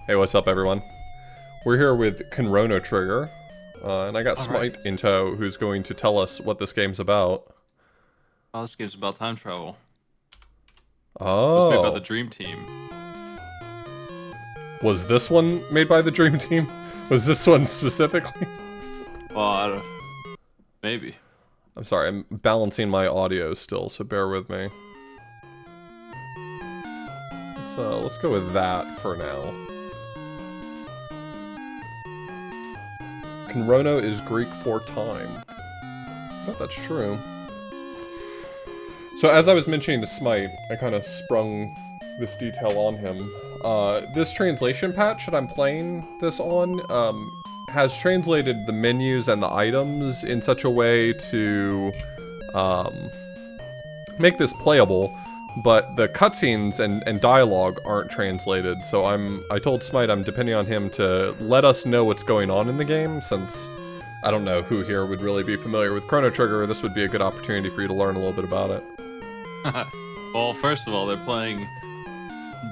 Hey, what's up, everyone? We're here with Cnrono Trigger, and I got Smite in tow, who's going to tell us what this game's about. Oh, this game's about time travel. It was made by the Oh. Dream Team. Was this one made by the Dream Team? Was this one specifically? Well, maybe. I'm sorry, I'm balancing my audio still, so bear with me. Let's go with that for now. Cnrono is Greek for time. I bet that's true. So as I was mentioning to Smite, I kind of sprung this detail on him. This translation patch that I'm playing this on has translated the menus and the items in such a way to make this playable, but the cutscenes and dialogue aren't translated. So I told Smite I'm depending on him to let us know what's going on in the game, since I don't know who here would really be familiar with Chrono Trigger. This would be a good opportunity for you to learn a little bit about it. Well, first of all, they're playing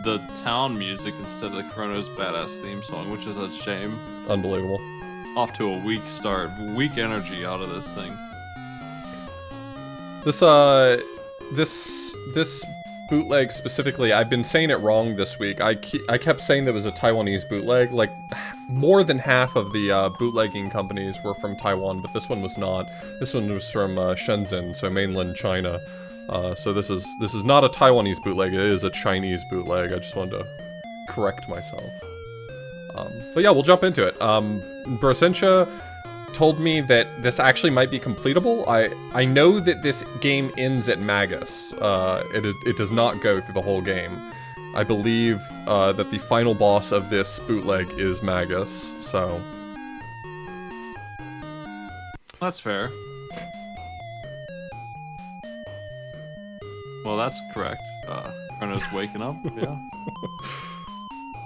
the town music instead of Chrono's badass theme song, which is a shame. Unbelievable. Off to a weak start. Weak energy out of this thing. This bootleg specifically, I've been saying it wrong this week. I kept saying there was a Taiwanese bootleg. Like, more than half of the bootlegging companies were from Taiwan, but this one was not. This one was from Shenzhen, so mainland China. So this is not a Taiwanese bootleg. It is a Chinese bootleg. I just wanted to correct myself. But yeah, we'll jump into it. Brosensha told me that this actually might be completable. I know that this game ends at Magus. It does not go through the whole game. I believe that the final boss of this bootleg is Magus, so... That's fair. Well, that's correct. Chrono's waking up, yeah.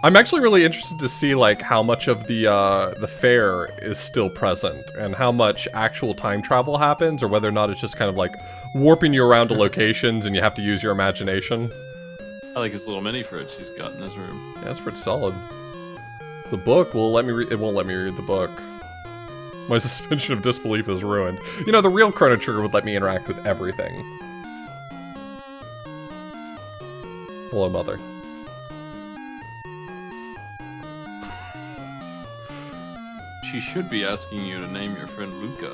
I'm actually really interested to see, like, how much of the fair is still present, and how much actual time travel happens, or whether or not it's just kind of, like, warping you around to locations and you have to use your imagination. I like his little mini fridge he's got in his room. Yeah, that's pretty solid. The book will let me read. It won't let me read the book. My suspension of disbelief is ruined. You know, the real Chrono Trigger would let me interact with everything. Hello, Mother. She should be asking you to name your friend Luca.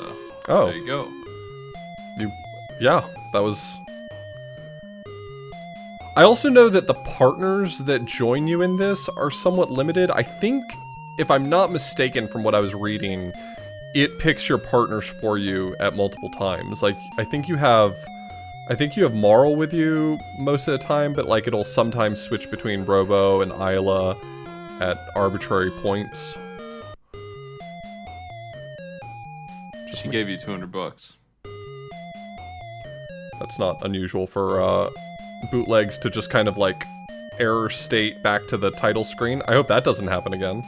Oh. There you go. Yeah, that was... I also know that the partners that join you in this are somewhat limited. I think, if I'm not mistaken from what I was reading, it picks your partners for you at multiple times. Like, I think you have Marl with you most of the time, but like it'll sometimes switch between Robo and Isla at arbitrary points. She gave you $200. That's not unusual for bootlegs to just kind of like error state back to the title screen. I hope that doesn't happen again.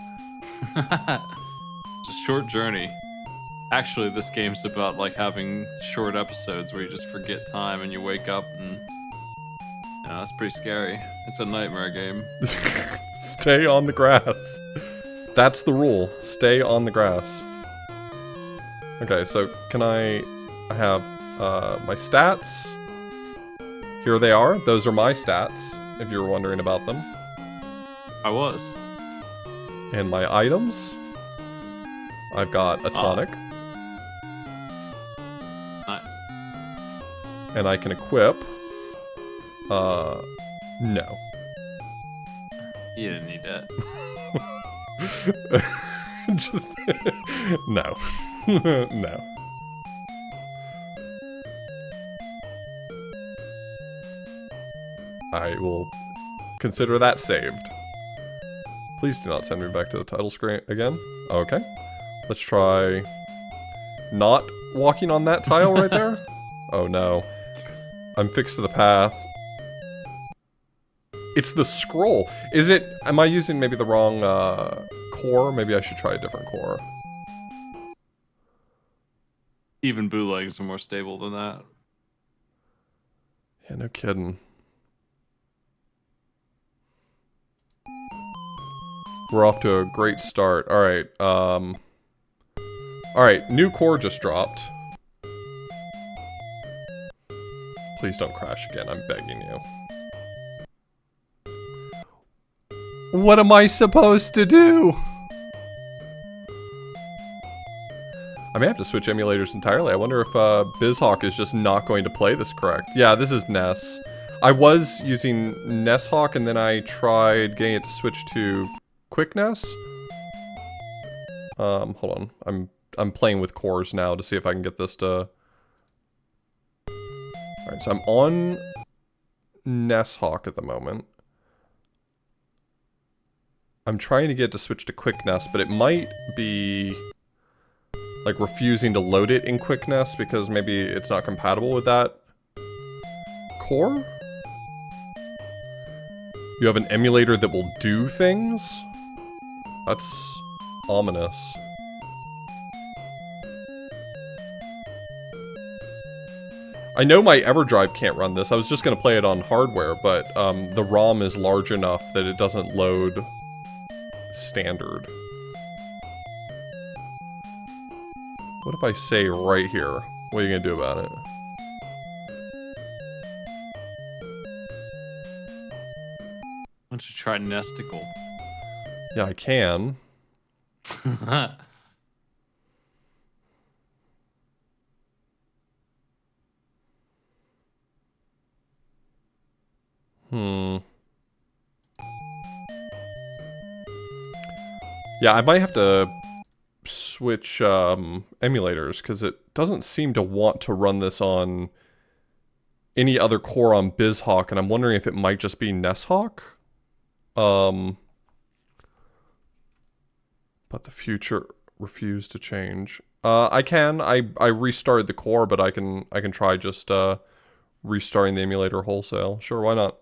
It's a short journey. Actually, this game's about like having short episodes where you just forget time and you wake up and... You know, that's pretty scary. It's a nightmare game. Stay on the grass. That's the rule. Stay on the grass. Okay, so can I have my stats. Here they are. Those are my stats, if you were wondering about them. I was. And my items. I've got a tonic. Nice. And I can equip... no. You didn't need that. Just... no. No. I will consider that saved. Please do not send me back to the title screen again. Okay. Let's try not walking on that tile right there. Oh no. I'm fixed to the path. It's the scroll. Is it... Am I using maybe the wrong core? Maybe I should try a different core. Even bootlegs are more stable than that. Yeah, no kidding. We're off to a great start. Alright, alright, new core just dropped. Please don't crash again, I'm begging you. What am I supposed to do? I may have to switch emulators entirely. I wonder if BizHawk is just not going to play this correct. Yeah, this is NES. I was using NESHawk and then I tried getting it to switch to QuickNES. Hold on. I'm playing with cores now to see if I can get this to... Alright, so I'm on NESHawk at the moment. I'm trying to get it to switch to QuickNES, but it might be... like refusing to load it in QuickNES because maybe it's not compatible with that core? You have an emulator that will do things? That's ominous. I know my EverDrive can't run this. I was just gonna play it on hardware, but the ROM is large enough that it doesn't load standard. What if I say right here? What are you gonna do about it? Why don't you try Nesticle? Yeah, I can. Yeah, I might have to switch emulators because it doesn't seem to want to run this on any other core on BizHawk, and I'm wondering if it might just be NESHawk. But the future refused to change. I restarted the core, but I can try just restarting the emulator wholesale. Sure, why not?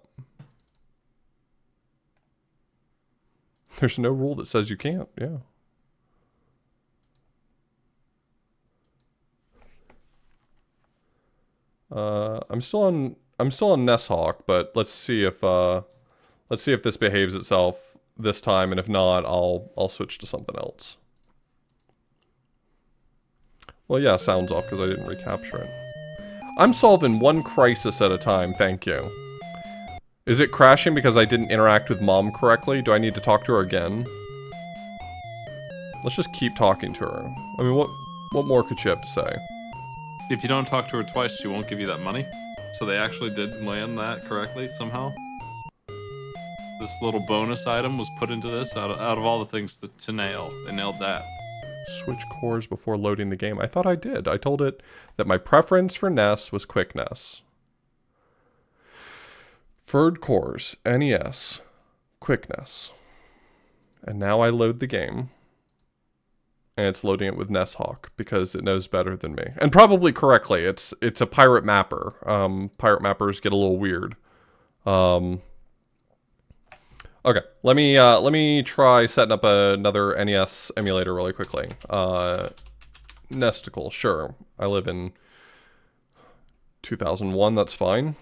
There's no rule that says you can't. Yeah. I'm still on NESHawk, but let's see if this behaves itself this time, and if not, I'll switch to something else. Well, yeah, sound's off because I didn't recapture it. I'm solving one crisis at a time, thank you. Is it crashing because I didn't interact with Mom correctly? Do I need to talk to her again? Let's just keep talking to her. I mean, what more could she have to say? If you don't talk to her twice, she won't give you that money. So they actually did land that correctly somehow. This little bonus item was put into this out of all the things to nail. They nailed that. Switch cores before loading the game. I thought I did. I told it that my preference for NES was QuickNES. Preferred cores, NES, QuickNES. And now I load the game. And it's loading it with NESHawk because it knows better than me. And probably correctly. It's a pirate mapper. Pirate mappers get a little weird. Okay, let me try setting up another NES emulator really quickly. Nesticle, sure. I live in 2001, that's fine.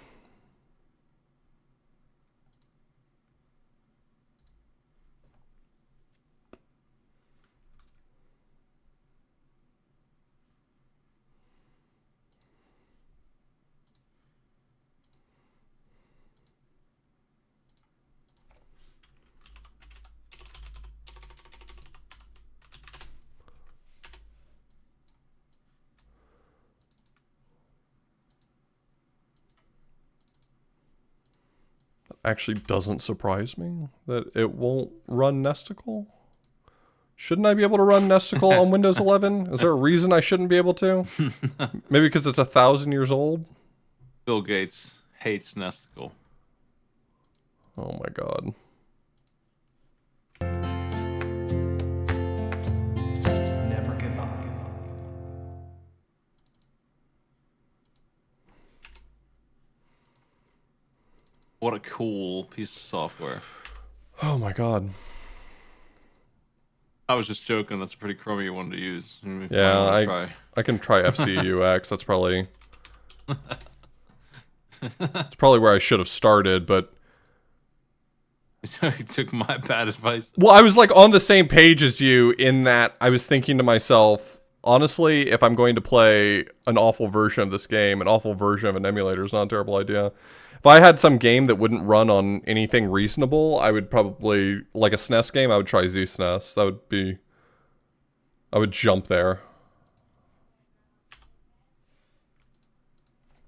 Actually doesn't surprise me that it won't run Nesticle. Shouldn't I be able to run Nesticle on Windows 11? Is there a reason I shouldn't be able to? Maybe because it's 1,000 years old? Bill Gates hates Nesticle. Oh my god. Never give up. What a cool piece of software. Oh my god. I was just joking. That's a pretty crummy one to use. Yeah, I can try FCUX. That's probably... it's probably where I should have started, but... He took my bad advice. Well, I was like on the same page as you in that I was thinking to myself, honestly, if I'm going to play an awful version of this game, an awful version of an emulator is not a terrible idea. If I had some game that wouldn't run on anything reasonable, I would probably, like a SNES game, I would try Z-SNES. That would be, I would jump there.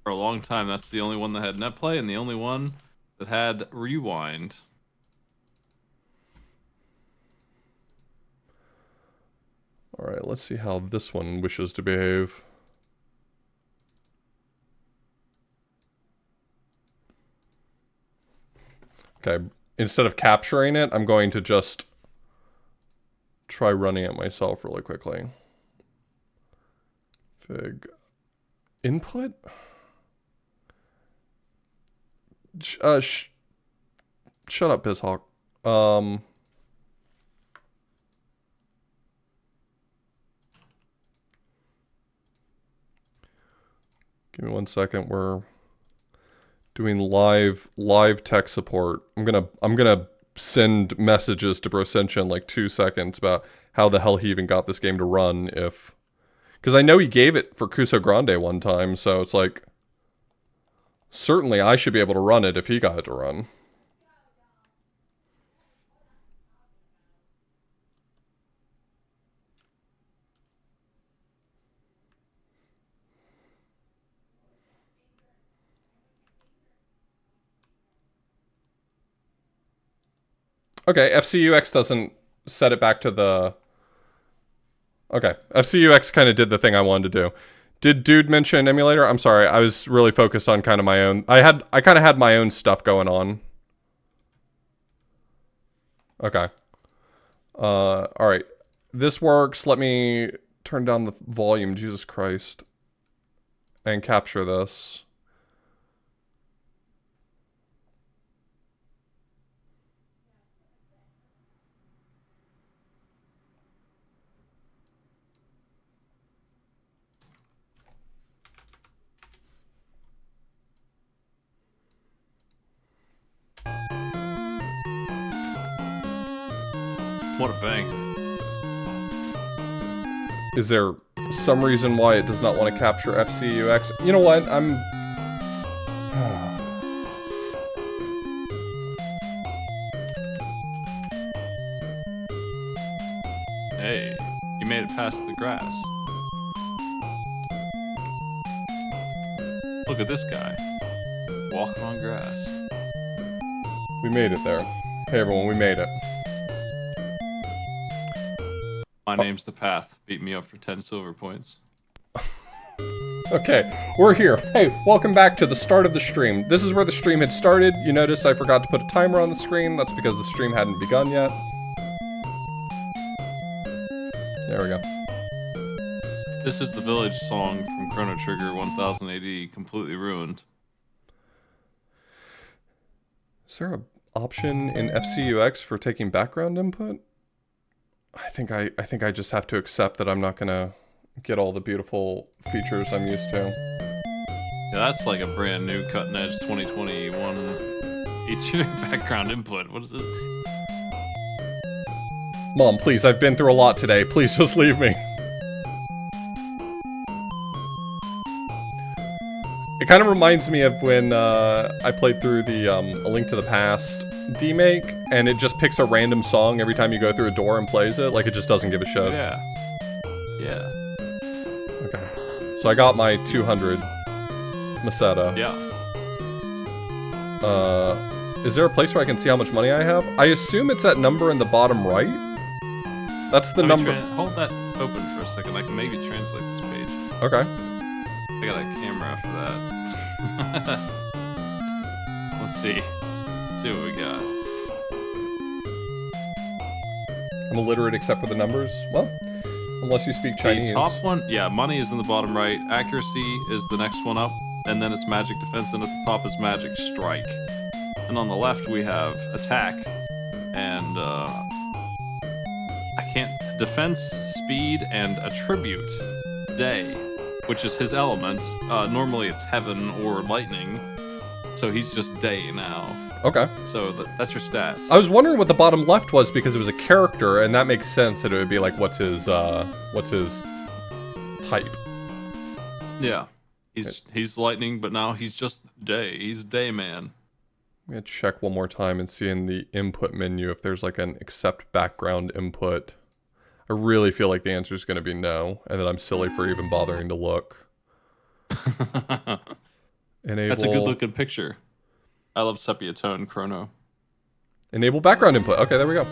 For a long time, that's the only one that had netplay and the only one that had rewind. All right, let's see how this one wishes to behave. Okay, instead of capturing it, I'm going to just try running it myself really quickly. Fig. Input? Shut up, BizHawk. Give me 1 second. We're doing live tech support. I'm gonna send messages to Brosensha in like 2 seconds about how the hell he even got this game to run. Because I know he gave it for Cuso Grande one time, so it's like certainly I should be able to run it if he got it to run. Okay, FCUX doesn't set it back to the... Okay, FCUX kind of did the thing I wanted to do. Did Dude mention emulator? I'm sorry, I was really focused on kind of my own... I kind of had my own stuff going on. Okay. Alright. This works. Let me turn down the volume, Jesus Christ. And capture this. What a bang. Is there some reason why it does not want to capture FCUX? You know what? Hey, you made it past the grass. Look at this guy. Walking on grass. We made it there. Hey everyone, we made it. My name's The Path. Beat me up for 10 silver points. Okay, we're here. Hey, welcome back to the start of the stream. This is where the stream had started. You notice I forgot to put a timer on the screen. That's because the stream hadn't begun yet. There we go. This is the village song from Chrono Trigger 1000 AD, completely ruined. Is there an option in FCUX for taking background input? I think I just have to accept that I'm not gonna get all the beautiful features I'm used to. Yeah, that's like a brand new cutting edge 2021 feature. Background input. What is it? Mom, please, I've been through a lot today. Please just leave me. It kind of reminds me of when I played through the A Link to the Past demake, and it just picks a random song every time you go through a door and plays it. Like, it just doesn't give a shit. Yeah. Yeah. Okay. So I got my 200 Meseta. Yeah. Is there a place where I can see how much money I have? I assume it's that number in the bottom right. That's the number. Hold that open for a second. I can maybe translate this page. Okay. I got a camera after that. Let's see. Let's see what we got. I'm illiterate except for the numbers. Well, unless you speak Chinese. The top one, yeah, money is in the bottom right. Accuracy is the next one up. And then it's magic defense, and at the top is magic strike. And on the left we have attack. And I can't... defense, speed, and attribute. Day, which is his element. Normally it's heaven or lightning. So he's just day now. Okay. So that's your stats. I was wondering what the bottom left was because it was a character, and that makes sense that it would be like, what's his type? Yeah. He's lightning, but now he's just day. He's day man. I'm gonna check one more time and see in the input menu if there's like an accept background input. I really feel like the answer is gonna be no, and that I'm silly for even bothering to look. Enable. That's a good looking picture. I love sepia tone Chrono. Enable background input. Okay, there we go.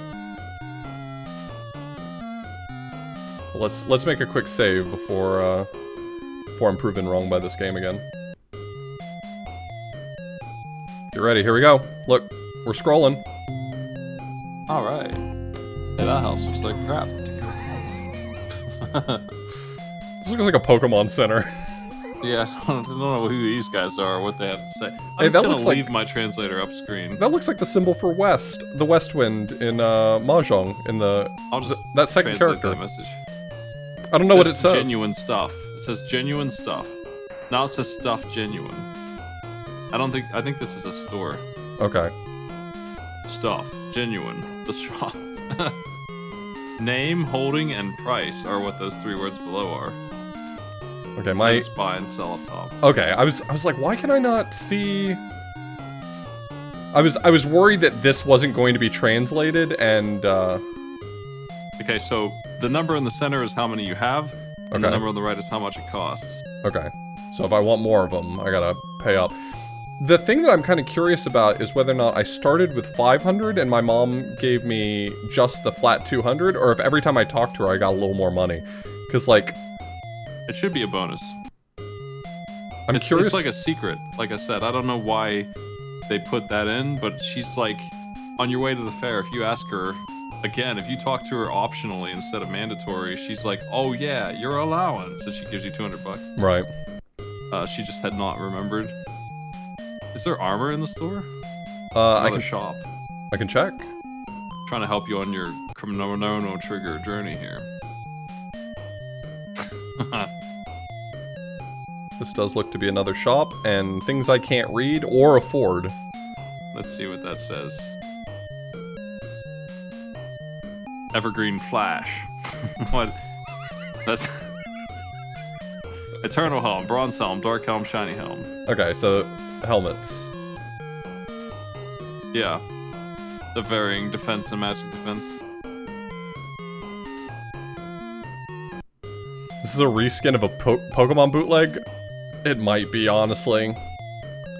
Well, let's make a quick save before I'm proven wrong by this game again. Get ready, here we go. Look, we're scrolling. Alright. Hey, that house looks like crap. This looks like a Pokemon Center. Yeah, I don't know who these guys are or what they have to say. I'm Hey, just that gonna looks like- leave my translator up screen. That looks like the symbol for West, the West Wind in Mahjong, in the I'll just that second translate character. that message. I don't know what it says. Genuine stuff. It says genuine stuff. Now it says stuff genuine. I think this is a store. Okay. Stuff. Genuine. The shop. Name, holding, and price are what those 3 words below are. Okay, Let's buy and sell up top. Okay, I was like, why can I not see? I was worried that this wasn't going to be translated, and Okay, so the number in the center is how many you have, and the Okay. number on the right is how much it costs. okay. So if I want more of them, I gotta pay up. The thing that I'm kind of curious about is whether or not I started with 500 and my mom gave me just the flat 200, or if every time I talked to her I got a little more money. Because, like, It should be a bonus. I'm curious. It's like a secret. Like I said, I don't know why they put that in, but she's like, on your way to the fair, if you ask her, again, if you talk to her optionally instead of mandatory, she's like, oh yeah, your allowance, and she gives you 200 bucks. Right. She just had not remembered. Is there armor in the store? I Another can shop. I can check. Trying to help you on your Cnrono trigger journey here. This does look to be another shop, and things I can't read or afford. Let's see what that says. Evergreen Flash. What? That's... Eternal Helm, Bronze Helm, Dark Helm, Shiny Helm. Okay, so helmets. Yeah. The varying defense and magic defense. This is a reskin of a Pokemon bootleg? It might be, honestly.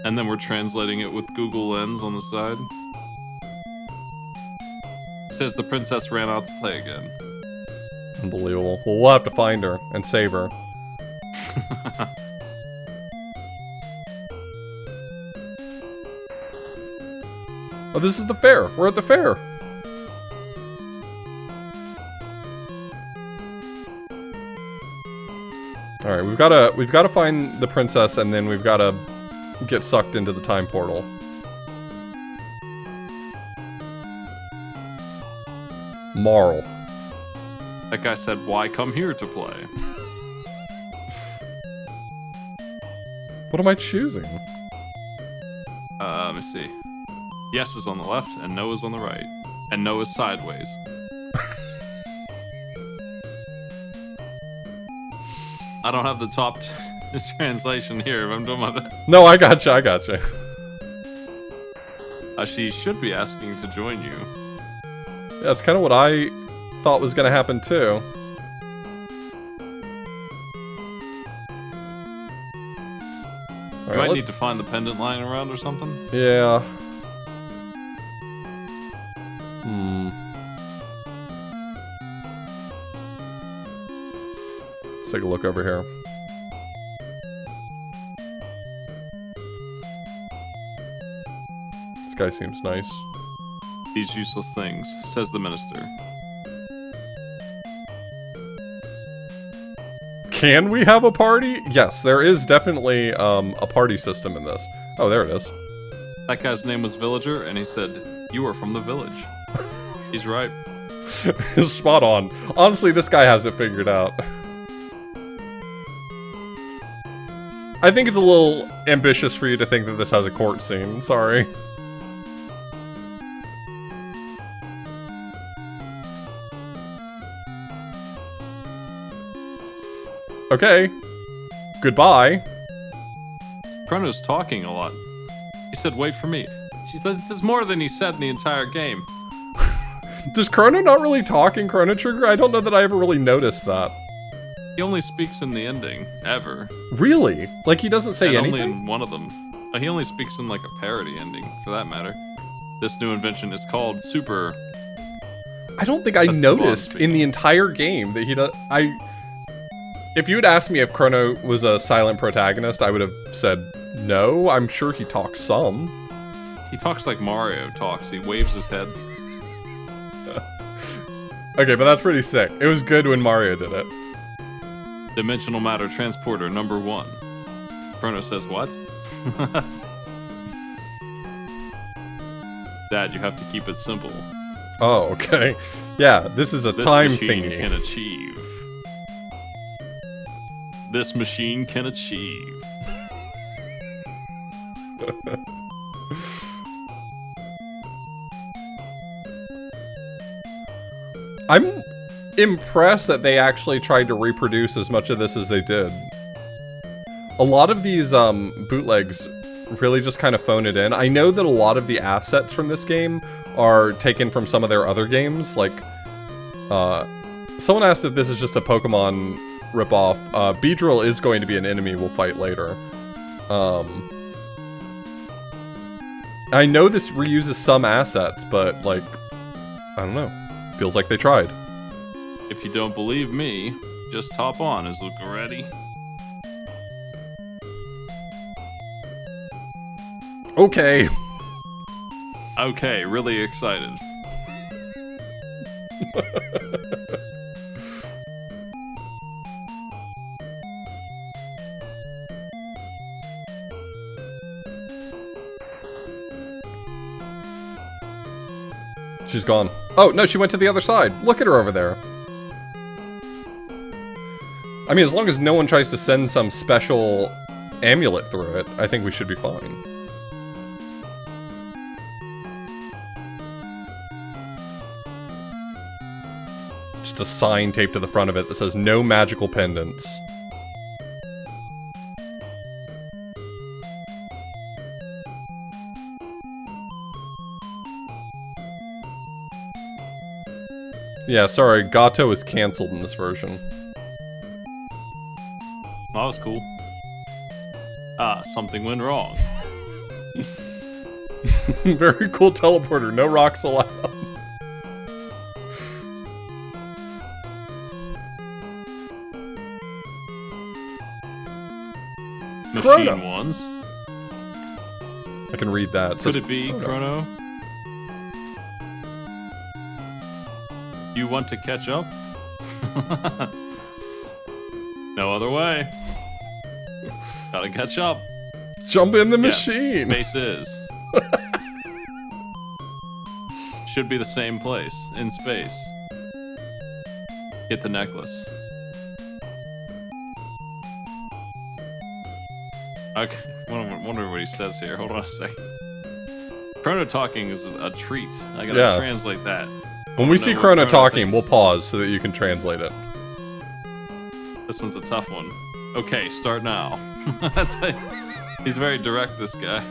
And then we're translating it with Google Lens on the side. It says the princess ran out to play again. Unbelievable. Well, we'll have to find her and save her. Oh, this is the fair. We're at the fair. All right, we've got to find the princess, and then we've got to get sucked into the time portal. Marl. That guy said, why come here to play? What am I choosing? Let me see. Yes is on the left, and no is on the right. And no is sideways. I don't have the top translation here, but I'm doing my best. No, I gotcha, I gotcha. She should be asking to join you. Yeah, that's kind of what I thought was going to happen, too. You might need to find the pendant lying around or something. Yeah. Let's take a look over here. This guy seems nice. These useless things, says the minister. Can we have a party? Yes, there is definitely a party system in this. Oh, there it is. That guy's name was Villager, and he said, you are from the village. He's right. Spot on. Honestly, this guy has it figured out. I think it's a little ambitious for you to think that this has a court scene. Sorry. Okay. Goodbye. Chrono's talking a lot. He said, wait for me. This is more than he said in the entire game. Does Chrono not really talk in Chrono Trigger? I don't know that I ever really noticed that. He only speaks in the ending, ever. Really? Like, he doesn't say And anything? only in one of them. He only speaks in, like, a parody ending, for that matter. This new invention is called Super... I don't think I That's noticed Devon in the entire game that he does. If you had asked me if Chrono was a silent protagonist, I would have said no. I'm sure he talks some. He talks like Mario talks. He waves his head. Okay, but that's pretty sick. It was good when Mario did it. Dimensional matter transporter number 1. Chrono says what? Dad, you have to keep it simple. Oh, okay. Yeah, this is a This time machine thingy. can achieve. This machine can achieve. I'm impressed that they actually tried to reproduce as much of this as they did. A lot of these bootlegs really just kind of phone it in. I know that a lot of the assets from this game are taken from some of their other games. Like, someone asked if this is just a Pokemon ripoff. Beedrill is going to be an enemy we'll fight later. I know this reuses some assets, but, like, I don't know. Feels like they tried. If you don't believe me, just hop on. Is Luca ready? Okay. Okay, really excited. She's gone. Oh, no, she went to the other side. Look at her over there. I mean, as long as no one tries to send some special amulet through it, I think we should be fine. Just a sign taped to the front of it that says no magical pendants. Yeah, sorry, Gato is cancelled in this version. That was cool. Ah, something went wrong. Very cool teleporter, no rocks allowed. Machine Chrono. ones. I can read that. Could it be, Chrono? You want to catch up? No other way. Gotta catch up. Jump in the Yes, machine! space is. Should be the same place, in space. Get the necklace. Okay, wonder what he says here. Hold on a second. Chrono talking is a treat. I gotta Yeah. translate that. When we know see what Chrono Chrono talking, thinks. we'll pause so that you can translate it. This one's a tough one. Okay, start now. That's it. He's very direct, this guy.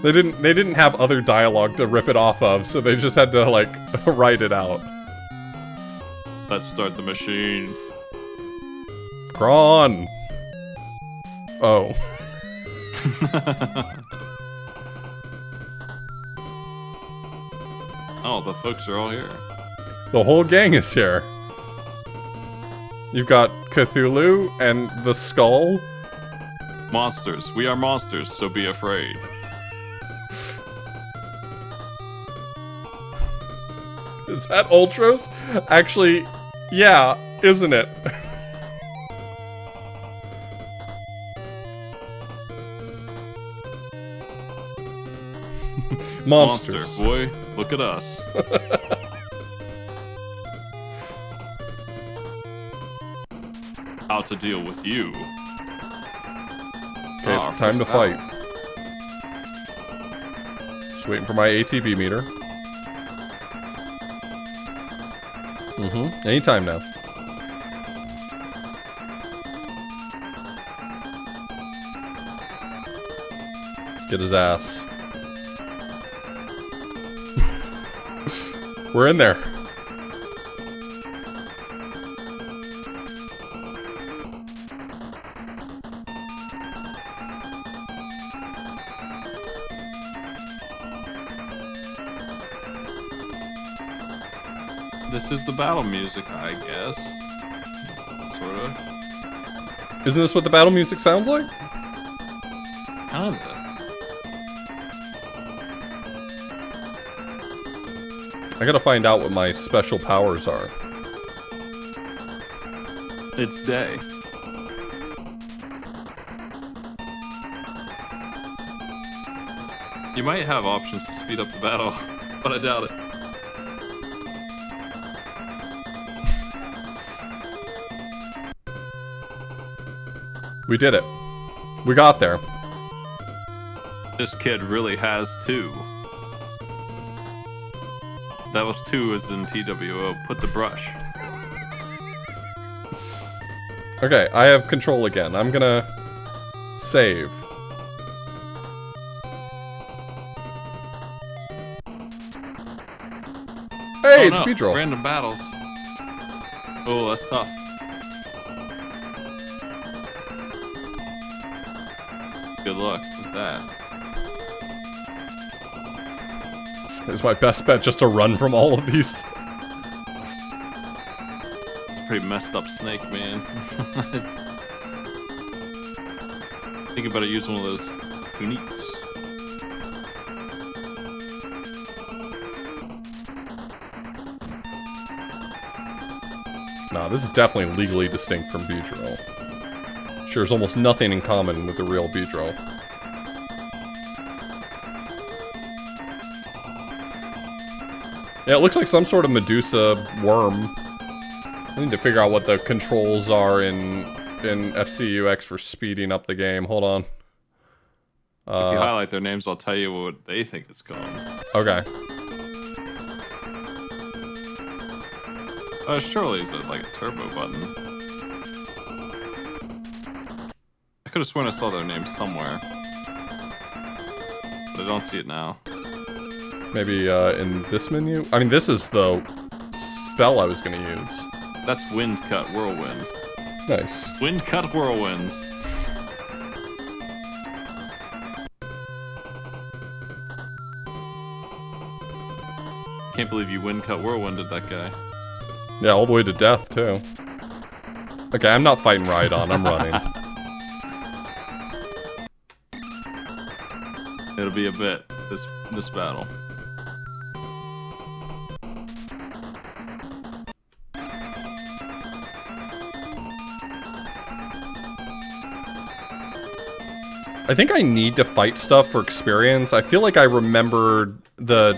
They didn't have other dialogue to rip it off of, so they just had to, like, write it out. Let's start the machine. Kron! Oh. Oh, the folks are all here. The whole gang is here. You've got Cthulhu and the skull. Monsters. We are monsters, so be afraid. Is that Ultros? Actually, yeah, isn't it? Monsters. Monster, boy, look at us. How to deal with you. Okay, it's time to fight. Just waiting for my ATB meter. Anytime now. Get his ass. We're in there. This is the battle music, I guess. Sorta. Isn't this what the battle music sounds like? Kinda. I gotta find out what my special powers are. It's day. You might have options to speed up the battle, but I doubt it. We did it. We got there. This kid really has two. That was two as in TWO. Put the brush. Okay, I have control again. I'm gonna save. Hey, it's Beedrill. Random battles. Oh, that's tough. Good luck with that. It's my best bet just to run from all of these. It's a pretty messed up snake, man. Think about it, use one of those uniques. Nah, this is definitely legally distinct from Beedrill. Shares almost nothing in common with the real Beedrill. Yeah, it looks like some sort of Medusa worm. I need to figure out what the controls are in FCUX for speeding up the game. Hold on. If you highlight their names, I'll tell you what they think it's called. Okay. Surely is it like a turbo button? I could have sworn I saw their names somewhere. But I don't see it now. Maybe in this menu? I mean, this is the spell I was gonna use. That's Wind Cut Whirlwind. Nice. Wind Cut Whirlwinds. Can't believe you Wind Cut Whirlwinded that guy. Yeah, all the way to death, too. Okay, I'm not fighting Rhydon, I'm running. It'll be a bit, this battle. I think I need to fight stuff for experience. I feel like I remembered the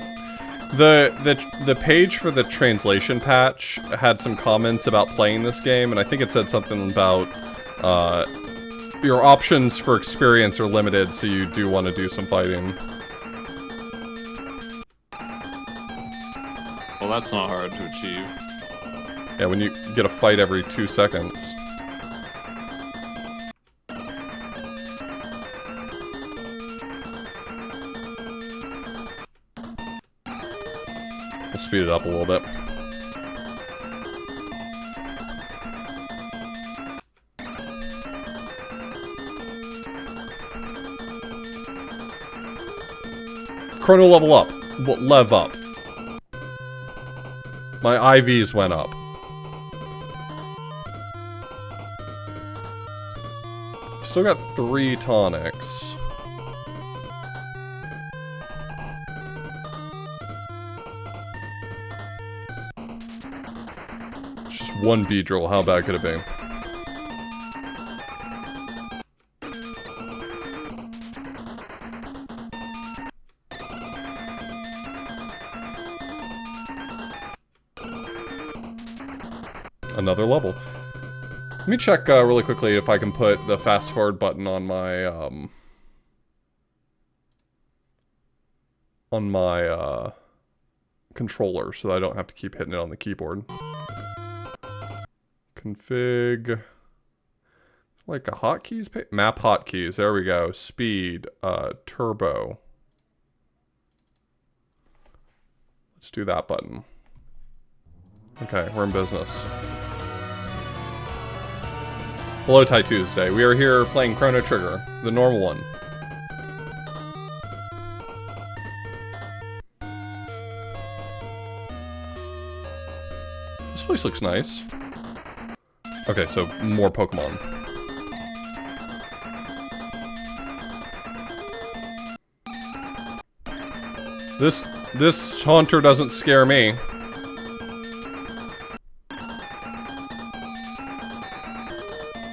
page for the translation patch had some comments about playing this game, and I think it said something about your options for experience are limited, so you do want to do some fighting. Well, that's not hard to achieve. Yeah, when you get a fight every 2 seconds. We'll speed it up a little bit. Chrono level up. Lev up. My IVs went up. Still got 3 tonics. It's just 1 Beedrill. How bad could it be? Another level. Let me check really quickly if I can put the fast forward button on my controller so that I don't have to keep hitting it on the keyboard. Config Like a hotkeys map hotkeys. There we go. Speed, turbo. Let's do that button. Okay, we're in business. Hello, Ty Tuesday. We are here playing Chrono Trigger, the normal one. This place looks nice. Okay, so more Pokemon. This haunter doesn't scare me.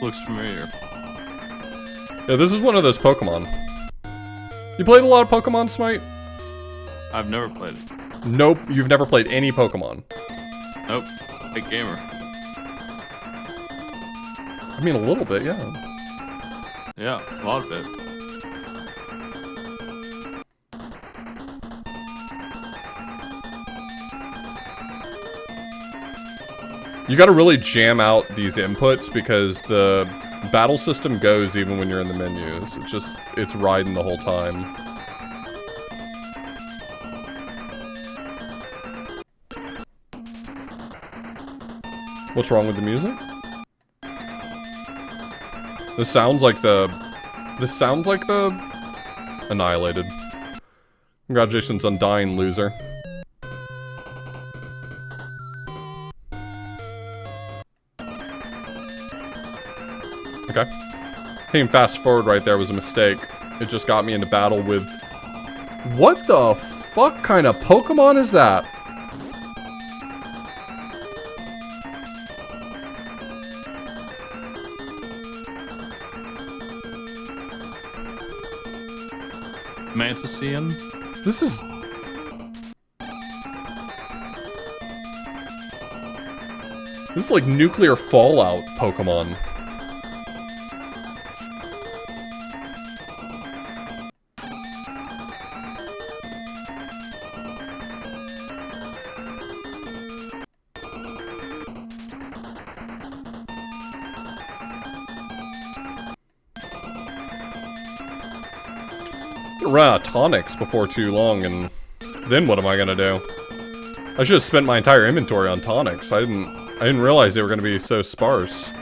Looks familiar. Yeah, this is one of those Pokemon. You played a lot of Pokemon, Smite? I've never played it. Nope, you've never played any Pokemon. Nope. Big gamer. I mean, a little bit, yeah. Yeah, a lot of it. You gotta really jam out these inputs because the battle system goes even when you're in the menus. It's riding the whole time. What's wrong with the music? This sounds like the Annihilated. Congratulations on dying, loser. Okay. Hitting fast forward right there was a mistake. It just got me into battle with... What the fuck kind of Pokemon is that? Mantasian? This is... This is like nuclear fallout Pokemon. Run out of tonics before too long, and then what am I gonna do? I should have spent my entire inventory on tonics. I didn't realize they were gonna be so sparse.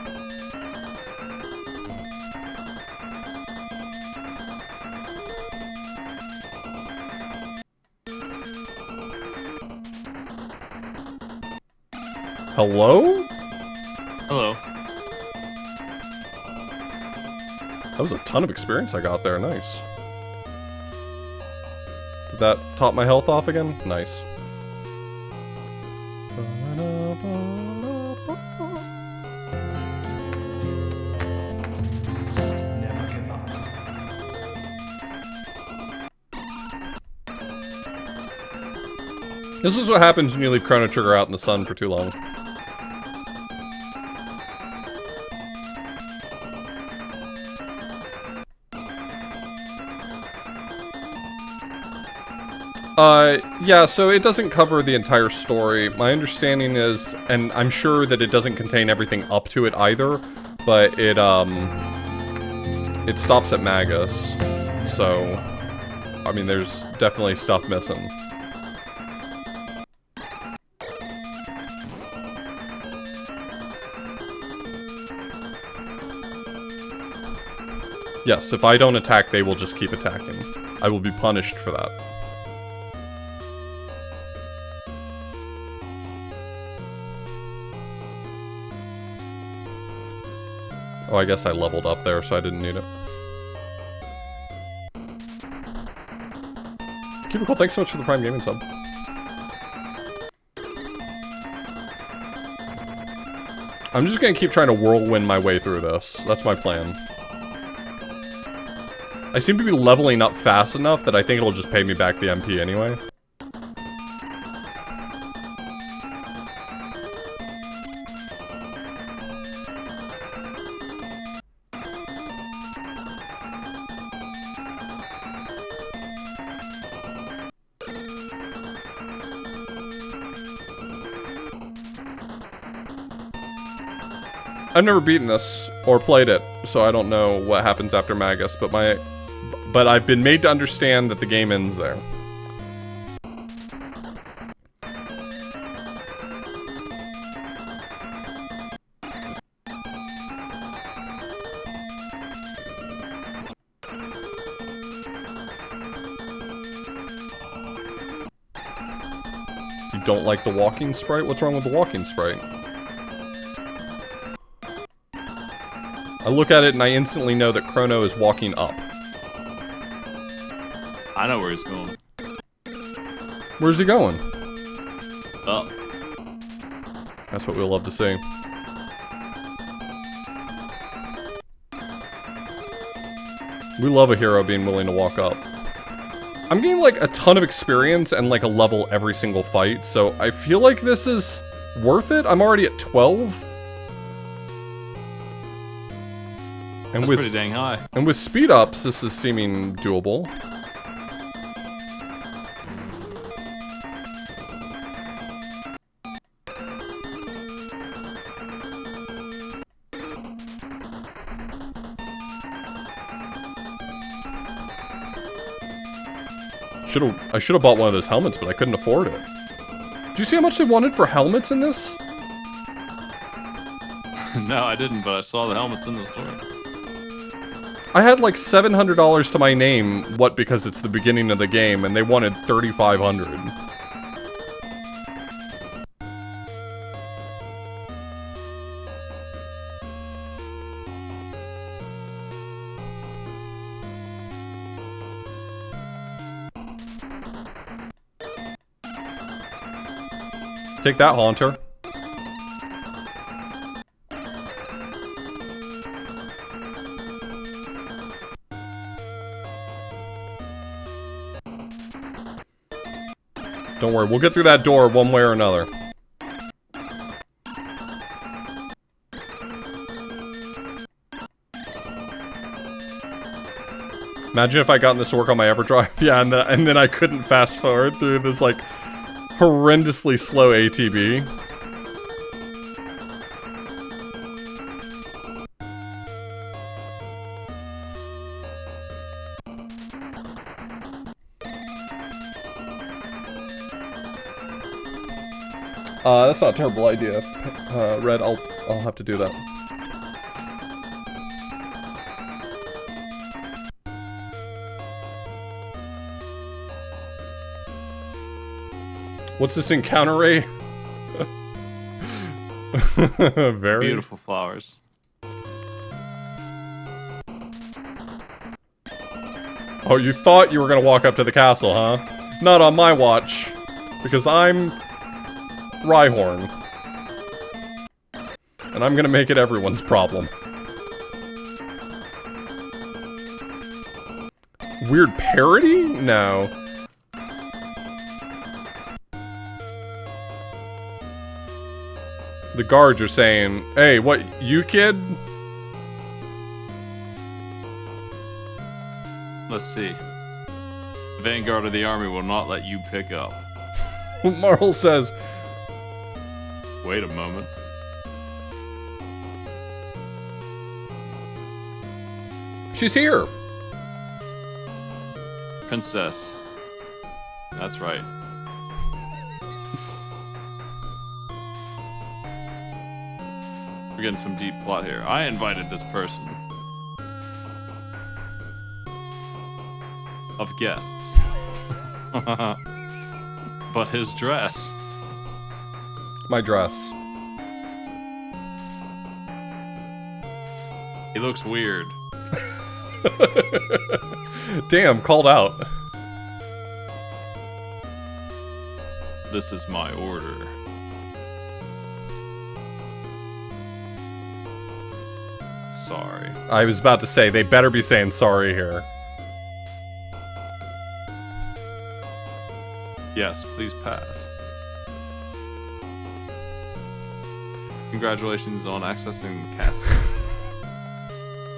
Hello? Hello. That was a ton of experience I got there. Nice. Did that top my health off again? Nice. Never give up. This is what happens when you leave Chrono Trigger out in the sun for too long. Yeah, so it doesn't cover the entire story. My understanding is, and I'm sure that it doesn't contain everything up to it either, but it stops at Magus. So, I mean, there's definitely stuff missing. Yes, if I don't attack, they will just keep attacking. I will be punished for that. Oh, I guess I leveled up there, so I didn't need it. Cubicle, thanks so much for the Prime Gaming sub. I'm just gonna keep trying to whirlwind my way through this. That's my plan. I seem to be leveling up fast enough that I think it'll just pay me back the MP anyway. I've never beaten this or played it, so I don't know what happens after Magus, but I've been made to understand that the game ends there. You don't like the walking sprite? What's wrong with the walking sprite? I look at it and I instantly know that Cnrono is walking up. I know where he's going. Where's he going? Up. That's what we'll love to see. We love a hero being willing to walk up. I'm getting like a ton of experience and like a level every single fight, so I feel like this is worth it. I'm already at 12. And That's pretty dang high. And with speed ups, this is seeming doable. I should have bought one of those helmets, but I couldn't afford it. Did you see how much they wanted for helmets in this? No, I didn't, but I saw the helmets in the store. I had like $700 to my name, because it's the beginning of the game, and they wanted $3,500. Take that, Haunter. Don't worry, we'll get through that door one way or another. Imagine if I got this to work on my EverDrive. Yeah, and then I couldn't fast forward through this, like, horrendously slow ATB. That's not a terrible idea. Red, I'll have to do that. What's this encounter, Ray? Very beautiful flowers. Oh, you thought you were gonna walk up to the castle, huh? Not on my watch, because I'm Rhyhorn, and I'm gonna make it everyone's problem. Weird parody? No. The guards are saying, "Hey, what, you kid?" Let's see. The vanguard of the army will not let you pick up. Marl says, wait a moment. she's here. Princess. That's right. We're getting some deep plot here. I invited this person. Of guests. But his dress. My dress. He looks weird. Damn, called out. This is my order. Sorry. I was about to say, they better be saying sorry here. Yes, please pass. Congratulations on accessing the castle.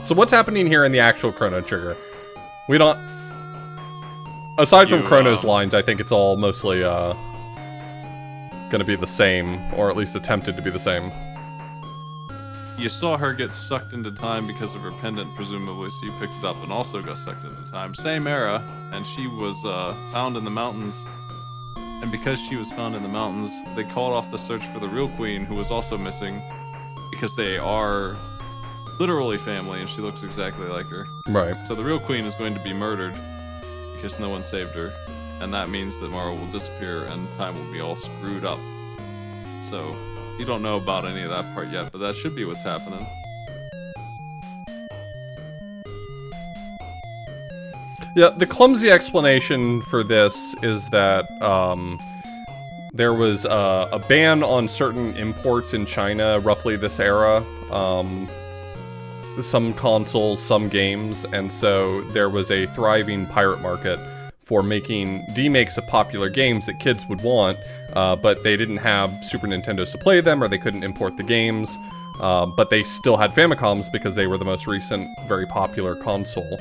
So what's happening here in the actual Chrono Trigger? We don't... Aside from Chrono's lines, I think it's all mostly, gonna be the same, or at least attempted to be the same. you saw her get sucked into time because of her pendant, presumably, so you picked it up and also got sucked into time. Same era, and she was found in the mountains. And because she was found in the mountains, they called off the search for the real queen, who was also missing, because they are literally family, and she looks exactly like her. Right. So the real queen is going to be murdered because no one saved her, and that means that Mara will disappear and time will be all screwed up. So you don't know about any of that part yet, but that should be what's happening. Yeah, the clumsy explanation for this is that there was a ban on certain imports in China roughly this era. Some consoles, some games, and so there was a thriving pirate market for making demakes of popular games that kids would want, but they didn't have Super Nintendos to play them, or they couldn't import the games, but they still had Famicoms because they were the most recent, very popular console.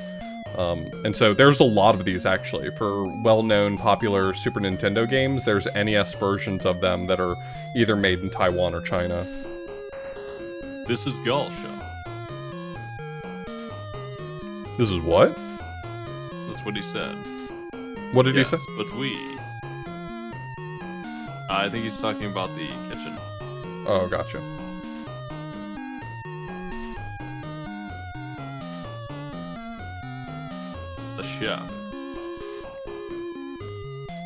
And so there's a lot of these, actually. For well-known, popular Super Nintendo games, there's NES versions of them that are either made in Taiwan or China. This is Gulsha. This is what? That's what he said. What did Yes, he say? but we. I think he's talking about the kitchen. Oh, gotcha. The chef.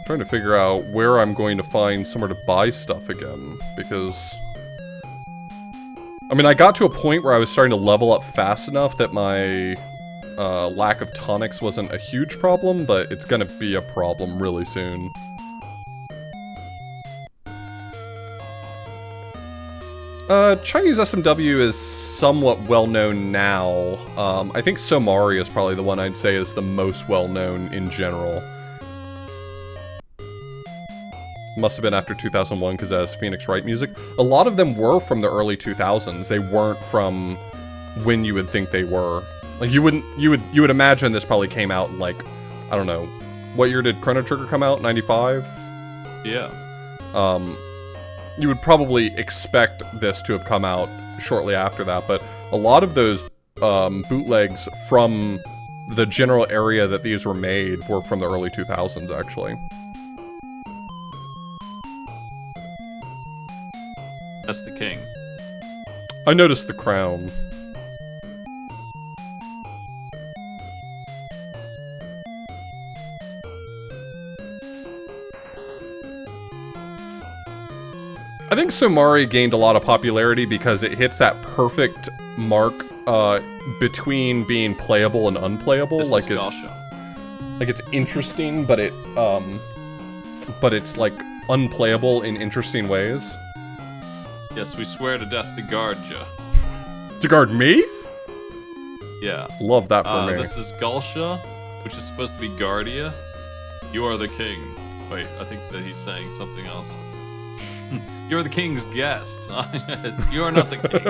Trying to figure out where I'm going to find somewhere to buy stuff again, because... I mean, I got to a point where I was starting to level up fast enough that my lack of tonics wasn't a huge problem, but it's gonna be a problem really soon. Chinese SMW is somewhat well-known now. I think Somari is probably the one I'd say is the most well-known in general. Must have been after 2001 because it has Phoenix Wright music. A lot of them were from the early 2000s. They weren't from when you would think they were. Like you would imagine this probably came out in, like, I don't know, what year did Chrono Trigger come out? 95? Yeah. You would probably expect this to have come out shortly after that, but a lot of those bootlegs from the general area that these were made were from the early 2000s, actually. That's the king. I noticed the crown. I think Somari gained a lot of popularity because it hits that perfect mark between being playable and unplayable. This like is it's Gulsha. like it's interesting, but it's like unplayable in interesting ways. Yes, we swear to death to guard ya. To guard me? Yeah. Love that for me. This is Gulsha, which is supposed to be Guardia. You are the king. Wait, I think that he's saying something else. You're the king's guest. You are not the king.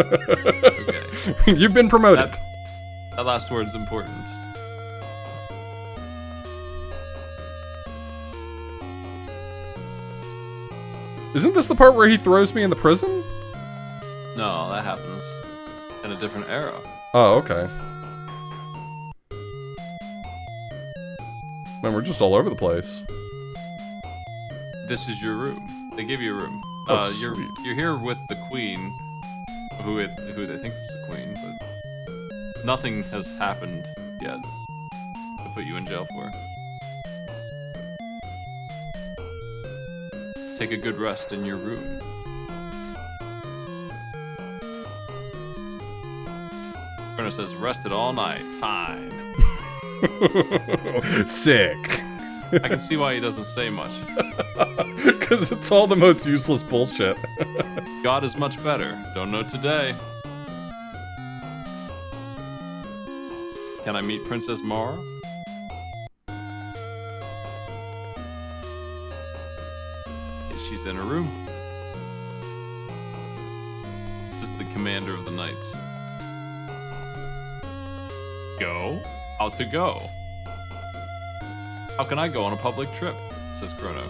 Okay. You've been promoted. That last word's important. Isn't this the part where he throws me in the prison? No, that happens in a different era. Oh, okay. Man, we're just all over the place. This is your room. They give you a room. Oh, you're sweet. you're here with the queen, who they think is the queen, but nothing has happened yet to put you in jail for. Take a good rest in your room. Chrono says, rested all night. Fine. Sick. I can see why he doesn't say much. Because it's all the most useless bullshit. God is much better. Don't know today. Can I meet Princess Mara? She's in her room. This is the commander of the knights. Go? How to go? How can I go on a public trip? Says Chrono.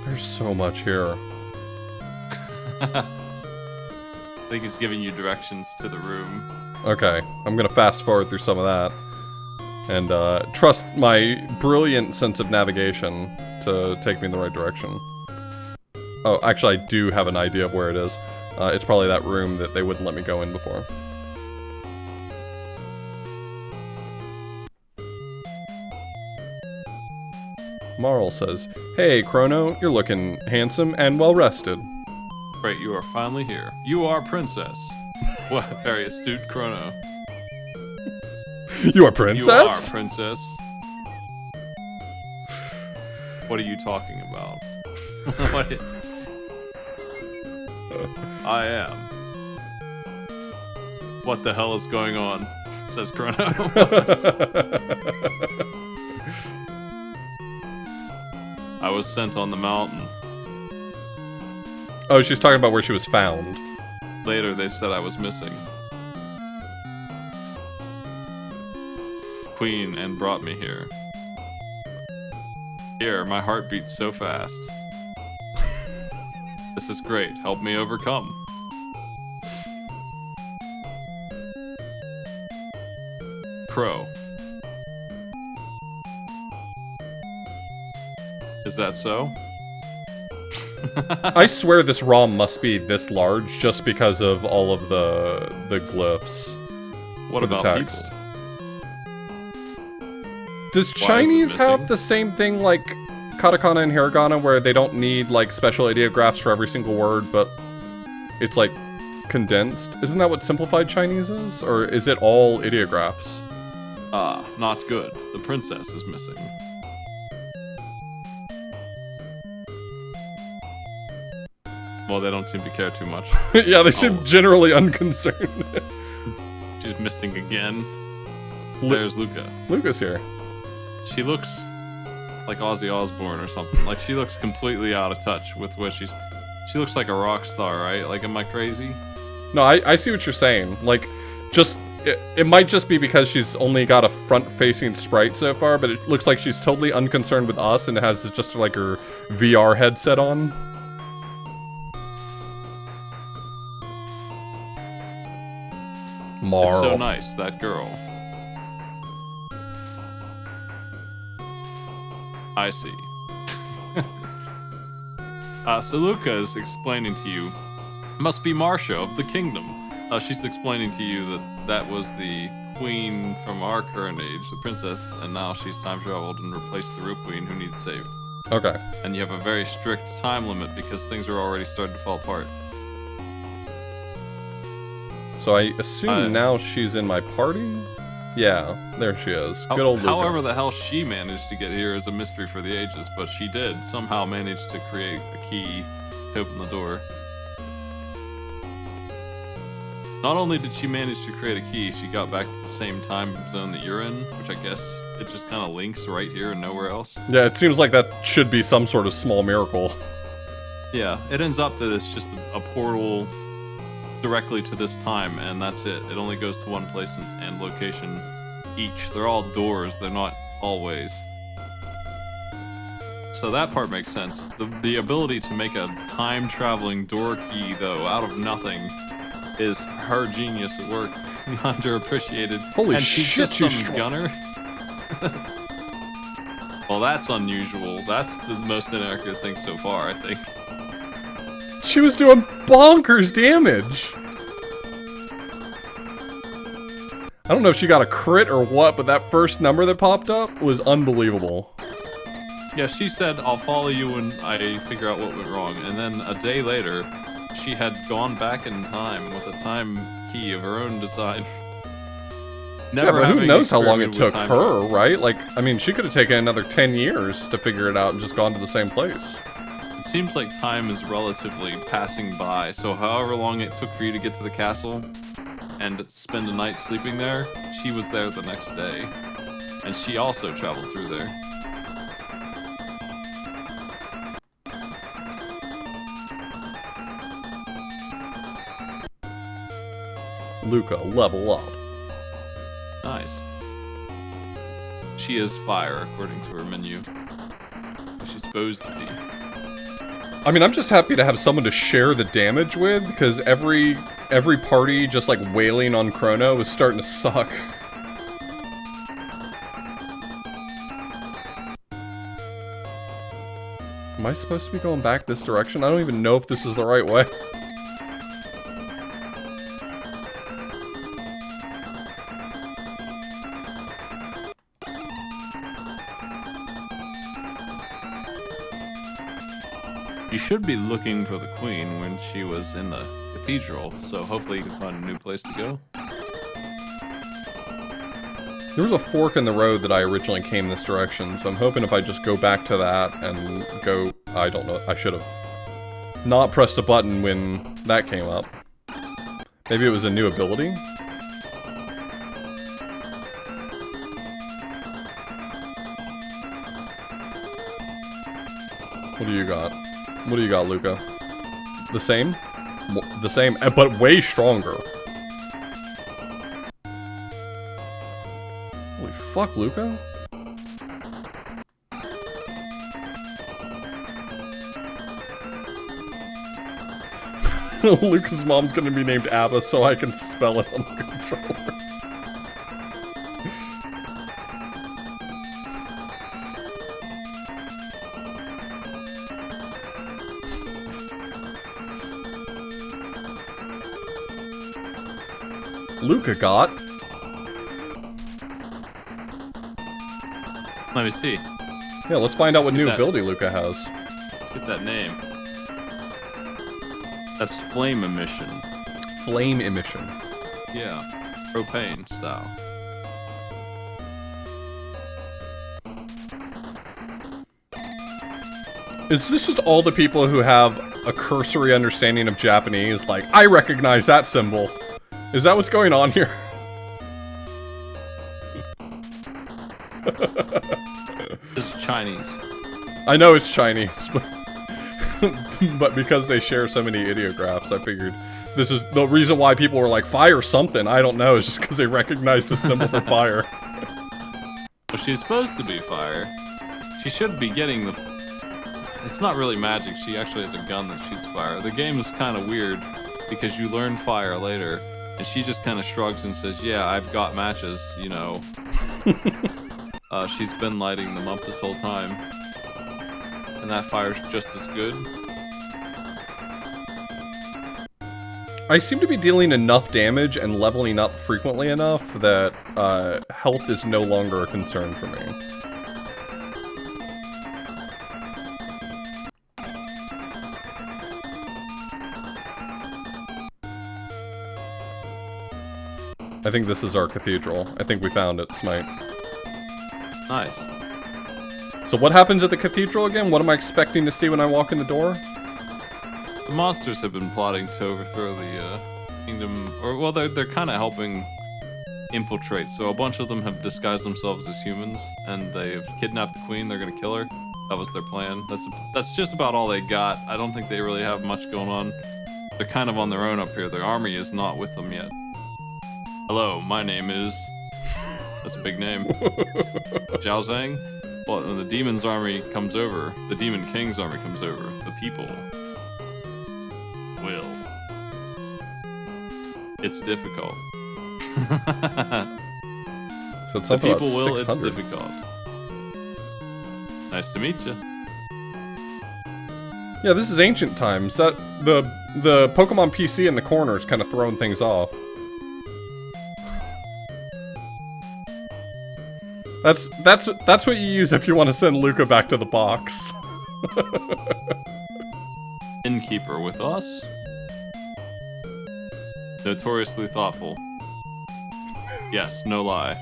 There's so much here. I think he's giving you directions to the room. Okay, I'm gonna fast forward through some of that. And trust my brilliant sense of navigation to take me in the right direction. Oh, actually I do have an idea of where it is. It's probably that room that they wouldn't let me go in before. Marl says, "Hey, Chrono, you're looking handsome and well-rested." Great, you are finally here. You are Princess. What? Very astute, Chrono. You are Princess? You are Princess. What are you talking about? What? I am. What the hell is going on? Says Chrono. I was sent on the mountain. Oh, she's talking about where she was found. Later, they said I was missing. Queen and brought me here. Here, my heart beats so fast. This is great. Help me overcome. Crow. Is that so? I swear this ROM must be this large just because of all of the glyphs. What for about the text. people? Does Why is it Chinese have missing? the same thing like katakana and hiragana where they don't need like special ideographs for every single word, but it's like condensed? Isn't that what simplified Chinese is? Or is it all ideographs? Ah, not good. The princess is missing. Well, they don't seem to care too much. Yeah, they seem Oh. generally unconcerned. She's missing again. There's Luca. Luca's here. She looks like Ozzy Osbourne or something. Like, she looks completely out of touch with what she looks like a rock star, right? Like, am I crazy? No, I see what you're saying. Like, just... It might just be because she's only got a front-facing sprite so far, but it looks like she's totally unconcerned with us and has just, like, her VR headset on. Marl. It's so nice, that girl. I see. So Luca is explaining to you, must be Marcia of the kingdom. She's explaining to you that that was the queen from our current age, the princess, and now she's time traveled and replaced the real queen who needs saved. Okay. And you have a very strict time limit because things are already starting to fall apart. So I assume now she's in my party? Yeah, there she is. Good old Luca. However the hell she managed to get here is a mystery for the ages, but she did somehow manage to create a key to open the door. Not only did she manage to create a key, she got back to the same time zone that you're in, which I guess it just kind of links right here and nowhere else. Yeah, it seems like that should be some sort of small miracle. Yeah, it ends up that it's just a portal directly to this time, and that's it. It only goes to one place and location each. They're all doors, they're not hallways. So that part makes sense. The ability to make a time-traveling door key, though, out of nothing, is her genius at work. Underappreciated. Holy and she's shit, just she's some strong. gunner. Well, that's unusual. That's the most inaccurate thing so far, I think. She was doing bonkers damage! I don't know if she got a crit or what, but that first number that popped up was unbelievable. Yeah, she said, I'll follow you when I figure out what went wrong. And then a day later, she had gone back in time with a time key of her own design. Yeah, but who having knows how long it experimented with took time her, travel. right? Like, I mean, she could have taken another 10 years to figure it out and just gone to the same place. It seems like time is relatively passing by, so however long it took for you to get to the castle and spend a night sleeping there, she was there the next day. And she also traveled through there. Luca, level up. Nice. She is fire, according to her menu. She's supposed to be. I mean, I'm just happy to have someone to share the damage with, because every party just like wailing on Cnrono is starting to suck. Am I supposed to be going back this direction? I don't even know if this is the right way. You should be looking for the queen when she was in the cathedral, so hopefully you can find a new place to go. There was a fork in the road that I originally came this direction, so I'm hoping if I just go back to that and go... I don't know, I should have not pressed a button when that came up. Maybe it was a new ability? What do you got? What do you got, Luca? The same? The same, but way stronger. Holy fuck, Luca? Luca's mom's gonna be named Abba so I can spell it on the controller. Luca got. Let me see. Yeah, let's find out what Let's get new that. ability Luca has. Let's get that name. That's flame emission. Flame emission. Yeah, propane style. Is this just all the people who have a cursory understanding of Japanese? Like, I recognize that symbol. Is that what's going on here? This is Chinese. I know it's Chinese, but, but because they share so many ideographs, I figured this is the reason why people were like, fire something, I don't know, is just because they recognized the symbol for fire. Well, she's supposed to be fire. She should be getting the... It's not really magic, she actually has a gun that shoots fire. The game is kind of weird, because you learn fire later, and she just kind of shrugs and says, yeah, I've got matches, you know. She's been lighting them up this whole time. And that fire's just as good. I seem to be dealing enough damage and leveling up frequently enough that health is no longer a concern for me. I think this is our cathedral. I think we found it, Smite. Nice. So what happens at the cathedral again? What am I expecting to see when I walk in the door? The monsters have been plotting to overthrow the kingdom, or well, they're kind of helping infiltrate. So a bunch of them have disguised themselves as humans, and they've kidnapped the queen. They're gonna kill her. That was their plan. That's just about all they got. I don't think they really have much going on. They're kind of on their own up here. Their army is not with them yet. Hello, my name is... That's a big name. Zhao Zhang? Well, when the demon's army comes over, the demon king's army comes over, the people will. It's difficult. So it's The something about people will, it's 600. difficult. Nice to meet you. Yeah, this is ancient times. That the Pokemon PC in the corner is kind of throwing things off. That's what you use if you want to send Luca back to the box. Innkeeper with us. Notoriously thoughtful. Yes, no lie.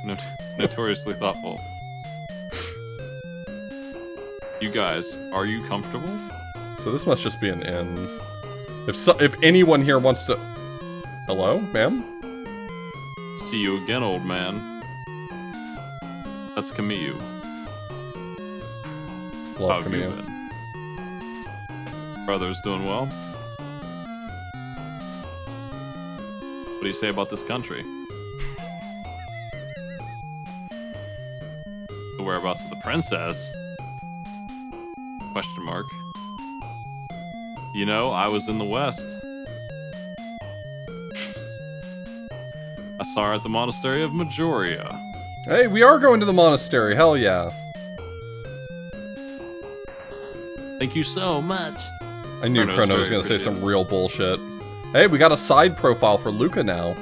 Notoriously thoughtful. You guys, are you comfortable? So this must just be an inn. If anyone here wants to... Hello, ma'am? See you again, old man. That's Camus. Love How have you Camille. been? Brother's doing well? What do you say about this country? The whereabouts of the princess? Question mark. You know, I was in the West. I saw her at the Monastery of Majoria. Hey, we are going to the monastery. Hell yeah. Thank you so much. I knew Chrono was going to say some real bullshit. Hey, we got a side profile for Luca now.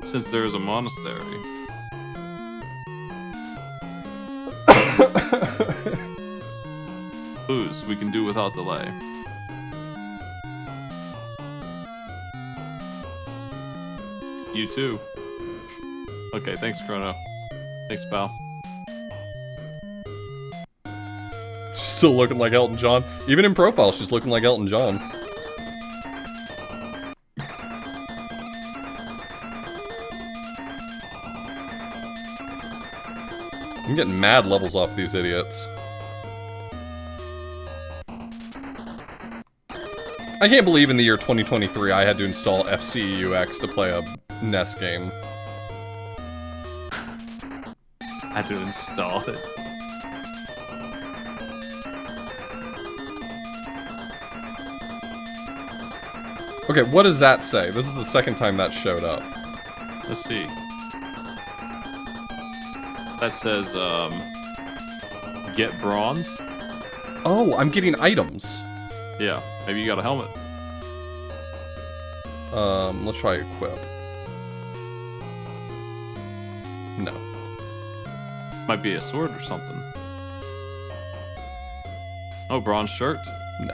Since there is a monastery. Booze, we can do without delay. You too. Okay, thanks, Chrono. Thanks, pal. She's still looking like Elton John. Even in profile, she's looking like Elton John. I'm getting mad levels off these idiots. I can't believe in the year 2023 I had to install FCEUX to play a NES game. I had to install it. Okay, what does that say? This is the second time that showed up. Let's see. That says, get bronze. Oh, I'm getting items. Yeah, maybe you got a helmet. Let's try equip. No. Might be a sword or something. Oh, bronze shirt? No.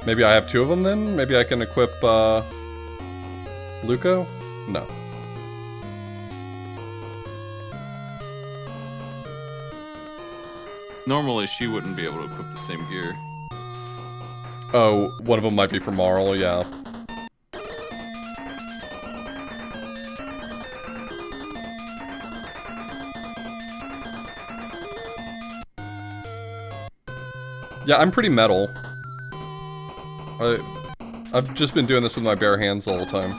Maybe I have two of them then? Maybe I can equip, Luco? No. Normally, she wouldn't be able to equip the same gear. Oh, one of them might be for Marl, yeah. Yeah, I'm pretty metal. I've just been doing this with my bare hands the whole time.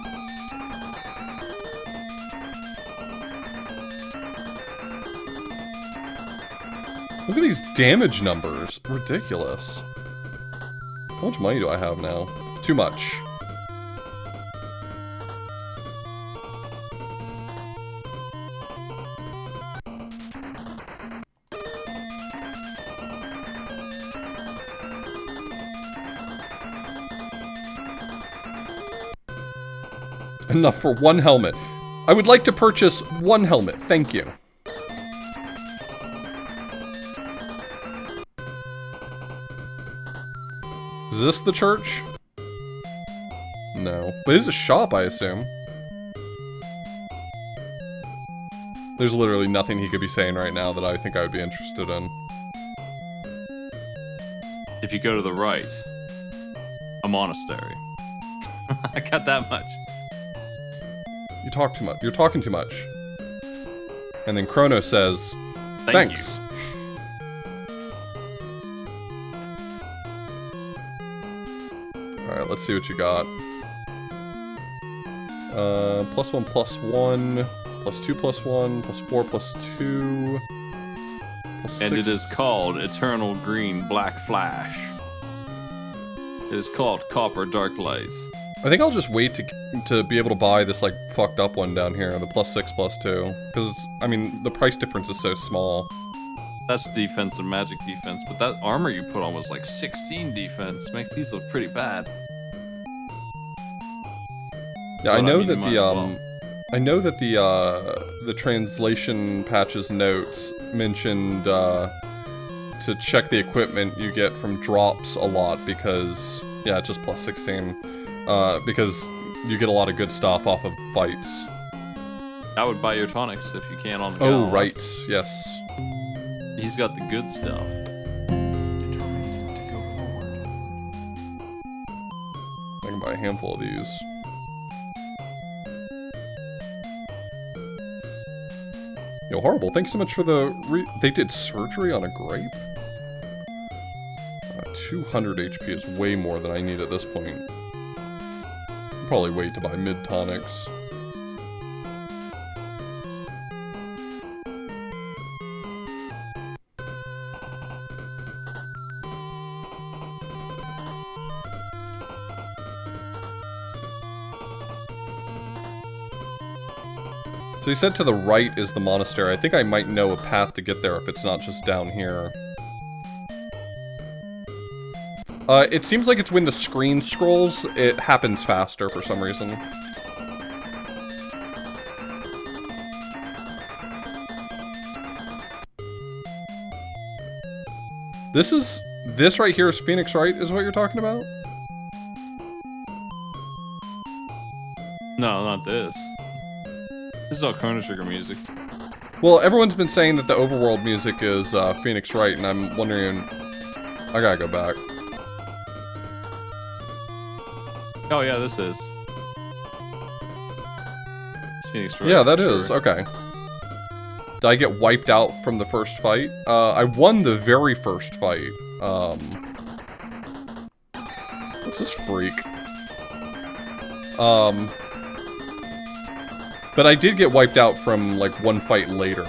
Look at these damage numbers. Ridiculous. How much money do I have now? Too much. Enough for one helmet. I would like to purchase one helmet. Thank you. Is this the church? No. But it is a shop, I assume. There's literally nothing he could be saying right now that I think I would be interested in. If you go to the right, a monastery. I got that much. You talk too much. You're talking too much. And then Chrono says, thanks. Alright, let's see what you got. +1, +1, +2, +1, +4, +2, +6. And it is called Eternal Green Black Flash. It is called Copper Dark Light. I think I'll just wait to be able to buy this, like, fucked up one down here, the +6, +2. Because, I mean, the price difference is so small. That's defense and magic defense, but that armor you put on was like 16 defense. Makes these look pretty bad. Yeah, I know that the translation patch's notes mentioned to check the equipment you get from drops a lot because, yeah, it's just +16. Because you get a lot of good stuff off of fights. I would buy your tonics if you can on the Oh, gallant. right. Yes. He's got the good stuff. Determined to go forward. I can buy a handful of these. Yo, horrible. Thanks so much for the they did surgery on a grape? 200 HP is way more than I need at this point. I'll probably wait to buy mid-tonics. So you said to the right is the monastery. I think I might know a path to get there if it's not just down here. It seems like it's when the screen scrolls, it happens faster for some reason. This right here is Phoenix, right? Is what you're talking about? No, not this. This is all Chrono Trigger music. Well, everyone's been saying that the overworld music is Phoenix Wright, and I'm wondering... I gotta go back. Oh yeah, this is. It's Phoenix Wright. Yeah, that is. Okay. Did I get wiped out from the first fight? I won the very first fight. What's this freak? But I did get wiped out from, like, one fight later.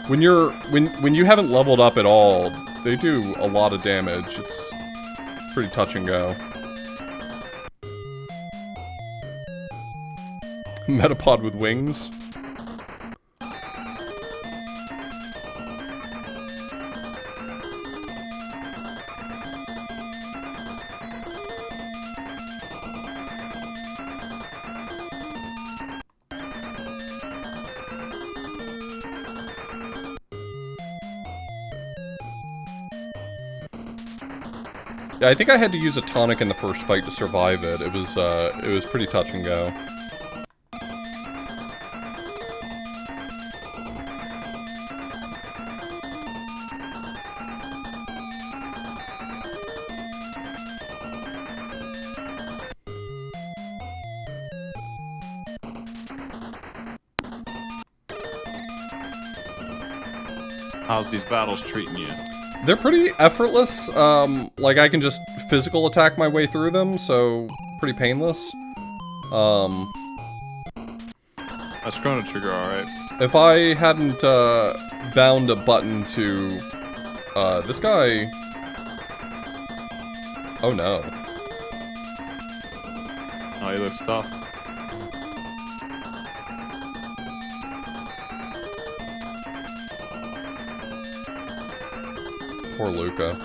When you haven't leveled up at all, they do a lot of damage. It's pretty touch and go. Metapod with wings. Yeah, I think I had to use a tonic in the first fight to survive it. It was pretty touch and go. How's these battles treating you? They're pretty effortless. Like I can just physical attack my way through them, so pretty painless. That's Chrono Trigger, alright. If I hadn't bound a button to this guy. Oh no. Oh, he looks tough. Poor Luca.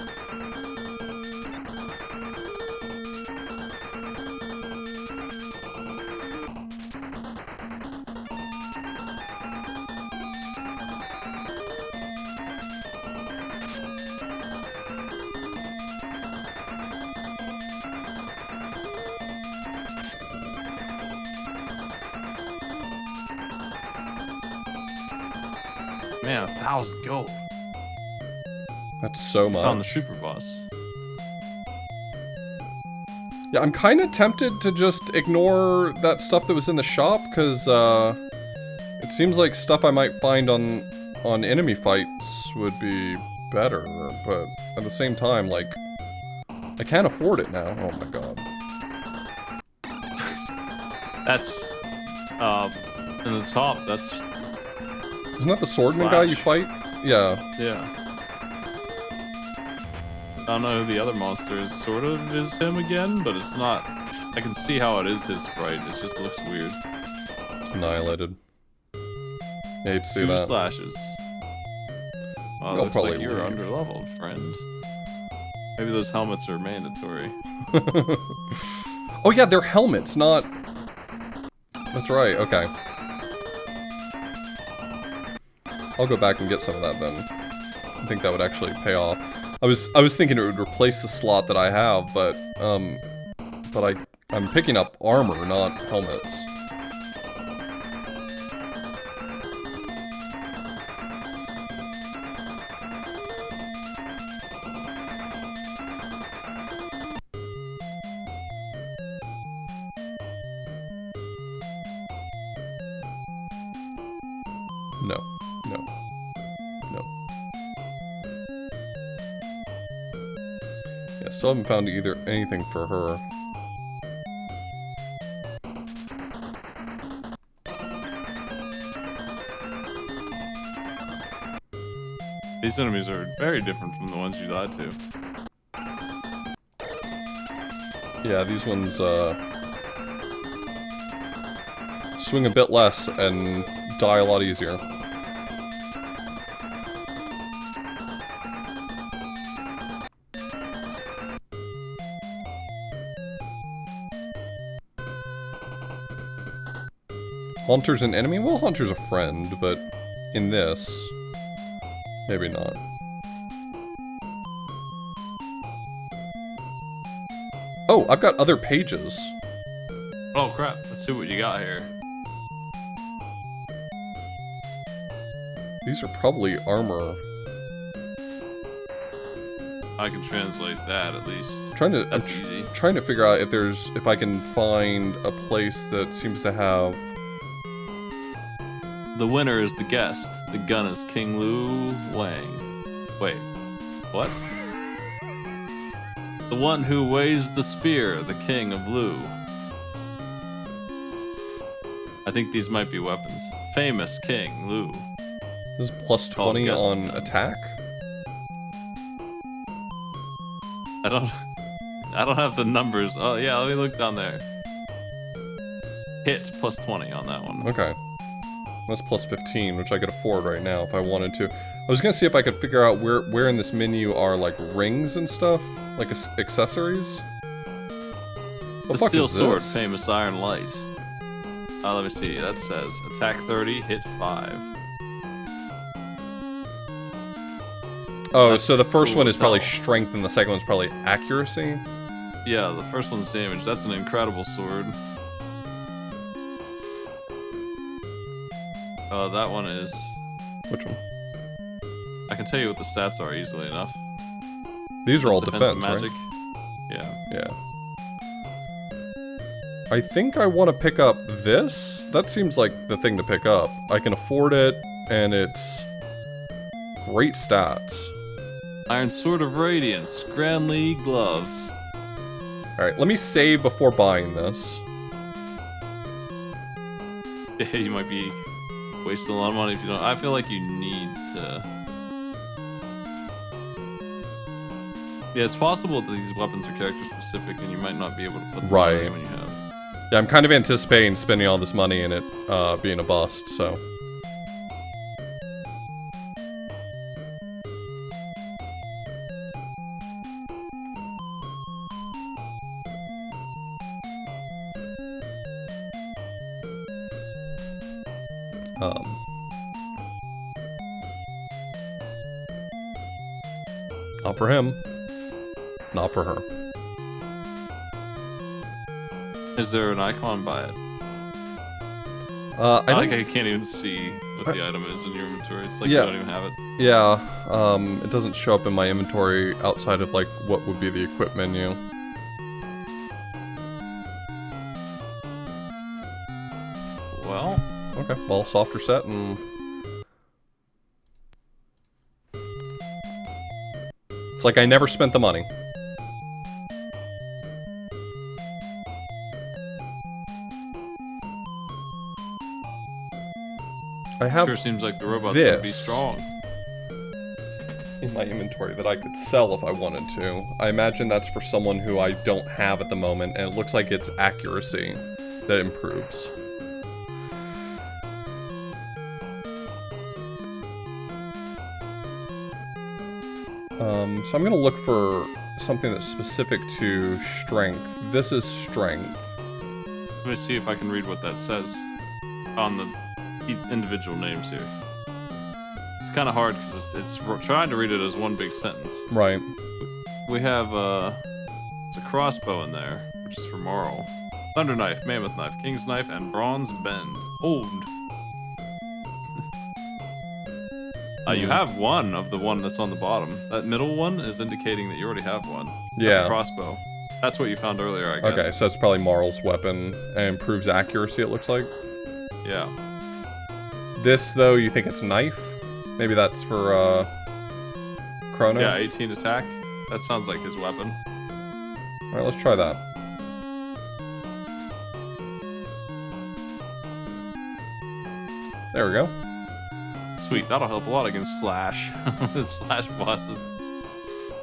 Man, 1,000 gold. That's so much. On the super boss. Yeah, I'm kind of tempted to just ignore that stuff that was in the shop, because it seems like stuff I might find on enemy fights would be better, but at the same time, like, I can't afford it now. Oh my god. That's, in the top, that's... Isn't that the swordman guy you fight? Yeah. Yeah. I don't know who the other monster is. Sort of is him again, but it's not. I can see how it is his sprite. It just looks weird. Annihilated. I hate to see 2 that. slashes. Well, They'll looks probably like you're leave. underleveled, friend. Maybe those helmets are mandatory. Oh yeah, they're helmets, not... That's right, okay. I'll go back and get some of that then. I think that would actually pay off. I was thinking it would replace the slot that I have, but I'm picking up armor, not helmets. No. No. No. Yeah, still haven't found anything for her. These enemies are very different from the ones you died to. Yeah, these ones, swing a bit less and die a lot easier. Haunter's an enemy? Well, Haunter's a friend, but in this, maybe not. Oh, I've got other pages. Oh crap, let's see what you got here. These are probably armor. I can translate that at least. I'm easy. trying to figure out if I can find a place that seems to have... The winner is the guest. The gun is King Lu Wang. Wait, what? The one who weighs the spear, the king of Lu. I think these might be weapons. Famous King Lu. This is plus 20 on attack? I don't have the numbers. Oh yeah, let me look down there. Hits plus 20 on that one. Okay. That's plus 15, which I could afford right now if I wanted to. I was gonna see if I could figure out where in this menu are like rings and stuff, like accessories. What The the steel fuck is sword, this? famous iron light. Let me see. That says attack 30, hit 5. Oh, That's so the first cool one as is probably hell. strength and the second one's probably accuracy? Yeah, the first one's damage. That's an incredible sword. That one is... Which one? I can tell you what the stats are easily enough. These are all Defense defense, and magic. right? Yeah. Yeah. I think I want to pick up this. That seems like the thing to pick up. I can afford it, and it's great stats. Iron Sword of Radiance, Grand League gloves. Alright, let me save before buying this. You might be wasting a lot of money if you don't. I feel like you need to. Yeah, it's possible that these weapons are character specific, and you might not be able to put them Right. on when you have. Yeah, I'm kind of anticipating spending all this money and it being a bust, so. Not for him. Not for her. Is there an icon by it? I I don't, can't even see what the item is in your inventory. It's like Yeah. you don't even have it. yeah, it doesn't show up in my inventory outside of like what would be the equip menu. Well, Okay, well, softer set and... It's like I never spent the money. I have sure seems like the robots would be this. strong. in my inventory that I could sell if I wanted to. I imagine that's for someone who I don't have at the moment, and it looks like it's accuracy that improves. So I'm gonna look for something that's specific to strength. This is strength. Let me see if I can read what that says on the individual names here. It's kind of hard because it's trying to read it as one big sentence. Right. We have it's a crossbow in there, which is for Marl. Thunder knife, mammoth knife, king's knife, and bronze bend. Old. You have one of the one that's on the bottom. That middle one is indicating that you already have one. That's Yeah. a crossbow. That's what you found earlier, I guess. Okay, so that's probably Marl's weapon and improves accuracy, it looks like. Yeah. This, though, you think it's knife? Maybe that's for, Chrono? Yeah, 18 attack. That sounds like his weapon. Alright, let's try that. There we go. Sweet, that'll help a lot against Slash. Slash bosses.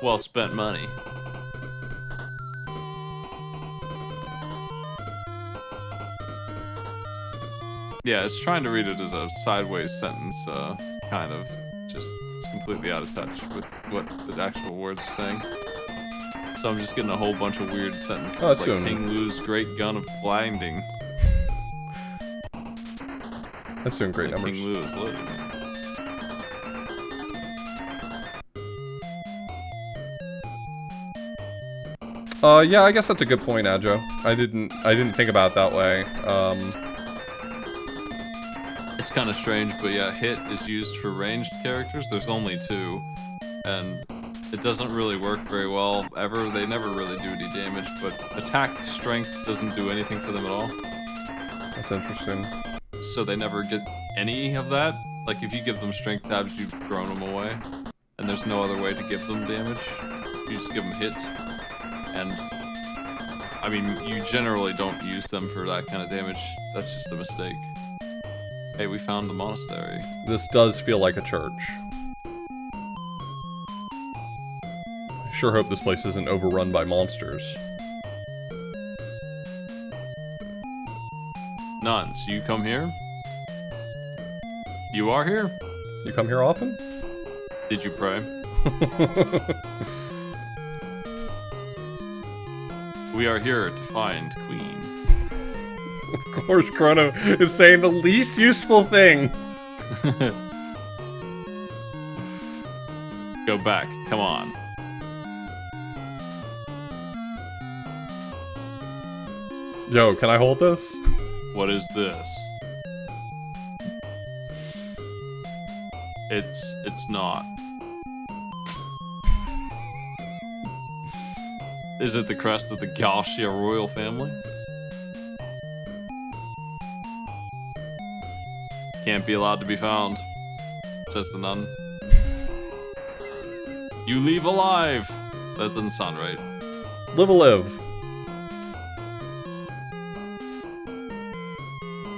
Well spent money. Yeah, it's trying to read it as a sideways sentence, kind of. Just, it's completely out of touch with what the actual words are saying. So I'm just getting a whole bunch of weird sentences, Oh, like soon. King Lou's great gun of blinding. That's doing great Like numbers. King Lou is loaded. Yeah, I guess that's a good point, Adjo. I didn't think about it that way. It's kind of strange, but yeah, hit is used for ranged characters. There's only 2, and it doesn't really work very well ever. They never really do any damage, but attack strength doesn't do anything for them at all. That's interesting. So they never get any of that. Like if you give them strength tabs, you've thrown them away, and there's no other way to give them damage. You just give them hits, and I mean, you generally don't use them for that kind of damage. That's just a mistake. Hey, we found the monastery. This does feel like a church. I sure hope this place isn't overrun by monsters. Nuns, you come here? You are here? You come here often? Did you pray? We are here to find Queen. Of course, Chrono is saying the least useful thing. Go back, come on. Yo, can I hold this? What is this? It's not. Is it the crest of the Galshia royal family? Can't be allowed to be found, says the nun. You leave alive! That doesn't sound right. Live a live.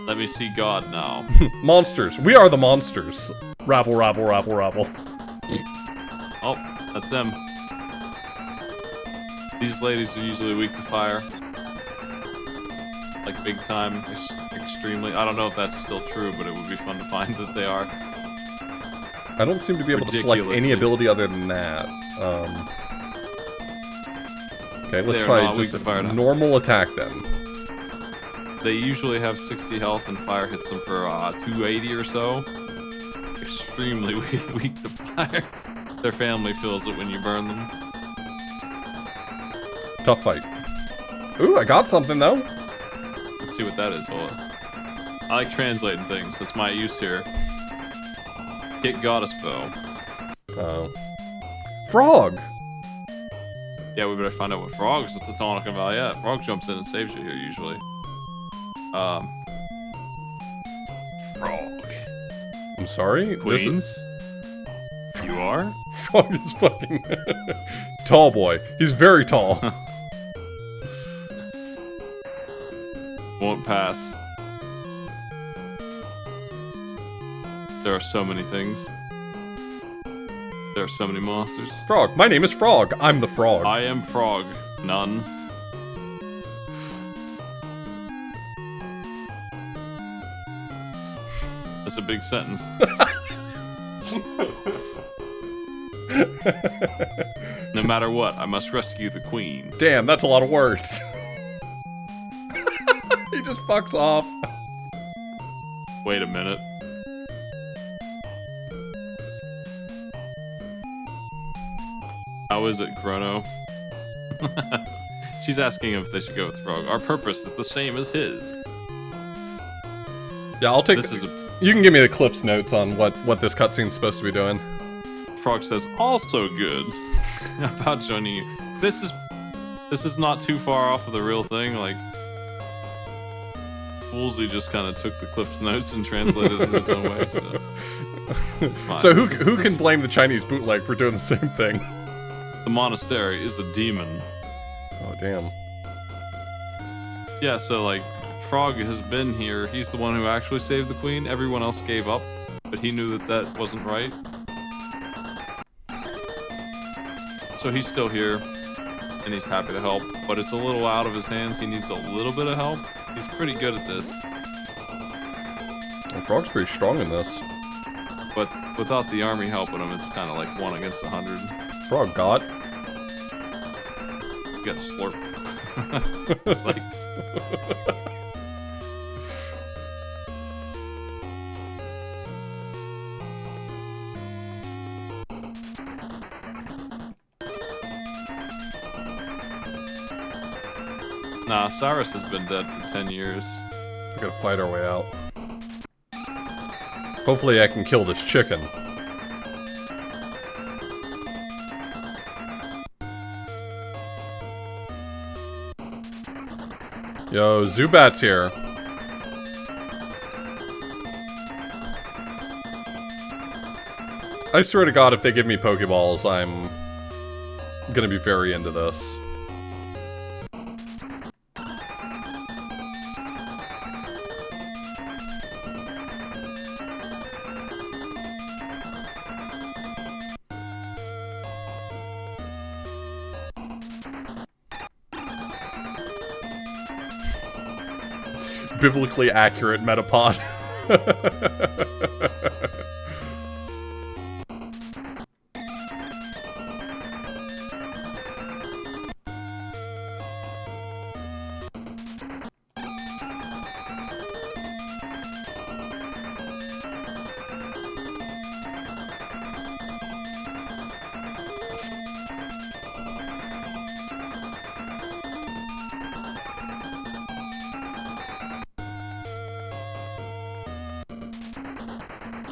Let me see God now. Monsters. We are the monsters. Rabble, rabble, rabble, rabble. Oh, that's them. These ladies are usually weak to fire. Like big time, extremely. I don't know if that's still true, but it would be fun to find that they are. I don't seem to be able to select any Ridiculously. ability other than that. Okay, let's They are try not just weak to fire now. a normal attack then. They usually have 60 health and fire hits them for 280 or so. Extremely weak to fire. Their family feels it when you burn them. Tough fight. Ooh, I got something though. Let's see what that is. Hold on. I like translating things. That's my use here. Hit goddess bow. Oh. Frog! Yeah, we better find out what frog is talking about. Yeah, frog jumps in and saves you here usually. Frog. I'm sorry? This Queens? is... You are? Frog is fucking... tall boy. He's very tall. Won't pass. There are so many things. There are so many monsters. Frog. My name is Frog. I'm the frog. I am frog. None. That's a big sentence. No matter what, I must rescue the queen. Damn, that's a lot of words. He just fucks off. Wait a minute. How is it, Chrono? She's asking if they should go with Frog. Our purpose is the same as his. Yeah, I'll take... This is a... You can give me the Cliff's notes on what this cutscene's supposed to be doing. Frog says, also good. About joining you. This is not too far off of the real thing. Like, Woolsey just kind of took the Cliff's notes and translated it his own way. So it's fine. So who can blame the Chinese bootleg for doing the same thing? The monastery is a demon. Oh, damn. Yeah, so like, Frog has been here. He's the one who actually saved the queen. Everyone else gave up, but he knew that that wasn't right. So he's still here, and he's happy to help, but it's a little out of his hands. He needs a little bit of help. He's pretty good at this. Frog's pretty strong in this. But without the army helping him, it's kind of like 1 against 100. Frog got. You got to slurp. It's like... Nah, Cyrus has been dead for 10 years. We gotta fight our way out. Hopefully I can kill this chicken. Yo, Zubat's here. I swear to God, if they give me Pokeballs, I'm gonna be very into this. Biblically accurate Metapod.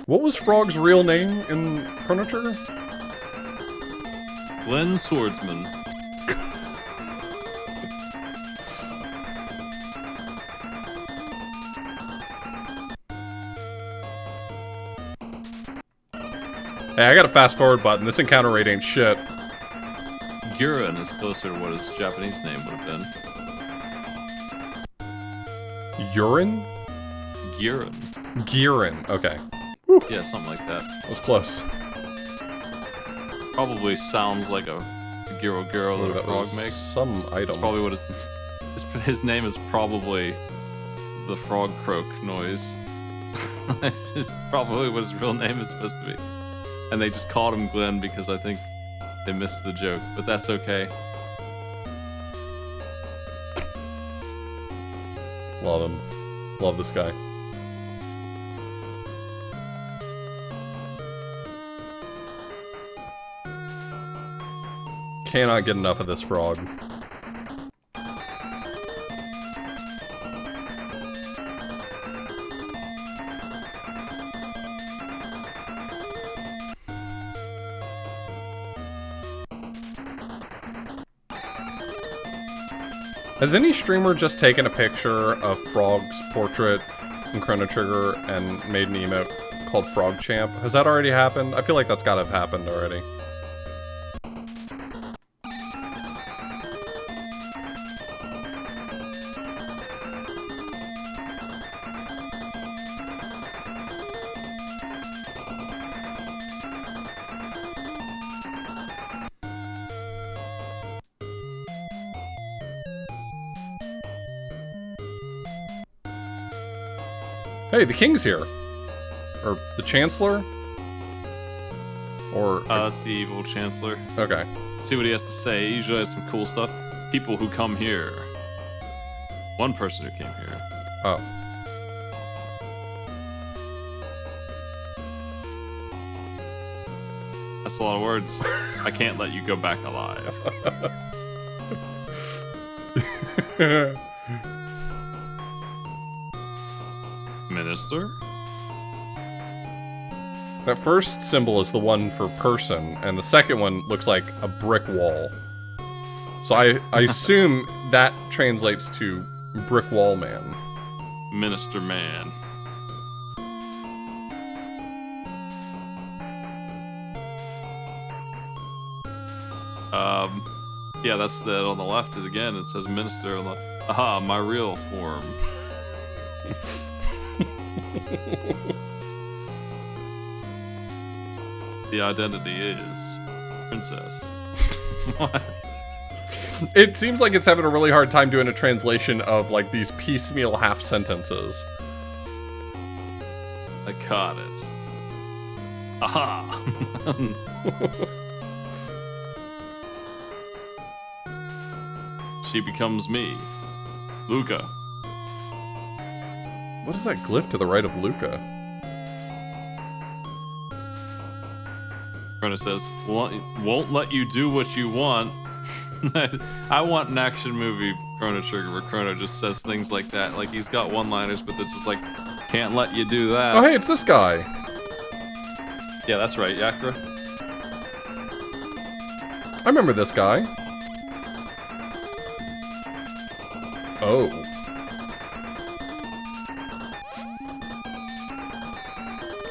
What was Frog's real name in Chrono Trigger? Glenn Swordsman. Hey, I got a fast forward button. This encounter rate ain't shit. Guren is closer to what his Japanese name would have been. Urine? Guren. Girin. Okay. Yeah, something like that. That was close. Probably sounds like a Giro Giro that a That frog was makes. some That's item. probably what his name is probably the frog croak noise. This is probably what his real name is supposed to be. And they just called him Glenn because I think they missed the joke, but that's okay. Love him. Love this guy. Cannot get enough of this frog. Has any streamer just taken a picture of Frog's portrait in Chrono Trigger and made an emote called Frog Champ? Has that already happened? I feel like that's gotta have happened already. Hey, the king's here. Or the chancellor? Or... That's the evil chancellor. okay. Let's see what he has to say. He usually has some cool stuff. People who come here. One person who came here. Oh. That's a lot of words. I can't let you go back alive. Minister? That first symbol is the one for person, and the second one looks like a brick wall. So I assume that translates to brick wall man. Minister man. Yeah, that's the on the left is again, it says minister on the aha, my real form. The identity is princess. What? It seems like it's having a really hard time doing a translation of like these piecemeal half sentences. caught it. Aha! She becomes me. Luca. What is that glyph to the right of Luca? Chrono says, won't let you do what you want. I want an action movie, Chrono Trigger, where Chrono just says things like that. Like, he's got one-liners, but it's just like, can't let you do that. Oh, hey, it's this guy. Yeah, that's right, Yakra. I remember this guy. Oh.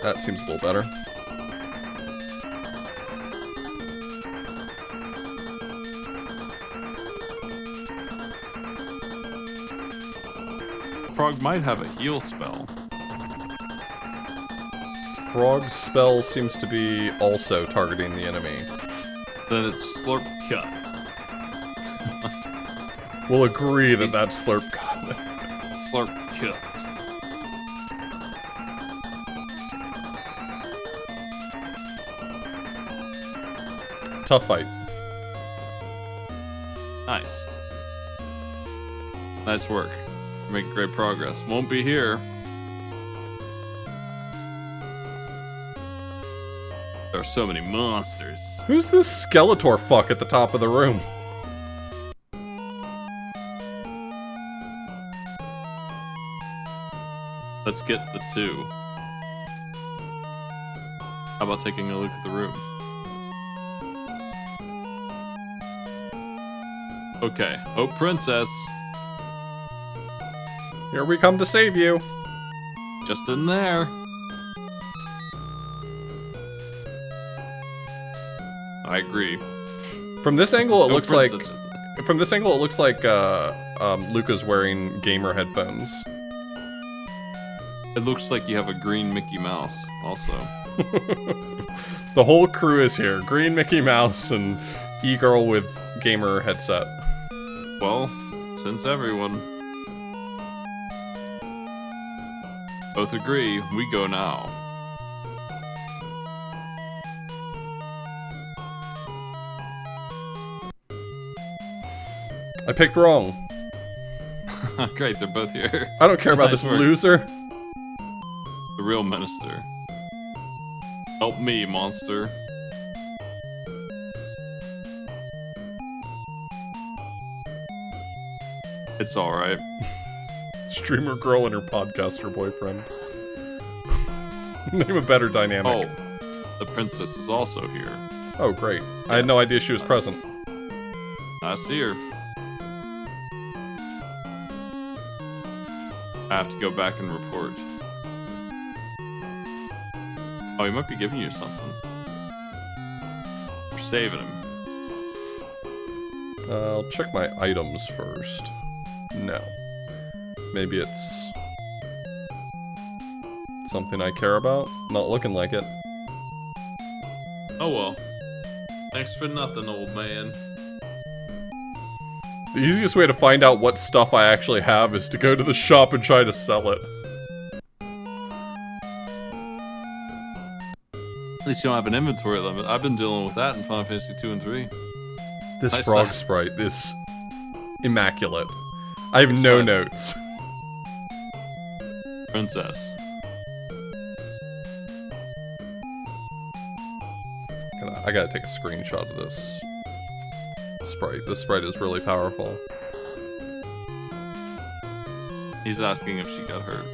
That seems a little better. Frog might have a heal spell. Frog's spell seems to be also targeting the enemy. Then it's Slurp Cut. We'll agree that that's Slurp Cut. Slurp Cut. Tough fight. Nice. Nice work. Making great progress. Won't be here. There are so many monsters. Who's this Skeletor fuck at the top of the room? Let's get the two. How about taking a look at the room? Okay. Oh, princess. Here we come to save you. Just in there. I agree. From this angle, it No looks like princess. Luca's wearing gamer headphones. It looks like you have a green Mickey Mouse, also. The whole crew is here. Green Mickey Mouse and E-Girl with gamer headset. Well, since everyone both agree, we go now. I picked wrong. Great, they're both here. I don't care about Nice this work. loser. The real minister. Help me, monster. It's alright. Streamer girl and her podcaster boyfriend. Name a better dynamic. Oh, the princess is also here. Oh, great. I had no idea she was present. I see her. I have to go back and report. Oh, he might be giving you something. We're saving him. I'll check my items first. No. Maybe it's something I care about? Not looking like it. Oh well. Thanks for nothing, old man. The easiest way to find out what stuff I actually have is to go to the shop and try to sell it. At least you don't have an inventory limit. I've been dealing with that in Final Fantasy 2 and 3. This Nice frog side. sprite is immaculate. I have no Side. notes. Princess. I gotta take a screenshot of this sprite. This sprite is really powerful. He's asking if she got hurt.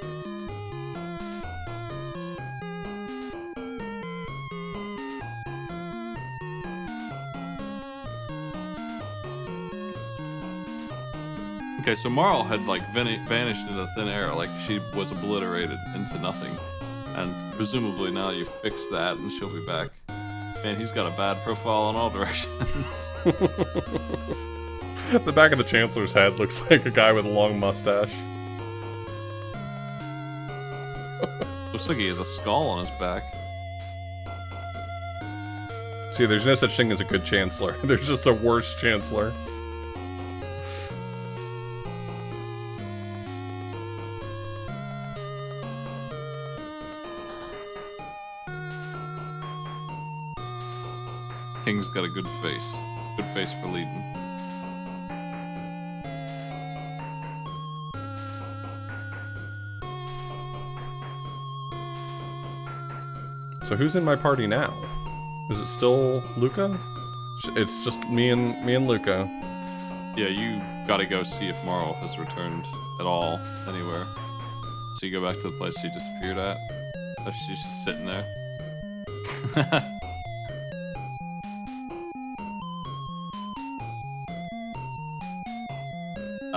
Okay, so Marl had like vanished into thin air, like she was obliterated into nothing. And presumably now you fixed that and she'll be back. Man, he's got a bad profile in all directions. The back of the Chancellor's head looks like a guy with a long mustache. Looks like he has a skull on his back. See, there's no such thing as a good Chancellor. There's just a worse Chancellor. King's got a good face. Good face for leading. So who's in my party now? Is it still Luca? It's just me and Luca. Yeah, you gotta go see if Marl has returned at all anywhere. So you go back to the place she disappeared at. Oh, she's just sitting there.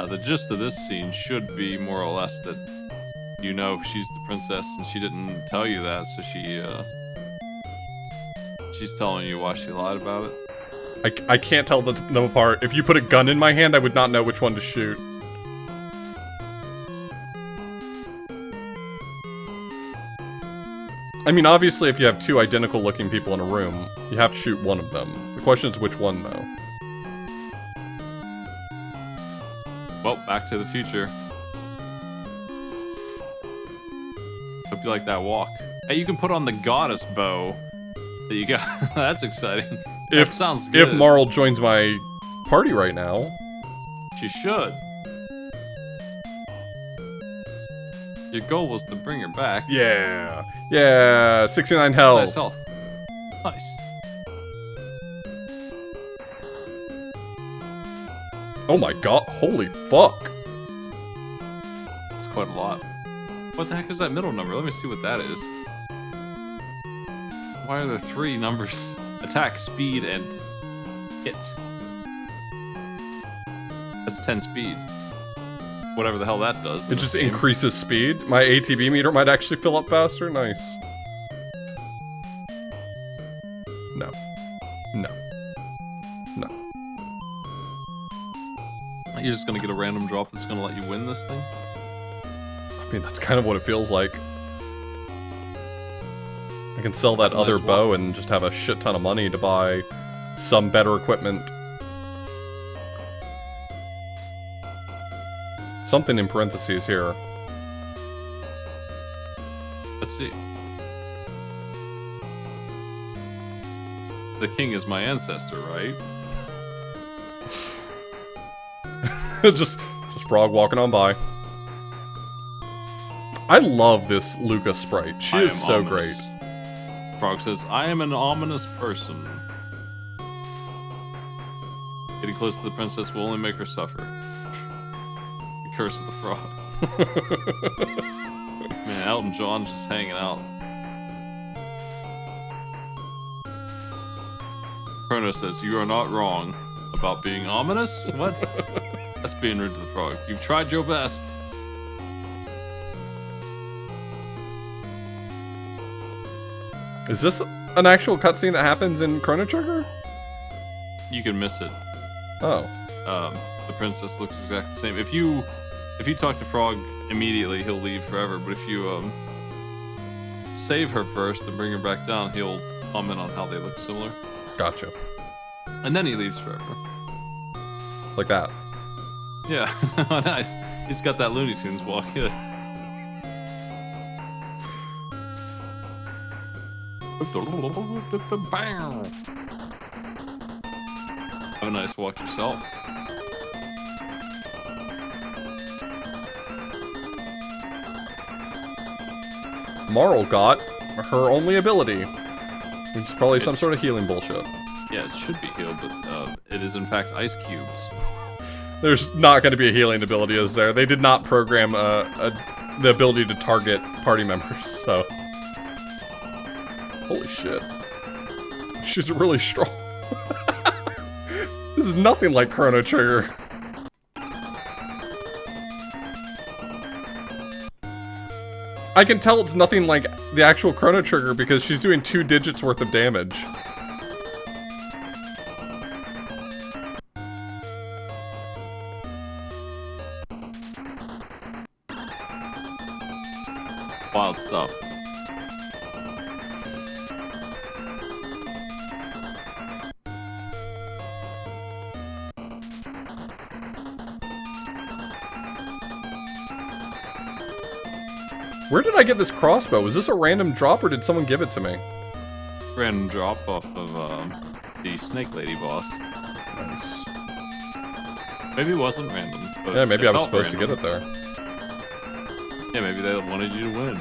The gist of this scene should be more or less that you know she's the princess and she didn't tell you that, so she's telling you why she lied about it. I can't tell them apart. If you put a gun in my hand, I would not know which one to shoot. I mean, obviously, if you have two identical looking people in a room, you have to shoot one of them. The question is which one, though. Well, Back to the Future. Hope you like that walk. Hey, you can put on the goddess bow that you got. That's exciting. That sounds good. If Marl joins my party right now. She should. Your goal was to bring her back. Yeah. Yeah, 69 health. Nice health. Nice. Oh my god, holy fuck. That's quite a lot. What the heck is that middle number? Let me see what that is. Why are there 3 numbers? Attack, speed, and hit. That's 10 speed. Whatever the hell that does. It just increases speed. My ATB meter might actually fill up faster. Nice. No. No. No. You're just gonna get a random drop that's gonna let you win this thing? I mean, that's kind of what it feels like. I can sell that other bow and just have a shit ton of money to buy some better equipment. Something in parentheses here. Let's see. The king is my ancestor, right? just Frog walking on by. I love this Luca sprite. She is so great. Frog says, I am an ominous person. Getting close to the princess will only make her suffer. The curse of the frog. Man, Elton John's just hanging out. Chrono says, you are not wrong about being ominous? What? That's being rude to the frog. You've tried your best. Is this an actual cutscene that happens in Chrono Trigger? You can miss it. Oh. The princess looks exactly the same. If you talk to Frog immediately, he'll leave forever. But if you save her first and bring her back down, he'll comment on how they look similar. Gotcha. And then he leaves forever. Like that. Yeah, nice. He's got that Looney Tunes walk. Yeah. Have a nice walk yourself. Marl got her only ability, which is probably some sort of healing bullshit. Yeah, it should be healed, but it is in fact ice cubes. There's not going to be a healing ability, is there? They did not program the ability to target party members, so... Holy shit. She's really strong. This is nothing like Chrono Trigger. I can tell it's nothing like the actual Chrono Trigger because she's doing 2 digits worth of damage. Wild stuff. Where did I get this crossbow? Was this a random drop or did someone give it to me? Random drop off of the Snake Lady boss. Nice. Maybe it wasn't random. But Yeah, maybe I was felt supposed to random. get it there. Yeah, maybe they wanted you to win.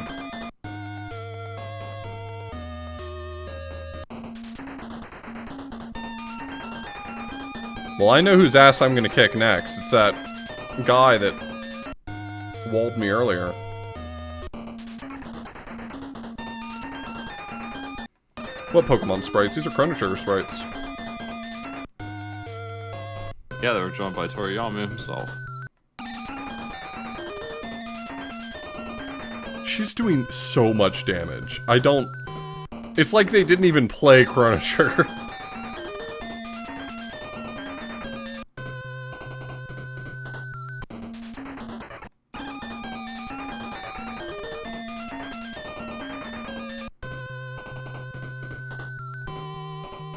Well, I know whose ass I'm gonna kick next. It's that guy that walled me earlier. What Pokemon sprites? These are Chrono Trigger sprites. Yeah, they were drawn by Toriyama himself. She's doing so much damage. I don't... It's like they didn't even play Chrono Trigger.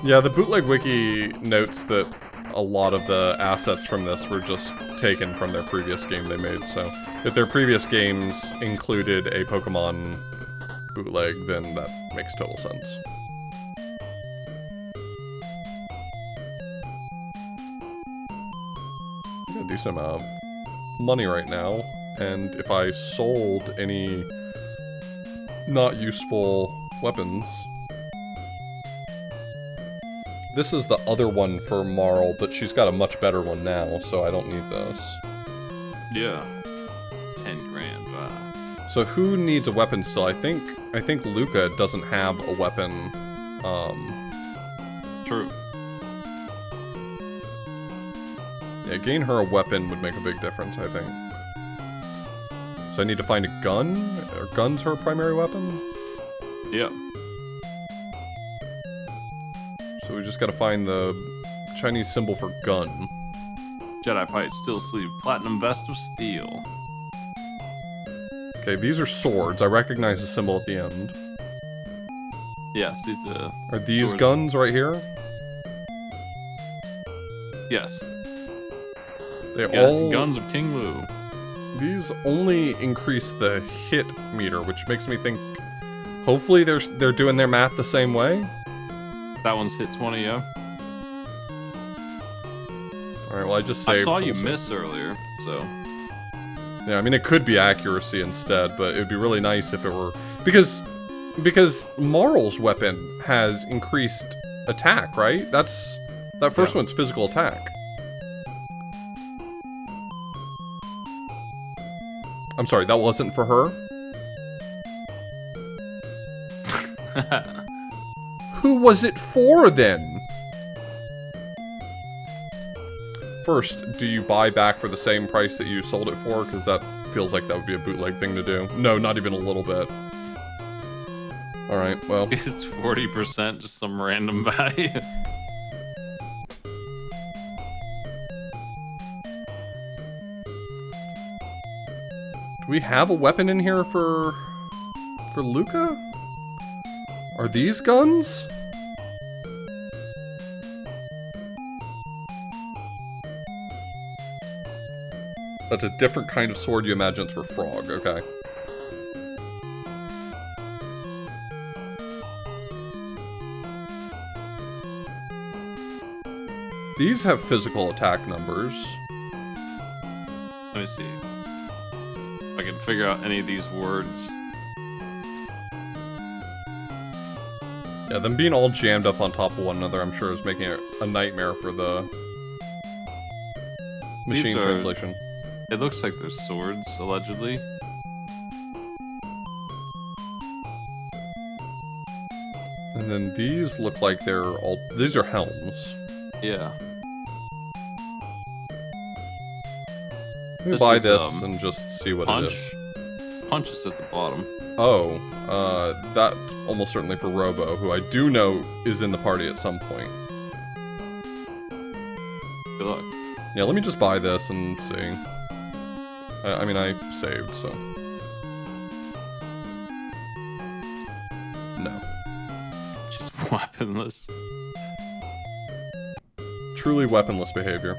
Yeah, the bootleg wiki notes that a lot of the assets from this were just taken from their previous game they made, so if their previous games included a Pokemon bootleg, then that makes total sense. I got a decent amount of money right now, and if I sold any not useful weapons... This is the other one for Marl, but she's got a much better one now, so I don't need this. Yeah. 10 grand, wow. So who needs a weapon still? I think Luca doesn't have a weapon. True. Yeah, getting her a weapon would make a big difference, I think. So I need to find a gun? Or gun's her primary weapon? Yeah. So we just gotta find the Chinese symbol for gun. Jedi Pipe, Steel Sleeve, Platinum Vest of Steel. Okay, these are swords. I recognize the symbol at the end. Yes, these Are these swords. guns right here? Yes. They Yeah, all... Guns of King Lu. These only increase the hit meter, which makes me think... Hopefully they're doing their math the same way? That one's hit 20, yeah. Alright, well I just saved... I saw you from- miss earlier, so... Yeah, I mean it could be accuracy instead, but it would be really nice if it were... Because Marl's weapon has increased attack, right? That first one's physical attack. I'm sorry, that wasn't for her? Who was it for, then? First, do you buy back for the same price that you sold it for? Because that feels like that would be a bootleg thing to do. No, not even a little bit. Alright, well. It's 40%, just some random value. Do we have a weapon in here for Luca? Are these guns? That's a different kind of sword you imagine it's for Frog, okay. These have physical attack numbers. Let me see. If I can figure out any of these words. Yeah, them being all jammed up on top of one another, I'm sure is making it a nightmare for the machine These are- translation. It looks like they're swords, allegedly. And then these look like these are helms. Yeah. Let me This buy is, this and just see what Punch. it is. Punch is at the bottom. Oh, that's almost certainly for Robo, who I do know is in the party at some point. Good luck. Yeah, let me just buy this and see. I mean, I saved, so. No. She's weaponless. Truly weaponless behavior.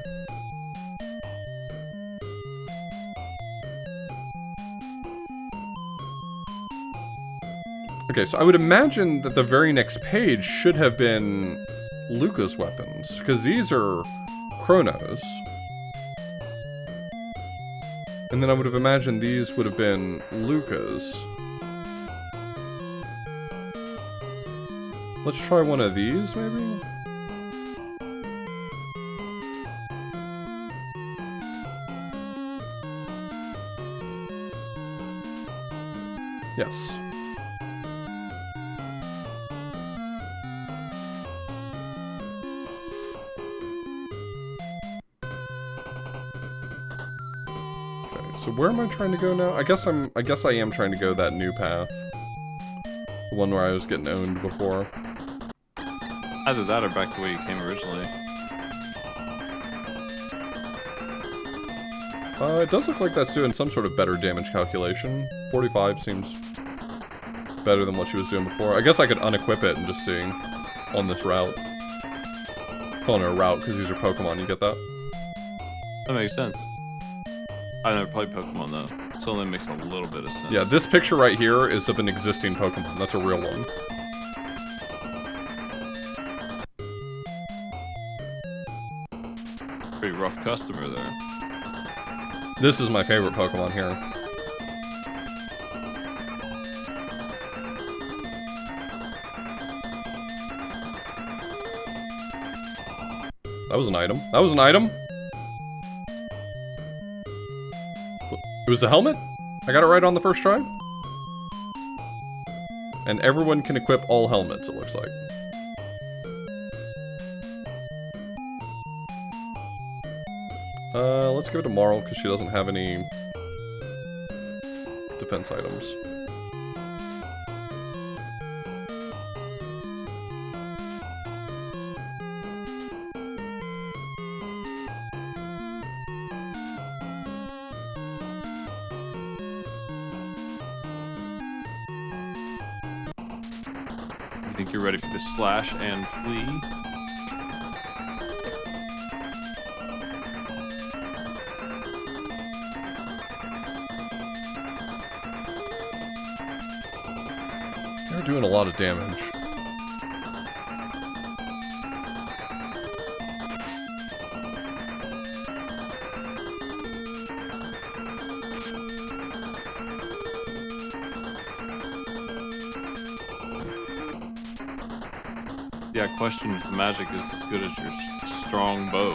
Okay, so I would imagine that the very next page should have been Luca's weapons, because these are Chronos. And then I would have imagined these would have been Luca's. Let's try one of these, maybe? Yes. So where am I trying to go now? I guess I am trying to go that new path. The one where I was getting owned before. Either that or back to where you came originally. It does look like that's doing some sort of better damage calculation. 45 seems better than what she was doing before. I guess I could unequip it and just see on this route. Calling it a route because these are Pokemon, you get that? That makes sense. I never played Pokemon though, so it only makes a little bit of sense. Yeah, this picture right here is of an existing Pokemon. That's a real one. Pretty rough customer there. This is my favorite Pokemon here. That was an item. That was an item! It was a helmet? I got it right on the first try? And everyone can equip all helmets, it looks like. Let's give it to Marl, because she doesn't have any defense items. You think you're ready for the slash and flee? They're doing a lot of damage. Yeah, question if the magic is as good as your strong bow.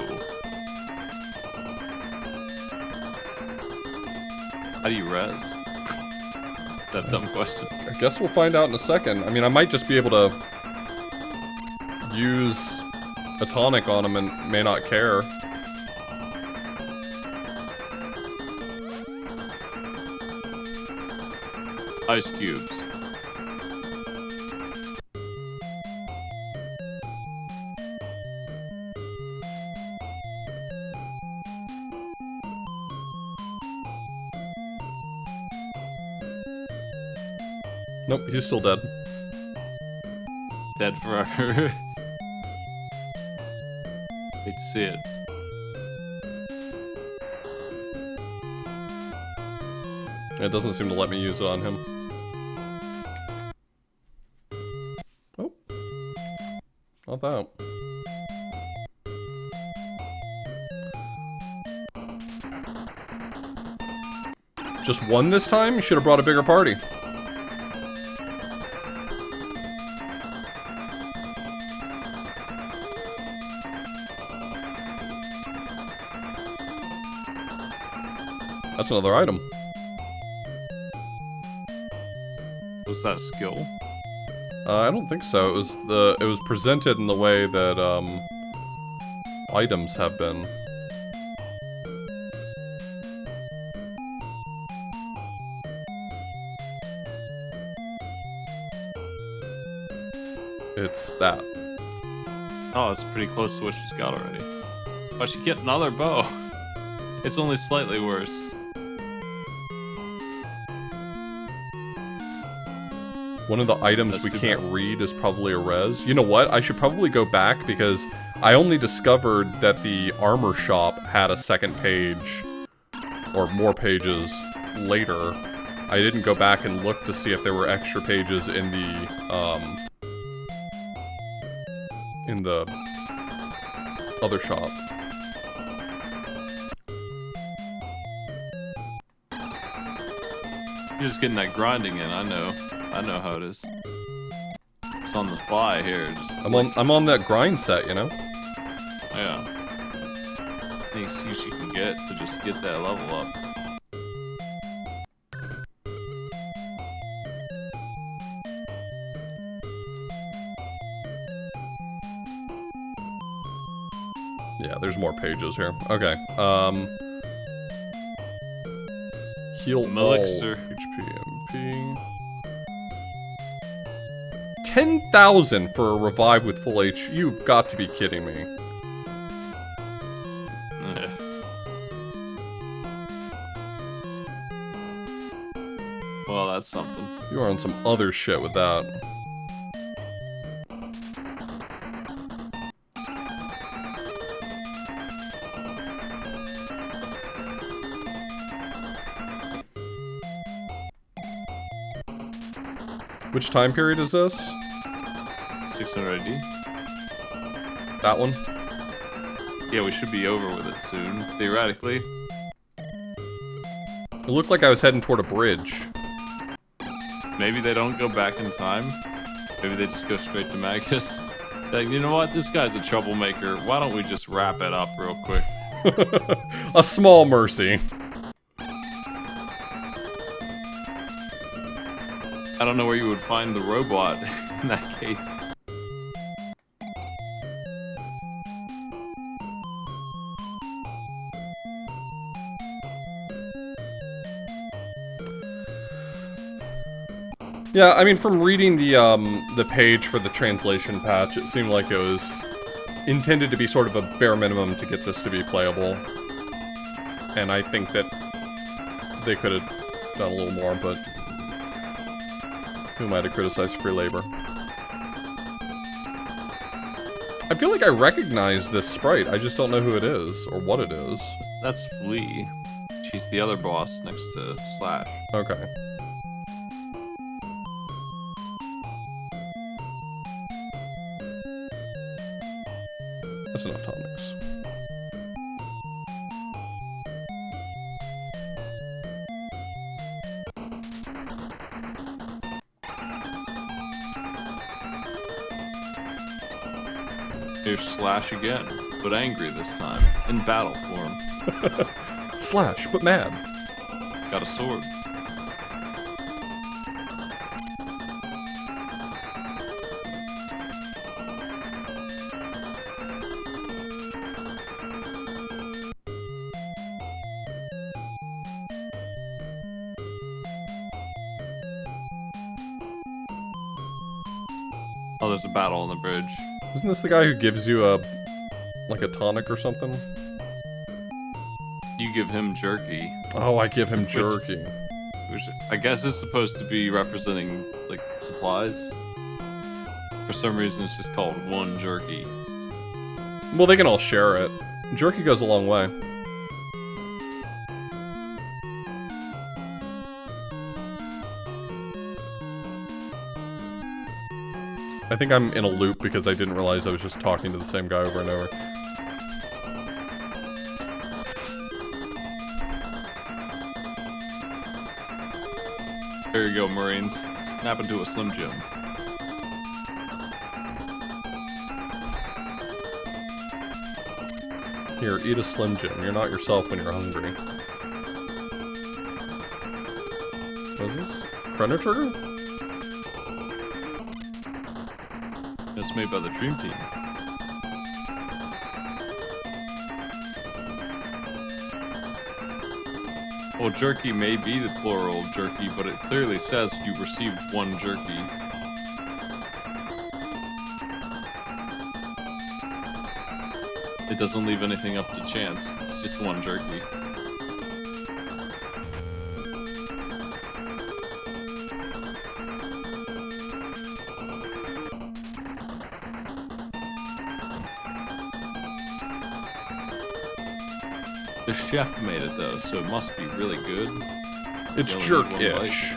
How do you res? Is that a dumb question? I guess we'll find out in a second. I mean, I might just be able to use a tonic on him and may not care. Ice cubes. Nope, he's still dead. Dead forever. Hate to see it. It doesn't seem to let me use it on him. Oh. Not that. Just one this time? You should have brought a bigger party. That's another item. Was that skill? I don't think so. It was presented in the way that items have been. It's that. Oh, it's pretty close to what she's got already. Oh, she get another bow. It's only slightly worse. One of the items we can't read is probably a res. You know what? I should probably go back because I only discovered that the armor shop had a second page or more pages later. I didn't go back and look to see if there were extra pages in in the other shop. You're just getting that grinding in. I know how it is. It's on the fly here. Just I'm on that grind set, you know. yeah. Any excuse you can get to just get that level up. Yeah, there's more pages here. Okay. Heal all Elixir. HP MP. 10,000 for a revive with full H. You've got to be kidding me. Eh. Well, that's something. You are on some other shit with that. Which time period is this? 600 ID. That one? Yeah, we should be over with it soon, theoretically. It looked like I was heading toward a bridge. Maybe they don't go back in time. Maybe they just go straight to Magus. Like, you know what? This guy's a troublemaker. Why don't we just wrap it up real quick? A small mercy. I don't know where you would find the robot in that case. Yeah, I mean, from reading the page for the translation patch, it seemed like it was intended to be sort of a bare minimum to get this to be playable. And I think that they could have done a little more, but who am I to criticize free labor? I feel like I recognize this sprite, I just don't know who it is, or what it is. That's Flea. She's the other boss next to Slash. Okay. That's enough tonics. Here's Slash again, but angry this time, in battle form. Slash, but mad. Got a sword. Oh, there's a battle on the bridge. Isn't this the guy who gives you a, like a tonic or something? You give him jerky, Oh, I give him jerky. which I guess is supposed to be representing, like, supplies. For some reason, it's just called one jerky. Well, they can all share it. Jerky goes a long way. I think I'm in a loop because I didn't realize I was just talking to the same guy over and over. There you go, Marines. Snap into a Slim Jim. Here, eat a Slim Jim. You're not yourself when you're hungry. What is this? Chrono Trigger? It's made by the Dream Team. Well, jerky may be the plural of jerky, but it clearly says you received one jerky. It doesn't leave anything up to chance. It's just one jerky. The chef made it though, so it must be really good. It's You only need one jerk-ish.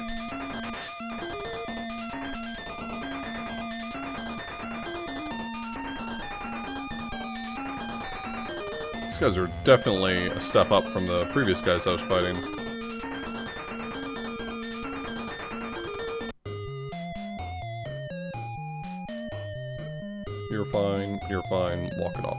These guys are definitely a step up from the previous guys I was fighting. You're fine, walk it off.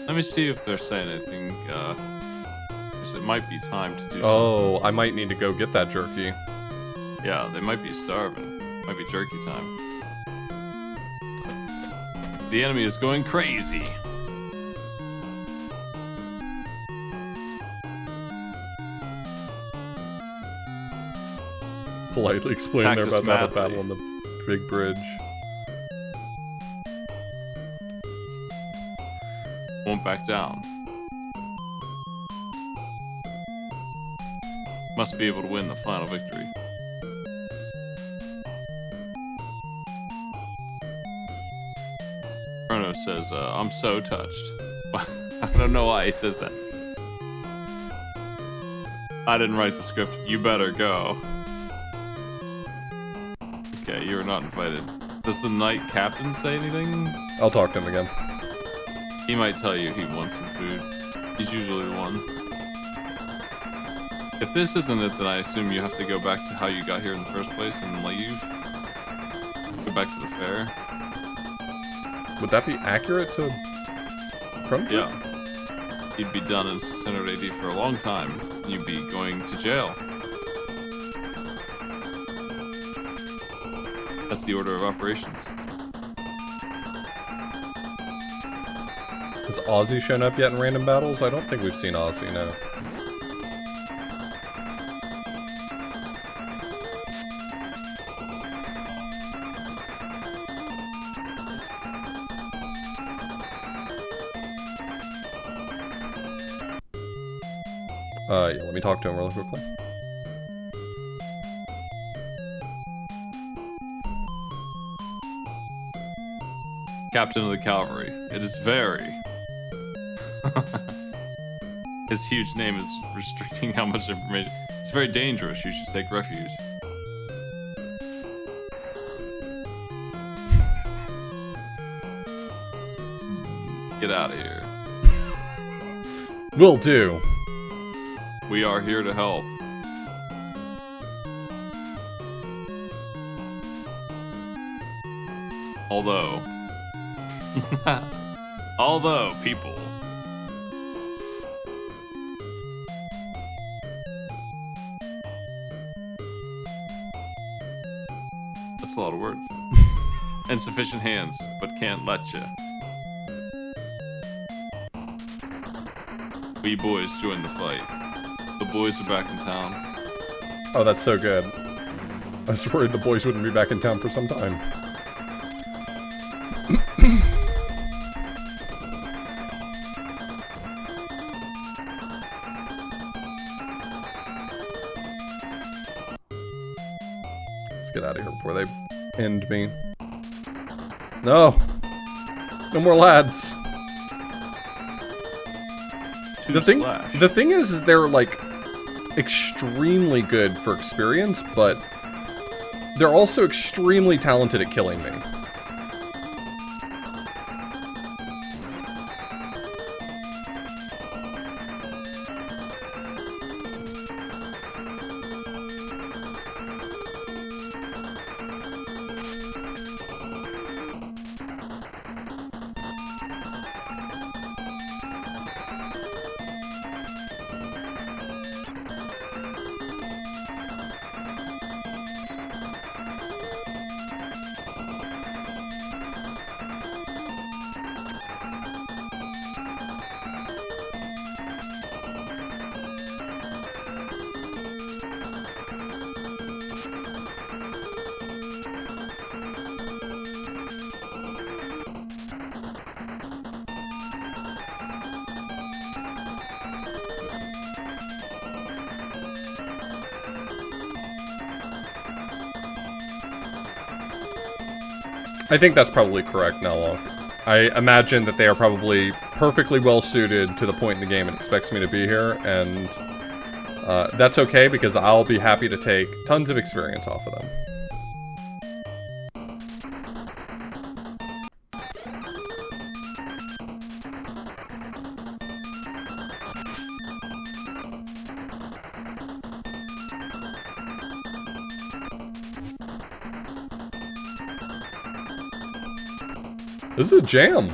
Let me see if they're saying anything, 'cause it might be time to do Oh, I might need to go get that jerky. something. Yeah, they might be starving. Might be jerky time. The enemy is going crazy. Politely explain there Attack about us that madly. battle on the big bridge. Won't back down. Must be able to win the final victory. Cnrono says, I'm so touched. I don't know why he says that. I didn't write the script. You better go. Okay, you are not invited. Does the knight captain say anything? I'll talk to him again. He might tell you he wants some food. He's usually the one. If this isn't it, then I assume you have to go back to how you got here in the first place and leave. Go back to the fair. Would that be accurate to Crunchy? Yeah. You'd be done in 600 AD for a long time. You'd be going to jail. That's the order of operations. Has Ozzy shown up yet in random battles? I don't think we've seen Ozzy, no. Yeah, let me talk to him really quickly. Captain of the Cavalry. It is very... His huge name is restricting how much information... It's very dangerous. You should take refuge. Get out of here. Will do. We are here to help. Although, people. That's a lot of words. Insufficient hands, but can't let you. We boys join the fight. The boys are back in town. Oh, that's so good. I was worried the boys wouldn't be back in town for some time. Let's get out of here before they end me. No! No more lads! The thing is, they're like extremely good for experience, but they're also extremely talented at killing me. I think that's probably correct now, Locke. I imagine that they are probably perfectly well suited to the point in the game it expects me to be here, and that's okay because I'll be happy to take tons of experience off of them. This is a jam.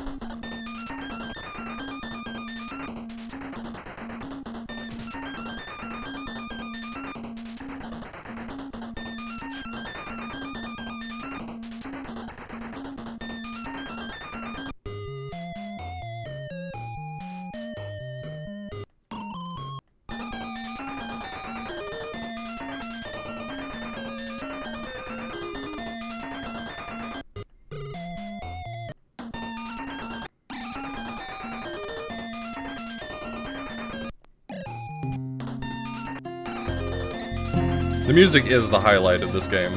The music is the highlight of this game.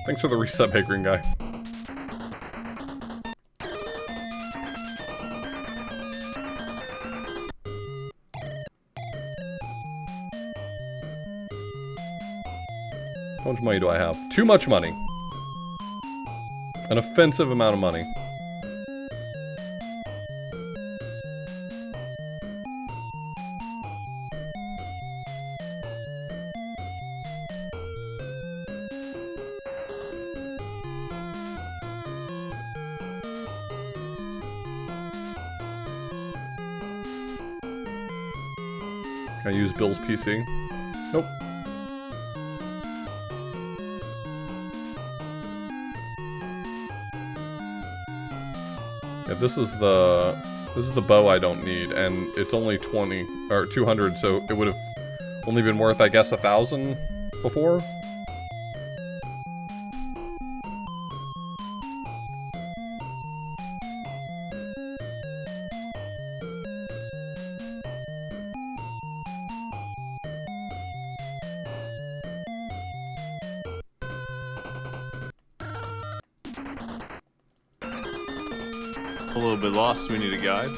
Thanks for the reset, hey green guy. How much money do I have? Too much money. An offensive amount of money. Can I use Bill's PC? Nope. Yeah, this is the bow I don't need, and it's only 20 or 200, so it would have only been worth, I guess, 1,000 before. A little bit lost. We need a guide.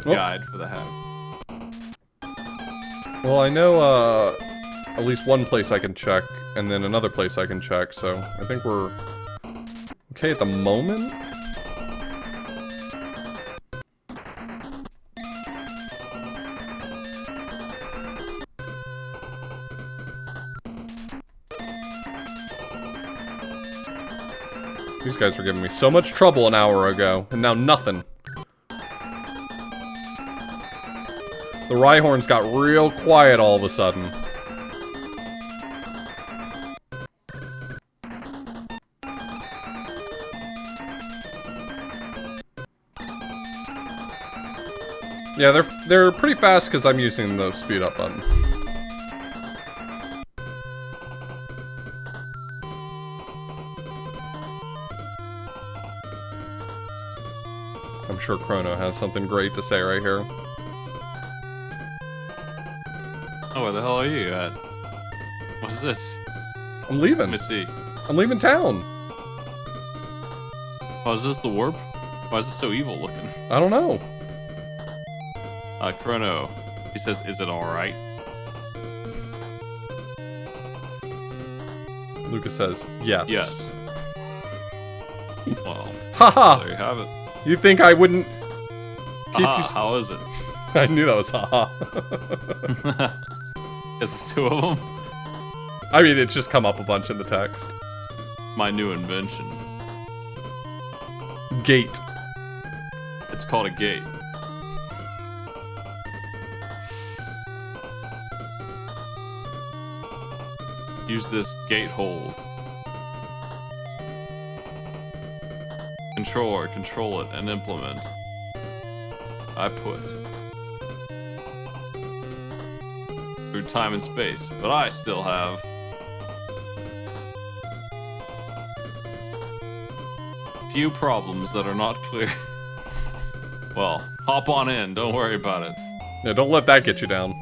Guide for the hat. Well, I know at least one place I can check, and then another place I can check, so I think we're okay at the moment. These guys were giving me so much trouble an hour ago, and now nothing. The Rhyhorns got real quiet all of a sudden. Yeah, they're pretty fast because I'm using the speed up button. I'm sure Cnrono has something great to say right here. Oh, where the hell are you at? What is this? I'm leaving. Let me see. I'm leaving town. Oh, is this the warp? Why is it so evil looking? I don't know. Cnrono. He says, is it alright? Lucas says, yes. Yes. Well, Haha! there you have it. You think I wouldn't keep Aha, you... how is it? I knew that was haha. Is this two of them? I mean, it's just come up a bunch in the text. My new invention. Gate. It's called a gate. Use this gate hold. Controller, control it, and implement. I put. Through time and space, but I still have. Few problems that are not clear. Well, hop on in, don't worry about it. Yeah, don't let that get you down.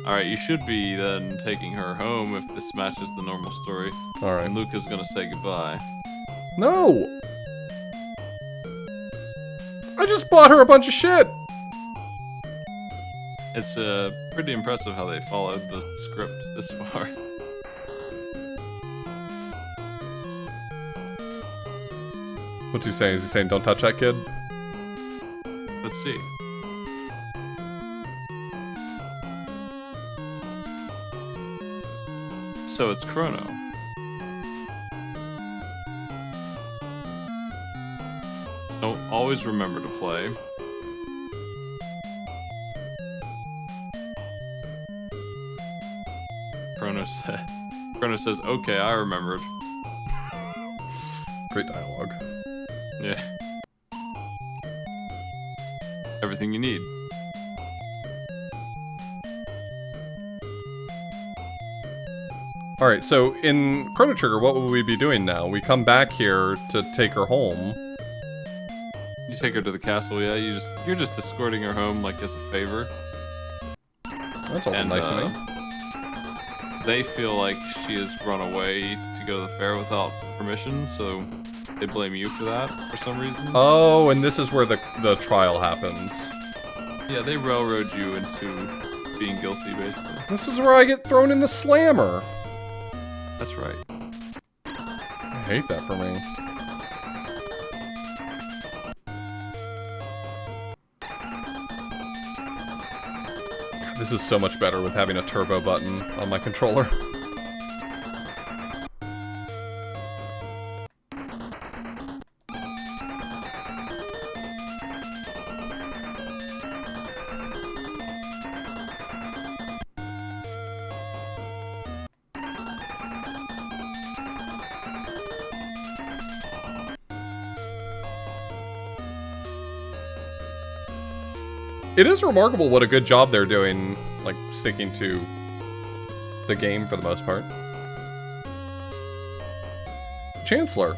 Alright, you should be then taking her home if this matches the normal story. Alright. And Luca's gonna say goodbye. No! I just bought her a bunch of shit! It's pretty impressive how they followed the script this far. What's he saying? Is he saying don't touch that kid? Let's see. So it's Chrono. So always remember to play. Chrono says, okay, I remembered. Great dialogue. Yeah. Everything you need. Alright, so in Chrono Trigger, what will we be doing now? We come back here to take her home. You take her to the castle, yeah? You're just escorting her home like as a favor. That's all nice of me. They feel like she has run away to go to the fair without permission, so they blame you for that for some reason. Oh, and this is where the trial happens. Yeah, they railroad you into being guilty, basically. This is where I get thrown in the slammer. That's right. I hate that for me. God, this is so much better with having a turbo button on my controller. It is remarkable what a good job they're doing, like, sticking to the game for the most part. Chancellor.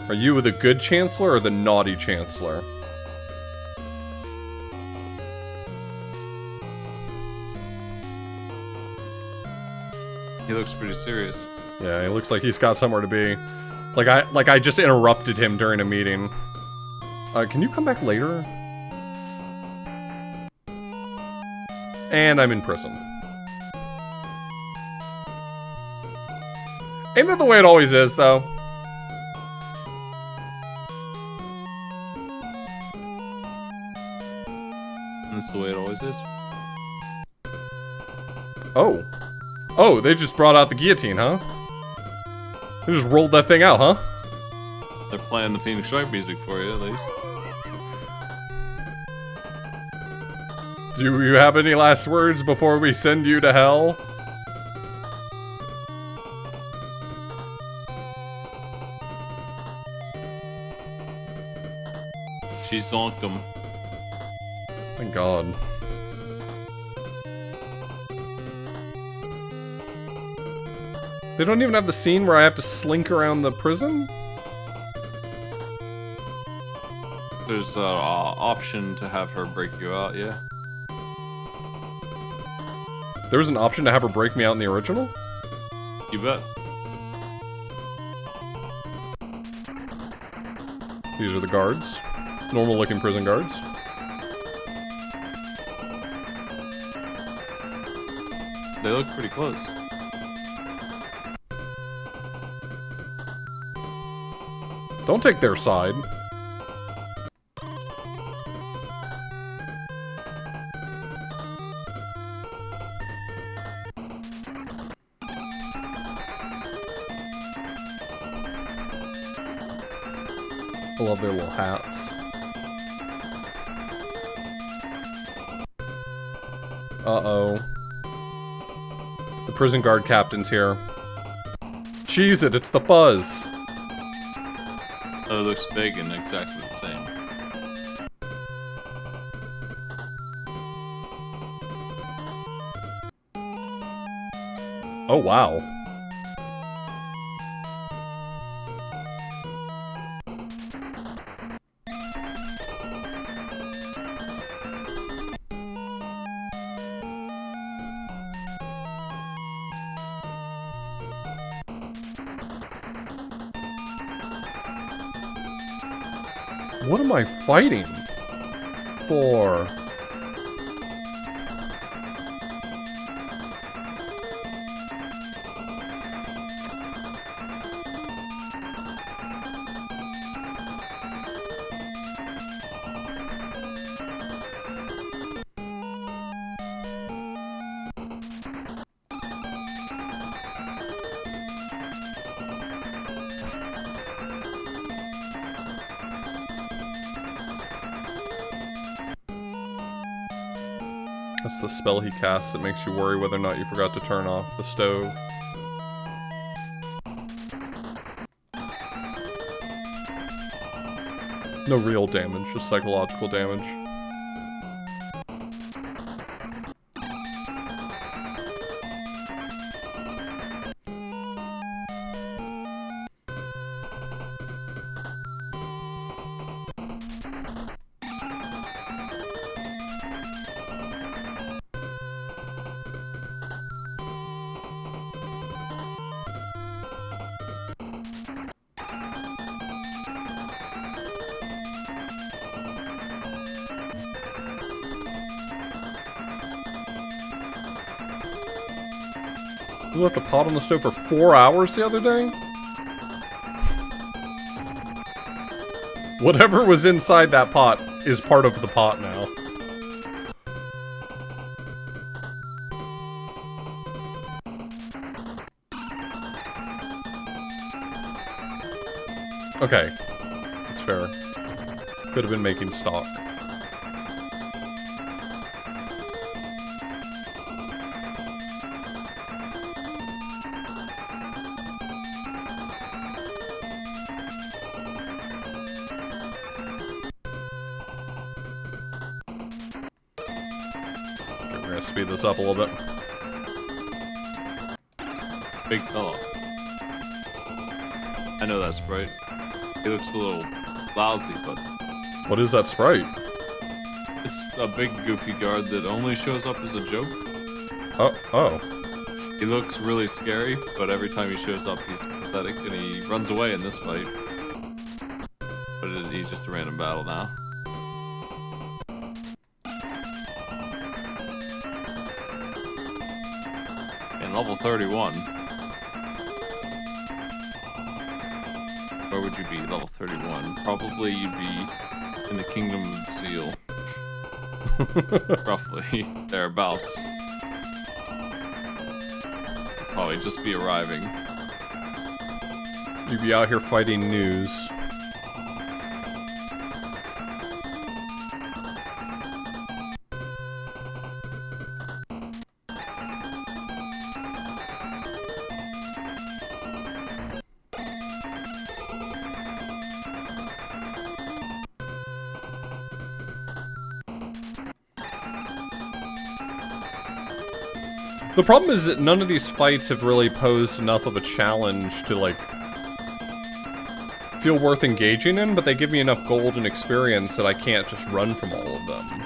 Are you the good Chancellor or the naughty Chancellor? He looks pretty serious. Yeah, he looks like he's got somewhere to be. Like I just interrupted him during a meeting. Can you come back later? And I'm in prison. Ain't that the way it always is, though? That's the way it always is. Oh. Oh, they just brought out the guillotine, huh? They just rolled that thing out, huh? They're playing the Phoenix Wright music for you, at least. Do you have any last words before we send you to hell? She zonked him. Thank God. They don't even have the scene where I have to slink around the prison? There's an option to have her break you out, yeah. There was an option to have her break me out in the original? You bet. These are the guards. Normal looking prison guards. They look pretty close. Don't take their side. I love their little hats. Uh-oh. The prison guard captain's here. Cheese it, it's the fuzz. Oh, it looks big and exactly the same. Oh, wow. What am I fighting for? That's the spell he casts that makes you worry whether or not you forgot to turn off the stove. No real damage, just psychological damage. You left a pot on the stove for 4 hours the other day? Whatever was inside that pot is part of the pot now. Okay. That's fair. Could have been making stock. Speed this up a little bit. Big fella. I know that sprite. He looks a little lousy, but... What is that sprite? It's a big goofy guard that only shows up as a joke. Oh. He looks really scary, but every time he shows up he's pathetic and he runs away in this fight. But he's just a random battle now. Level 31. Where would you be? Level 31. Probably you'd be in the Kingdom of Zeal. Roughly. Thereabouts. Probably just be arriving. You'd be out here fighting news. The problem is that none of these fights have really posed enough of a challenge to, like, feel worth engaging in, but they give me enough gold and experience that I can't just run from all of them.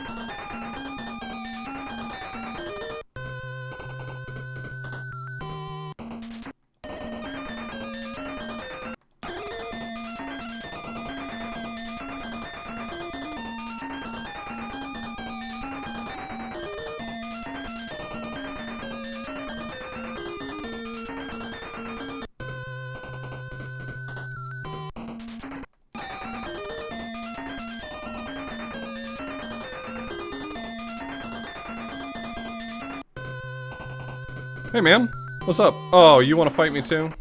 Hey man, what's up? Oh, you want to fight me too?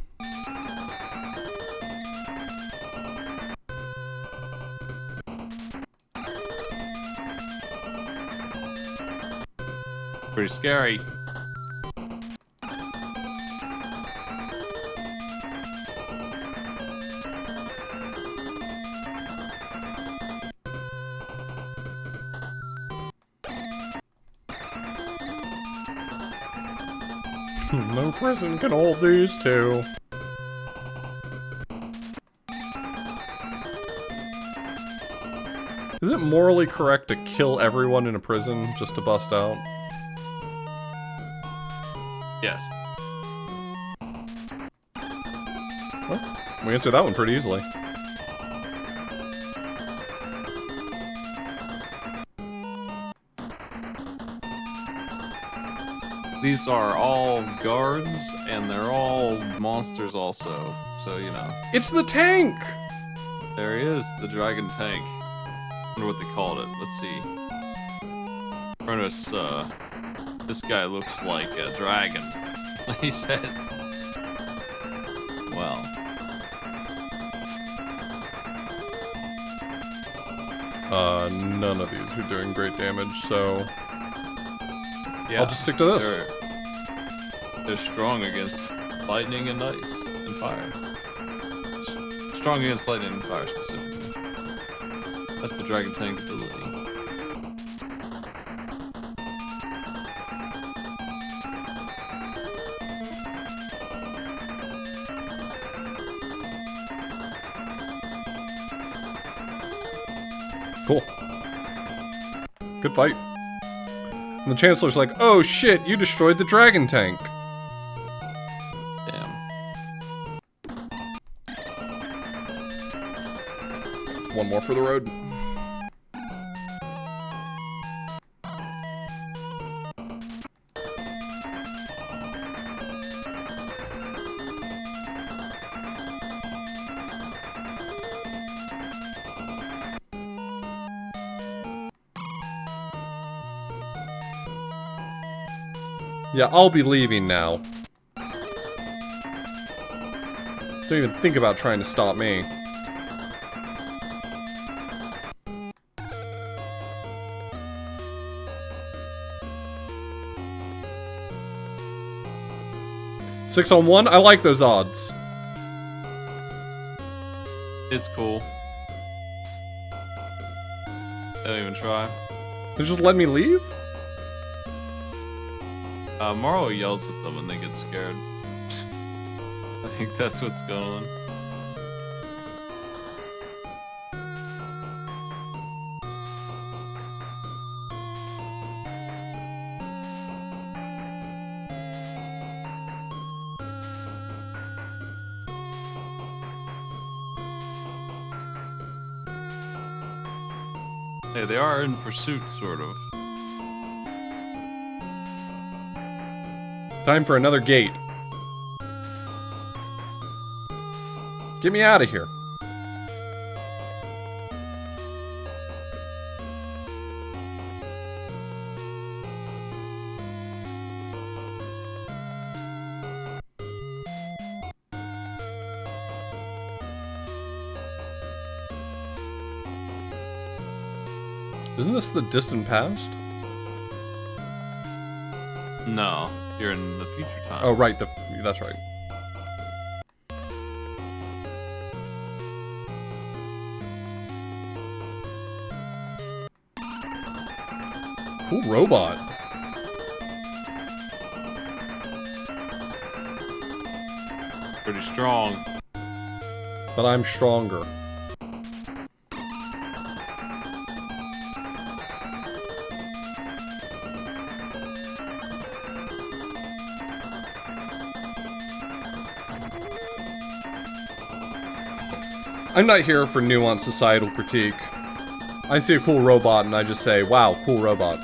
Pretty scary. No prison can hold these two. Is it morally correct to kill everyone in a prison just to bust out? Yes. Well, we answered that one pretty easily. these are all guards, and they're all monsters also. So, you know. It's the tank! There he is, the dragon tank. I wonder what they called it. Let's see. Kronos, this guy looks like a dragon. He says. Well. None of these are doing great damage, so Yeah, I'll just stick to this. They're strong against lightning and ice and fire. Strong against lightning and fire specifically. That's the dragon tank ability. Cool. Good fight. And the Chancellor's like, oh shit, you destroyed the dragon tank. Damn. One more for the road. Yeah, I'll be leaving now. Don't even think about trying to stop me. Six on one? I like those odds. It's cool. Don't even try. They just let me leave? Marlo yells at them and they get scared. I think that's what's going on. Hey, they are in pursuit, sort of. Time for another gate. Get me out of here. Isn't this the distant past? No, you're in the future time. Oh, right. That's right. Cool robot. Pretty strong. But I'm stronger. I'm not here for nuanced societal critique. I see a cool robot and I just say, wow, cool robot.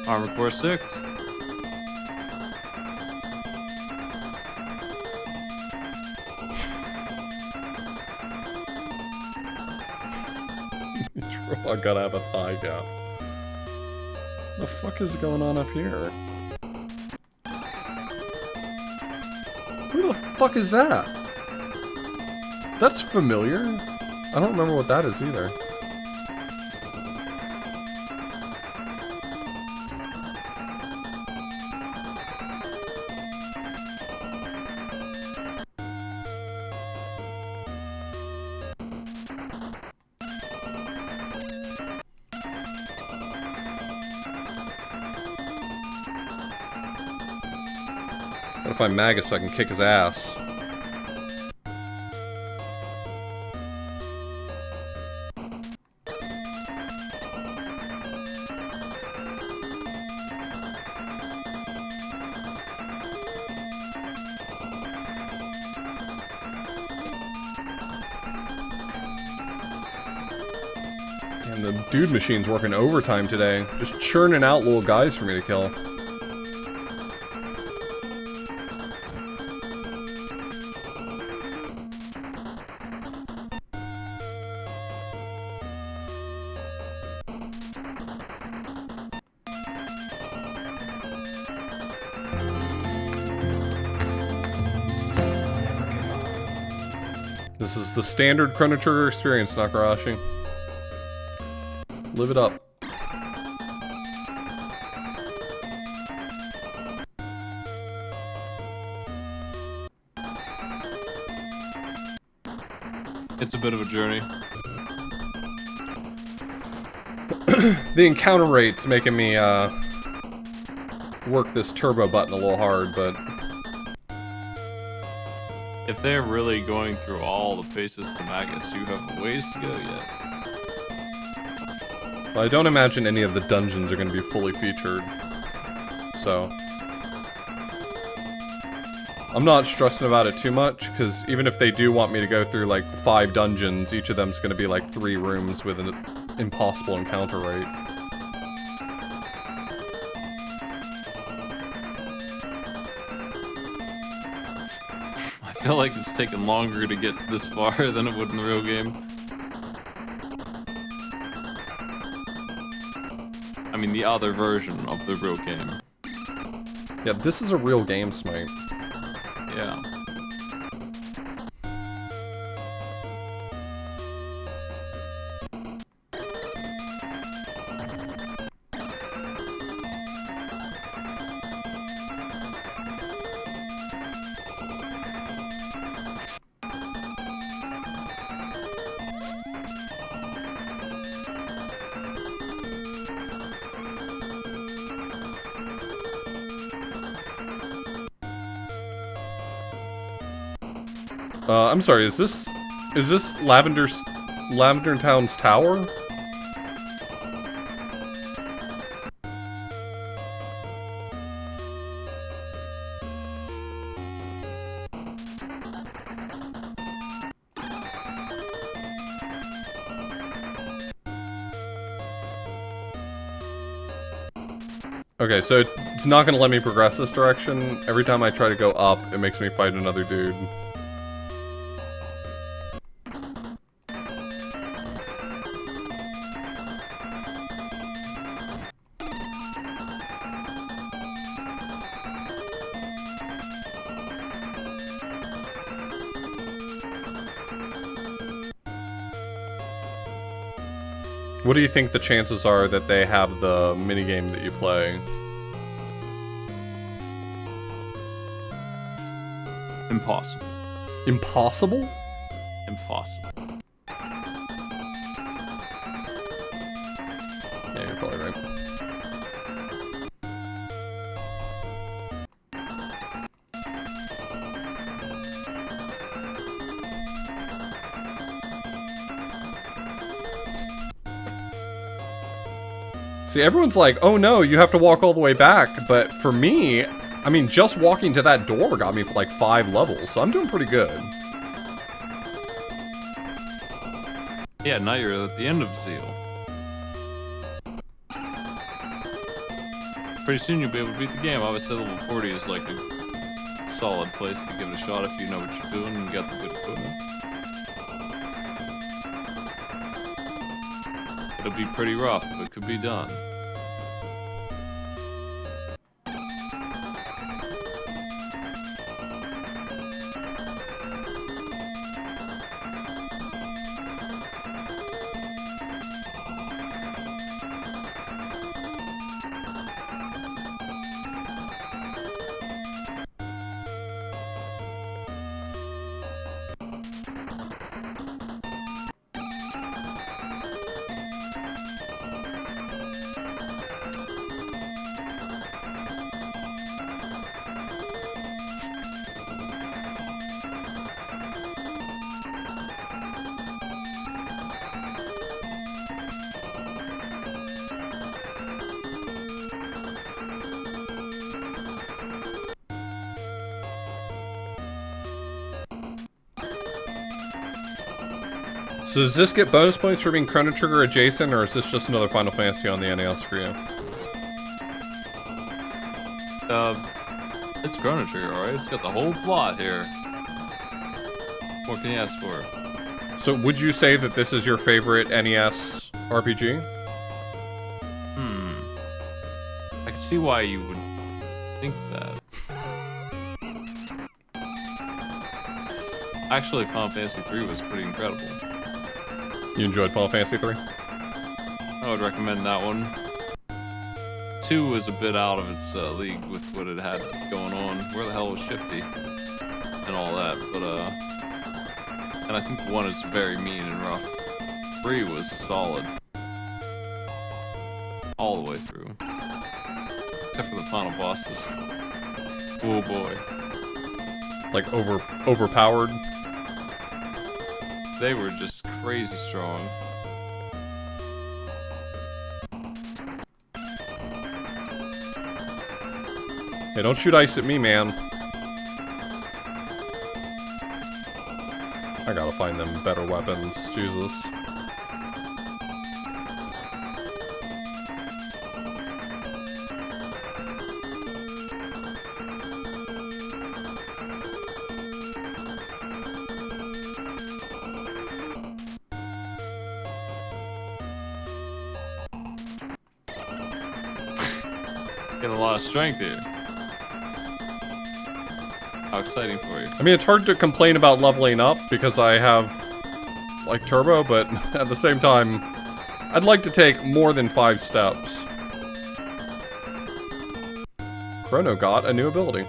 Armor Core 6. I gotta have a thigh gap. The fuck is going on up here? Who the fuck is that? That's familiar. I don't remember what that is either. Gotta find Magus so I can kick his ass. And the dude machine's working overtime today. Just churning out little guys for me to kill. This is the standard Chrono Trigger experience, Nakarashi. Live it up. It's a bit of a journey. The encounter rate's making me work this turbo button a little hard, but If they're really going through all the faces to Magus, you have a ways to go yet. I don't imagine any of the dungeons are going to be fully featured. So I'm not stressing about it too much, because even if they do want me to go through like 5 dungeons, each of them's going to be like 3 rooms with an impossible encounter rate. I feel like it's taken longer to get this far than it would in the real game. I mean, the other version of the real game. Yeah, this is a real game, Smite. Yeah. I'm sorry, is this Lavender Town's tower? Okay, so it's not gonna let me progress this direction. Every time I try to go up, it makes me fight another dude. What do you think the chances are that they have the minigame that you play? Impossible. Impossible? Impossible. Yeah, you're probably right. See, everyone's like, oh no, you have to walk all the way back, but for me, I mean, just walking to that door got me for like 5 levels, so I'm doing pretty good. Yeah, now you're at the end of Zeal. Pretty soon you'll be able to beat the game. Obviously level 40 is like a solid place to give it a shot if you know what you're doing and you got the good equipment. It'll be pretty rough, but it could be done. So does this get bonus points for being Chrono Trigger adjacent, or is this just another Final Fantasy on the NES for you? It's Chrono Trigger, alright? It's got the whole plot here. What can you ask for? So would you say that this is your favorite NES RPG? I can see why you would think that. Actually, Final Fantasy 3 was pretty incredible. You enjoyed Final Fantasy 3? I would recommend that one. 2 was a bit out of its league with what it had going on. Where the hell was Shifty? And all that, but and I think 1 is very mean and rough. 3 was solid. All the way through. Except for the final bosses. Oh boy. Like overpowered? They were just crazy strong. Hey, don't shoot ice at me, man. I gotta find them better weapons. Jesus. Getting a lot of strength here. How exciting for you. I mean, it's hard to complain about leveling up because I have, like, turbo, but at the same time, I'd like to take more than 5 steps. Chrono got a new ability.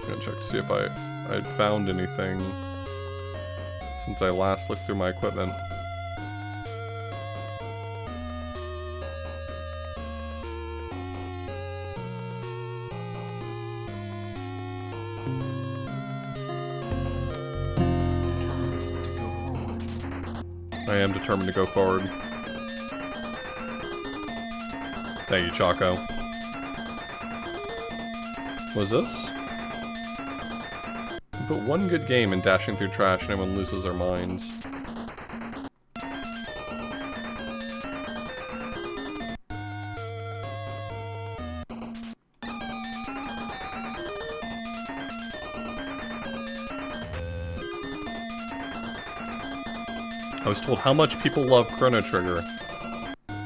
I'm gonna check to see if I'd found anything since I last looked through my equipment. I am determined to go forward. Thank you, Choco. What is this? You put one good game in dashing through trash and everyone loses their minds. I was told how much people love Chrono Trigger,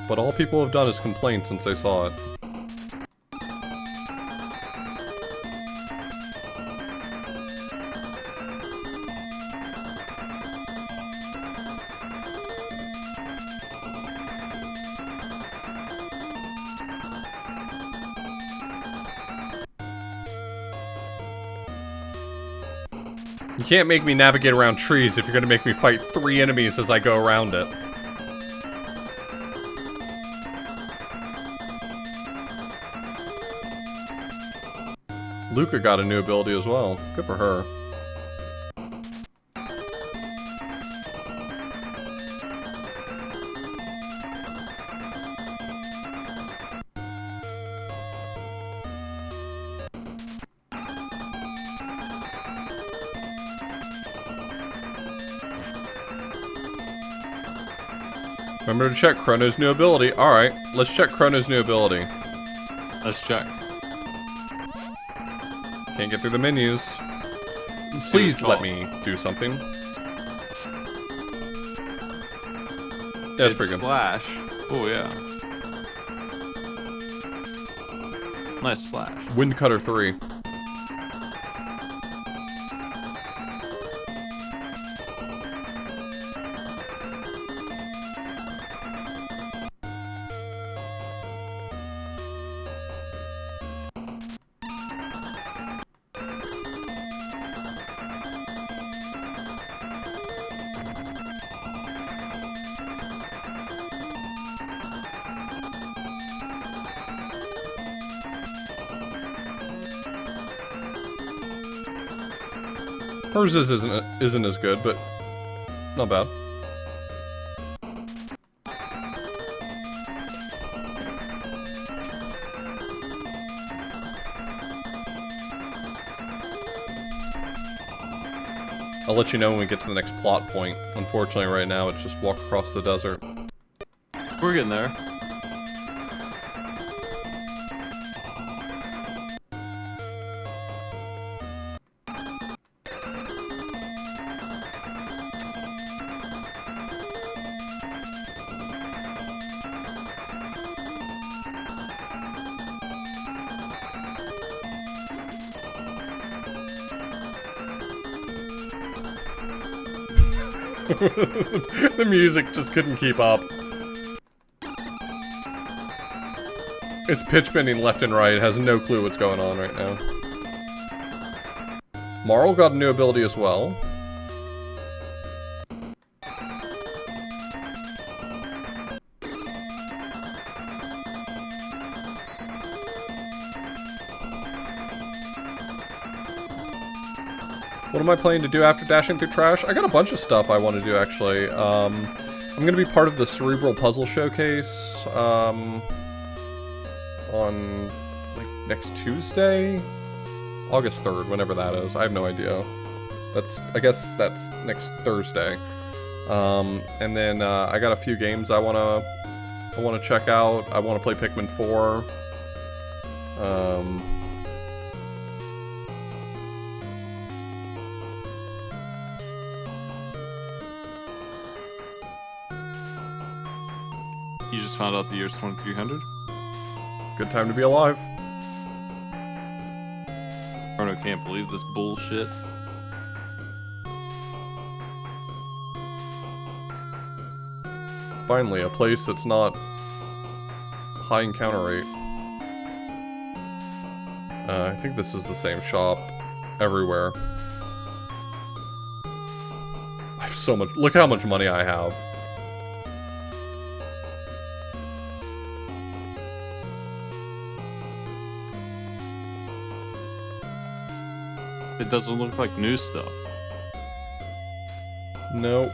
but all people have done is complain since they saw it. You can't make me navigate around trees if you're gonna make me fight 3 enemies as I go around it. Luca got a new ability as well. Good for her. Remember to check Chrono's new ability. Alright, let's check Chrono's new ability. Let's check. Can't get through the menus. Please let me do something. Yeah, that's pretty good. Slash. Oh yeah. Nice slash. Windcutter 3. Hers isn't as good, but not bad. I'll let you know when we get to the next plot point. Unfortunately, right now, it's just walk across the desert. We're getting there. The music just couldn't keep up. It's pitch bending left and right, has no clue what's going on right now. Marl got a new ability as well. What am I planning to do after dashing through trash? I got a bunch of stuff I want to do, actually. I'm going to be part of the Cerebral Puzzle Showcase, on, like, next Tuesday? August 3rd, whenever that is. I have no idea. I guess that's next Thursday. And then, I got a few games I want to check out. I want to play Pikmin 4. You just found out the year's 2300? Good time to be alive. Cnrono can't believe this bullshit. Finally, a place that's not high encounter rate. I think this is the same shop everywhere. I have so much. Look how much money I have. It doesn't look like new stuff. Nope.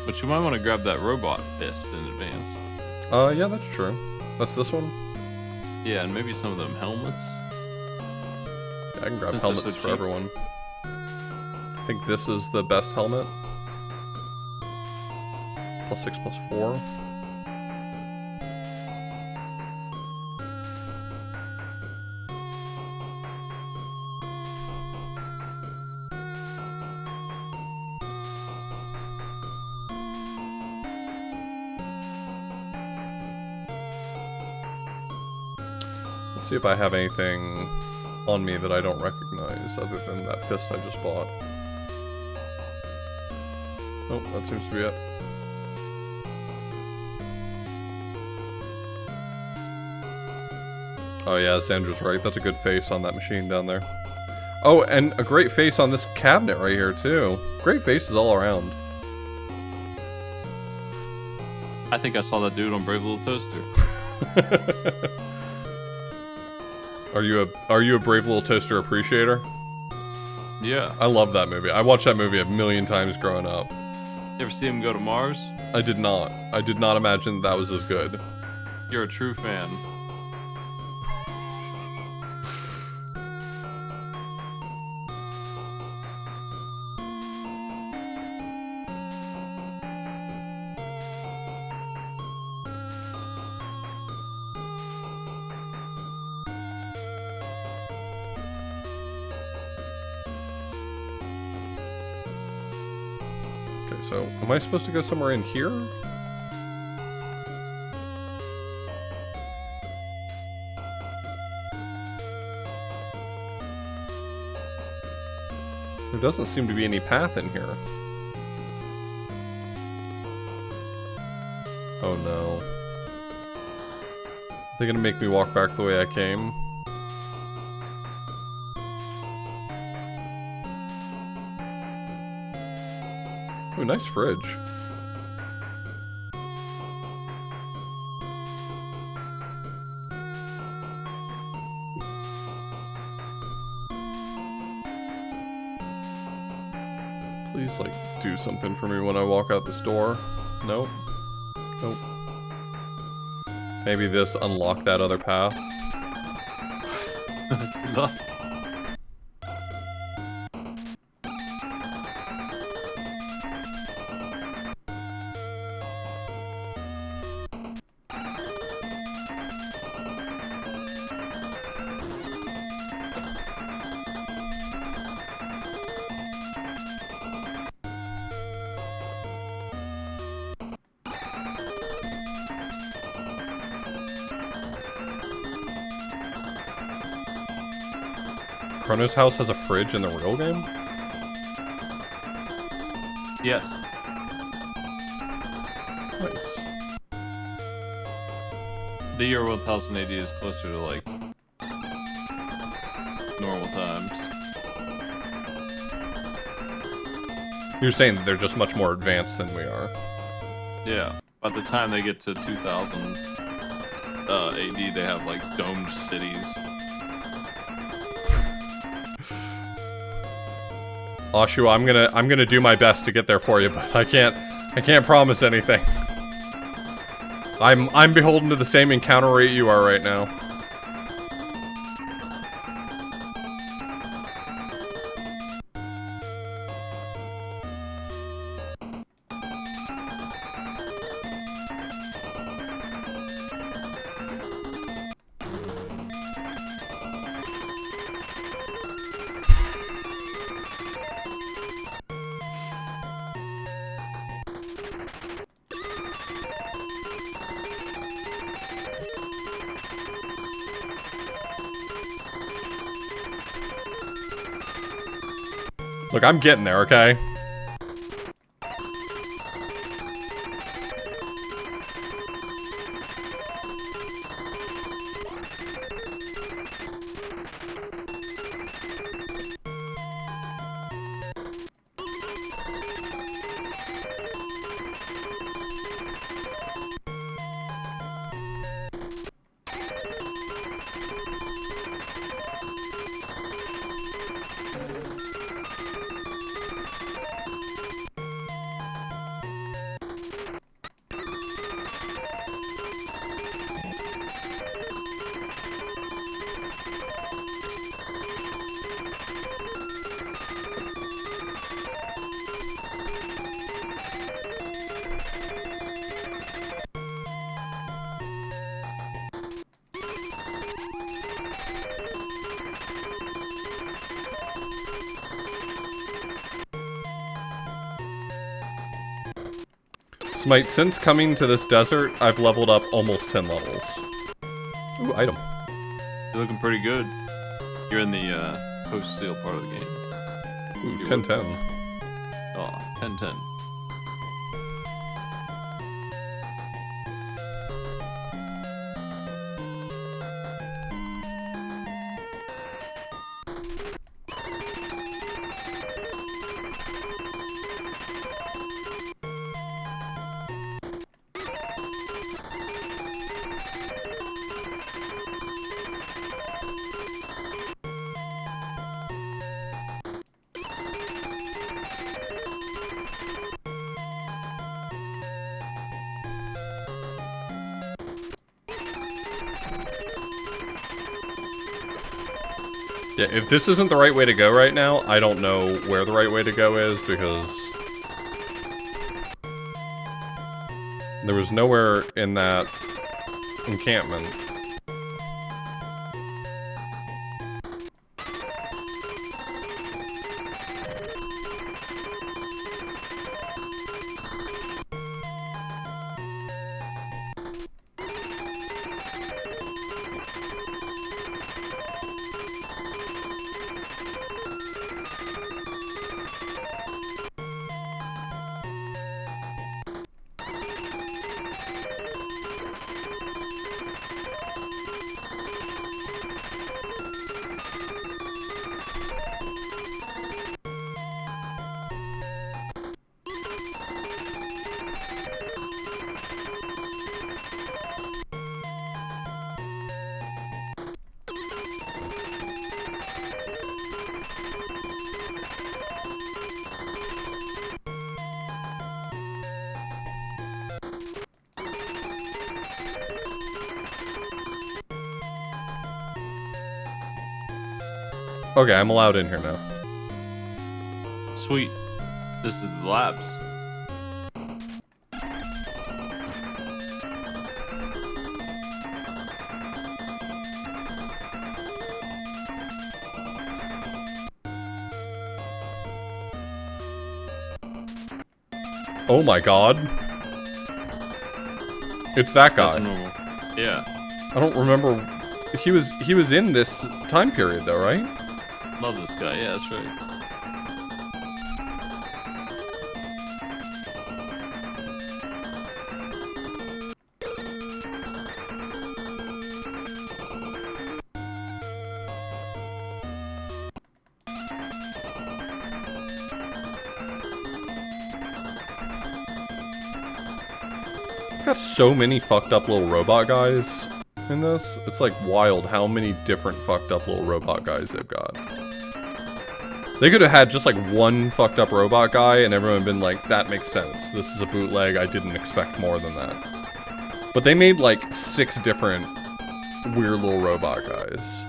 But you might want to grab that robot fist in advance. Yeah, that's true. That's this one? Yeah, and maybe some of them helmets. Yeah, I can grab Since they're helmets so for cheap. everyone. I think this is the best helmet. +6, +4. Let's see if I have anything on me that I don't recognize other than that fist I just bought. Nope, that seems to be it. Oh yeah, Sandra's right. That's a good face on that machine down there. Oh, and a great face on this cabinet right here too. Great faces all around. I think I saw that dude on Brave Little Toaster. Are you a Brave Little Toaster appreciator? Yeah. I love that movie. I watched that movie a million times growing up. You ever see him go to Mars? I did not. I did not imagine that was as good. You're a true fan. Okay, so am I supposed to go somewhere in here? There doesn't seem to be any path in here. Oh no. Are they gonna make me walk back the way I came? Ooh, nice fridge. Please, like, do something for me when I walk out this door. Nope. Nope. Maybe this unlocked that other path. Chrono's house has a fridge in the real game? Yes. Nice. The year 1080 is closer to like normal times. You're saying that they're just much more advanced than we are. Yeah. By the time they get to 2000 AD, they have like domed cities. Ashu, I'm gonna do my best to get there for you, but I can't promise anything. I'm beholden to the same encounter rate you are right now. Look, I'm getting there, okay? Smite, since coming to this desert, I've leveled up almost 10 levels. Ooh, item. You're looking pretty good. You're in the post-seal part of the game. Ooh, 10-10. Oh, 10-10. Yeah, if this isn't the right way to go right now, I don't know where the right way to go is, because there was nowhere in that encampment. Okay, I'm allowed in here now. Sweet. This is the labs. Oh my god. It's that guy. That's normal. Yeah. I don't remember. He was in this time period though, right? Love this guy. Yeah, that's right. Got so many fucked up little robot guys in this. It's like wild how many different fucked up little robot guys they've got. They could have had just like one fucked up robot guy and everyone been like, that makes sense. This is a bootleg, I didn't expect more than that. But they made like 6 different weird little robot guys.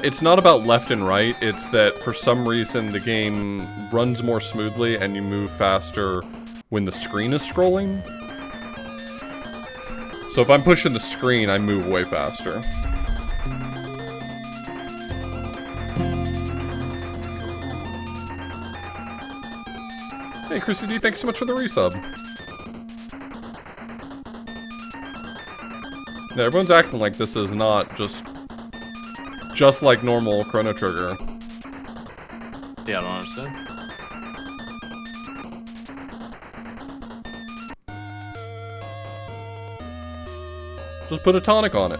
It's not about left and right, it's that for some reason the game runs more smoothly and you move faster when the screen is scrolling. So if I'm pushing the screen, I move way faster. Hey Chrissy D, thanks so much for the resub. Yeah, everyone's acting like this is not just like normal Chrono Trigger. Yeah, I don't understand. Just put a tonic on it.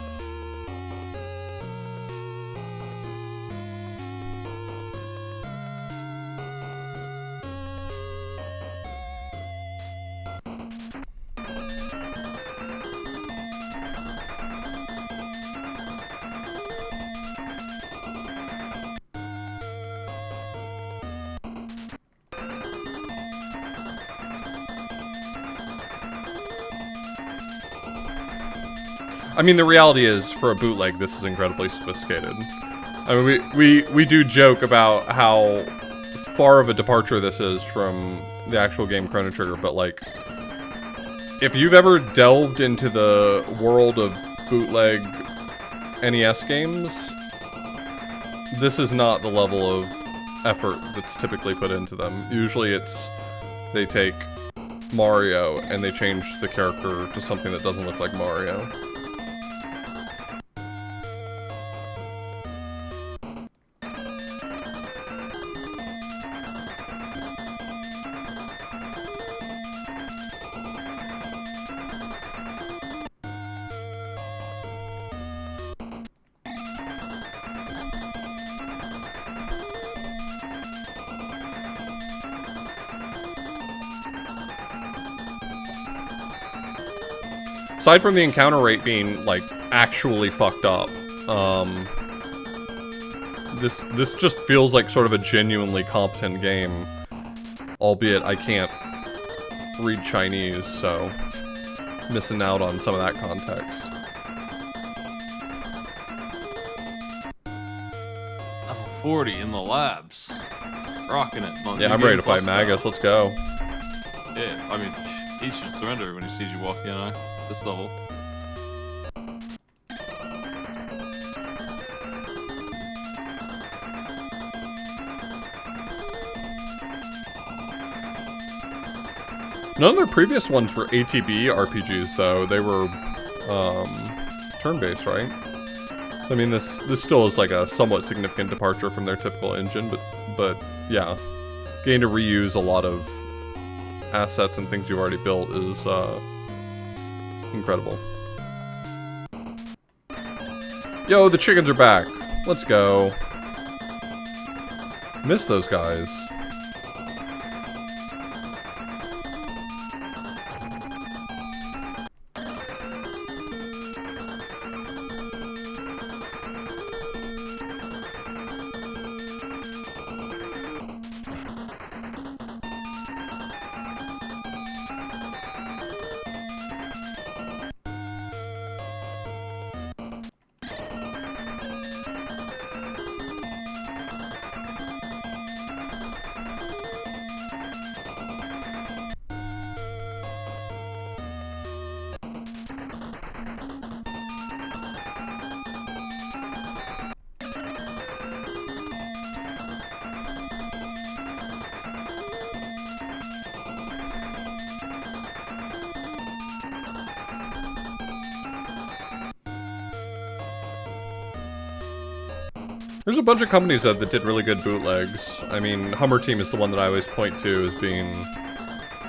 I mean, the reality is, for a bootleg, this is incredibly sophisticated. I mean, we do joke about how far of a departure this is from the actual game Chrono Trigger, but like, if you've ever delved into the world of bootleg NES games, this is not the level of effort that's typically put into them. Usually it's, they take Mario and they change the character to something that doesn't look like Mario. Aside from the encounter rate being, like, actually fucked up, this just feels like sort of a genuinely competent game. Albeit I can't read Chinese, so missing out on some of that context. Level 40 in the labs. Rocking it. Yeah, I'm ready to fight Magus, let's go. Yeah, I mean, he should surrender when he sees you walking on this level. None of their previous ones were ATB RPGs, though. They were, turn-based, right? I mean, this still is like a somewhat significant departure from their typical engine, but yeah. Getting to reuse a lot of assets and things you've already built is, incredible. Yo, the chickens are back. Let's go. Miss those guys. There's a bunch of companies that did really good bootlegs. I mean, Hummer Team is the one that I always point to as being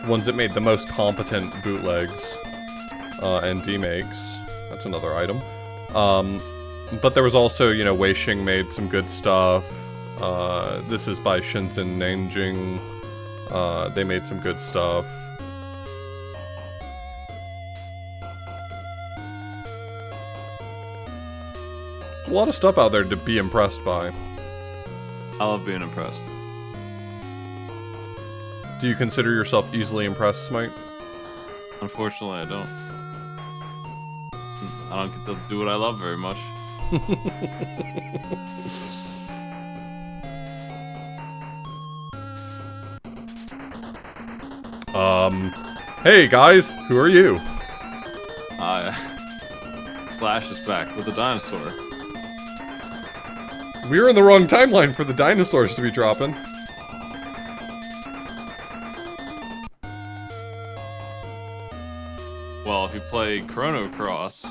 ones that made the most competent bootlegs and demakes. That's another item. But there was also, you know, Weisheng made some good stuff. This is by Shenzhen Nanjing. They made some good stuff. A lot of stuff out there to be impressed by. I love being impressed. Do you consider yourself easily impressed, Smite? Unfortunately, I don't. I don't get to do what I love very much. Hey guys, who are you? Slash is back with a dinosaur. We're in the wrong timeline for the dinosaurs to be dropping. Well, if you play Chrono Cross,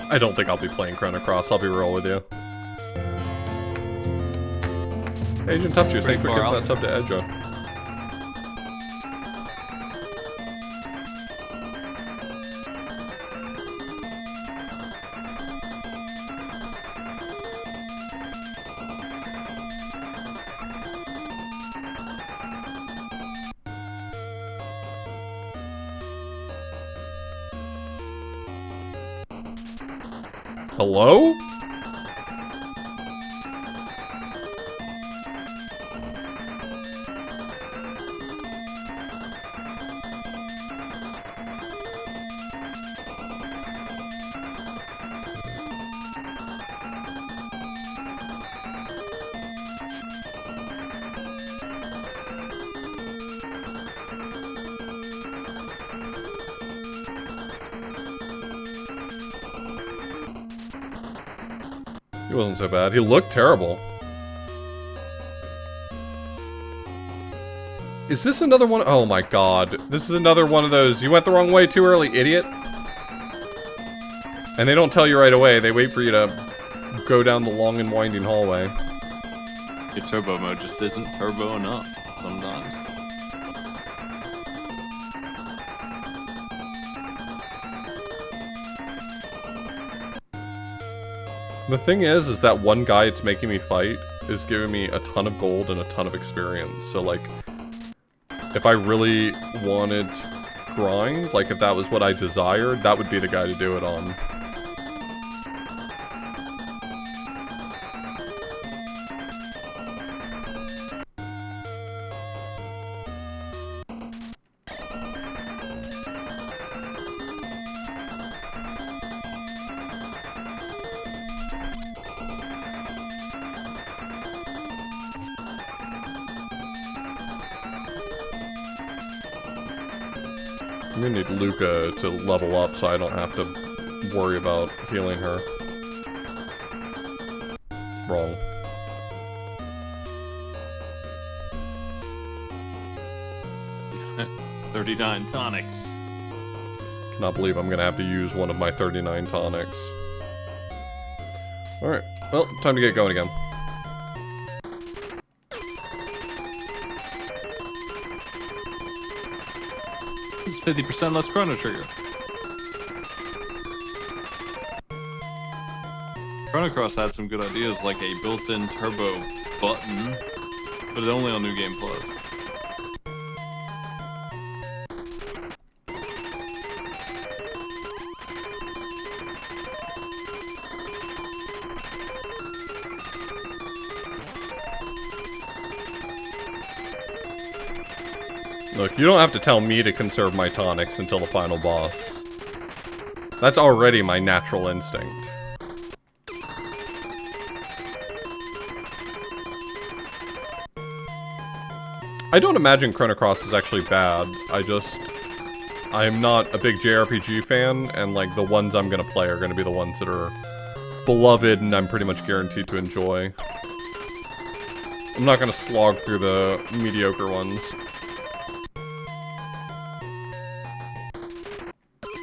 I don't think I'll be playing Chrono Cross, I'll be real with you. Agent Tough Juice, thanks for giving that sub to Edra. Hello? He wasn't so bad. He looked terrible. Is this another one? Oh my god. This is another one of those, you went the wrong way too early, idiot. And they don't tell you right away. They wait for you to go down the long and winding hallway. your turbo mode just isn't turbo enough sometimes. The thing is that one guy it's making me fight is giving me a ton of gold and a ton of experience. So, like, if I really wanted to grind, like, if that was what I desired, that would be the guy to do it on. I'm gonna need Luca to level up so I don't have to worry about healing her. Wrong. $39 tonics. Cannot believe I'm gonna have to use one of my 39 tonics. Alright, well, time to get going again. This is 50% less Chrono Trigger. Chrono Cross had some good ideas, like a built-in turbo button, but only on New Game Plus. Look, you don't have to tell me to conserve my tonics until the final boss. That's already my natural instinct. I don't imagine Chrono Cross is actually bad. I'm not a big JRPG fan, and like the ones I'm gonna play are gonna be the ones that are beloved and I'm pretty much guaranteed to enjoy. I'm not gonna slog through the mediocre ones.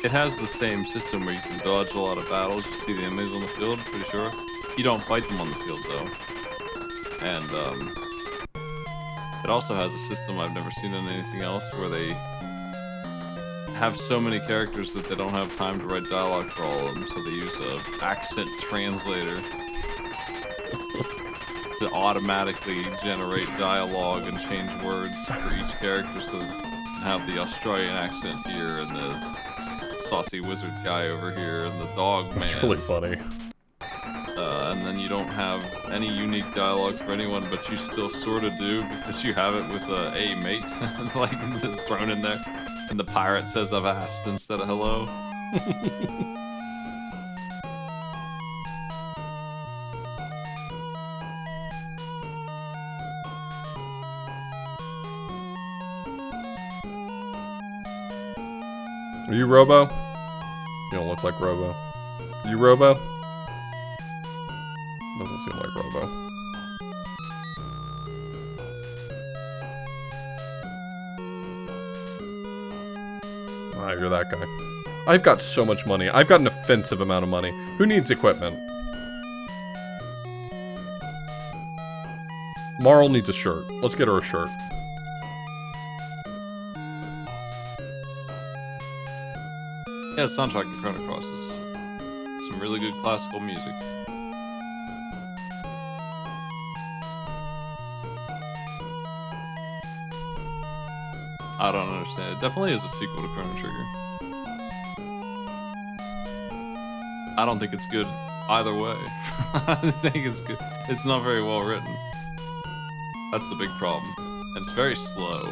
It has the same system where you can dodge a lot of battles. You see the enemies on the field, pretty sure. You don't fight them on the field though. And it also has a system I've never seen in anything else where they have so many characters that they don't have time to write dialogue for all of them, so they use a accent translator to automatically generate dialogue and change words for each character, so that you have the Australian accent here and the saucy wizard guy over here and the dog man. That's really funny. And then you don't have any unique dialogue for anyone, but you still sort of do because you have it with a mate, like it's thrown in there, and the pirate says "I've asked" instead of "hello." Are you Robo? You don't look like Robo. You Robo? Doesn't seem like Robo. Ah, you're that guy. I've got so much money. I've got an offensive amount of money. Who needs equipment? Marl needs a shirt. Let's get her a shirt. Yeah, the soundtrack in Chrono Cross is some really good classical music. I don't understand. It definitely is a sequel to Chrono Trigger. I don't think it's good either way. I think it's good. It's not very well written. That's the big problem. And it's very slow.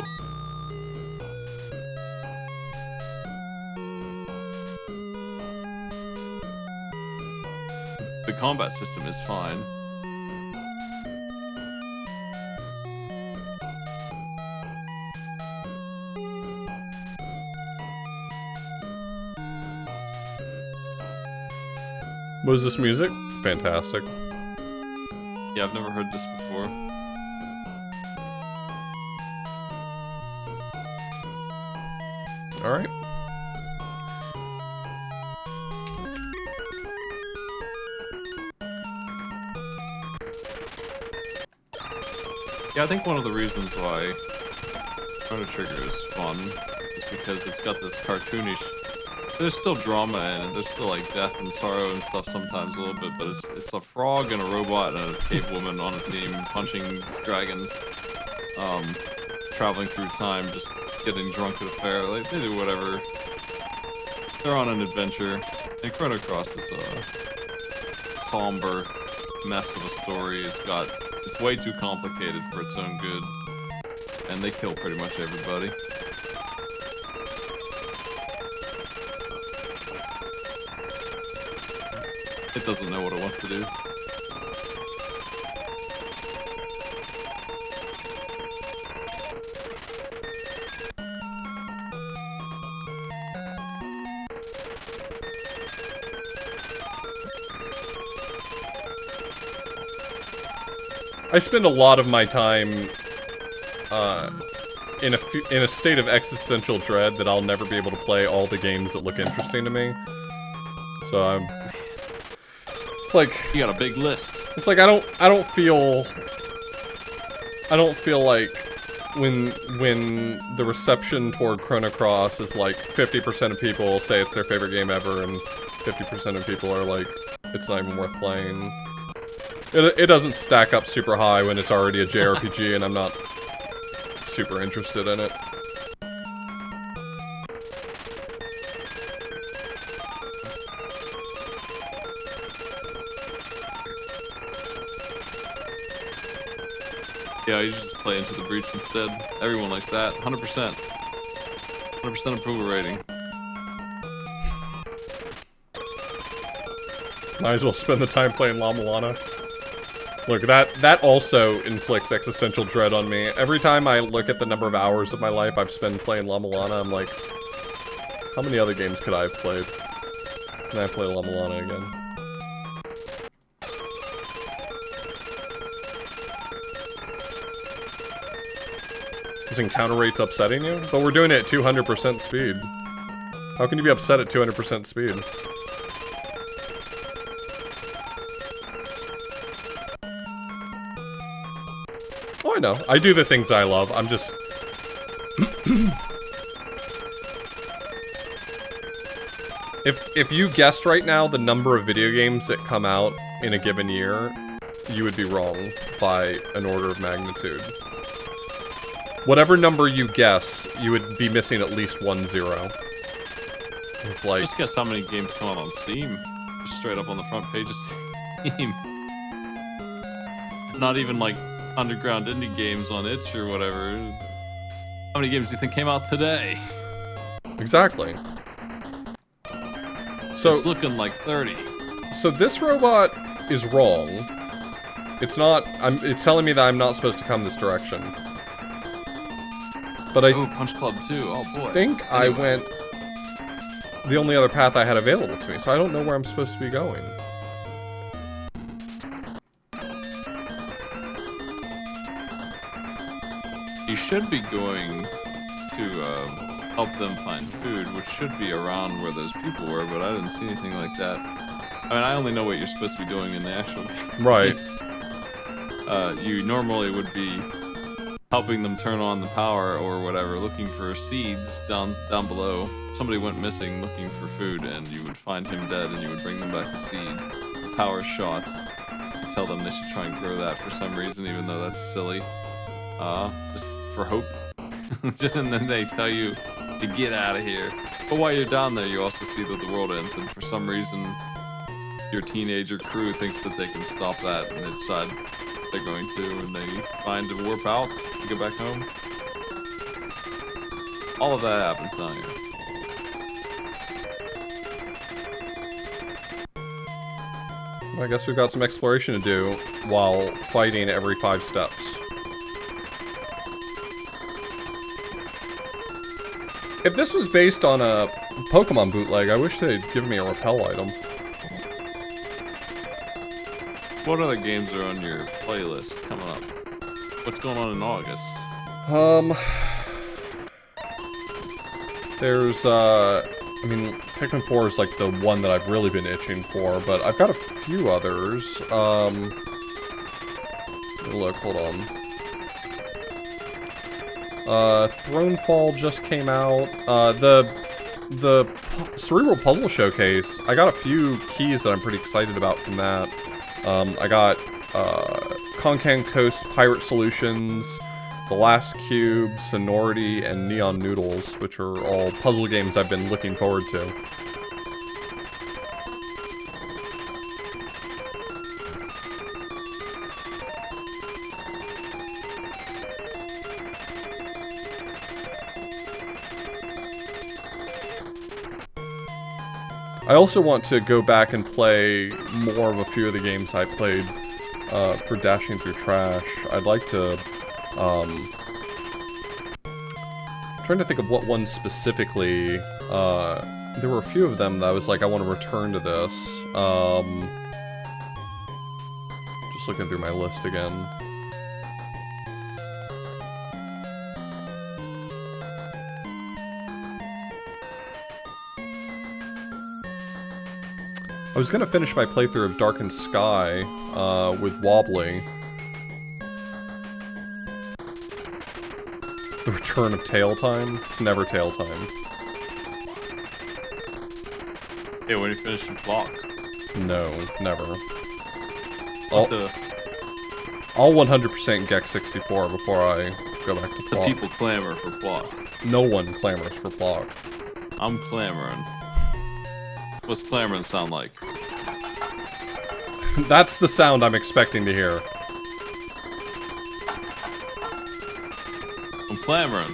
The combat system is fine. What is this music? Fantastic. Yeah, I've never heard this before. Alright. Yeah, I think one of the reasons why Chrono Trigger is fun is because it's got this cartoonish... There's still drama in it, there's still like death and sorrow and stuff sometimes a little bit, but it's a frog and a robot and a cave woman on a team punching dragons, traveling through time, just getting drunk at a fair, like, they do whatever. They're on an adventure, and Chrono Cross is a somber mess of a story. It's way too complicated for its own good, and they kill pretty much everybody. It doesn't know what it wants to do. I spend a lot of my time in a state of existential dread that I'll never be able to play all the games that look interesting to me. So it's like You got a big list. it's like I don't feel like when the reception toward Chrono Cross is like 50% of people say it's their favorite game ever and 50% of people are like it's not even worth playing. It doesn't stack up super high when it's already a JRPG and I'm not super interested in it. Yeah, you just play Into the Breach instead. Everyone likes that. 100%. 100% approval rating. Might as well spend the time playing La Milana. Look, that also inflicts existential dread on me. Every time I look at the number of hours of my life I've spent playing La Milana, I'm like, how many other games could I have played? Can I play La Milana again? Is encounter rates upsetting you? But we're doing it at 200% speed. How can you be upset at 200% speed? Oh, I know. I do the things I love. I'm just... If you guessed right now the number of video games that come out in a given year, you would be wrong by an order of magnitude. Whatever number you guess, you would be missing at least 1 0. It's like... Just guess how many games come out on Steam. Just straight up on the front page of Steam. Not even like underground indie games on itch or whatever. How many games do you think came out today? Exactly. So, it's looking like 30. So this robot is wrong. It's not... it's telling me that I'm not supposed to come this direction. But I... Oh, Punch Club 2. Oh, boy. think I went the only other path I had available to me, so I don't know where I'm supposed to be going. You should be going to help them find food, which should be around where those people were, but I didn't see anything like that. I mean, I only know what you're supposed to be doing in the actual game. Right. You normally would be helping them turn on the power or whatever, looking for seeds down below. Somebody went missing looking for food, and you would find him dead, and you would bring them back a seed. The power shot. You tell them they should try and grow that for some reason, even though that's silly. Just for hope. And then they tell you to get out of here. But while you're down there, you also see that the world ends, and for some reason, your teenager crew thinks that they can stop that, and they decide they're going to, and they find a warp out to go back home. All of that happens down here. I guess we've got some exploration to do while fighting every 5 steps. If this was based on a Pokemon bootleg, I wish they'd give me a repel item. What other games are on your playlist coming up? What's going on in August? There's, I mean, Pikmin 4 is like the one that I've really been itching for, but I've got a few others. Look, hold on. Thronefall just came out. The Cerebral Puzzle Showcase, I got a few keys that I'm pretty excited about from that. I got, Konkan Coast Pirate Solutions, The Last Cube, Sonority, and Neon Noodles, which are all puzzle games I've been looking forward to. I also want to go back and play more of a few of the games I played for Dashing Through Trash. I'd like to, trying to think of what one specifically. There were a few of them that I was like, I want to return to this. Just looking through my list again. I was gonna finish my playthrough of Darkened Sky, with Wobbly. The Return of Tail Time? It's never Tail Time. Hey, when you finish your block? No, never. What the I'll 100% Gex 64 before I go back to Flock. people clamor for block? No one clamors for Flock. I'm clamoring. What's clamoring sound like? That's the sound I'm expecting to hear. I'm clamoring.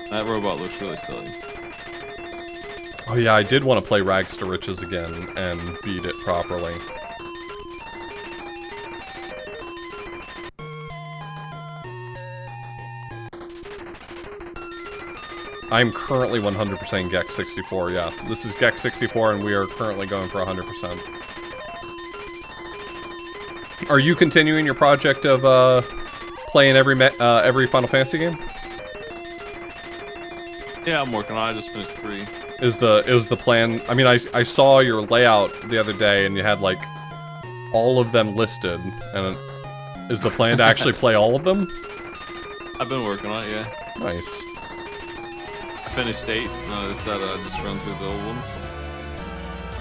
That robot looks really silly. Oh yeah, I did want to play Rags to Riches again and beat it properly. I'm currently 100% Gex 64, yeah. This is Gex 64 and we are currently going for 100%. Are you continuing your project of, playing every Final Fantasy game? Yeah, I'm working on it. I just finished 3. Is the plan? I mean, I saw your layout the other day, and you had like all of them listed. And is the plan to actually play all of them? I've been working on it, yeah. Nice. I finished 8, and I decided I'd just run through the old ones.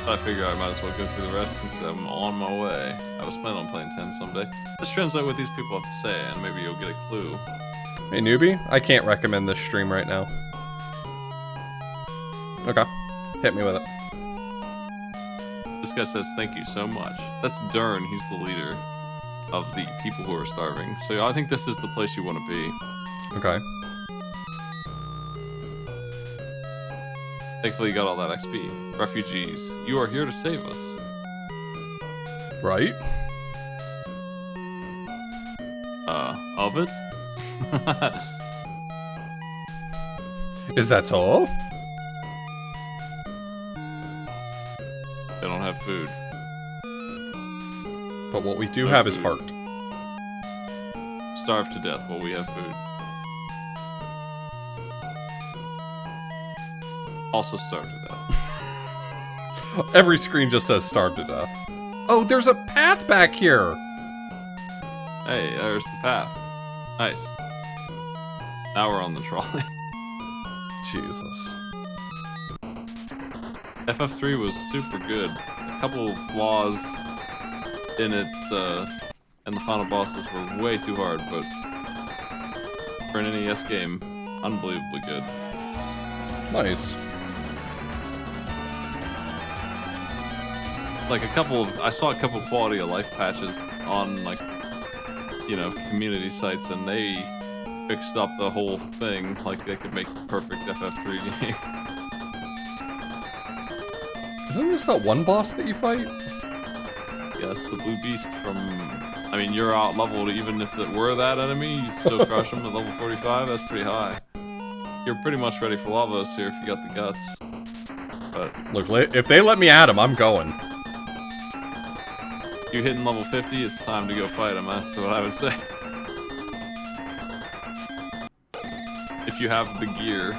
But I figured I might as well go through the rest since I'm on my way. I was planning on playing 10 someday. Let's translate what these people have to say, and maybe you'll get a clue. Hey, newbie, I can't recommend this stream right now. Okay. Hit me with it. This guy says, thank you so much. That's Dern, he's the leader of the people who are starving. So I think this is the place you want to be. Okay. Thankfully you got all that XP. Refugees, you are here to save us. Right? Of it? Is that all? They don't have food. But what we do No have is food. heart. Starve to death while we have food. Also starve to death. Every screen just says starve to death. Oh, there's a path back here! Hey, there's the path. Nice. Now we're on the trolley. Jesus. FF3 was super good. A couple of flaws in its, and the final bosses were way too hard, but for an NES game, unbelievably good. Nice. Like I saw a couple of quality of life patches on, like, you know, community sites, and they fixed up the whole thing. Like, they could make the perfect FF3 game. Isn't this that one boss that you fight? Yeah, that's the blue beast from... I mean, you're out leveled even if it were that enemy, you still crush him at level 45, that's pretty high. You're pretty much ready for Lavos here if you got the guts. But Look, if they let me at him, I'm going. you hitting level 50, it's time to go fight him, that's what I would say. If you have the gear.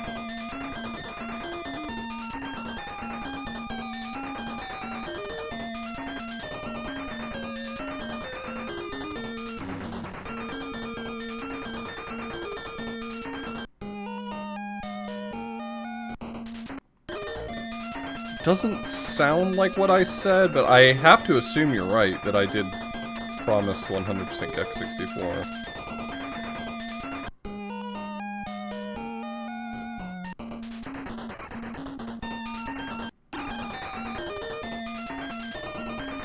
Doesn't sound like what I said, but I have to assume you're right, that I did promise 100% Gex 64.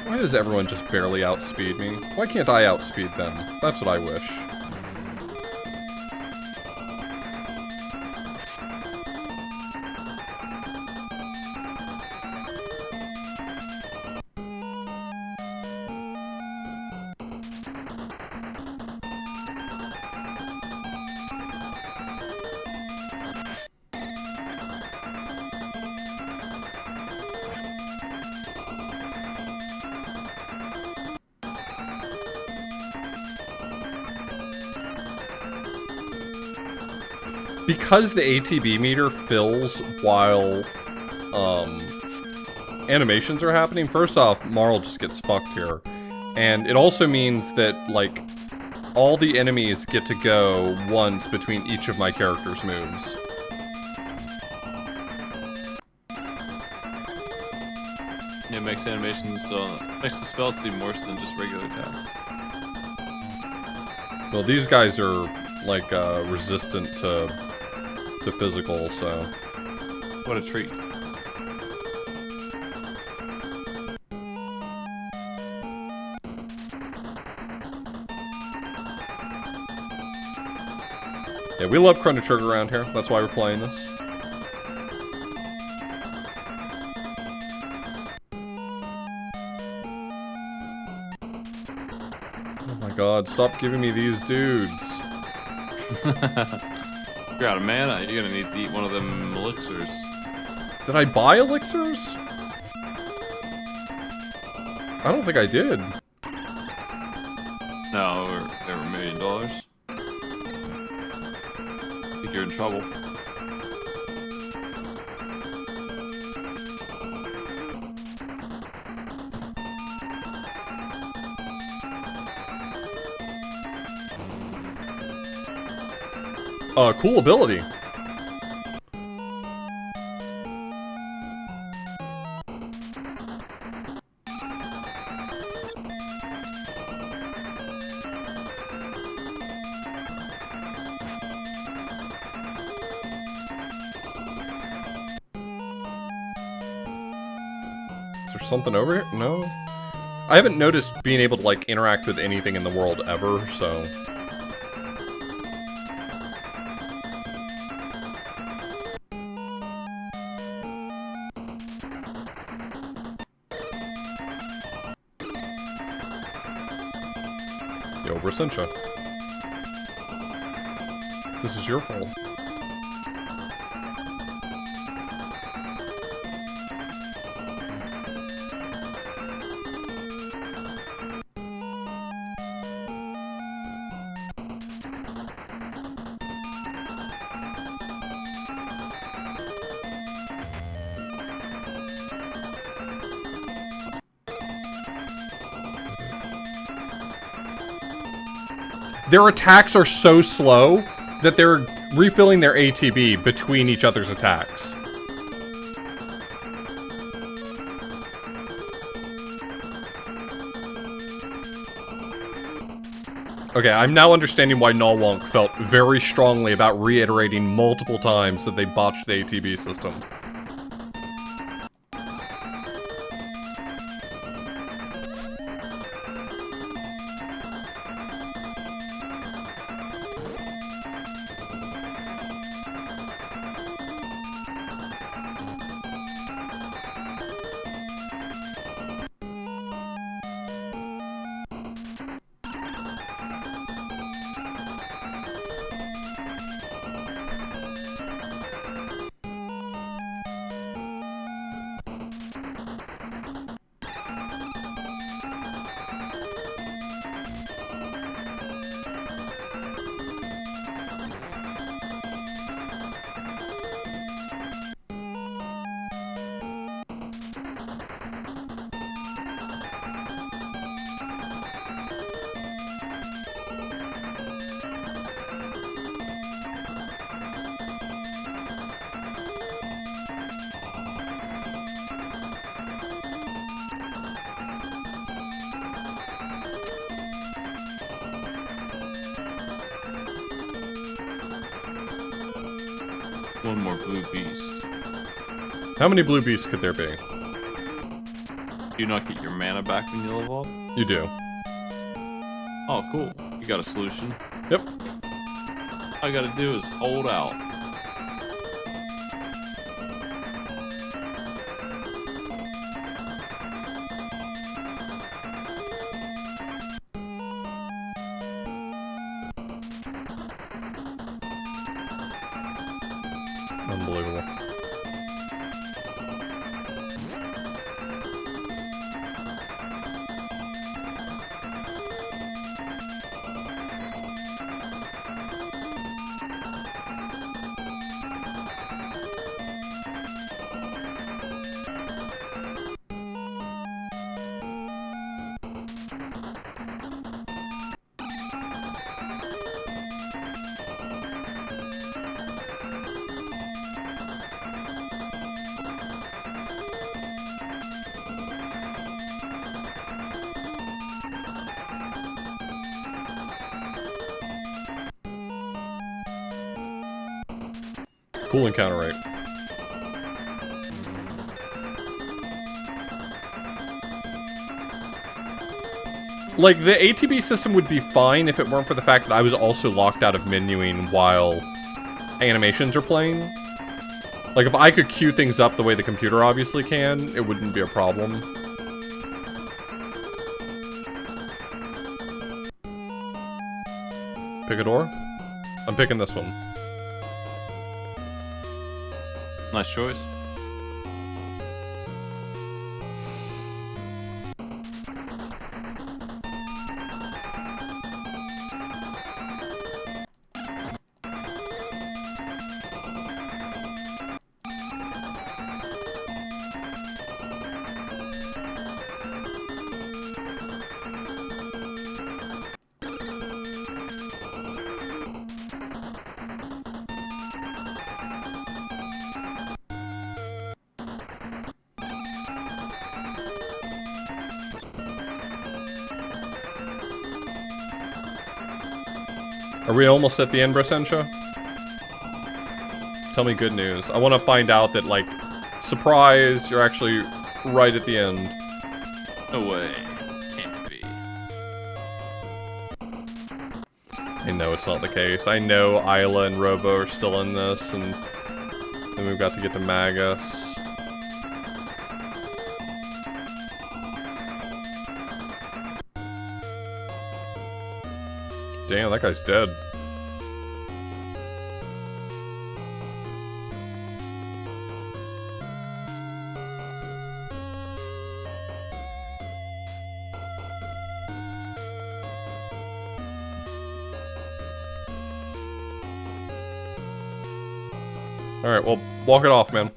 Why does everyone just barely outspeed me? Why can't I outspeed them? That's what I wish. Because the ATB meter fills while animations are happening, first off, Marl just gets fucked here. And it also means that, like, all the enemies get to go once between each of my character's moves. It makes animations, makes the spells seem worse than just regular attacks. Well, these guys are, like, resistant to physical, so... What a treat. Yeah, we love Chrono Trigger around here. That's why we're playing this. Oh my god, stop giving me these dudes. You're out of mana, you're gonna need to eat one of them elixirs. Did I buy elixirs? I don't think I did. No, they were $1 million. I think you're in trouble. Cool ability. Is there something over here? No. I haven't noticed being able to, like, interact with anything in the world ever, so... Yo, Rasencha. This is your fault. Their attacks are so slow that they're refilling their ATB between each other's attacks. Okay, I'm now understanding why Nalwonk felt very strongly about reiterating multiple times that they botched the ATB system. One more blue beast. How many blue beasts could there be? Do you not get your mana back when you level up? You do. Oh, cool. You got a solution. Yep. All I gotta do is hold out. Unbelievable. Cool encounter rate. Like, the ATB system would be fine if it weren't for the fact that I was also locked out of menuing while animations are playing. Like, if I could queue things up the way the computer obviously can, it wouldn't be a problem. Pick a door? I'm picking this one. Nice choice. Are we almost at the end, Brasensha? Tell me good news. I want to find out that, like, surprise, you're actually right at the end. No way. Can't be. I know it's not the case. I know Isla and Robo are still in this, and then we've got to get to Magus. Damn, that guy's dead. Alright, well, walk it off, man.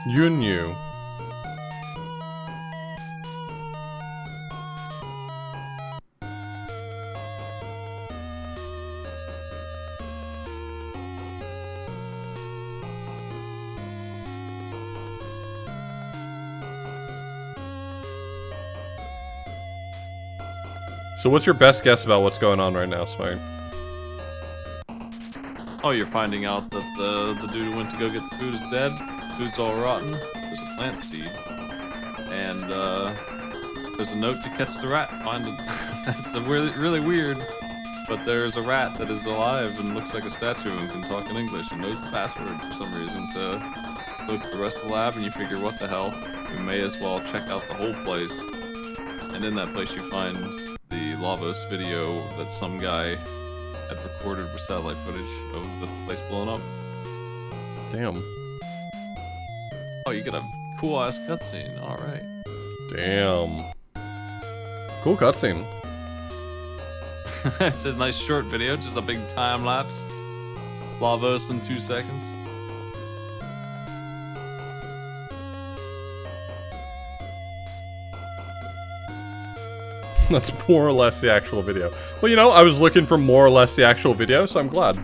Yunyu. So what's your best guess about what's going on right now, Smite? Oh, you're finding out that the dude who went to go get the food is dead? Food's all rotten. There's a plant seed. And, there's a note to catch the rat. Find it. That's really weird. But there's a rat that is alive and looks like a statue and can talk in English and knows the password for some reason to look at the rest of the lab, and you figure, what the hell? We may as well check out the whole place. And in that place you find the Lavos video that some guy had recorded with satellite footage of the place blowing up. Damn. Oh, you get a cool ass cutscene. Alright. Damn. Cool cutscene. It's a nice short video, just a big time lapse. Lavos in 2 seconds. That's more or less the actual video. Well, you know, I was looking for more or less the actual video, so I'm glad.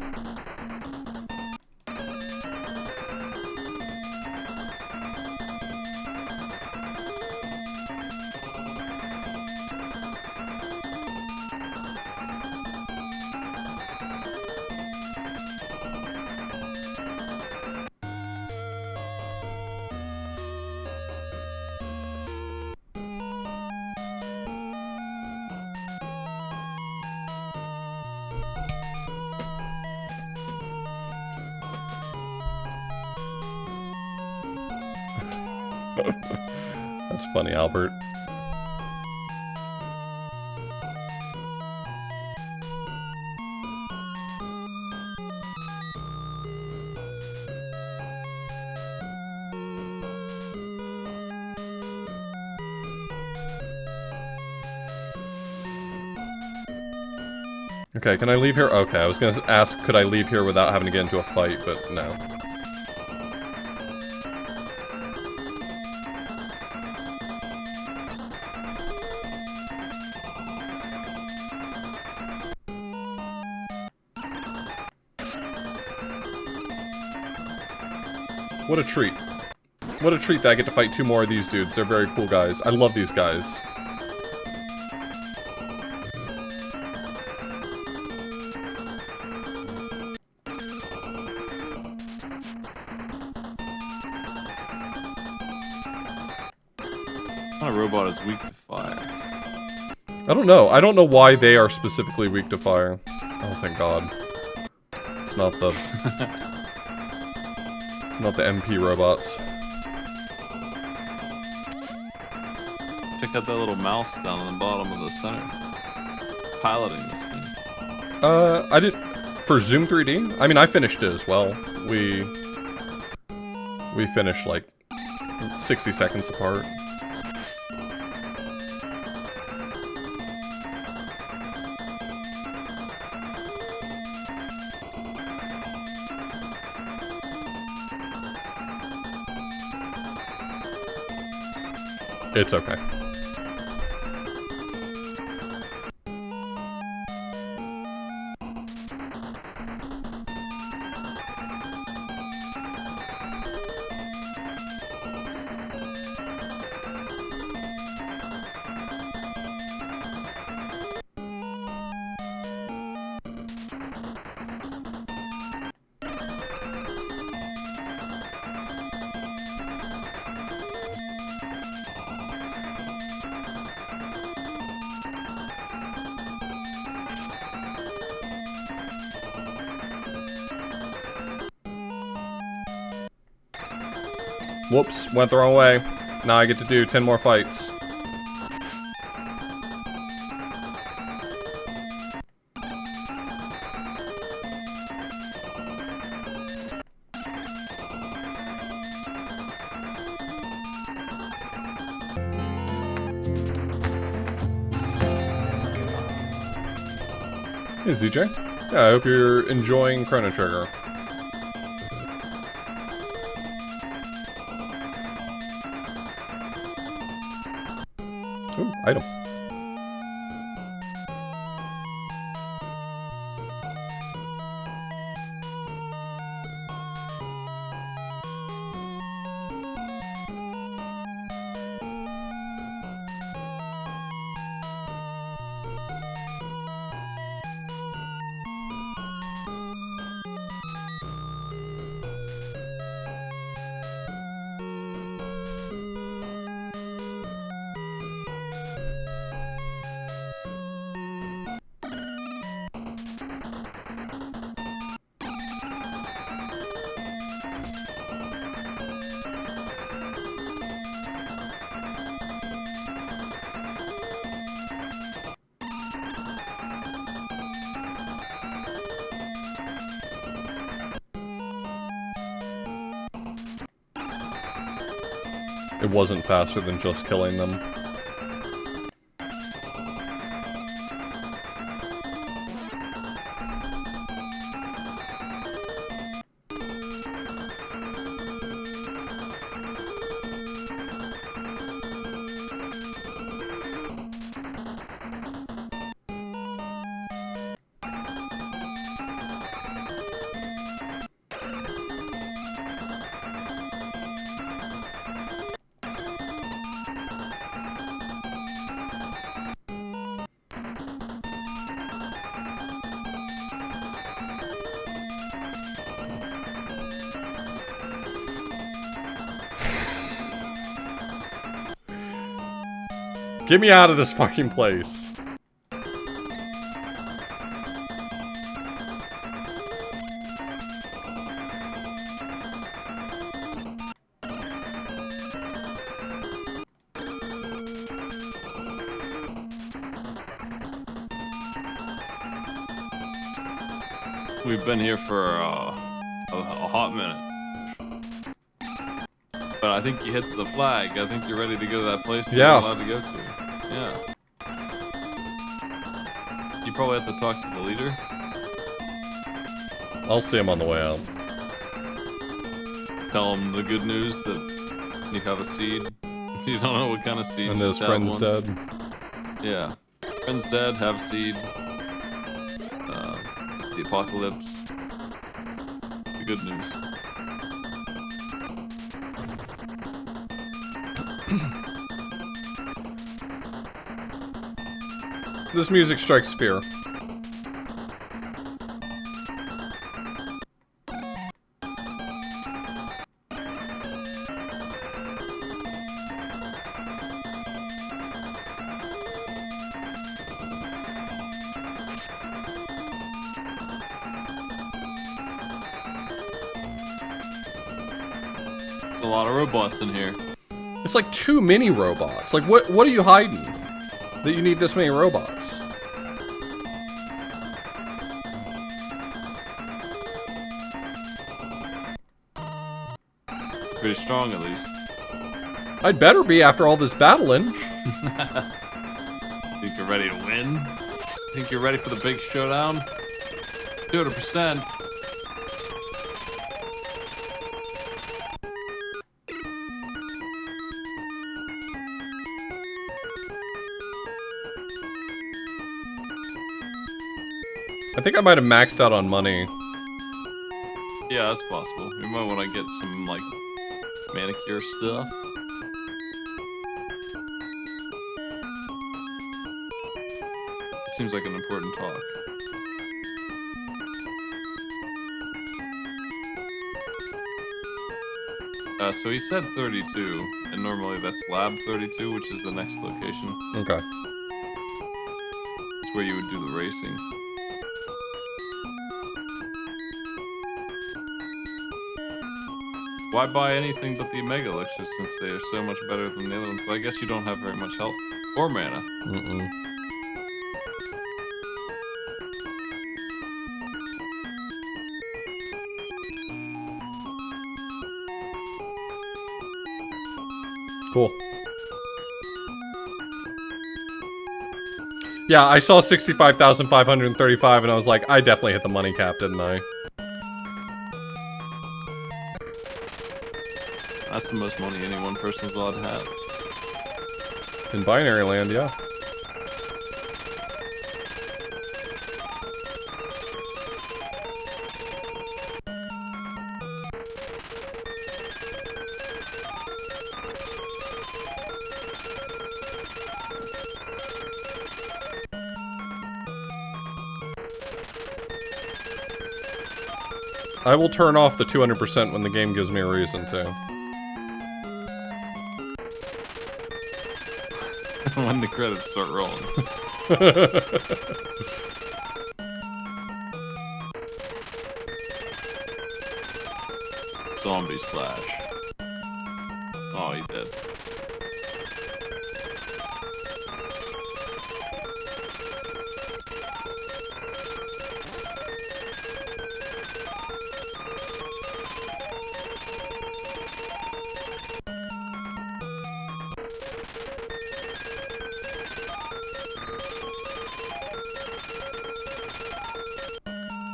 That's funny, Albert. Okay, can I leave here? Okay, I was gonna ask, could I leave here without having to get into a fight, but no. What a treat. What a treat that I get to fight 2 more of these dudes. They're very cool guys. I love these guys. What kind of robot is weak to fire? I don't know. I don't know why they are specifically weak to fire. Oh, thank God. It's not the... not the MP robots. Check out that little mouse down on the bottom of the center. Piloting this thing. I did... For Zoom 3D? I mean, I finished it as well. We finished, like, 60 seconds apart. It's okay. Whoops, went the wrong way. Now I get to do 10 more fights. Hey ZJ. Yeah, I hope you're enjoying Chrono Trigger. Ooh, item. It wasn't faster than just killing them. Get me out of this fucking place. We've been here for a hot minute. But I think you hit the flag. I think you're ready to go to that place you're Yeah. allowed to go to. Yeah. You probably have to talk to the leader. I'll see him on the way out. Tell him the good news that you have a seed. You don't know what kind of seed. And you his just have friend's one. dead. Yeah. Friend's dead, have seed. It's the apocalypse. The good news. This music strikes fear. There's a lot of robots in here. It's like too many robots. Like, what are you hiding? That you need this many robots? Pretty strong, at least. I'd better be after all this battling. Think you're ready to win? Think you're ready for the big showdown? 200%. I think I might have maxed out on money. Yeah, that's possible. You might want to get some, like, manicure stuff. Seems like an important talk. So he said 32, and normally that's Lab 32, which is the next location. Okay. It's where you would do the racing. Why buy anything but the Mega Elixirs since they are so much better than the other ones? But I guess you don't have very much health or mana. Mm-mm. Cool. Yeah, I saw 65,535 and I was like, I definitely hit the money cap, didn't I? That's the most money any one person's allowed to have. In binary land, yeah. I will turn off the 200% when the game gives me a reason to. When the credits start rolling. Zombie slash. Oh, he did.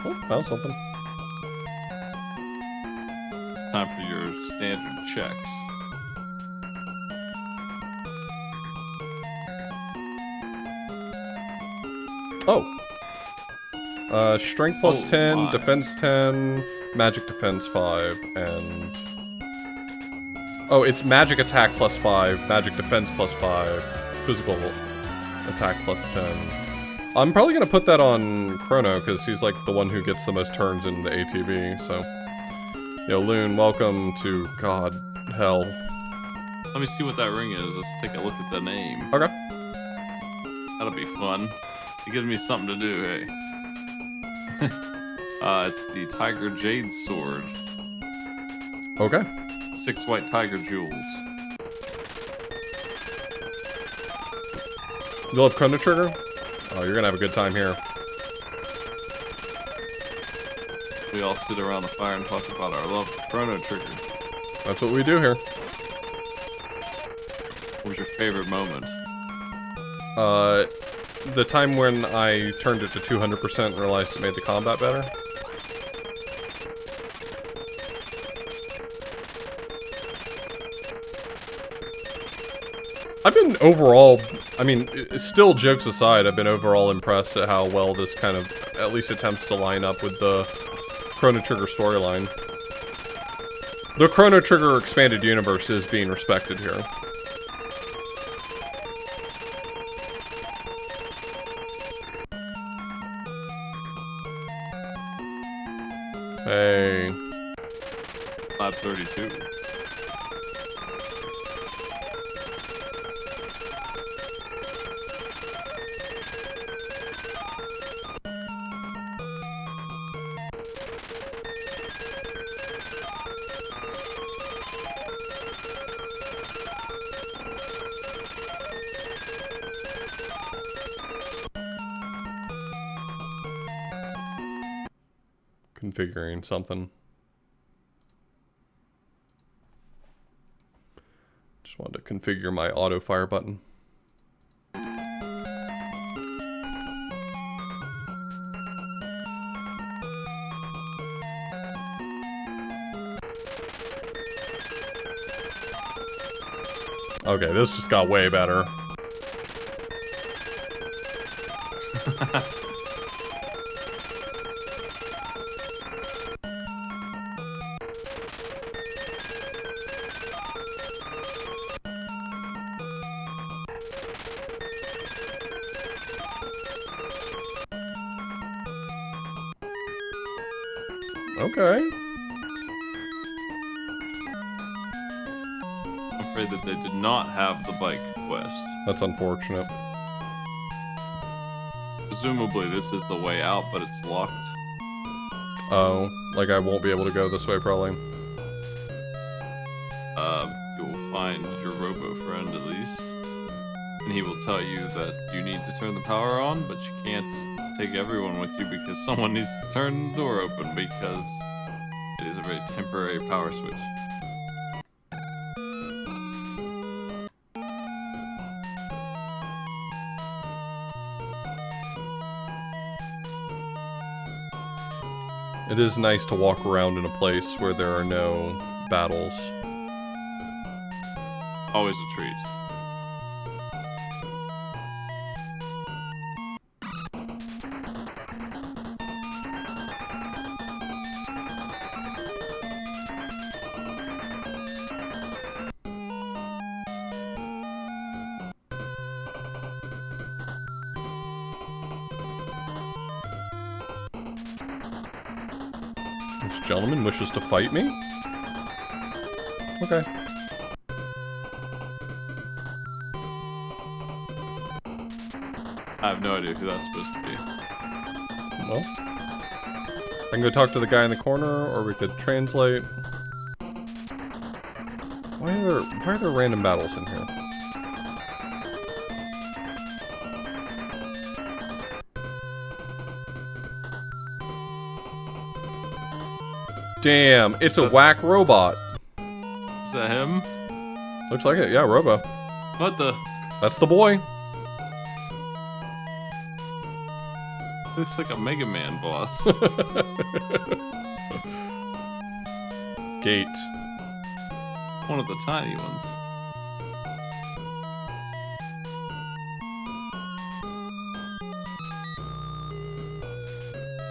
Oh, found something. Time for your standard checks. Oh. Strength plus Oh 10, my. defense 10, magic defense 5, and... Oh, it's magic attack plus 5, magic defense plus 5, physical attack plus 10. I'm probably gonna put that on Chrono, because he's like the one who gets the most turns in the ATB, so... Yo, Loon, welcome to, God, hell. Let me see what that ring is. Let's take a look at the name. Okay. That'll be fun. It gives me something to do, hey. It's the Tiger Jade Sword. Okay. 6 white tiger jewels. You love Chrono Trigger? Oh, you're gonna have a good time here. We all sit around the fire and talk about our love for Chrono Trigger. That's what we do here. What was your favorite moment? The time when I turned it to 200% and realized it made the combat better. I've been overall, I mean, still jokes aside, I've been overall impressed at how well this kind of at least attempts to line up with the Chrono Trigger storyline. The Chrono Trigger expanded universe is being respected here. Hey. Lab 32. Configuring something. Just wanted to configure my auto fire button. Okay, this just got way better. Okay. I'm afraid that they did not have the bike quest. That's unfortunate. Presumably this is the way out, but it's locked. Oh, like I won't be able to go this way probably. You will find your robo friend at least. And he will tell you that you need to turn the power on, but you can't take everyone with you because someone needs to turn the door open because it is a very temporary power switch. It is nice to walk around in a place where there are no battles. Always a treat. This gentleman wishes to fight me? Okay. I have no idea who that's supposed to be. Well, I can go talk to the guy in the corner, or we could translate. Why are there random battles in here? Damn, it's a whack robot. Is that him? Looks like it, yeah, Robo. What the? That's the boy. Looks like a Mega Man boss. Gate. One of the tiny ones.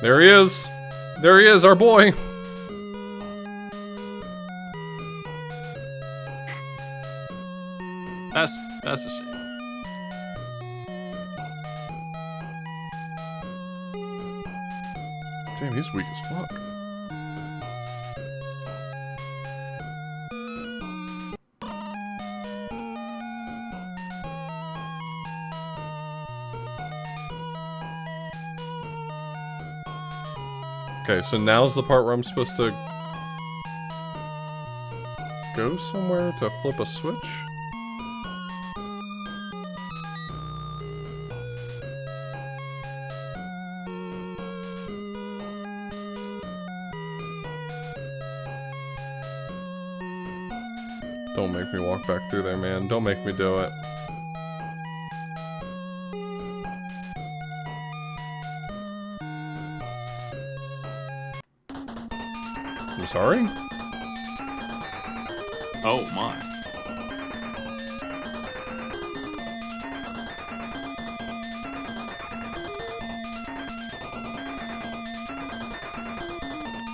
There he is. There he is, our boy. That's a shame. Damn, he's weak as fuck. Okay, so now's the part where I'm supposed to go somewhere to flip a switch? Don't make me walk back through there, man. Don't make me do it. I'm sorry? Oh my.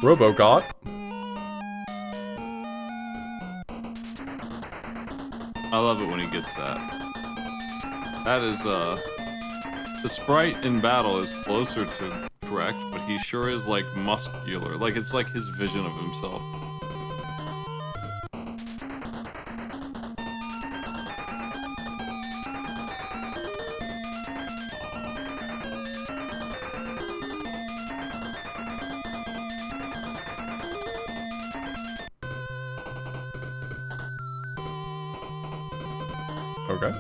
Robo got. I love it when he gets that. That is, the sprite in battle is closer to correct, but he sure is, like, muscular. Like, it's like his vision of himself. Okay.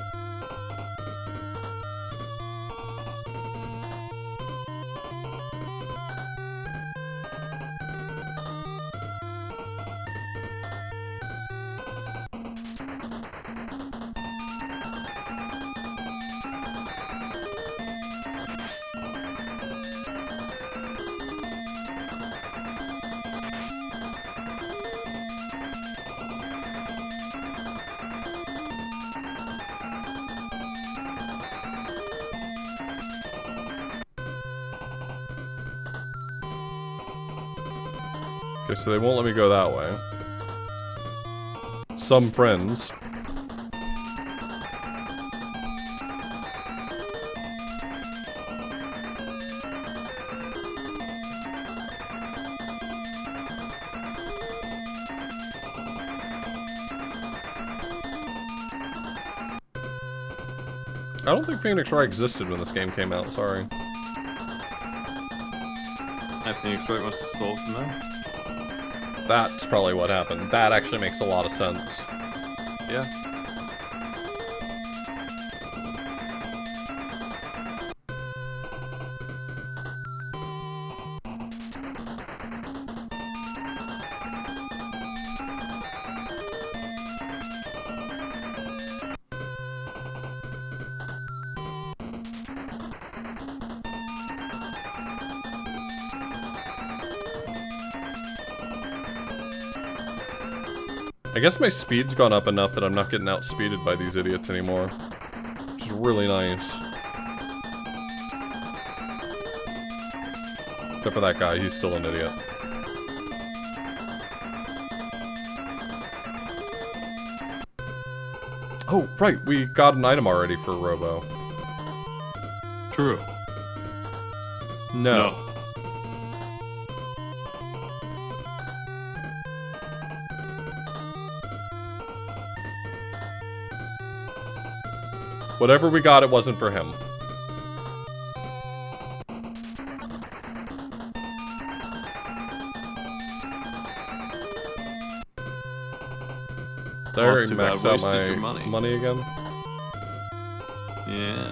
Okay, so they won't let me go that way. Some friends. don't think Phoenix Wright existed when this game came out, sorry. I think Wright must have stole from them. That's probably what happened. That actually makes a lot of sense. Yeah. I guess my speed's gone up enough that I'm not getting outspeeded by these idiots anymore. Which is really nice. Except for that guy, he's still an idiot. Oh, right, we got an item already for Robo. True. No. Whatever we got, it wasn't for him. There, Well, he it's too bad. maxed out Wasted my your money. money again. Yeah.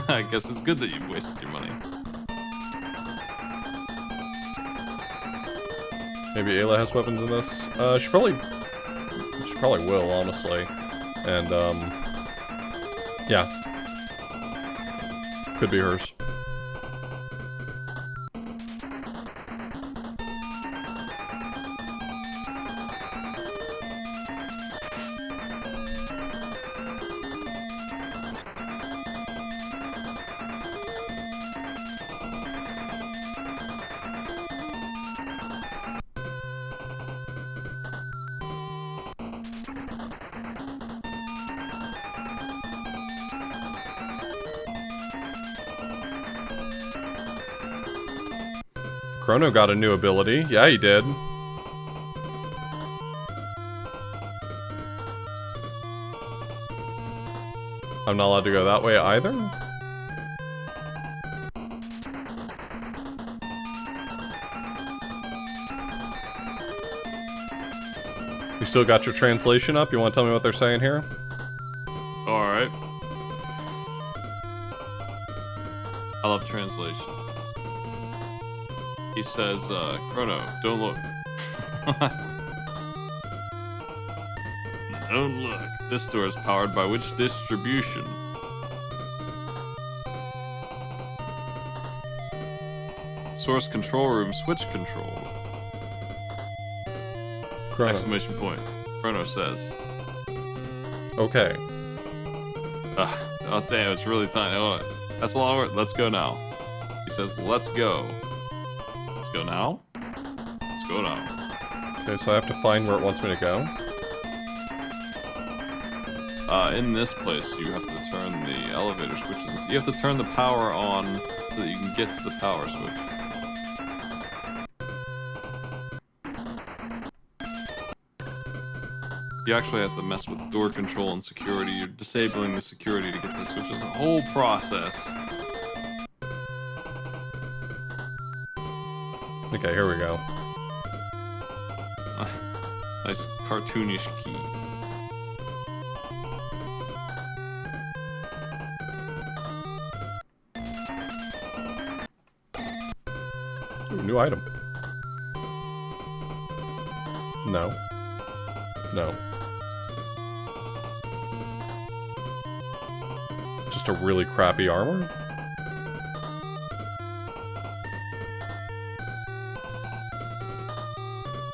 I guess it's good that you've wasted your money. Maybe Ayla has weapons in this. She probably will, honestly. And, yeah. Could be hers. Cnrono got a new ability. Yeah, he did. I'm not allowed to go that way either? You still got your translation up? You want to tell me what they're saying here? Alright. I love translation. He says, Cnrono, don't look. Don't look. This door is powered by which distribution? Source control room switch control. Cnrono. Exclamation point. Cnrono says. Okay. Oh damn, it's really tiny. Oh, that's a long word. Let's go now. He says, let's go. Let's go now? Let's go now. Okay, so I have to find where it wants me to go. In this place, you have to turn the elevator switches. You have to turn the power on so that you can get to the power switch. You actually have to mess with door control and security. You're disabling the security to get to the switch. It's a whole process. Okay, here we go. Nice cartoonish key. Ooh, new item. No. No. Just a really crappy armor?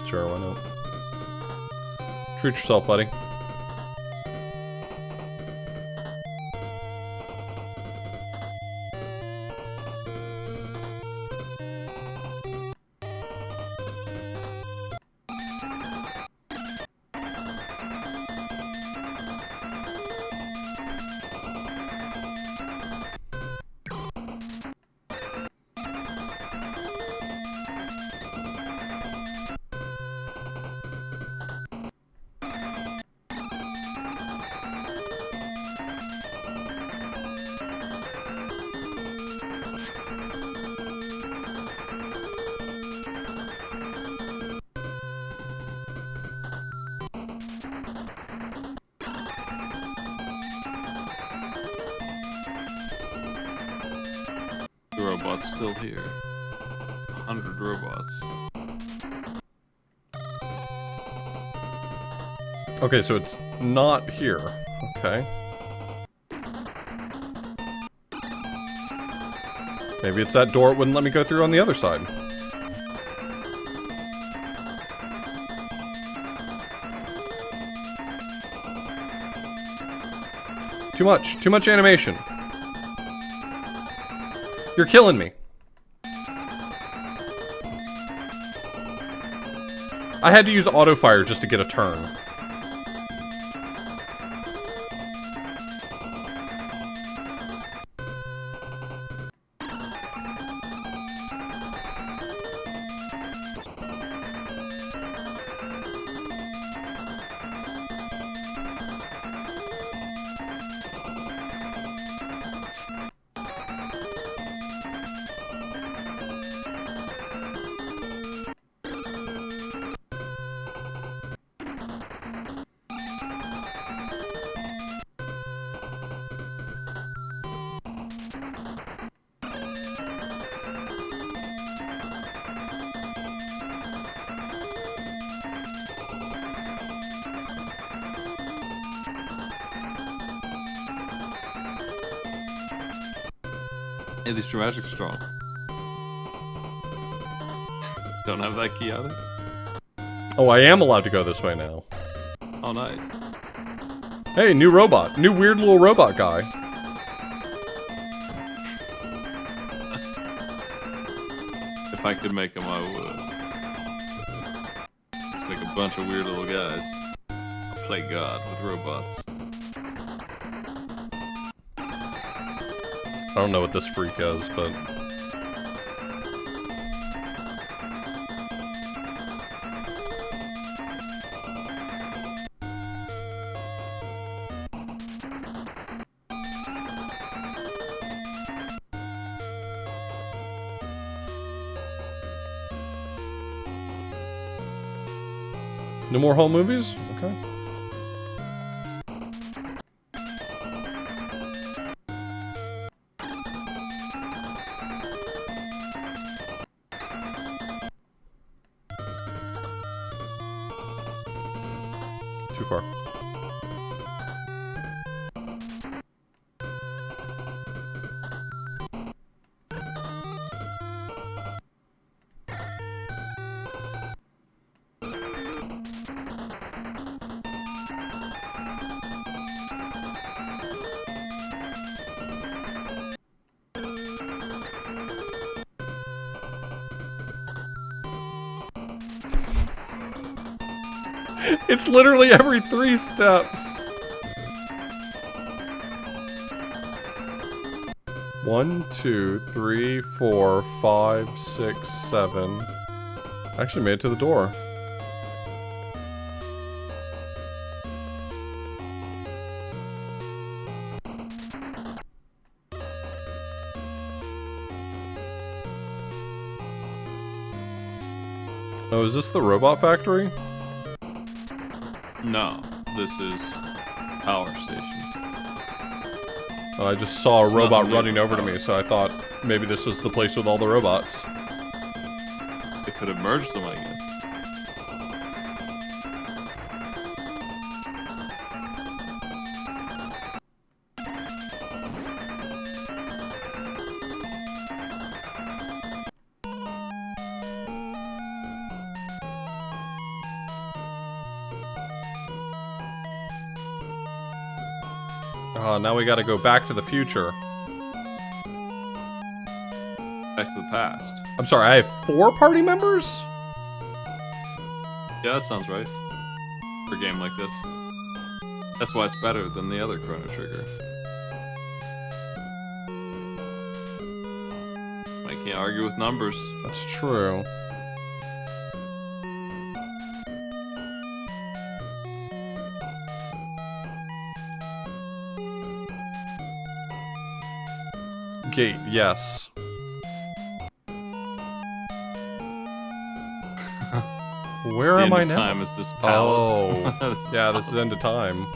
Sure, why not? Treat yourself, buddy. robots still here. 100 robots. Okay, so it's not here. Okay. Maybe it's that door it wouldn't let me go through on the other side. Too much animation. You're killing me. I had to use auto fire just to get a turn. Hey, these dramatic's strong. Don't have that key either? Oh, I am allowed to go this way now. Oh, nice. Hey, new robot. New weird little robot guy. If I could make them, I would. Just make a bunch of weird little guys. I'll play God with robots. I don't know what this freak is, but... No more home movies? Okay. Too far. It's literally every 3 steps. 1, 2, 3, 4, 5, 6, 7. I actually made it to the door. Oh, is this the robot factory? No, this is power station. Oh, I just saw a It's robot not running over to power. me, so I thought maybe this was the place with all the robots. They could have merged them, I guess. Now we gotta go back to the future. Back to the past. I'm sorry, I have 4 party members? Yeah, that sounds right. For a game like this. That's why it's better than the other Chrono Trigger. I can't argue with numbers. That's true. Gate, yes. Where The am end I of now? time is this palace. Oh, yeah, this is end of time.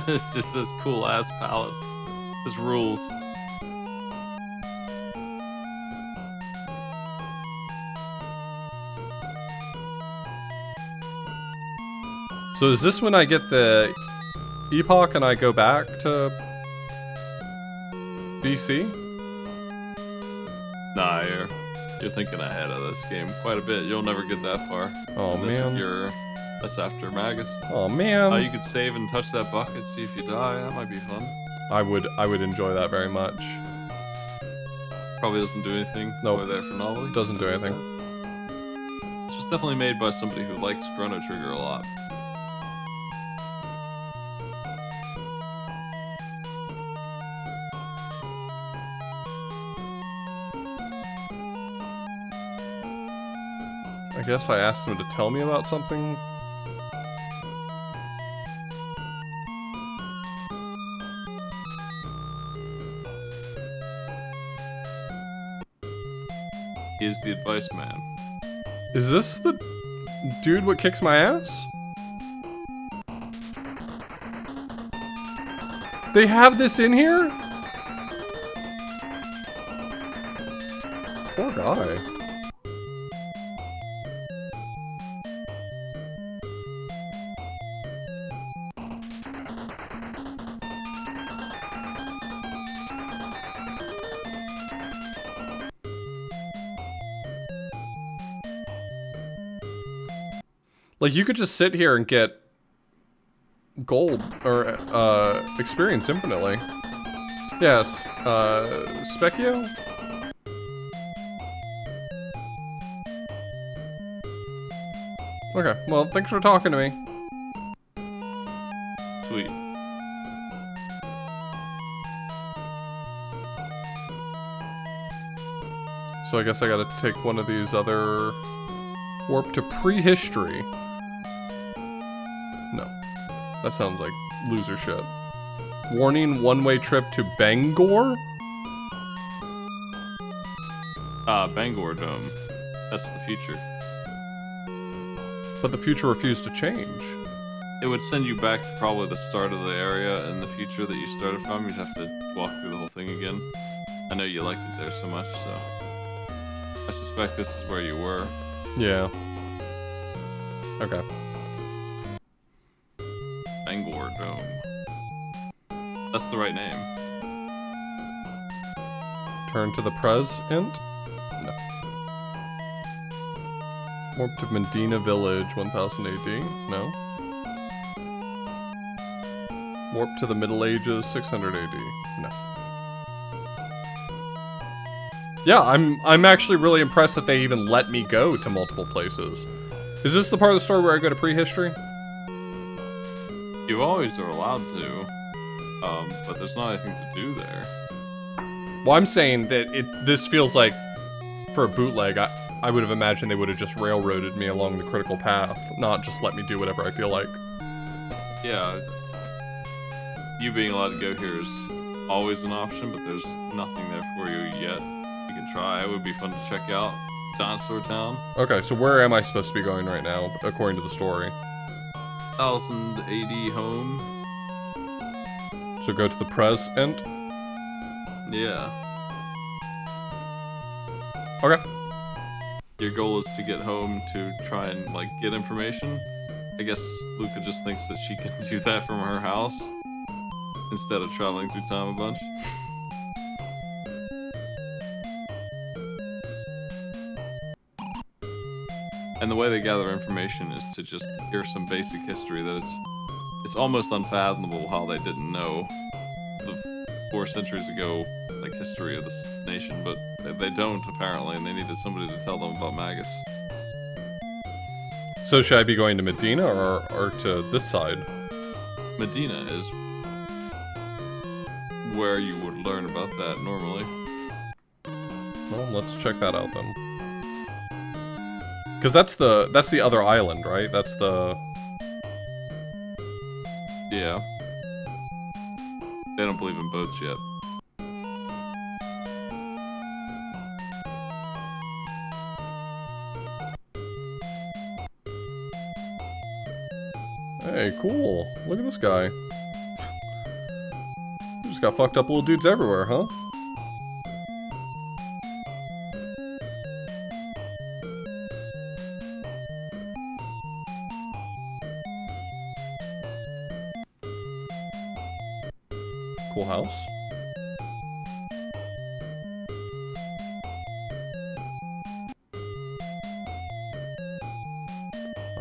It's just this cool ass palace. This rules. So is this when I get the epoch and I go back to BC? Nah, you're thinking ahead of this game quite a bit. You'll never get that far. Oh, man. That's after Magus. Oh man. You could save and touch that bucket, see if you die. That might be fun. I would enjoy that very much. Probably doesn't do anything. Nope. Over there for novelty. Doesn't do anything. This was definitely made by somebody who likes Chrono Trigger a lot. I guess I asked him to tell me about something. He is the advice man. Is this the dude what kicks my ass? They have this in here? Poor guy. Like, you could just sit here and get gold, or, experience infinitely. Yes, Specchio? Okay, well, thanks for talking to me. Sweet. So I guess I gotta take one of these other... Warp to prehistory. No. That sounds like loser shit. Warning, one-way trip to Bangor? Bangor Dome. That's the future. But the future refused to change. It would send you back to probably the start of the area in the future that you started from. You'd have to walk through the whole thing again. I know you liked it there so much, so... I suspect this is where you were. Yeah. Okay. Bangor Dome. That's the right name. Turn to the present? No. Warp to Medina Village, 1000 AD? No. Warp to the Middle Ages, 600 AD? No. Yeah, I'm actually really impressed that they even let me go to multiple places. Is this the part of the story where I go to prehistory? You always are allowed to, but there's not anything to do there. Well, I'm saying that this feels like, for a bootleg, I would have imagined they would have just railroaded me along the critical path, not just let me do whatever I feel like. Yeah, you being allowed to go here is always an option, but there's nothing there for you yet. You can try. It would be fun to check out Dinosaur Town. Okay, so where am I supposed to be going right now, according to the story? 1000 AD home. So go to the present? Yeah. Okay. Your goal is to get home to try and, like, get information. I guess Luca just thinks that she can do that from her house instead of traveling through time a bunch. And the way they gather information is to just hear some basic history that it's almost unfathomable how they didn't know the 4 centuries ago, like, history of this nation, but they don't apparently, and they needed somebody to tell them about Magus. So should I be going to Medina or to this side? Medina is where you would learn about that normally. Well, let's check that out then. Because that's the other island, right? That's the... Yeah. They don't believe in boats yet. Hey, cool. Look at this guy. Just got fucked up little dudes everywhere, huh? Cool house.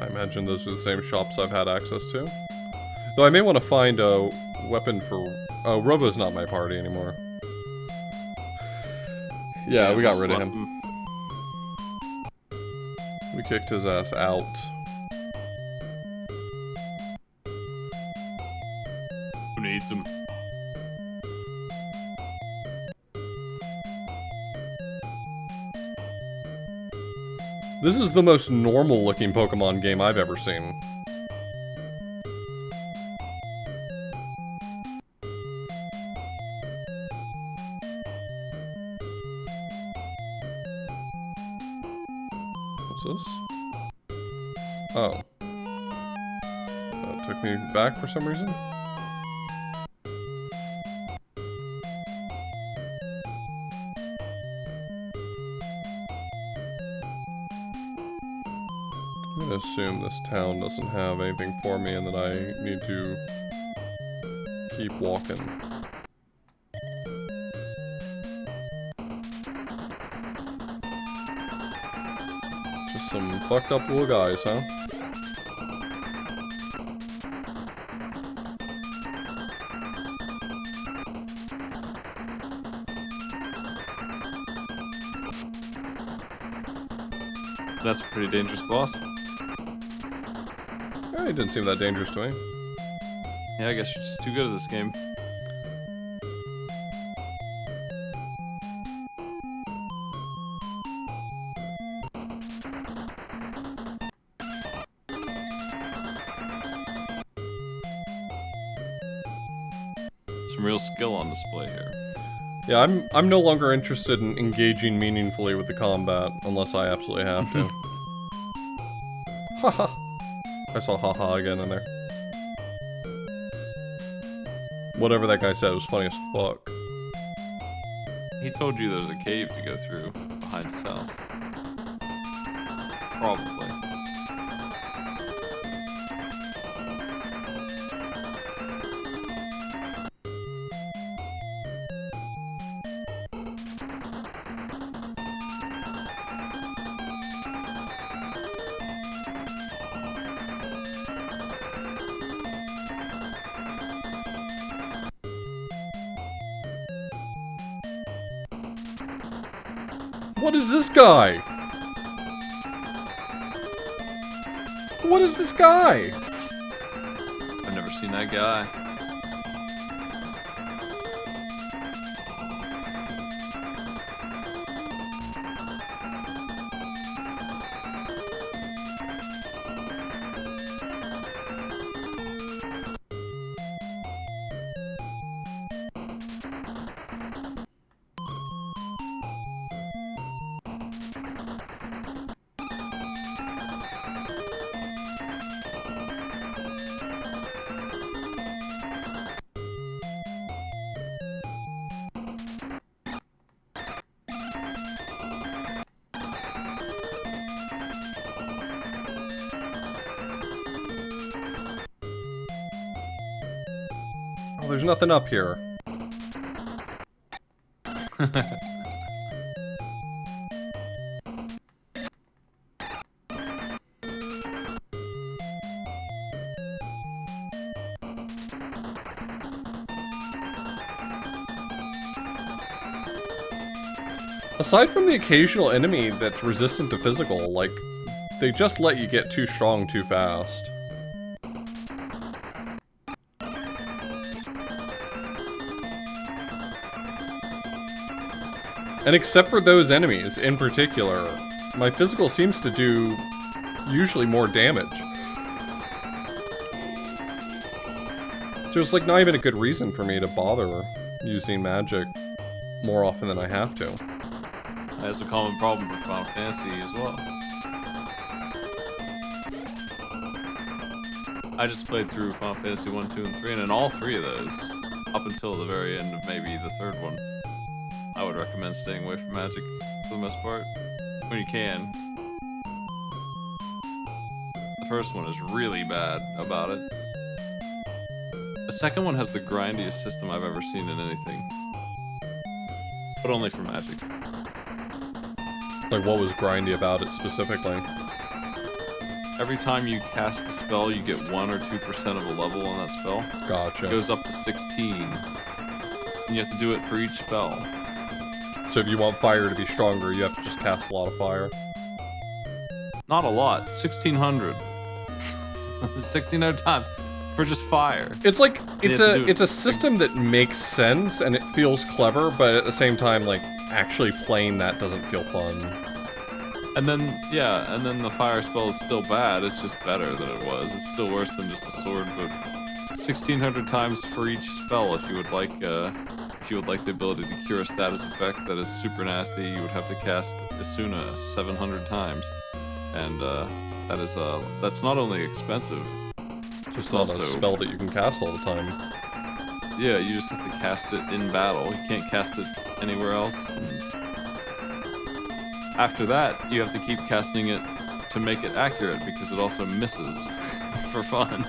I imagine those are the same shops I've had access to. Though I may want to find a weapon for... Oh, Robo's not my party anymore. Yeah, we got rid of him. We kicked his ass out. Who needs him? This is the most normal looking Pokemon game I've ever seen. What's this? Oh. That took me back for some reason? I'm gonna assume this town doesn't have anything for me and that I need to keep walking. Just some fucked up little guys, huh? That's a pretty dangerous boss. It didn't seem that dangerous to me. Yeah, I guess you're just too good at this game. Some real skill on display here. Yeah, I'm no longer interested in engaging meaningfully with the combat unless I absolutely have to. Haha. I saw haha again in there. Whatever that guy said was funny as fuck. He told you there was a cave to go through behind his house. Probably. What is this guy? What is this guy? I've never seen that guy. Oh, there's nothing up here. Aside from the occasional enemy that's resistant to physical, like, they just let you get too strong too fast. And except for those enemies in particular, my physical seems to do usually more damage. There's like not even a good reason for me to bother using magic more often than I have to. That's a common problem with Final Fantasy as well. I just played through Final Fantasy 1, 2, and 3, and in all three of those, up until the very end of maybe the third one, I would recommend staying away from magic for the most part, when you can. The first one is really bad about it. The second one has the grindiest system I've ever seen in anything. But only for Magic. Like, what was grindy about it specifically? Every time you cast a spell, you get 1 or 2% of a level on that spell. Gotcha. It goes up to 16. And you have to do it for each spell. So if you want fire to be stronger, you have to just cast a lot of fire. Not a lot. 1,600. 1,600 times for just fire. It's like it's a it. system that makes sense and it feels clever, but at the same time, like actually playing that doesn't feel fun. And then the fire spell is still bad. It's just better than it was. It's still worse than just a sword, but 1,600 times for each spell. If you would like the ability to cure a status effect that is super nasty, you would have to cast Isuna 700 times, and that's not only expensive. Just not a spell that you can cast all the time. Yeah, you just have to cast it in battle. You can't cast it anywhere else. After that, you have to keep casting it to make it accurate because it also misses for fun.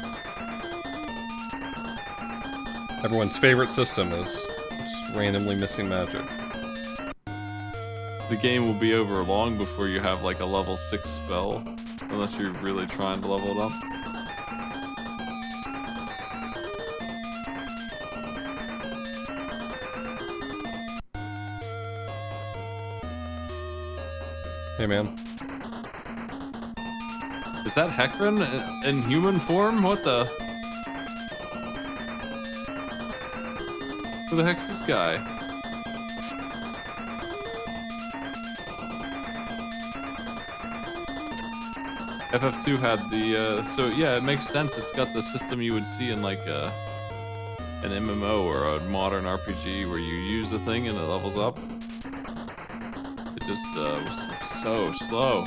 Everyone's favorite system is just randomly missing magic. The game will be over long before you have like a level 6 spell, unless you're really trying to level it up. Hey man. Is that Hecarim in human form? What the? Who the heck's this guy? FF2 had the, so yeah, it makes sense. It's got the system you would see in like an MMO or a modern RPG where you use the thing and it levels up. It just was so slow.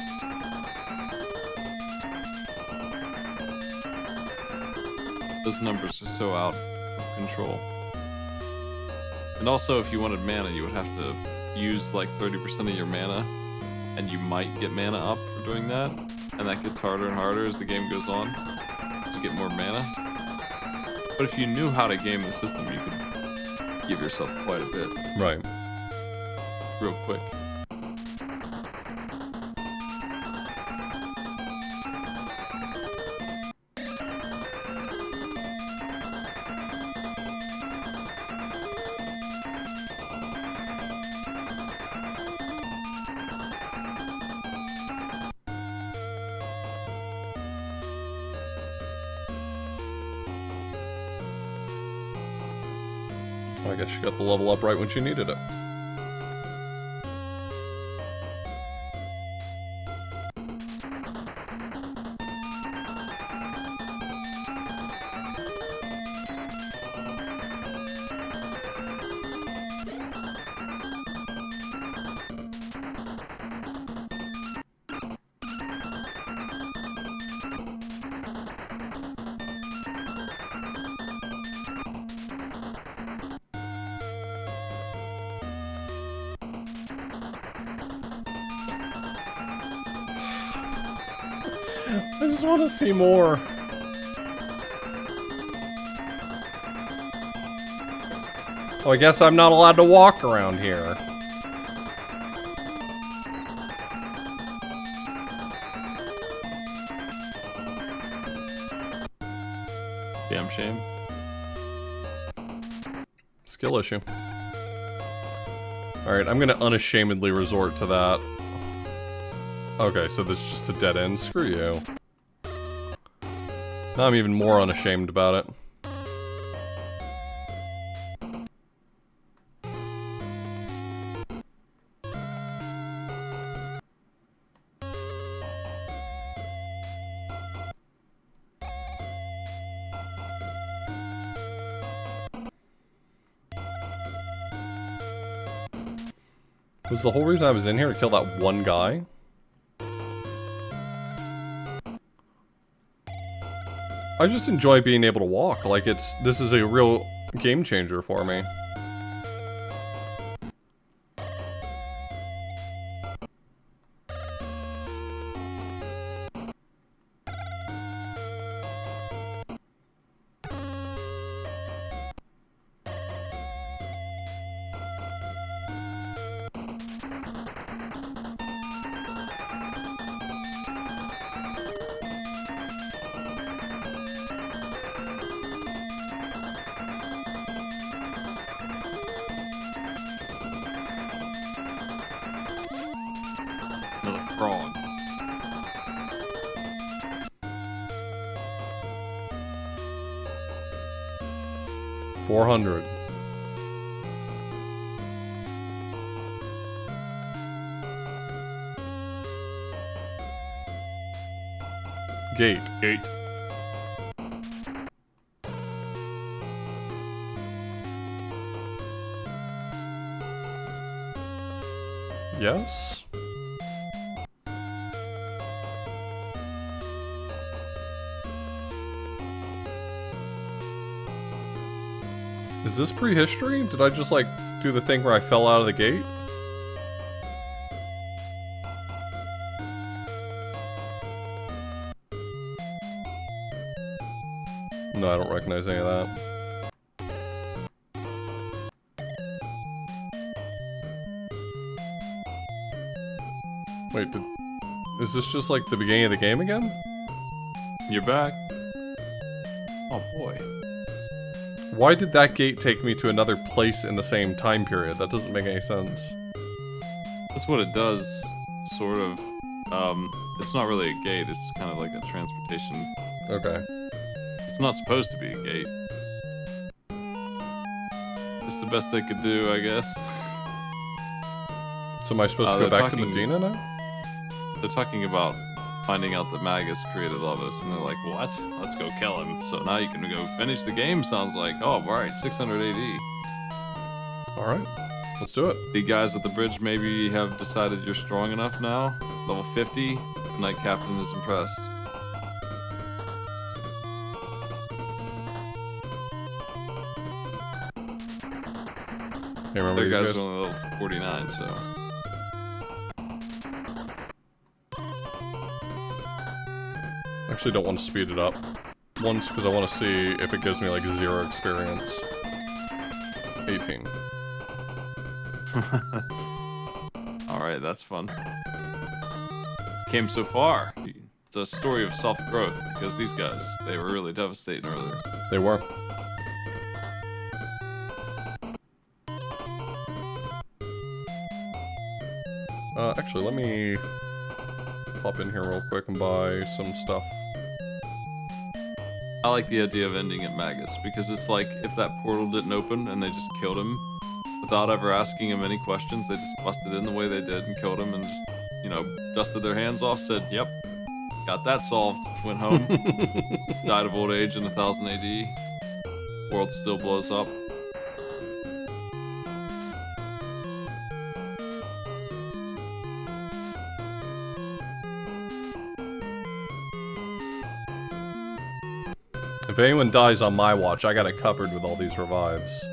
Those numbers are so out of control. And also, if you wanted mana, you would have to use like 30% of your mana, and you might get mana up for doing that. And that gets harder and harder as the game goes on to get more mana. But if you knew how to game the system, you could give yourself quite a bit. Right. Real quick. I guess you got the level up right when she needed it. I just want to see more. Oh, I guess I'm not allowed to walk around here. Damn shame. Skill issue. Alright, I'm gonna unashamedly resort to that. Okay, so this is just a dead end. Screw you. Now I'm even more unashamed about it. Was the whole reason I was in here to kill that one guy? I just enjoy being able to walk. Like, this is a real game changer for me. frog. $400. Gate. Yes? Is this prehistory? Did I just, like, do the thing where I fell out of the gate? No, I don't recognize any of that. Wait, is this just like the beginning of the game again? You're back. Oh boy. Why did that gate take me to another place in the same time period? That doesn't make any sense. That's what it does, sort of. It's not really a gate, it's kind of like a transportation. Okay. It's not supposed to be a gate. It's the best they could do, I guess. So am I supposed to go they're back to talking- Medina now? They're talking about finding out that Magus created all this, and they're like, what? Let's go kill him. So now you can go finish the game, sounds like. Oh, alright, 600 AD. Alright, let's do it. The guys at the bridge maybe have decided you're strong enough now. Level 50, Knight Captain is impressed. Hey, remember Their these guys guys? are only level 49, so. Actually don't want to speed it up. Once, because I want to see if it gives me like 0 experience. 18. Alright, that's fun. Came so far. It's a story of self-growth, because these guys, they were really devastating earlier. They were. Actually, let me pop in here real quick and buy some stuff. I like the idea of ending at Magus, because it's like, if that portal didn't open and they just killed him, without ever asking him any questions, they just busted in the way they did and killed him and just, you know, dusted their hands off, said, yep, got that solved, went home, died of old age in 1000 AD, world still blows up. If anyone dies on my watch, I got it covered with all these revives.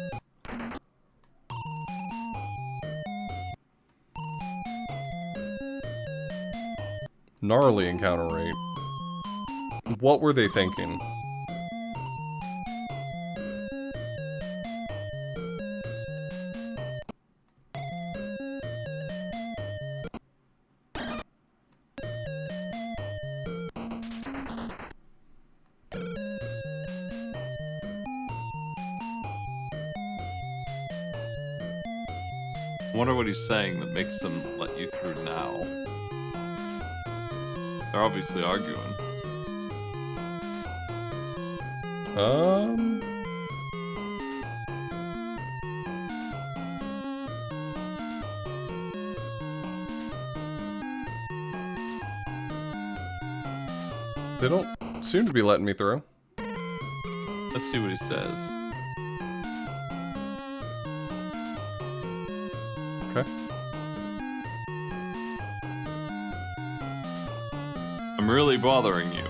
Gnarly encounter rate. What were they thinking? I wonder what he's saying that makes them let you through now. They're obviously arguing. They don't seem to be letting me through. Let's see what he says. Okay. I'm really bothering you.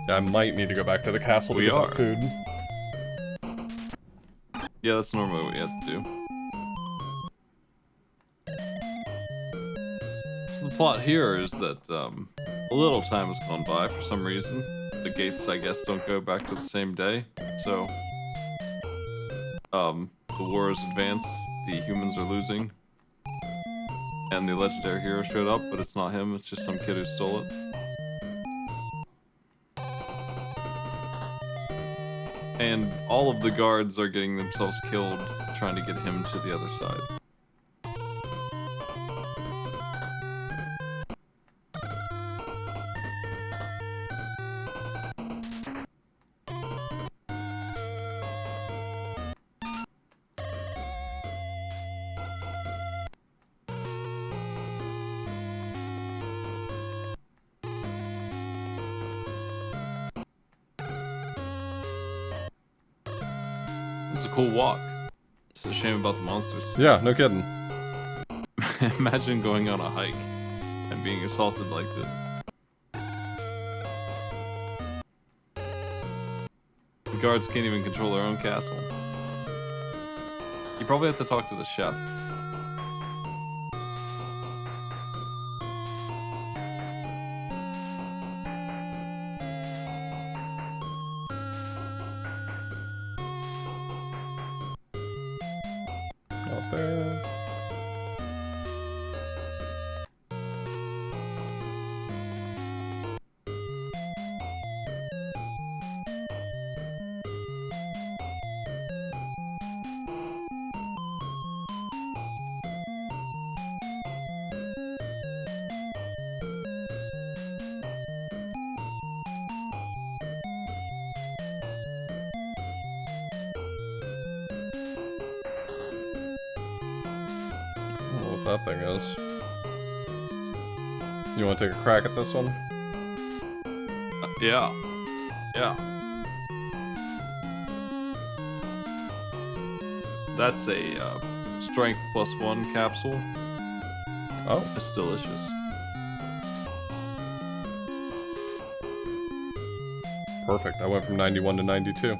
Yeah, I might need to go back to the castle to We get are. that food. Yeah, that's normally what you have to do. So the plot here is that a little time has gone by for some reason. The gates, I guess, don't go back to the same day. So, the war has advanced, the humans are losing. And the legendary hero showed up, but it's not him, it's just some kid who stole it. And all of the guards are getting themselves killed trying to get him to the other side. It's a cool walk. It's a shame about the monsters. Yeah, no kidding. Imagine going on a hike and being assaulted like this. The guards can't even control their own castle. You probably have to talk to the chef. Out there. That thing is. You want to take a crack at this one? Yeah. Yeah. That's a strength +1 capsule. Oh. It's delicious. Perfect. I went from 91 to 92.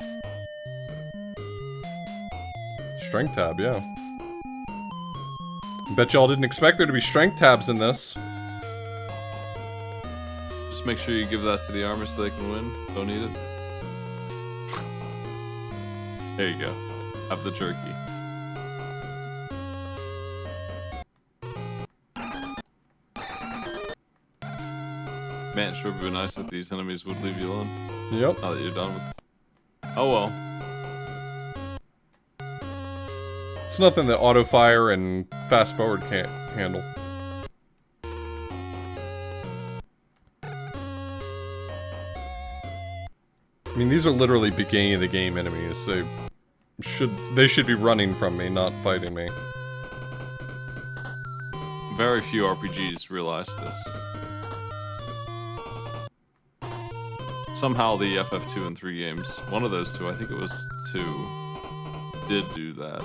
Strength tab, yeah. Bet y'all didn't expect there to be strength tabs in this. Just make sure you give that to the armor so they can win. Don't need it. There you go. Have the jerky. Man, it sure would be nice if these enemies would leave you alone. Yep. Now that you're done with... Oh well. It's nothing that auto fire and fast forward can't handle. I mean, these are literally beginning of the game enemies. They should be running from me, not fighting me. Very few RPGs realize this. Somehow the FF2 and 3 games, one of those two, I think it was 2, did do that.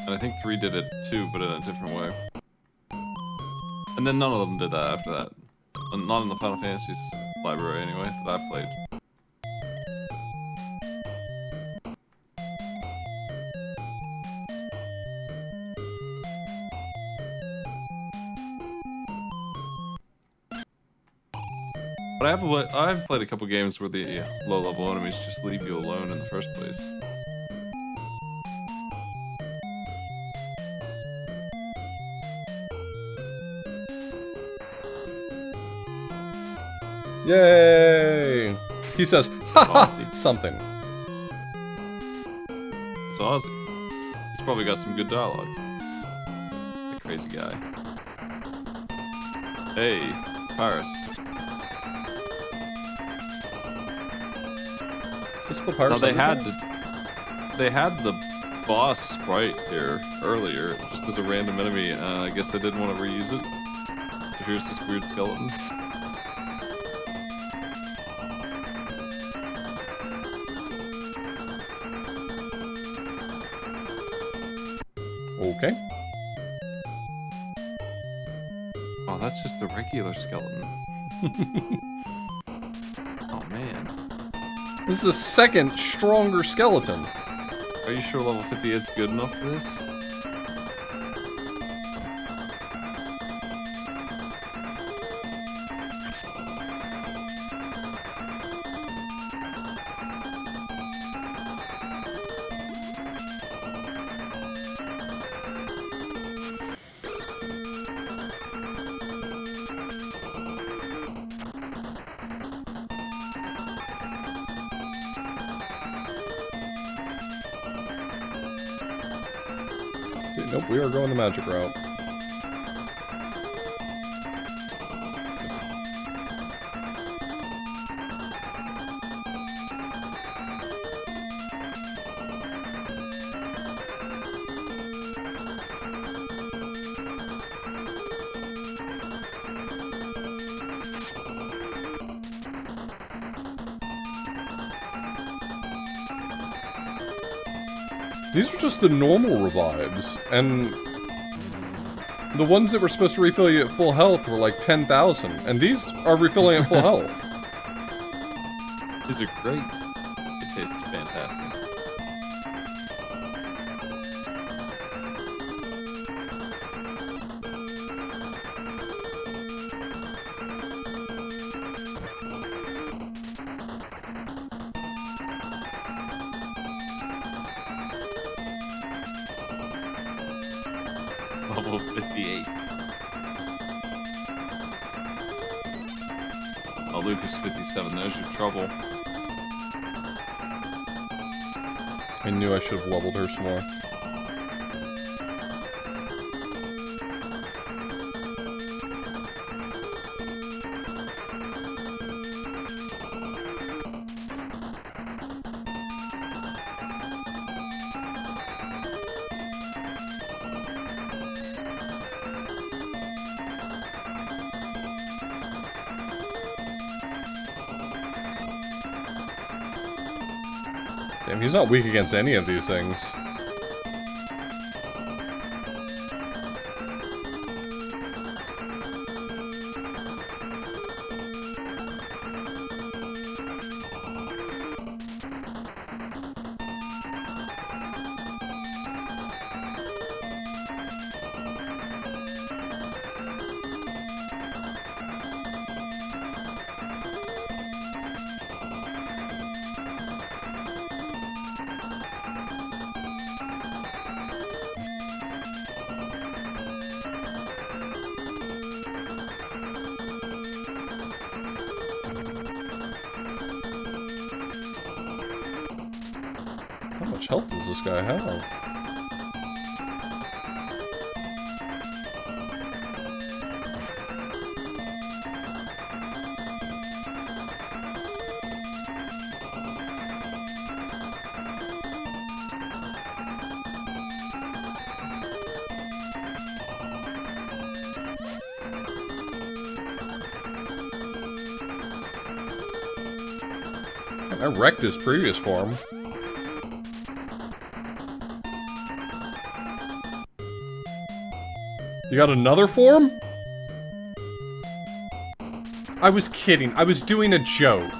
And I think 3 did it too, but in a different way. And then none of them did that after that. Not in the Final Fantasy's library anyway, that I've played. But I've played a couple games where the low-level enemies just leave you alone in the first place. Yay! He says, haha, Aussie. something. It's Aussie. He's probably got some good dialogue. The crazy guy. Hey, Paris. Is this Papyrus? No, they had the boss sprite here earlier, just as a random enemy. I guess they didn't want to reuse it. So here's this weird skeleton. Okay. Oh, that's just a regular skeleton. Oh man. This is a second, stronger skeleton. Are you sure level 58 is good enough for this? Nope, we are going the magic route. These are just the normal revives, and the ones that were supposed to refill you at full health were like 10,000, and these are refilling at full health. These are great. It tastes fantastic. Level 58. Oh, Lucas 57, there's your trouble. I knew I should have leveled her some more. Damn, he's not weak against any of these things. How much health does this guy have? I wrecked his previous form. You got another form? I was kidding. I was doing a joke.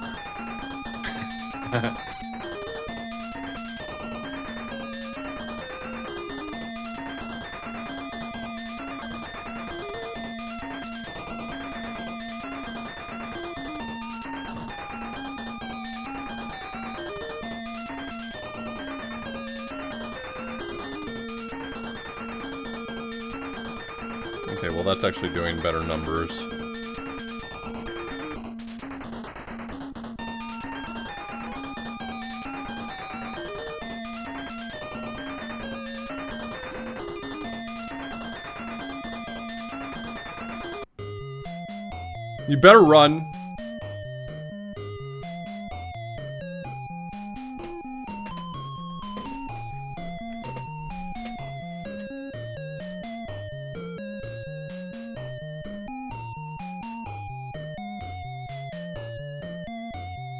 Okay, well that's actually doing better numbers. You better run.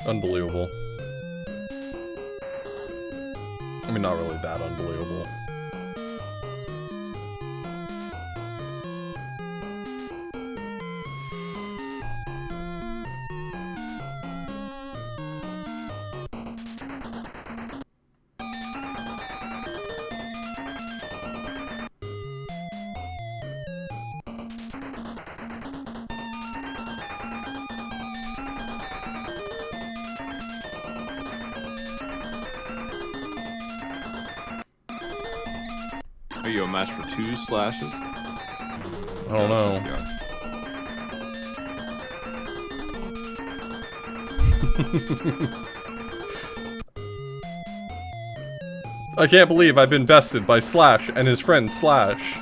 Unbelievable. I mean, not really that unbelievable. Are you a match for 2 slashes? I don't know. I can't believe I've been bested by Slash and his friend Slash.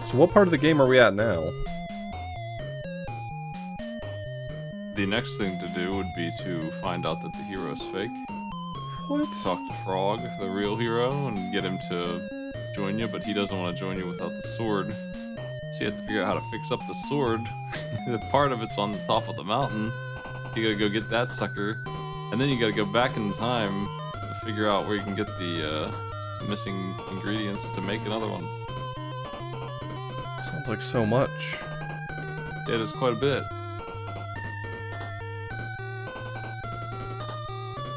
So what part of the game are we at now? The next thing to do would be to find out that the hero's fake. What? Talk to Frog, the real hero, and get him to join you, but he doesn't want to join you without the sword. So you have to figure out how to fix up the sword. The part of it's on the top of the mountain. You gotta go get that sucker, and then you gotta go back in time to figure out where you can get the missing ingredients to make another one. Sounds like so much. It is quite a bit.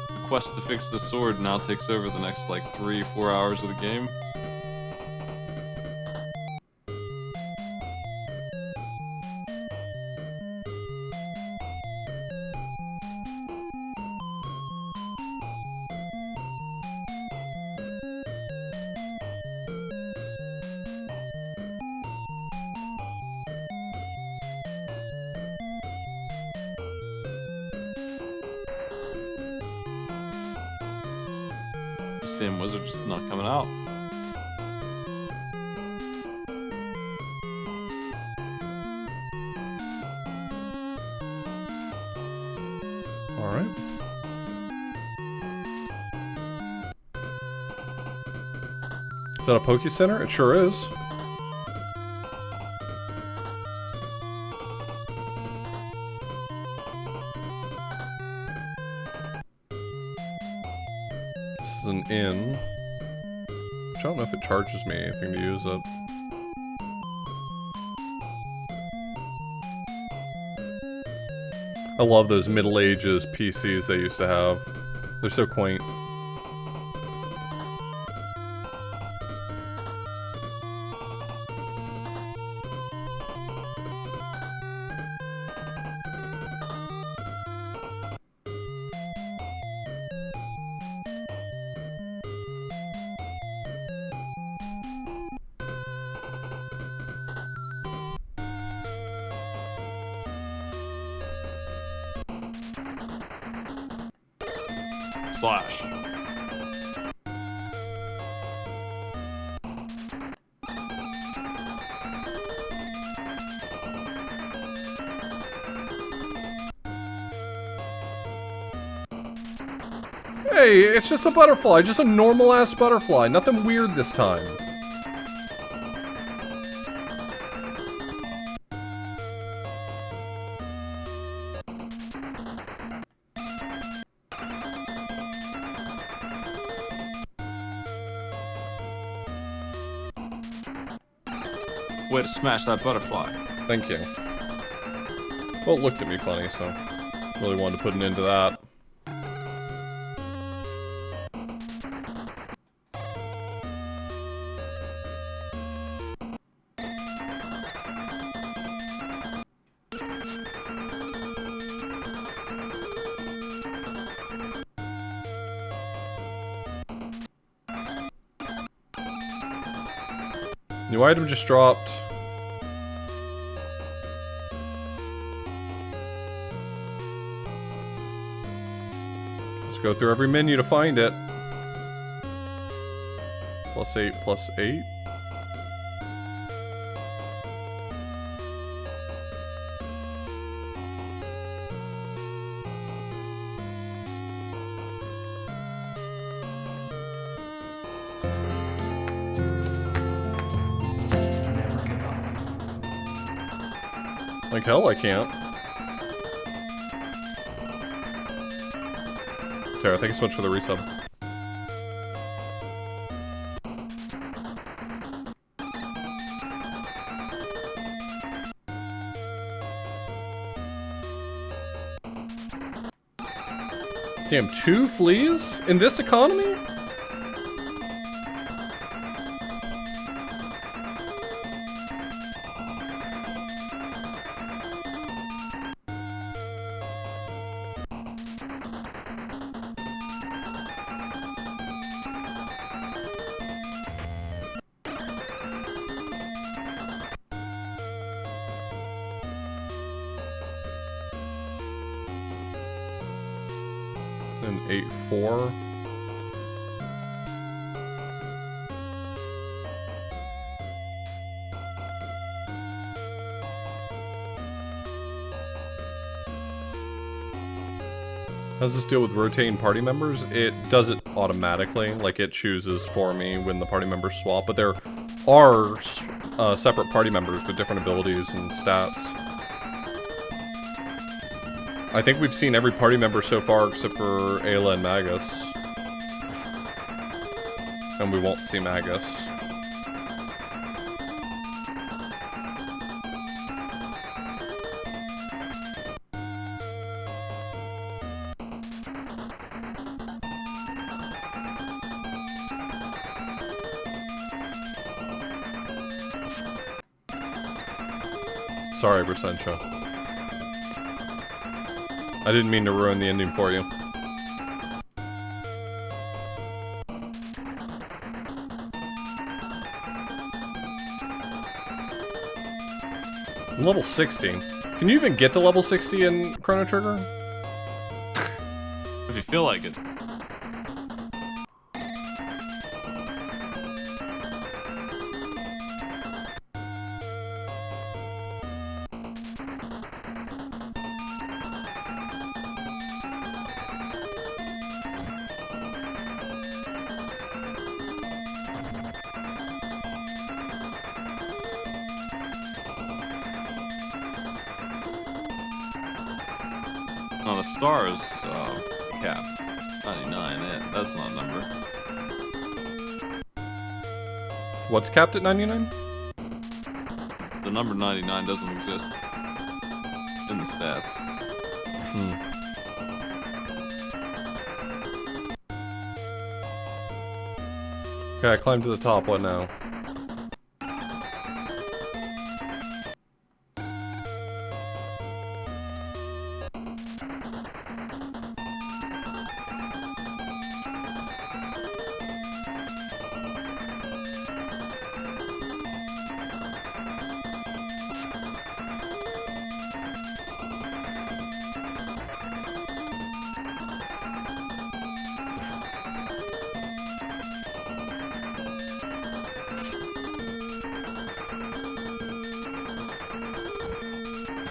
The quest to fix the sword now takes over the next like 3-4 hours of the game. This damn wizard's just not coming out. Alright. Is that a Poke Center? It sure is. This is an inn. Which I don't know if it charges me anything to use it. I love those Middle Ages PCs they used to have. They're so quaint. Slash. Hey, it's just a butterfly. Just a normal-ass butterfly. Nothing weird this time. Way to smash that butterfly. Thank you. Well, it looked at me funny, so really wanted to put an end to that. New item just dropped. Let's go through every menu to find it. +8, +8. Never give up. Like hell, I can't. Tara, thank you so much for the resub. Damn, 2 fleas in this economy? And 8-4. does this deal with rotating party members? It does it automatically, like it chooses for me when the party members swap, but there are separate party members with different abilities and stats. I think we've seen every party member so far except for Ayla and Magus. And we won't see Magus. Sorry, Bersentia. I didn't mean to ruin the ending for you. I'm level 60. Can you even get to level 60 in Chrono Trigger? If you feel like it. On the stars cap, 99. That's not a number. What's capped at 99? The number 99 doesn't exist in the stats. Okay, I climbed to the top. What now?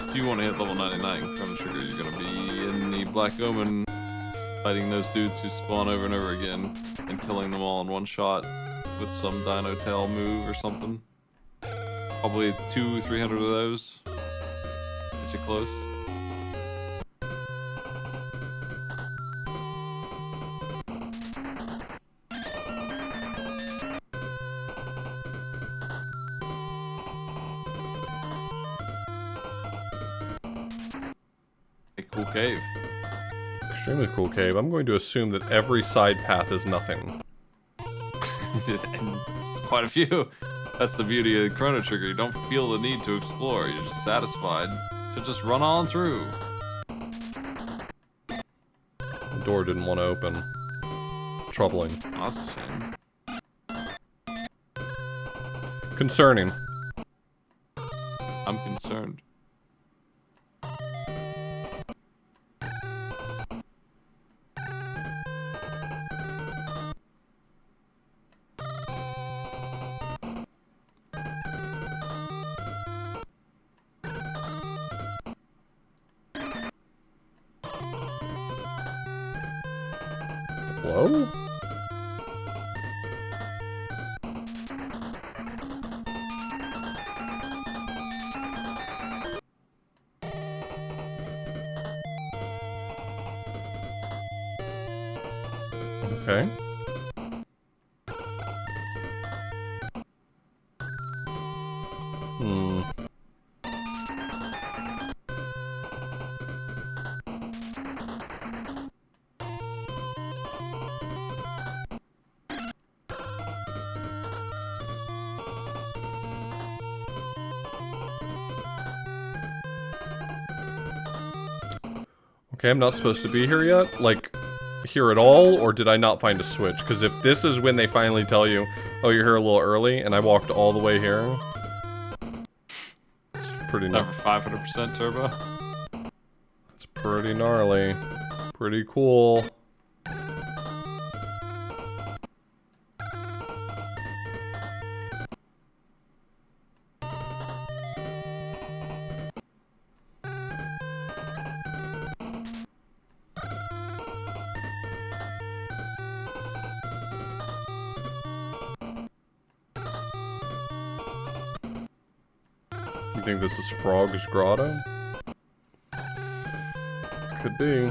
If you want to hit level 99 Chrono Trigger, you're going to be in the Black Omen, fighting those dudes who spawn over and over again, and killing them all in one shot with some Dino Tail move or something. Probably 200-300 of those. Get you close. Cool cave. Extremely cool cave. I'm going to assume that every side path is nothing. Quite a few. That's the beauty of Chrono Trigger. You don't feel the need to explore. You're just satisfied to just run on through. The door didn't want to open. Troubling. Oh, that's a shame. Concerning. I'm concerned. Hello? Okay. Okay, I'm not supposed to be here yet? Like, here at all? Or did I not find a switch? Because if this is when they finally tell you, oh, you're here a little early, and I walked all the way here... It's pretty gnarly. Never 500% turbo. It's pretty gnarly. Pretty cool. You think this is Frog's Grotto? Could be.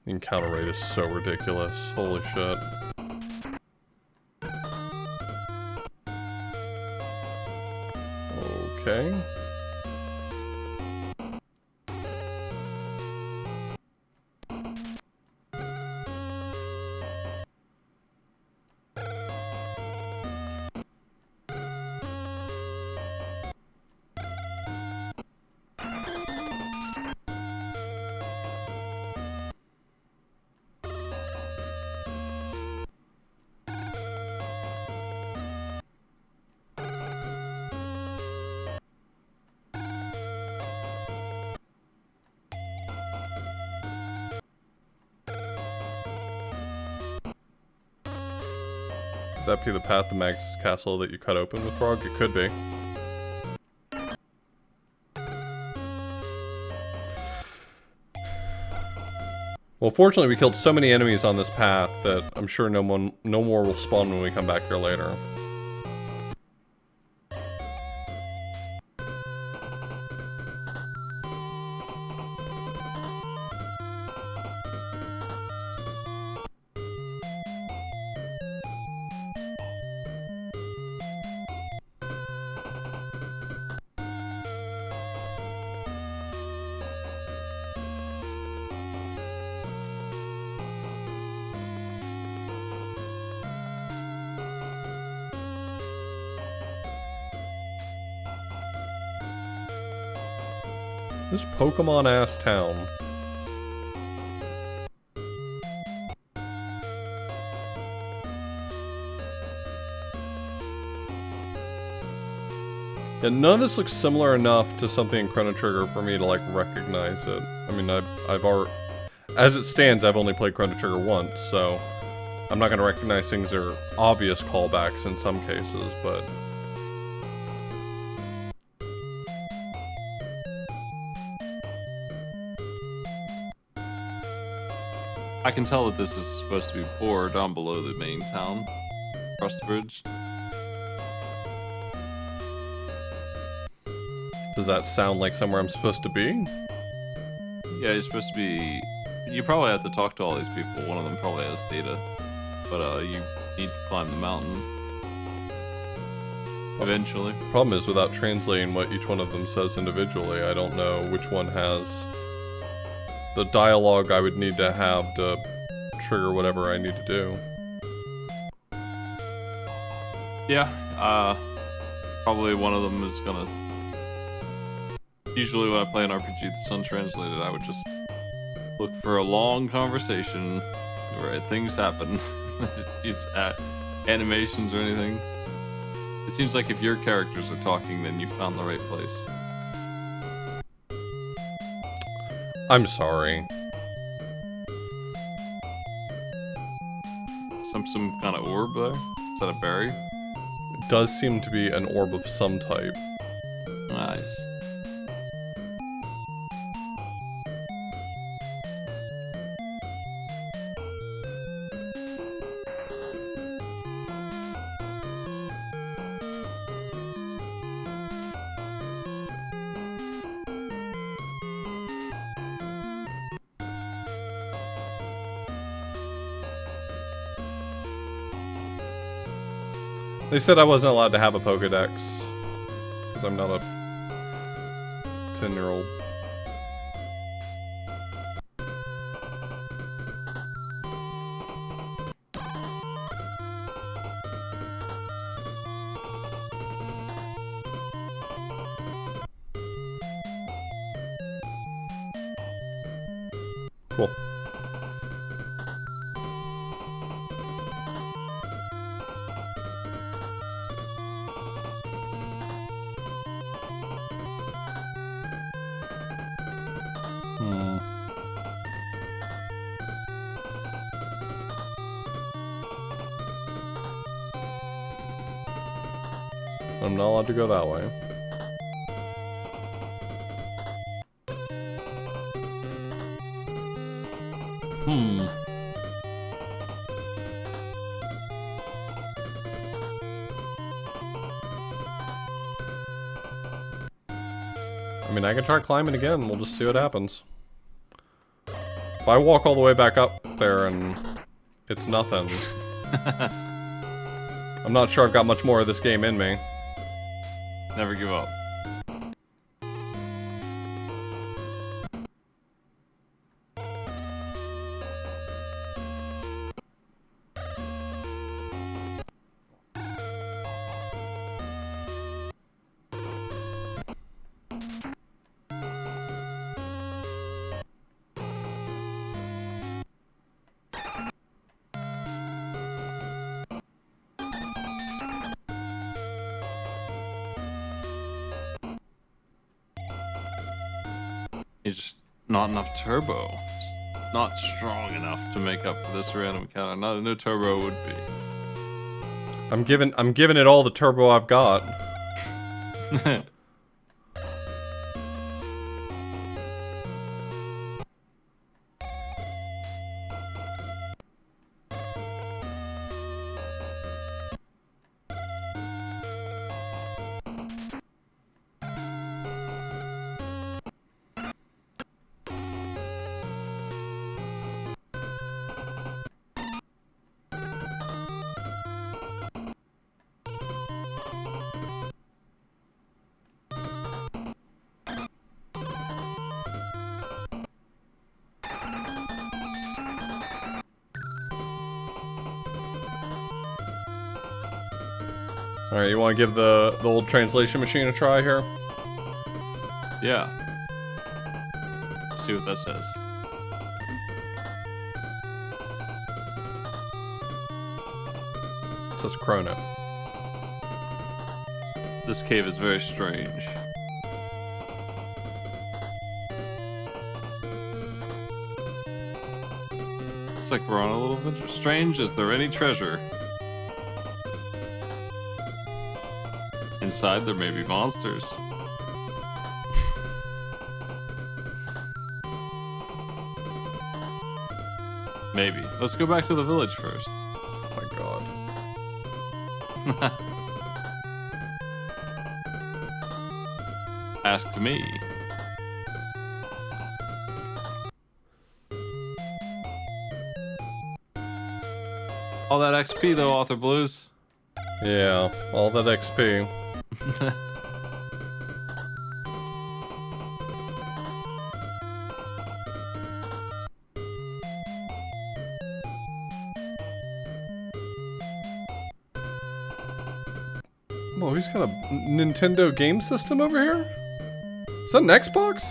The encounter rate is so ridiculous. Holy shit. Okay. Could that be the path to Magus' castle that you cut open with Frog? It could be. Well, fortunately, we killed so many enemies on this path that I'm sure no more will spawn when we come back here later. This Pokemon-ass town. Yeah, none of this looks similar enough to something in Chrono Trigger for me to, like, recognize it. I mean, I've already... As it stands, I've only played Chrono Trigger once, so... I'm not gonna recognize things that are obvious callbacks in some cases, but... I can tell that this is supposed to be poor down below the main town. Across the bridge. Does that sound like somewhere I'm supposed to be? Yeah, you're supposed to be... You probably have to talk to all these people. One of them probably has data. But you need to climb the mountain. Eventually. Problem is, without translating what each one of them says individually, I don't know which one has the dialogue I would need to have to trigger whatever I need to do. Yeah, probably one of them is gonna... Usually when I play an RPG that's untranslated, I would just look for a long conversation where things happen. These animations or anything. It seems like if your characters are talking, then you found the right place. I'm sorry. Some kind of orb there? Is that a berry? It does seem to be an orb of some type. Nice. They said I wasn't allowed to have a Pokedex, because I'm not a 10-year-old. Cool. I'm not allowed to go that way. I mean, I can try climbing again. We'll just see what happens. If I walk all the way back up there and it's nothing, I'm not sure I've got much more of this game in me. Never give up. It's just not enough turbo. It's not strong enough to make up for this random encounter. No turbo would be. I'm giving it all the turbo I've got. Alright, you want to give the old translation machine a try here? Yeah. Let's see what that says. It says Chrono. This cave is very strange. It's like we're on a little bit strange. Is there any treasure? Inside there may be monsters. Maybe. Let's go back to the village first. Oh my god. Ask me. All that XP though, Author Blues. Yeah, all that XP. Oh, he's got a Nintendo game system over here? Is that an Xbox?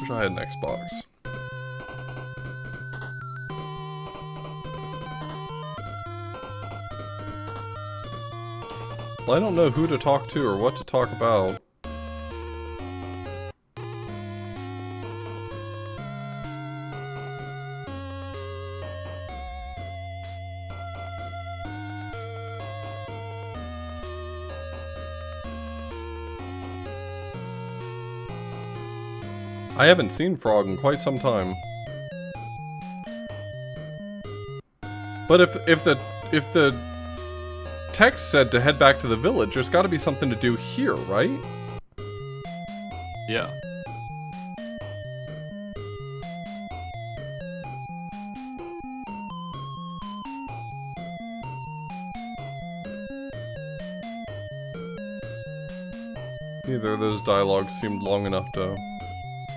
Wish I had an Xbox. Well, I don't know who to talk to or what to talk about. I haven't seen Frog in quite some time. But if the text said to head back to the village, there's got to be something to do here, right? Yeah. Neither of those dialogues seemed long enough to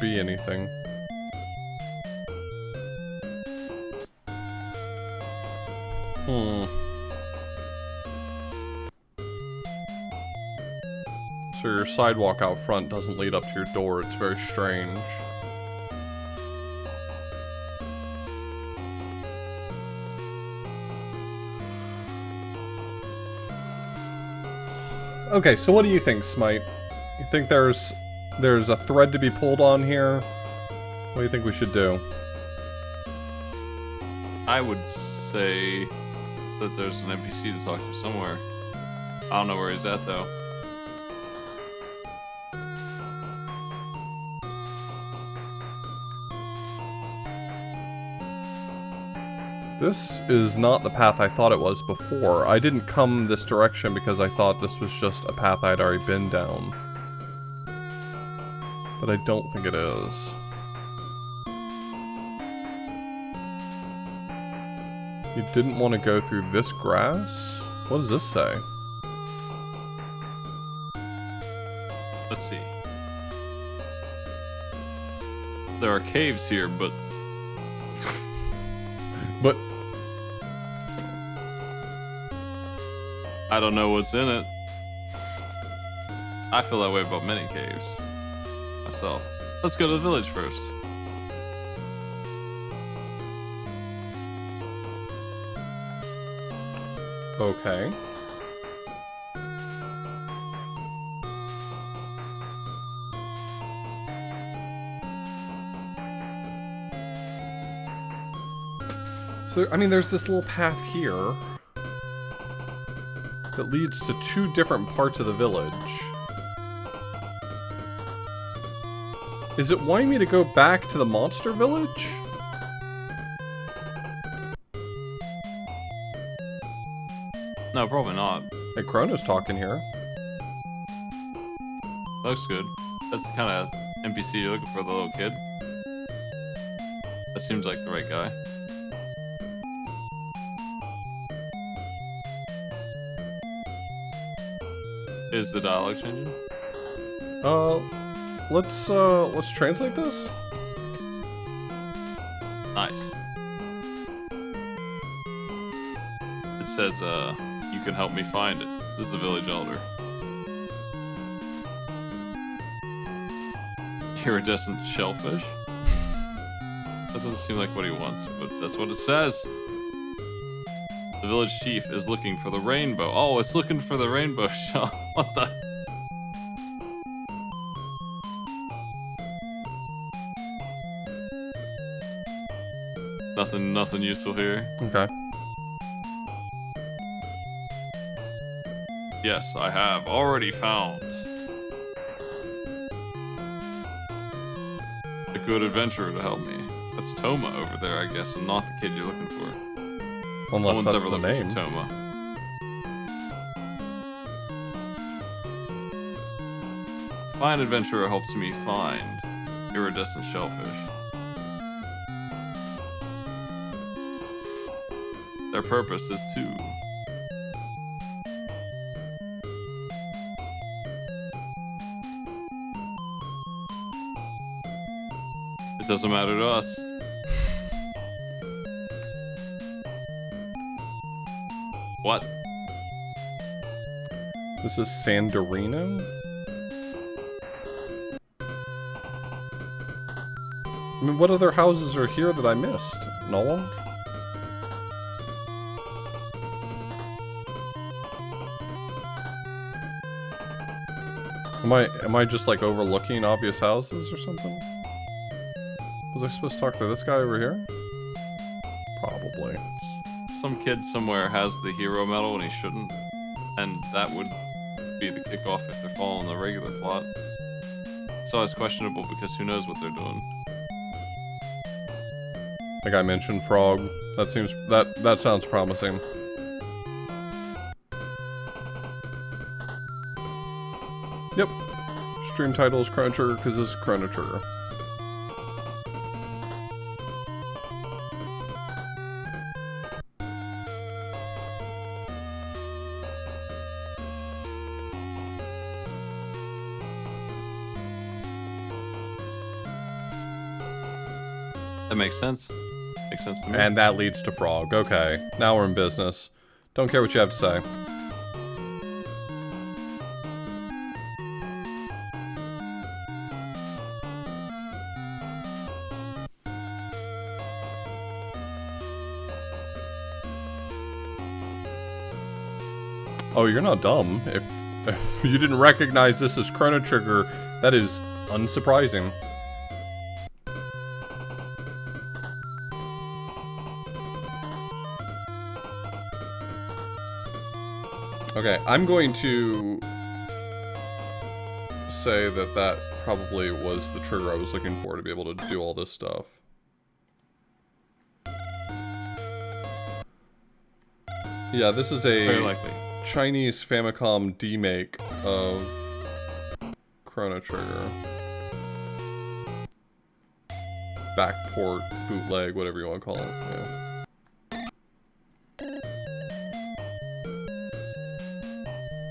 be anything. So your sidewalk out front doesn't lead up to your door. It's very strange. Okay, so what do you think, Smite? You think there's a thread to be pulled on here? What do you think we should do? I would say that there's an NPC to talk to somewhere. I don't know where he's at though. This is not the path I thought it was before. I didn't come this direction because I thought this was just a path I'd already been down. But I don't think it is. You didn't want to go through this grass? What does this say? Let's see. There are caves here, but But I don't know what's in it. I feel that way about many caves myself. Let's go to the village first. okay. So, I mean, there's this little path here that leads to two different parts of the village. Is it wanting me to go back to the monster village? No, probably not. Hey, Chrono's talking here. Looks good. That's the kind of NPC you're looking for, the little kid. That seems like the right guy. Is the dialogue changing? Let's translate this. Nice. It says, you can help me find it. This is the village elder. Iridescent shellfish? That doesn't seem like what he wants, but that's what it says. The village chief is looking for the rainbow. Oh, it's looking for the rainbow shell. What the? Nothing useful here. Okay. Yes, I have already found a good adventurer to help me. That's Toma over there, I guess, and not the kid you're looking for. No Unless one's that's ever the looking name. for Toma. Find adventurer helps me find iridescent shellfish. Their purpose is to it doesn't matter to us. What? This is Cnrono? I mean, what other houses are here that I missed? Nolong? Am I just like overlooking obvious houses or something? Was I supposed to talk to this guy over here? Probably. Some kid somewhere has the hero medal and he shouldn't, and that would be the kickoff if they're following the regular plot. It's always questionable because who knows what they're doing. Like I mentioned, Frog. That sounds promising. Yep. Stream title is Chrono Trigger because this is Chrono Trigger. That makes sense. Makes sense to me. And that leads to Frog. Okay, now we're in business. Don't care what you have to say. Oh, you're not dumb. If you didn't recognize this as Chrono Trigger, that is unsurprising. Okay, I'm going to say that that probably was the trigger I was looking for to be able to do all this stuff. Yeah, this is Very a likely. Chinese Famicom demake of Chrono Trigger. Backport, bootleg, whatever you want to call it. Yeah.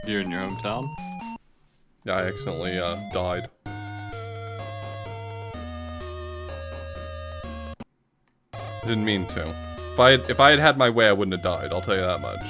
Here in your hometown? Yeah, I accidentally died. Didn't mean to. If I had had my way, I wouldn't have died. I'll tell you that much.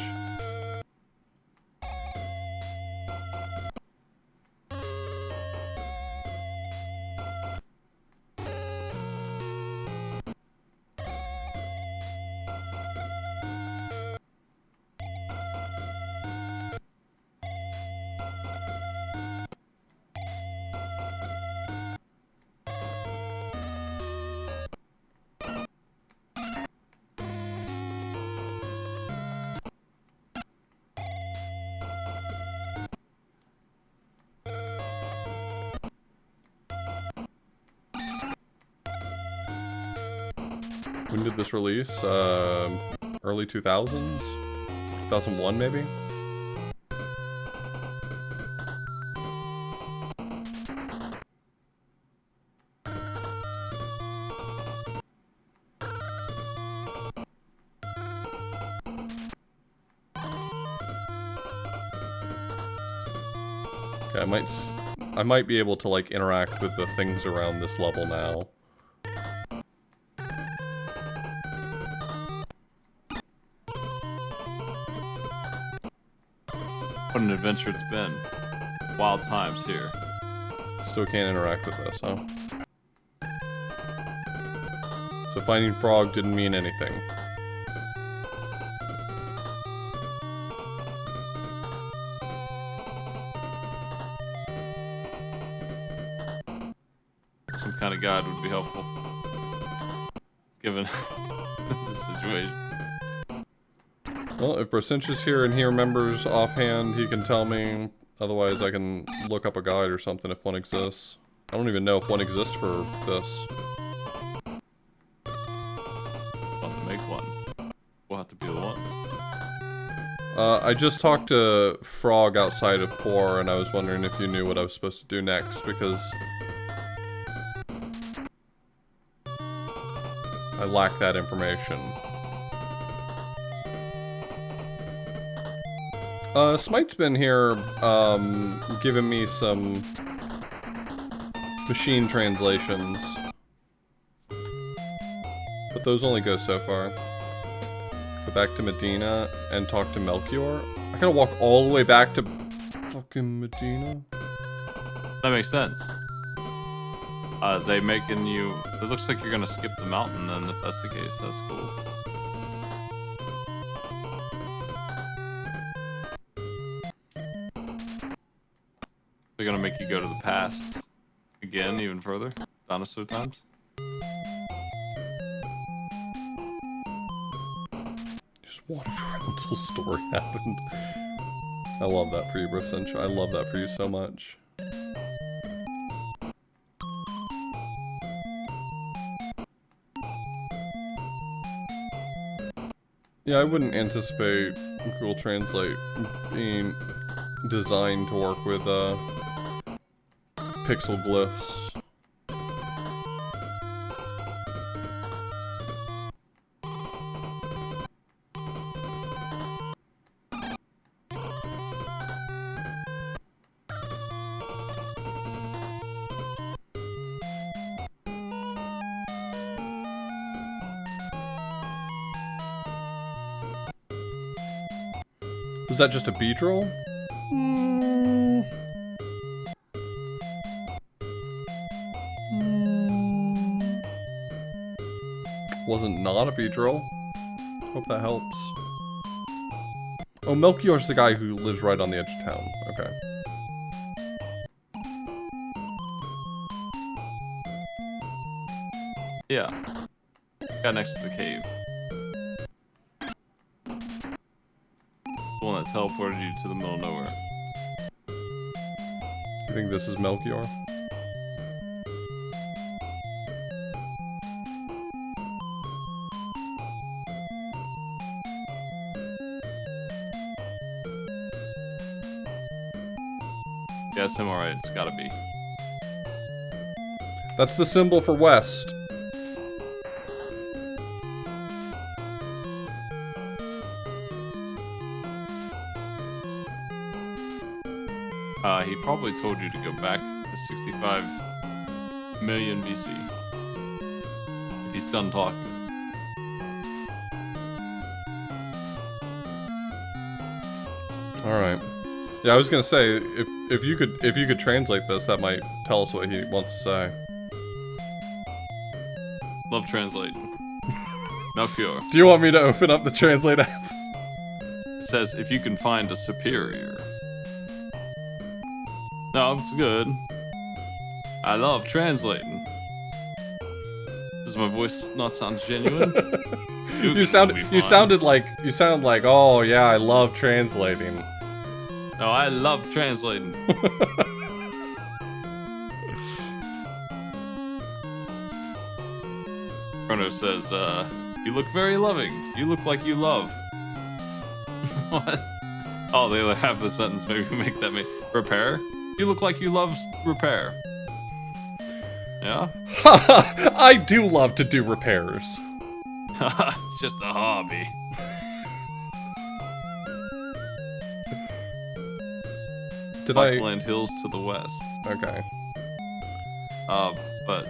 When did this release? Early 2000s? 2001 maybe? Okay, I might be able to like interact with the things around this level now. What an adventure it's been. Wild times here. Still can't interact with this, huh? So finding frog didn't mean anything. Some kind of guide would be helpful. Given the situation. Well, if Brosentius here and he remembers offhand, he can tell me. Otherwise, I can look up a guide or something if one exists. I don't even know if one exists for this. We'll have to make one. We'll have to be the ones. I just talked to Frog outside of Poor, and I was wondering if you knew what I was supposed to do next, because I lack that information. Smite's been here, giving me some machine translations. But those only go so far. Go back to Medina and talk to Melchior? I gotta walk all the way back to fucking Medina? That makes sense. They making you... It looks like you're gonna skip the mountain then, if that's the case. That's cool. They're gonna make you go to the past again, even further? Dinosaur times? Just wandered around until story happened. I love that for you, Brosentius. I love that for you so much. Yeah, I wouldn't anticipate Google Translate being designed to work with pixel glyphs. Was that just a beadroll? Wasn't not a beadroll. Hope that helps. Oh, Melchior's the guy who lives right on the edge of town. Okay. Yeah. Got next to the cave. The one that teleported you to the middle of nowhere. You think this is Melchior? Yeah, it's him, alright. It's gotta be. That's the symbol for west. He probably told you to go back to 65 million BC. If he's done talking. All right. Yeah, I was gonna say if you could translate this, that might tell us what he wants to say. Love translating. Melchior. Do you want me to open up the translate app? It says if you can find a superior. No, it's good. I love translating. Does my voice not sound genuine? You sounded like oh yeah, I love translating. No, I love translating. Cnrono says, you look very loving. You look like you love. What? Oh, they have the sentence. Maybe make that repair. You look like you love repair. Yeah? I do love to do repairs. It's just a hobby. Did Buckland Hills to the west. Okay. But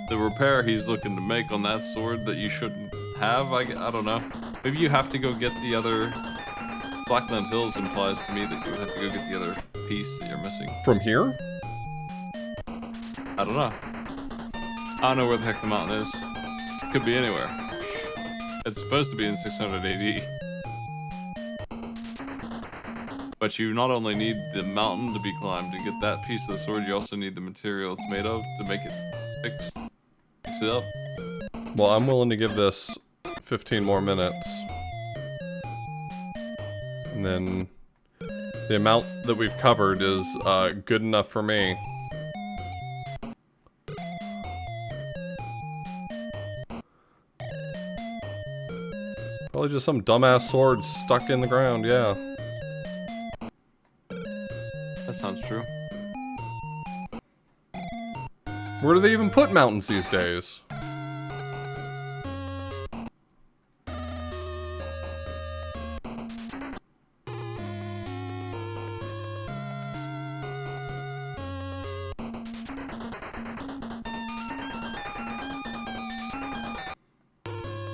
the repair he's looking to make on that sword that you shouldn't have, I don't know. Maybe you have to go get the other... Blackland Hills implies to me that you would have to go get the other piece that you're missing. From here? I don't know. I don't know where the heck the mountain is. Could be anywhere. It's supposed to be in 600 AD. But you not only need the mountain to be climbed to get that piece of the sword, you also need the material it's made of to make it fix it up. Well, I'm willing to give this 15 more minutes. And then the amount that we've covered is good enough for me. Probably just some dumbass sword stuck in the ground, yeah. That sounds true. Where do they even put mountains these days?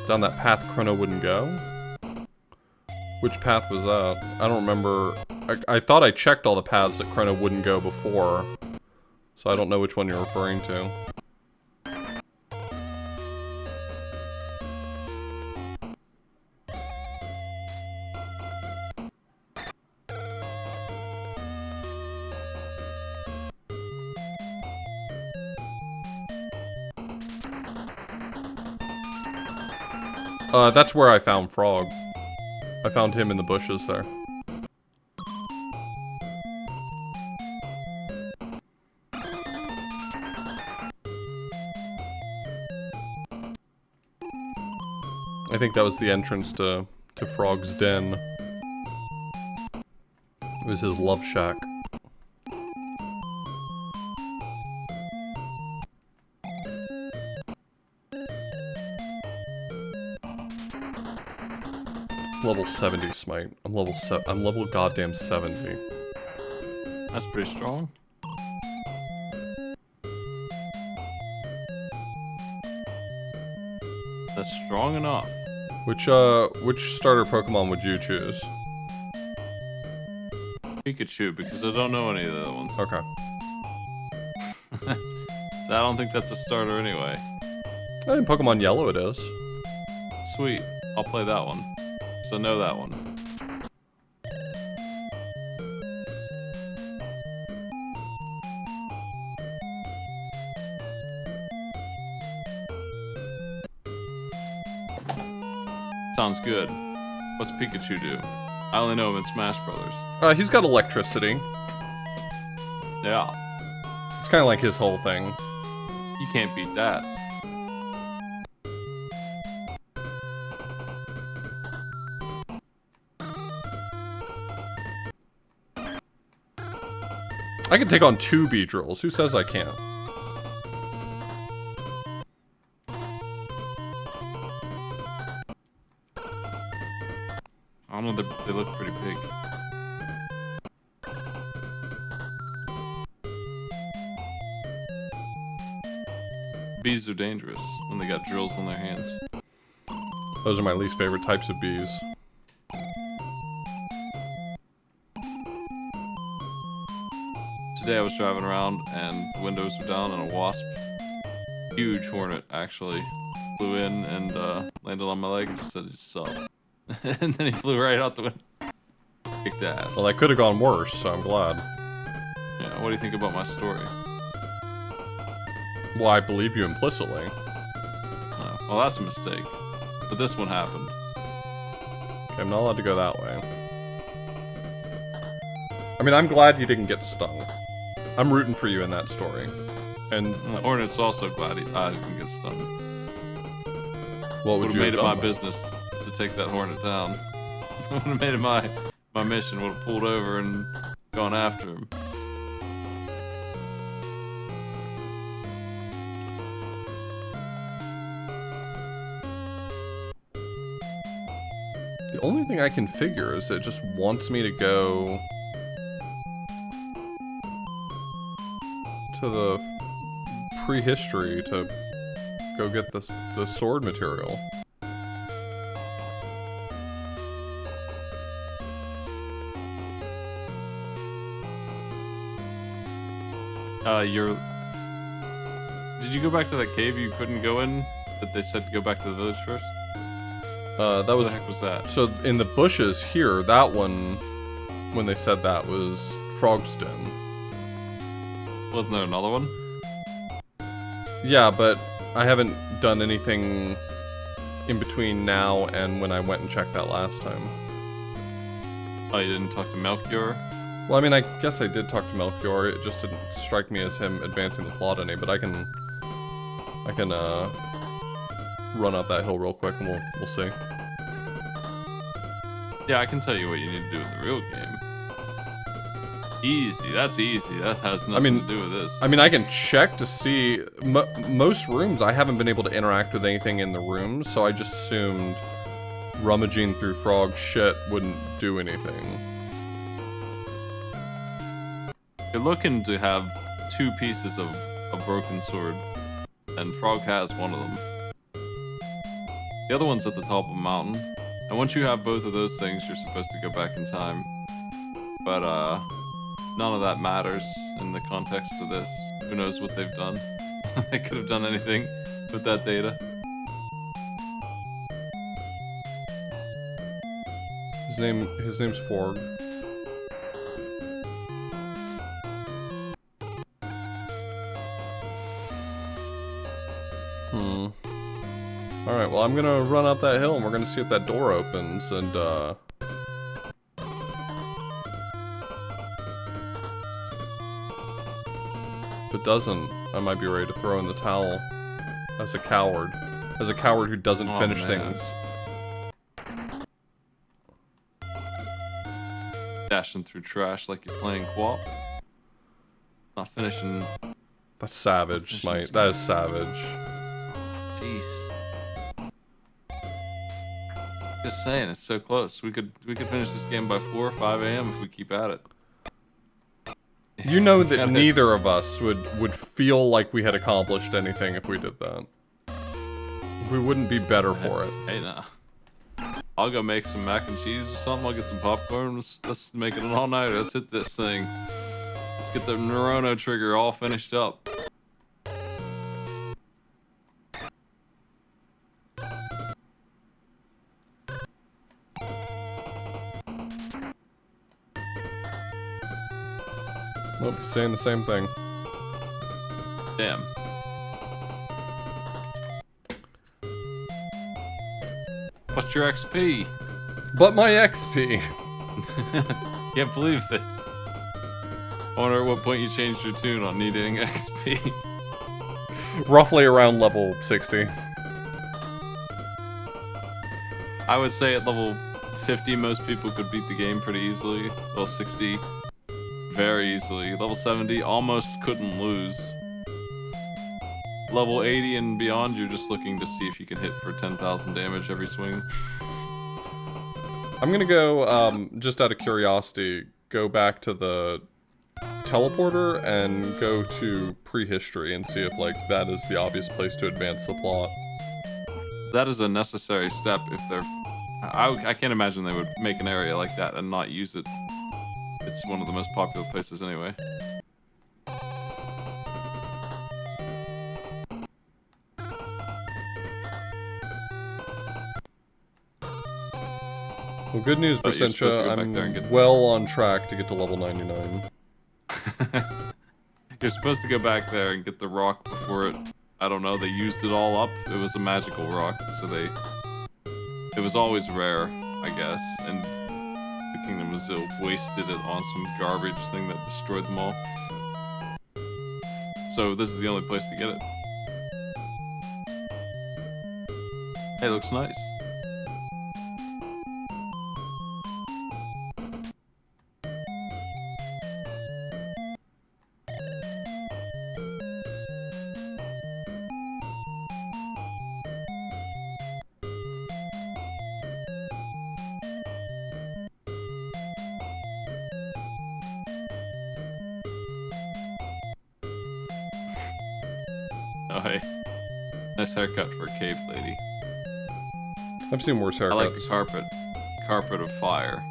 Down that path Cnrono wouldn't go? Which path was that? I don't remember. I thought I checked all the paths that Cnrono wouldn't go before. So I don't know which one you're referring to. That's where I found Frog. I found him in the bushes there. I think that was the entrance to Frog's den. It was his love shack. Level 70 smite. I'm level goddamn 70. That's pretty strong. That's strong enough. Which starter Pokemon would you choose? Pikachu, because I don't know any of the other ones. Okay. So I don't think that's a starter anyway. In Pokemon Yellow it is. Sweet. I'll play that one. So know that one. Sounds good. What's Pikachu do? I only know him in Smash Brothers. He's got electricity. Yeah. It's kind of like his whole thing. You can't beat that. I can take on 2 Beedrills. Who says I can't? I don't know, they look pretty big. Bees are dangerous when they got drills on their hands. Those are my least favorite types of bees. Today I was driving around and the windows were down and a wasp, huge hornet actually, flew in and landed on my leg and just said, "Sup." And then he flew right out the window. Kicked ass. Well, that could have gone worse, so I'm glad. Yeah, what do you think about my story? Well, I believe you implicitly. Oh, well, that's a mistake. But this one happened. Okay, I'm not allowed to go that way. I mean, I'm glad you didn't get stung. I'm rooting for you in that story. And And the hornet's also glad I didn't get stung. what would Would have you made have it my done? business to take that hornet down. Would have made it my mission. Would have pulled over and gone after him. The only thing I can figure is it just wants me to go to the prehistory to go get the sword material. Did you go back to that cave you couldn't go in? That they said to go back to the village first? That What was the heck was that? so in the bushes here. That one, when they said that, was Frog's Den. Wasn't there another one? Yeah, but I haven't done anything in between now and when I went and checked that last time. Oh, you didn't talk to Melchior? Well, I mean, I guess I did talk to Melchior. It just didn't strike me as him advancing the plot any, but I can run up that hill real quick and we'll see. Yeah, I can tell you what you need to do in the real game. Easy, that's easy. That has nothing to do with this. I mean, I can check to see. Most rooms, I haven't been able to interact with anything in the rooms, so I just assumed rummaging through Frog's shit wouldn't do anything. You're looking to have 2 pieces of a broken sword, and Frog has one of them. The other one's at the top of a mountain, and once you have both of those things, you're supposed to go back in time. But, none of that matters in the context of this. Who knows what they've done? They could have done anything with that data. His name's Forg. Alright, well, I'm gonna run up that hill and we're gonna see if that door opens, and, if it doesn't, I might be ready to throw in the towel as a coward. As a coward who doesn't finish man. things. Dashing through trash like you're playing co-op. Not finishing. That's savage, Smite. That is savage. Jeez. Just saying, it's so close. We could finish this game by 4 or 5 a.m. if we keep at it. You know that Gotta- neither of us would feel like we had accomplished anything if we did that. We wouldn't be better for it. Hey, nah. I'll go make some mac and cheese or something. I'll get some popcorn. Let's make it an all-nighter. Let's hit this thing. Let's get the Cnrono trigger all finished up. Nope, he's saying the same thing. Damn. What's your XP? But my XP! Can't believe this. I wonder at what point you changed your tune on needing XP. Roughly around level 60. I would say at level 50, most people could beat the game pretty easily. Level 60, very easily. Level 70, almost couldn't lose. Level 80 and beyond, you're just looking to see if you can hit for 10,000 damage every swing. I'm gonna go, just out of curiosity, go back to the teleporter and go to prehistory and see if, like, that is the obvious place to advance the plot. That is a necessary step if they're... I can't imagine they would make an area like that and not use it. It's one of the most popular places anyway. Well, good news, But you're supposed to Bracentia. go back there and I'm get- well on track to get to level 99. You're supposed to go back there and get the rock before it... I don't know, they used it all up. It was a magical rock, so they... It was always rare, I guess, and the Kingdom of Zil wasted it on some garbage thing that destroyed them all. So this is the only place to get it. Hey, looks nice. Oh, hey. Nice haircut for a cave lady. I've seen worse haircuts. I like the carpet. Carpet of fire.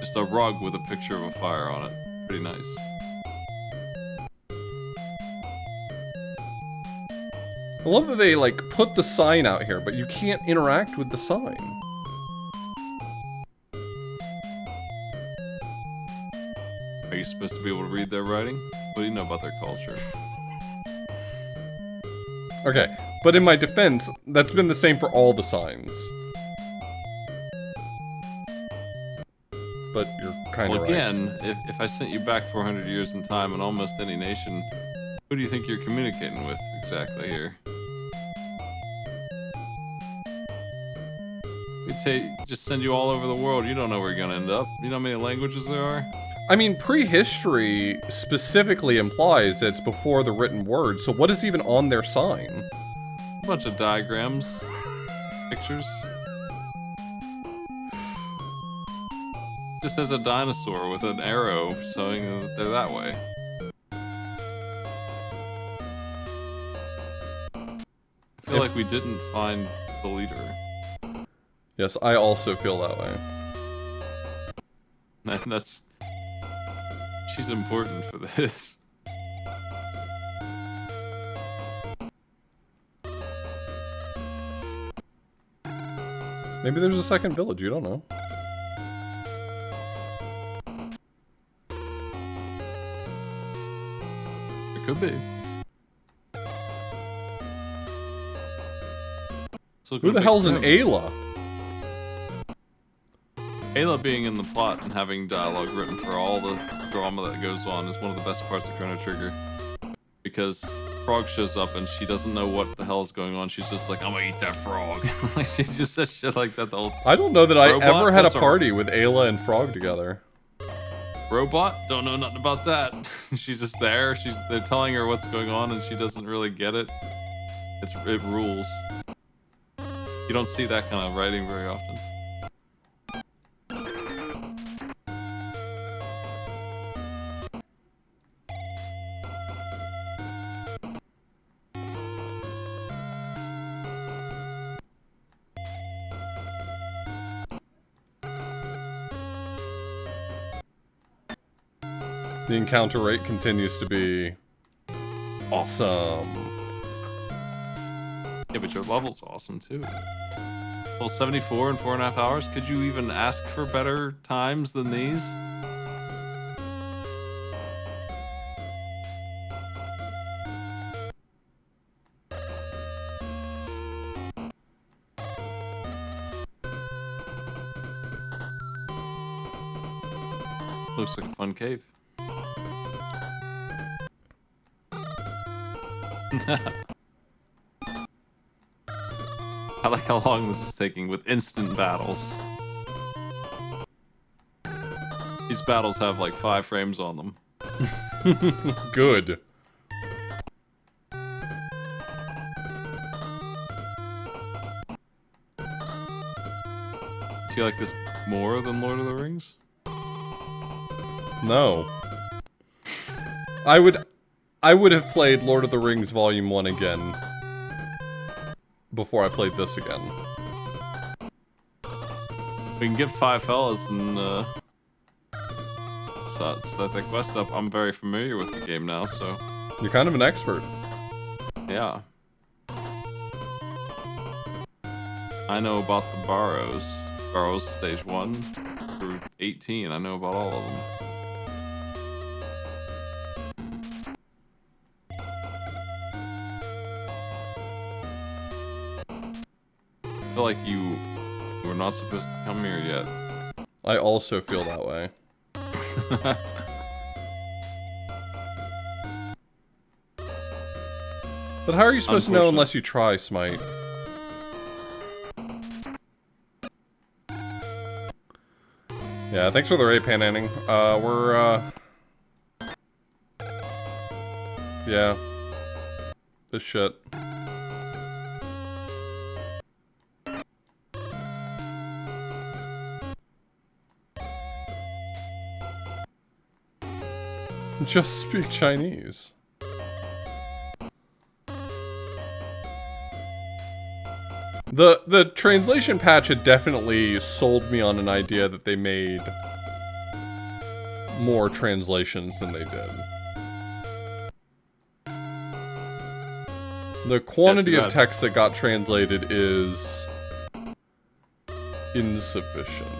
Just a rug with a picture of a fire on it. Pretty nice. I love that they, like, put the sign out here, but you can't interact with the sign. Are you supposed to be able to read their writing? What do you know about their culture? Okay, but in my defense, that's been the same for all the signs. But you're kind of Well, right. again, if I sent you back 400 years in time in almost any nation, who do you think you're communicating with exactly here? We'd say, just send you all over the world. You don't know where you're gonna end up. You know how many languages there are? I mean, prehistory specifically implies that it's before the written word, so what is even on their sign? A bunch of diagrams, pictures. Just as a dinosaur with an arrow showing that they're that way. I feel like we didn't find the leader. Yes, I also feel that way. And that's... She's important for this. Maybe there's a second village, you don't know. It could be. Who the hell's an Ayla? Ayla being in the plot and having dialogue written for all the drama that goes on is one of the best parts of Chrono Trigger. Because Frog shows up and she doesn't know what the hell is going on. She's just like, I'm gonna eat that frog. Like, she just says shit like that the whole... I don't know that I Robot? ever had a What's a- party with Ayla and Frog together. Robot? Don't know nothing about that. She's just there. They're telling her what's going on and she doesn't really get it. It rules. You don't see that kind of writing very often. The encounter rate continues to be awesome. Yeah, but your level's awesome too. Well, 74 in 4.5 hours? Could you even ask for better times than these? Looks like a fun cave. I like how long this is taking with instant battles. These battles have like 5 frames on them. Good. Do you like this more than Lord of the Rings? No. I would have played Lord of the Rings Volume 1 again before I played this again. We can get 5 fellas and set that quest up. I'm very familiar with the game now, so You're kind of an expert. yeah. I know about the Barrows. Barrows stage 1 through 18. I know about all of them. I feel like you were not supposed to come here yet. I also feel that way. But how are you supposed to know unless you try, Smite? Yeah, thanks for the Ray Pan ending. Yeah. This shit. Just speak Chinese. The translation patch had definitely sold me on an idea that they made more translations than they did. The quantity of text that got translated is insufficient.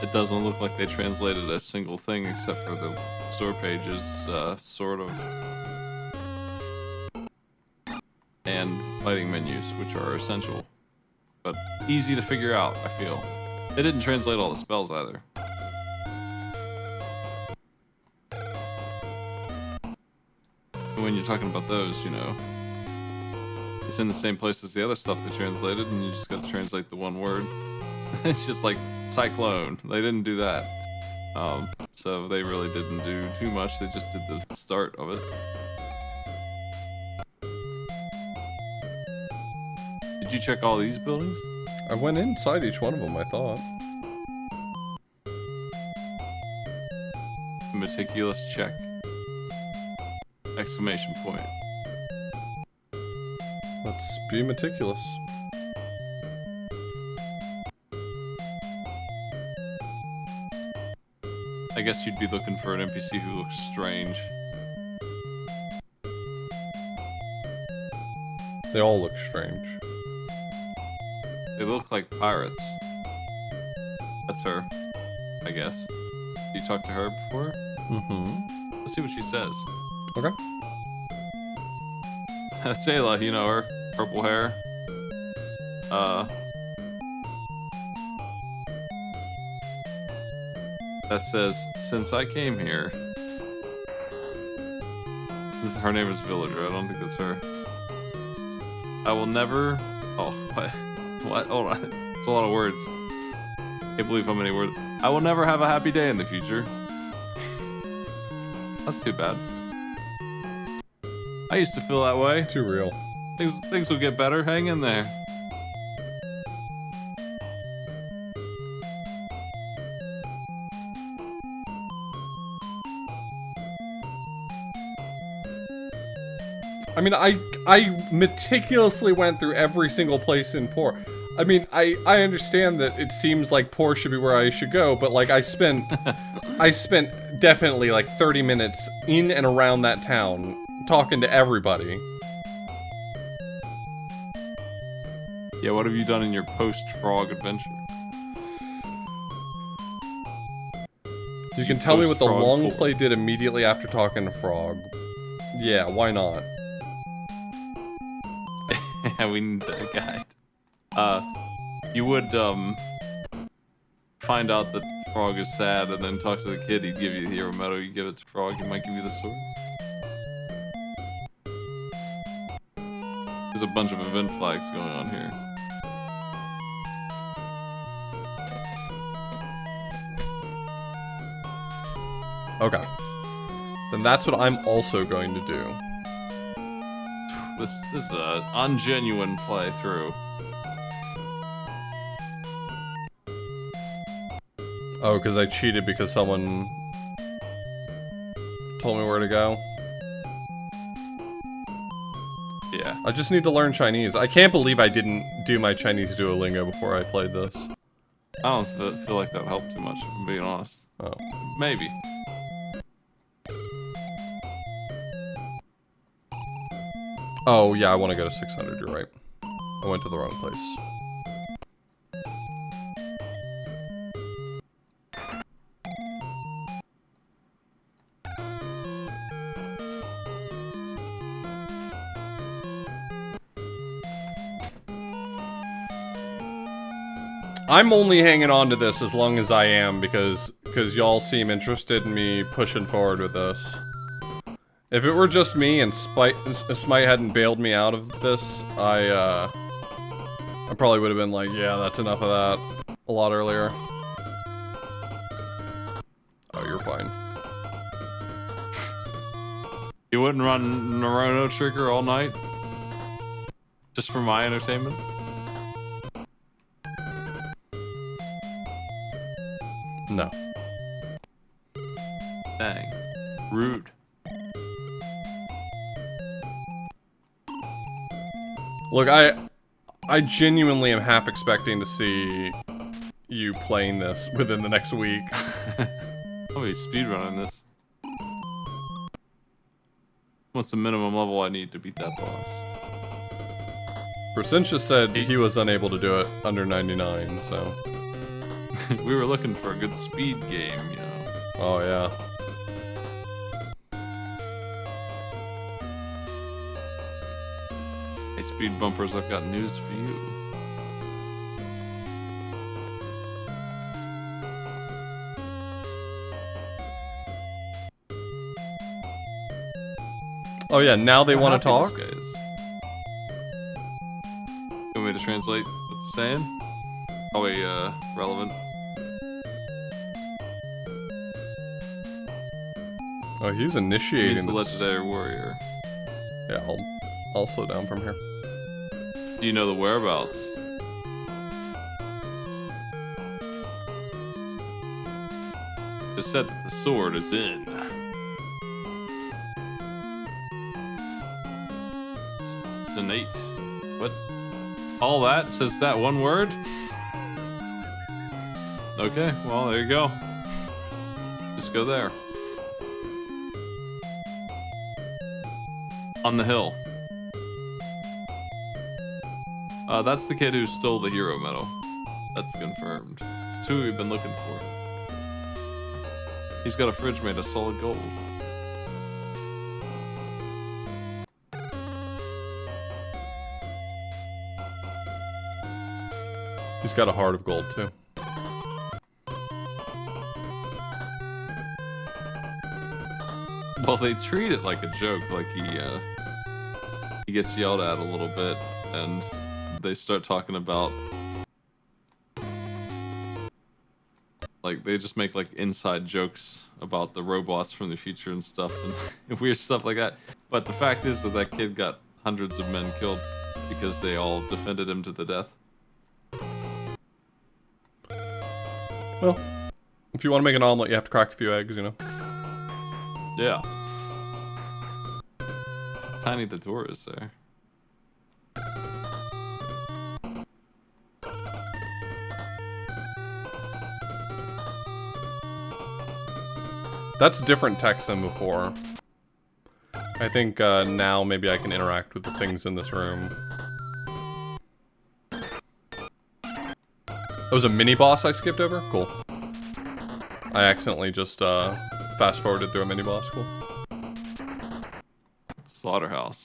It doesn't look like they translated a single thing except for the store pages, sort of. And fighting menus, which are essential. But easy to figure out, I feel. They didn't translate all the spells either. When you're talking about those, you know, it's in the same place as the other stuff they translated, and you just gotta translate the one word. It's just like cyclone. They didn't do that. So they really didn't do too much. They just did the start of it. Did you check all these buildings? I went inside each one of them, I thought. Meticulous check. Exclamation point. Let's be meticulous. I guess you'd be looking for an NPC who looks strange. They all look strange. They look like pirates. That's her, I guess. You talked to her before? Mm-hmm. Let's see what she says. Okay. Sayla, you know her. Purple hair. That says, since I came here... Her name is Villager, I don't think that's her. I will never... Oh, what? What? Hold on. It's a lot of words. Can't believe how many words. I will never have a happy day in the future. That's too bad. I used to feel that way. Too real. Things will get better. Hang in there. I mean, I meticulously went through every single place in Poor. I mean, I understand that it seems like Poor should be where I should go, but like I spent definitely like 30 minutes in and around that town talking to everybody. Yeah, what have you done in your post-frog adventure? You can tell me what the long play did immediately after talking to Frog. Yeah, why not? Yeah, we need that guide. You would, find out that Frog is sad and then talk to the kid, he'd give you the hero medal. You give it to Frog, he might give you the sword. There's a bunch of event flags going on here. Okay. Then that's what I'm also going to do. This is an ungenuine playthrough. Oh, because I cheated because someone told me where to go? Yeah. I just need to learn Chinese. I can't believe I didn't do my Chinese Duolingo before I played this. I don't feel like that helped too much, if I'm being honest. Oh. Maybe. Oh, yeah, I want to go to 600, you're right. I went to the wrong place. I'm only hanging on to this as long as I am because y'all seem interested in me pushing forward with this. If it were just me and Smite hadn't bailed me out of this, I probably would have been like, yeah, that's enough of that a lot earlier. Oh, you're fine. You wouldn't run Cnrono trigger all night? Just for my entertainment? No. Dang. Rude. Look, I genuinely am half expecting to see you playing this within the next week. I'll be speedrunning this. What's the minimum level I need to beat that boss? Brasensha said he was unable to do it under 99, so... We were looking for a good speed game, you know. Oh, yeah. Hey, speed bumpers, I've got news for you. Oh, yeah, now they want to How talk? happy this guy is. You want me to translate what they're saying? Probably, relevant. Oh, he's He's initiating the this. legendary warrior. Yeah, I'll slow down from here. Do you know the whereabouts? It said that the sword is in. It's an 8. What? All that says that one word? Okay, well, there you go. Just go there. On the hill. That's the kid who stole the hero medal. That's confirmed. It's who we've been looking for. He's got a fridge made of solid gold. He's got a heart of gold, too. Well, they treat it like a joke, like he gets yelled at a little bit, and they start talking about, like, they just make, like, inside jokes about the robots from the future and stuff, and weird stuff like that. But the fact is that that kid got hundreds of men killed because they all defended him to the death. Well, if you want to make an omelet, you have to crack a few eggs, you know? Yeah. Tiny the door is there. That's different text than before. I think now maybe I can interact with the things in this room. That was a mini-boss I skipped over? Cool. I accidentally just fast-forwarded through a mini-boss. Cool. Slaughterhouse.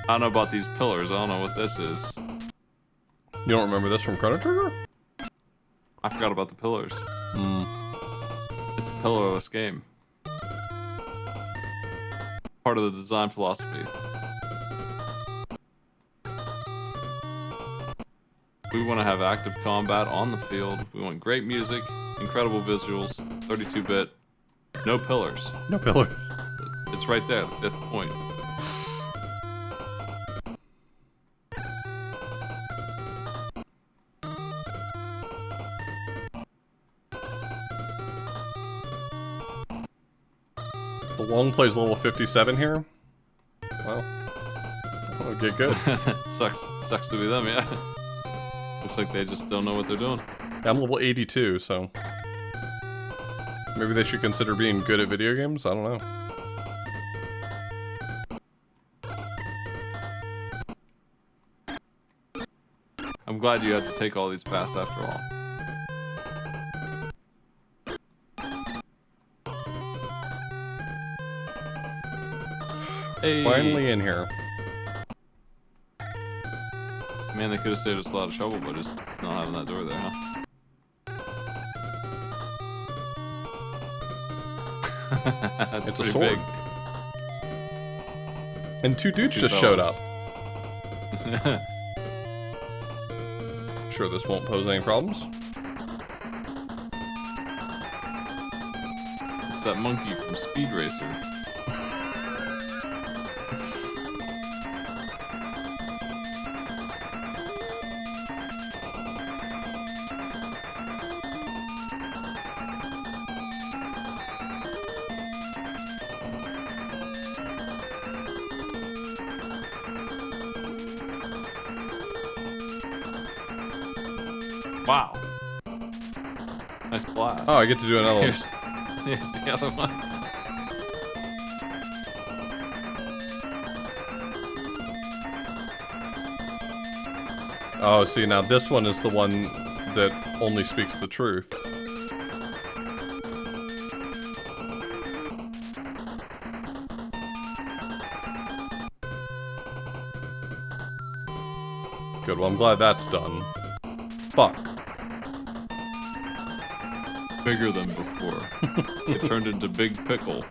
I don't know about these pillars. I don't know what this is. You don't remember this from Chrono Trigger? I forgot about the pillars. Hmm. It's a pillarless game. Part of the design philosophy. We want to have active combat on the field. We want great music, incredible visuals, 32-bit, no pillars. No pillars. It's right there, the fifth point. The long play's level 57 here. Well, that'll get good. Sucks to be them, yeah. Looks like they just don't know what they're doing. I'm level 82, so maybe they should consider being good at video games. I don't know. I'm glad you had to take all these paths after all. Hey. Finally in here. Man, they could have saved us a lot of trouble by just not having that door there, huh? That's It's a pretty sword. big. And two dudes Two just showed fellas. up. Sure this won't pose any problems. It's that monkey from Speed Racer. Wow. Nice blast. Oh, I get to do another one. Here's the other one. Oh, see, now this one is the one that only speaks the truth. Good, well, I'm glad that's done. Fuck. Bigger than before. It turned into Big Pickle.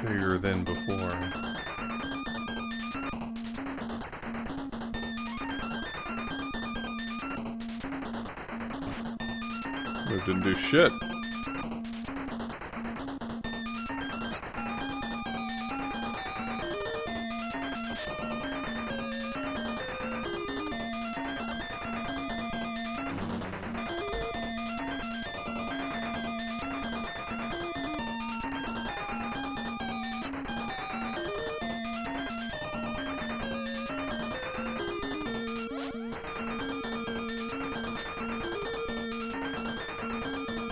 Bigger than before. Move didn't do shit.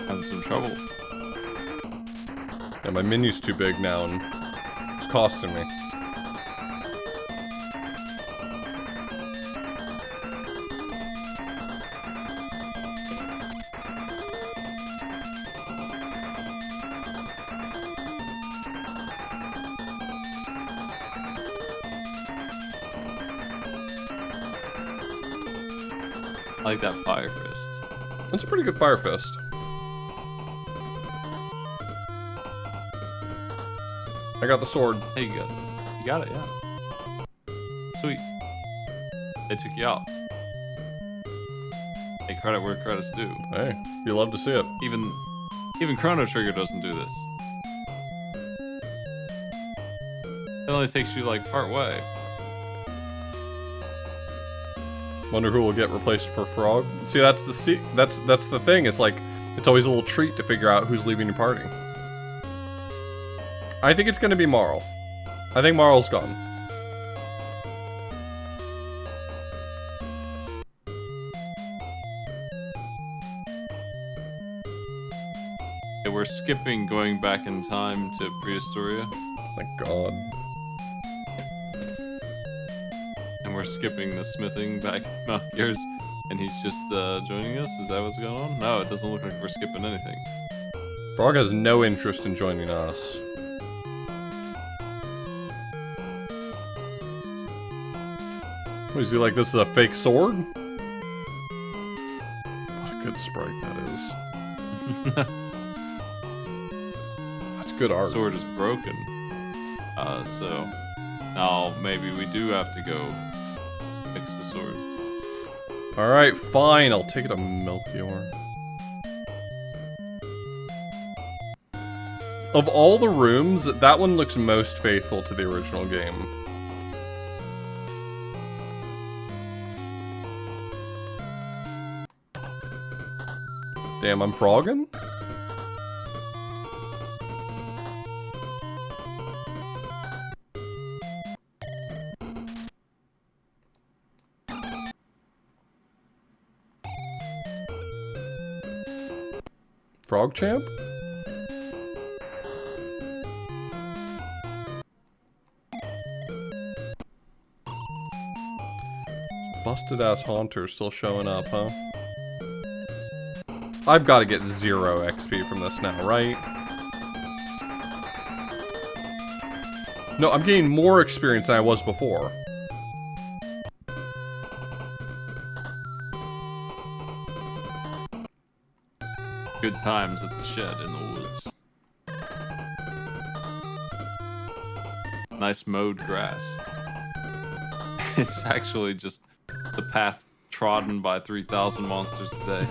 Having some trouble. Yeah, my menu's too big now and it's costing me. I like that fire fist. That's a pretty good fire fist. I got the sword. Hey, you got it. You got it, yeah. Sweet. They took you out. Hey, credit where credit's due. Hey, you love to see it. Even Chrono Trigger doesn't do this. It only takes you like part way. Wonder who will get replaced for Frog. See, that's the thing. It's like it's always a little treat to figure out who's leaving your party. I think it's gonna be Marl. I think Marl's gone. Yeah, we're skipping going back in time to Prehistoria, Thank God. and we're skipping the smithing back Mount Gears, and he's just joining us. Is that what's going on? No, it doesn't look like we're skipping anything. Frog has no interest in joining us. What, is he like, this is a fake sword? What a good sprite that is. That's good art. The sword is broken. So now maybe we do have to go fix the sword. Alright, fine. I'll take it to Melchior. Of all the rooms, that one looks most faithful to the original game. Damn, I'm frogging? Frog champ? Busted ass Haunter still showing up, huh? I've got to get 0 XP from this now, right? No, I'm getting more experience than I was before. Good times at the shed in the woods. Nice mowed grass. It's actually just the path trodden by 3,000 monsters a day.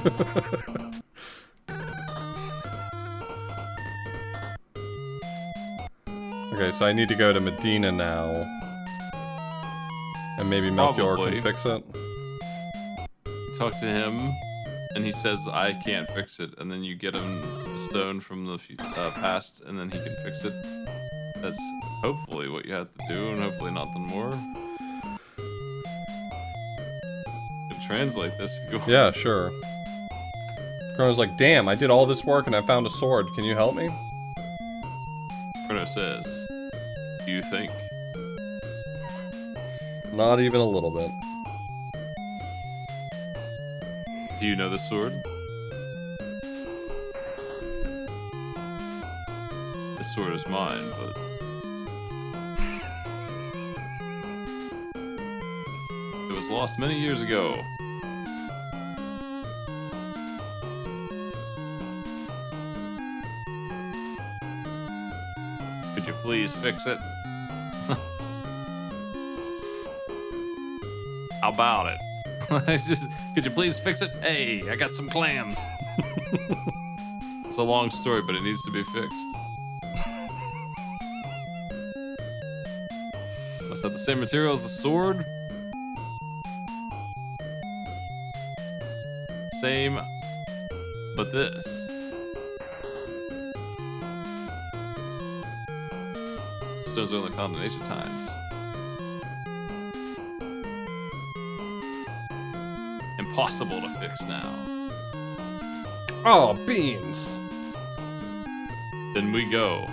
Okay, so I need to go to Medina now. And maybe Melchior Probably. can fix it. Talk to him, and he says, I can't fix it. And then you get him a stone from the past, and then he can fix it. That's hopefully what you have to do, and hopefully nothing more. You can translate this if you want. Yeah, sure. Chrono's like, damn, I did all this work and I found a sword. Can you help me? Chrono says, do you think? Not even a little bit. Do you know the sword? This sword is mine, but... it was lost many years ago. Could you please fix it? How about it? Could you please fix it? Hey, I got some clams. It's a long story, but it needs to be fixed. Must have the same material as the sword. Same, but this. Stones are only combination times. Impossible to fix now. Oh, beans. Then we go.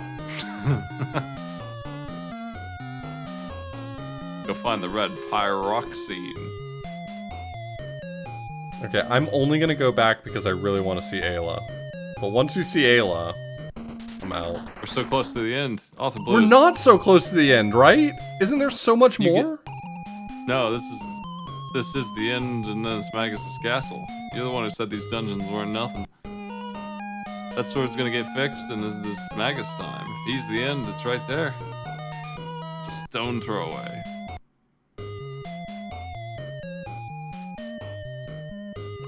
Go find the red pyroxene. Okay, I'm only gonna go back because I really want to see Ayla. But once we see Ayla, I'm out. We're so close to the end. Author We're Blues. not so close to the end, right? Isn't there so much You more? No, this is the end, and then it's Magus' castle. You're the one who said these dungeons weren't nothing. That sword's gonna get fixed, and this Magus time. He's the end. It's right there. It's a stone throw away.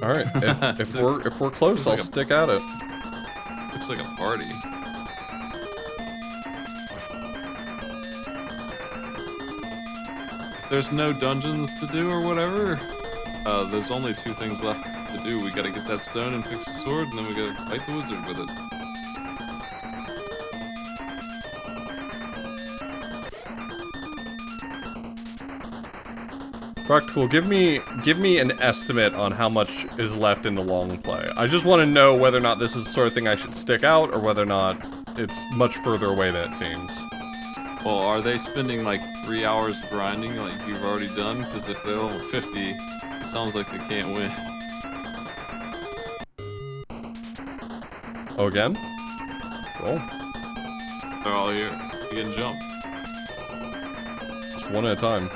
All right, if we're close, Looks like I'll a- stick at it. Looks like a party. If there's no dungeons to do or whatever, there's only 2 things left to do. We gotta get that stone and fix the sword, and then we gotta fight the wizard with it. Practical, give me an estimate on how much is left in the long play. I just want to know whether or not this is the sort of thing I should stick out, or whether or not it's much further away than it seems. Well, are they spending like 3 hours grinding like you've already done? Because if they're level 50, it sounds like they can't win. Oh, again? Roll. They're all here. You can jump. Just one at a time.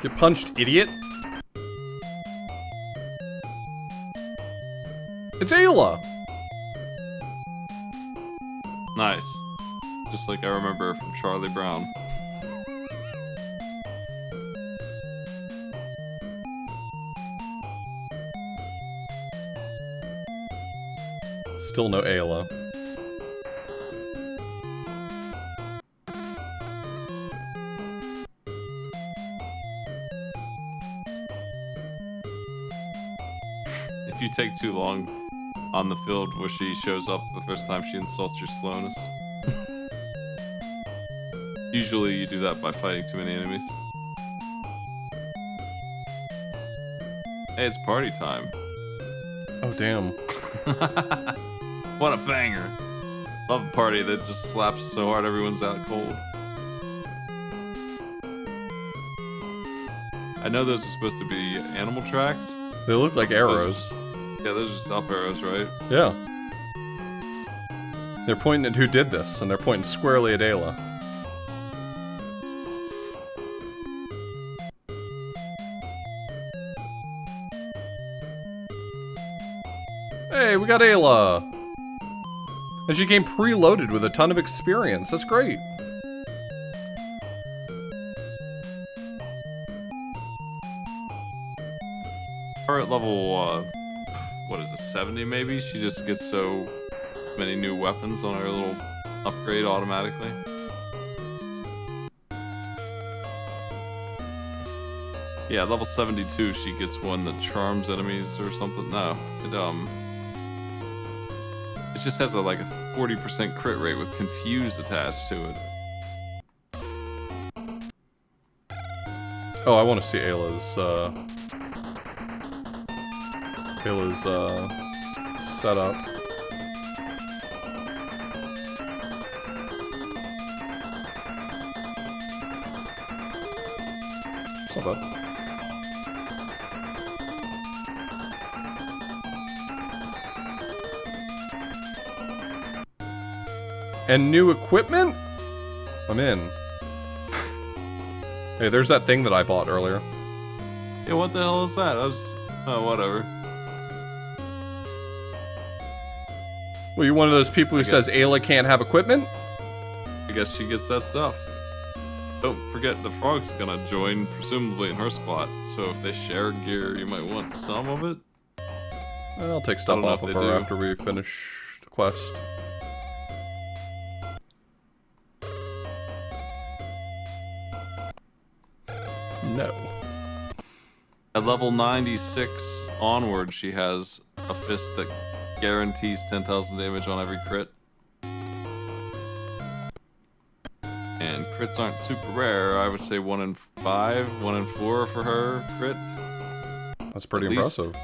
Get punched, idiot. It's Ayla! Nice. Just like I remember from Charlie Brown. Still no Ayla. If you take too long on the field where she shows up the first time, she insults your slowness. Usually you do that by fighting too many enemies. Hey, it's party time. Oh, damn. What a banger. Love a party that just slaps so hard everyone's out cold. I know those are supposed to be animal tracks. They look like arrows. Yeah, those are just up arrows, right? Yeah. They're pointing at who did this, and they're pointing squarely at Ayla. Hey, we got Ayla! And she came preloaded with a ton of experience. That's great. Her at level, what is it, 70 maybe? She just gets so many new weapons on her little upgrade automatically. Yeah, level 72 she gets one that charms enemies or something. No, it just has like a 40% crit rate with confuse attached to it. Oh, I want to see Ayla's setup. It's not bad. And new equipment? I'm in. Hey, there's that thing that I bought earlier. Yeah, what the hell is that? Oh, whatever. Well, you're one of those people who says Ayla can't have equipment? I guess she gets that stuff. Don't forget the frog's gonna join, presumably in her spot. So if they share gear, you might want some of it. I'll take stuff off of her after we finish the quest. No. At level 96 onward, she has a fist that guarantees 10,000 damage on every crit. And crits aren't super rare. I would say 1 in 5, 1 in 4 for her crit. That's pretty impressive.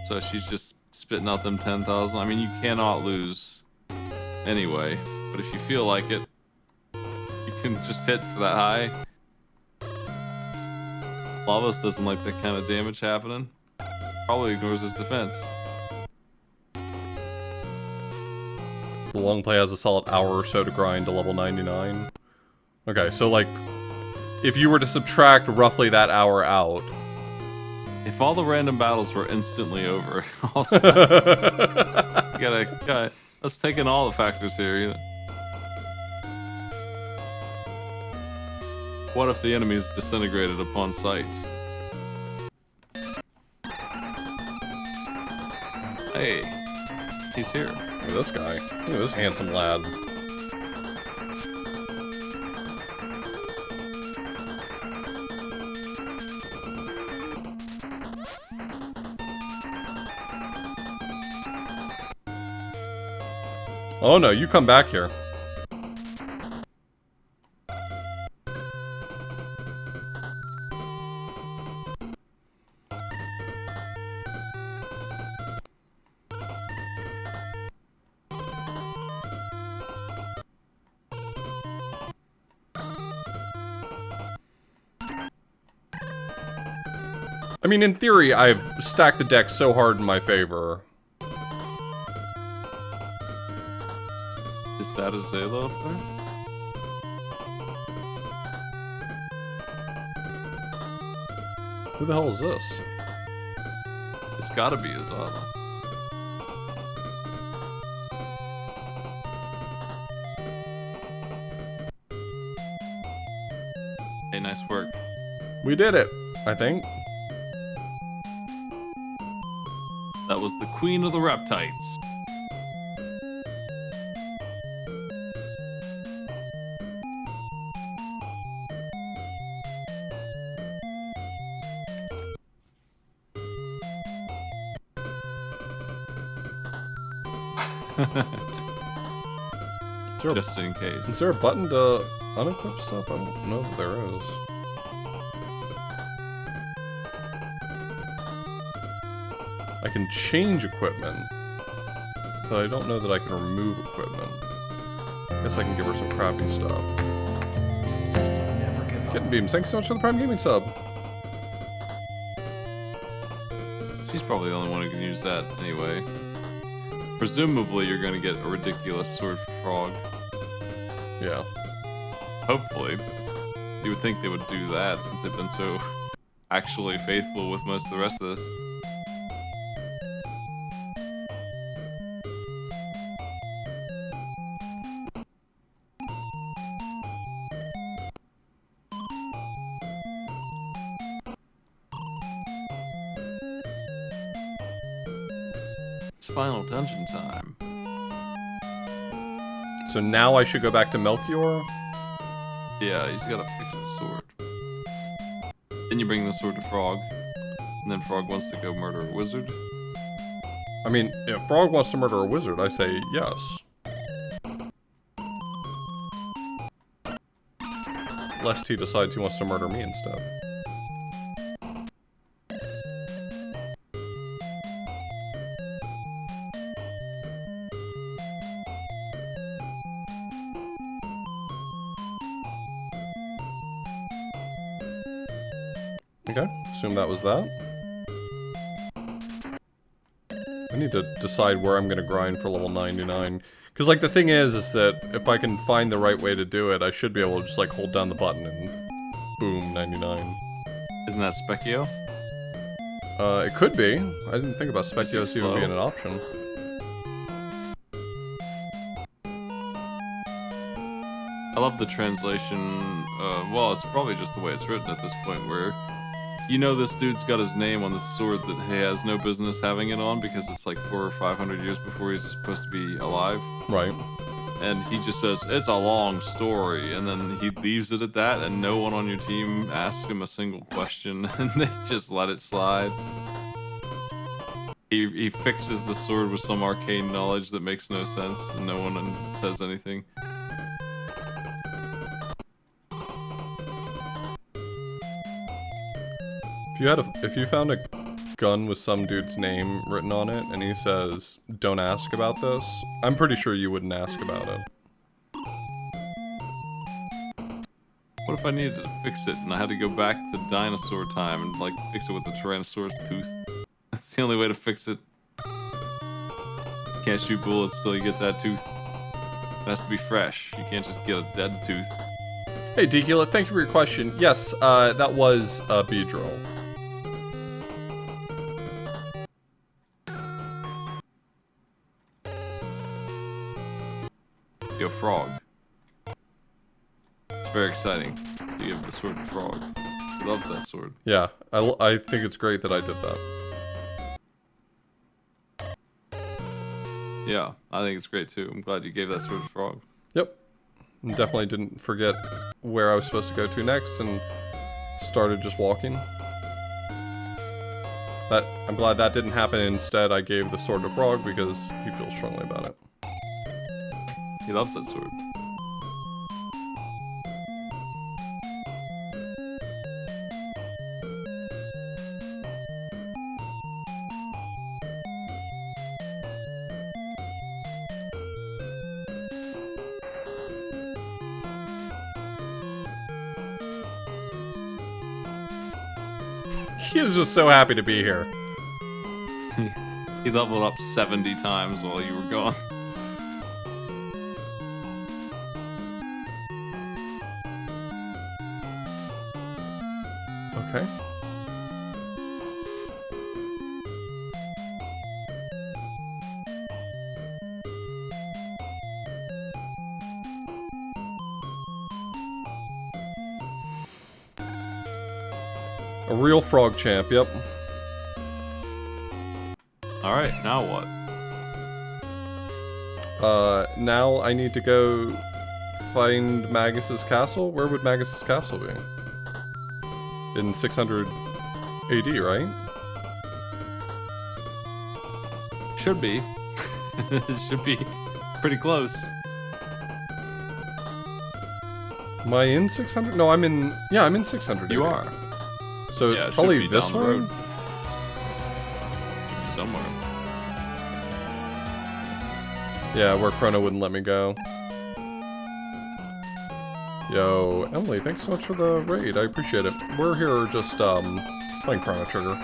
So she's just spitting out them 10,000. I mean, you cannot lose anyway. But if you feel like it, you can just hit for that high. Lavos doesn't like that kind of damage happening. Probably ignores his defense. The long play has a solid hour or so to grind to level 99. Okay, so like, if you were to subtract roughly that hour out... If all the random battles were instantly over, also, let's take in all the factors here. You know? What if the enemy is disintegrated upon sight? Hey, he's here. Look at this guy. Look at this handsome lad. Oh no, you come back here. I mean, in theory, I've stacked the deck so hard in my favor. Is that a Zayla up there? Who the hell is this? It's gotta be Azala. Hey, nice work. We did it, I think. That was the queen of the reptites. Just in case. Is there a button to unequip stuff? I don't know that there is. I can change equipment, but I don't know that I can remove equipment. Guess I can give her some crappy stuff. Never give up. Kitten Beams, thanks so much for the Prime Gaming sub. She's probably the only one who can use that anyway. Presumably, you're gonna get a ridiculous sword for Frog. Yeah. Hopefully. You would think they would do that since they've been so actually faithful with most of the rest of this. It's final dungeon time. So now I should go back to Melchior? Yeah, he's gotta fix the sword. Then you bring the sword to Frog, and then Frog wants to go murder a wizard. I mean, if Frog wants to murder a wizard, I say yes. Lest he decides he wants to murder me instead. Okay, assume that was that. I need to decide where I'm gonna grind for level 99. Because, like, the thing is that if I can find the right way to do it, I should be able to just, like, hold down the button and boom, 99. Isn't that Specchio? It could be. I didn't think about Specchios even slow. being an option. I love the translation. Well, it's probably just the way it's written at this point, where you know this dude's got his name on the sword that he has no business having it on because it's like 400 or 500 years before he's supposed to be alive. Right. And he just says, it's a long story, and then he leaves it at that, and no one on your team asks him a single question, and they just let it slide. He fixes the sword with some arcane knowledge that makes no sense, and no one says anything. If you found a gun with some dude's name written on it, and he says, "Don't ask about this," I'm pretty sure you wouldn't ask about it. What if I needed to fix it, and I had to go back to dinosaur time and like fix it with the Tyrannosaurus tooth? That's the only way to fix it. Can't shoot bullets till you get that tooth. It has to be fresh. You can't just get a dead tooth. Hey, Dekila, thank you for your question. Yes, that was a Beedrill. Yo, Frog. It's very exciting to give the sword to Frog. He loves that sword. Yeah, I think it's great that I did that. Yeah, I think it's great too. I'm glad you gave that sword to Frog. Yep. And definitely didn't forget where I was supposed to go to next and started just walking. I'm glad that didn't happen. Instead, I gave the sword to Frog because he feels strongly about it. He loves that sword. He is just so happy to be here. He leveled up 70 times while you were gone. Okay. A real frog champ, yep. Alright, now what? Now I need to go find Magus's castle. Where would Magus's castle be? In 600 AD, right? Should be. It should be pretty close. Am I in 600? No, I'm in... Yeah, I'm in 600 You AD. are. So Yeah, it's it probably should be this down the one? road. Somewhere. Yeah, where Chrono wouldn't let me go. Yo, Emily, thanks so much for the raid. I appreciate it. We're here just, playing Chrono Trigger.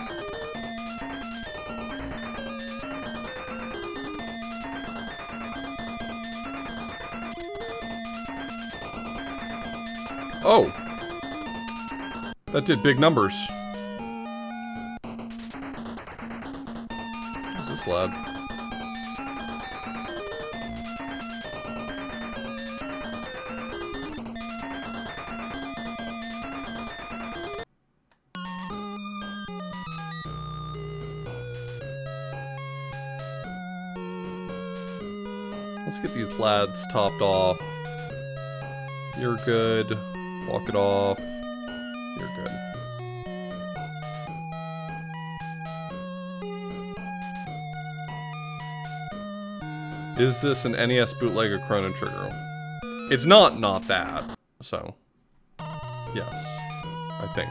Oh! That did big numbers. Who's this lad? Let's get these lads topped off. You're good. Walk it off. You're good. Is this an NES bootleg of Chrono Trigger? It's not that. So, yes, I think.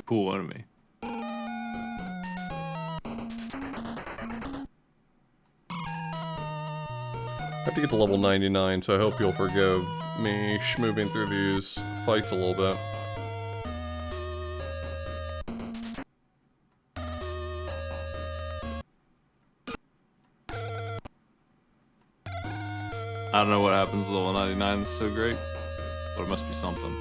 Cool enemy. I have to get to level 99, so I hope you'll forgive me schmoving through these fights a little bit. I don't know what happens to level 99 that's so great, but it must be something.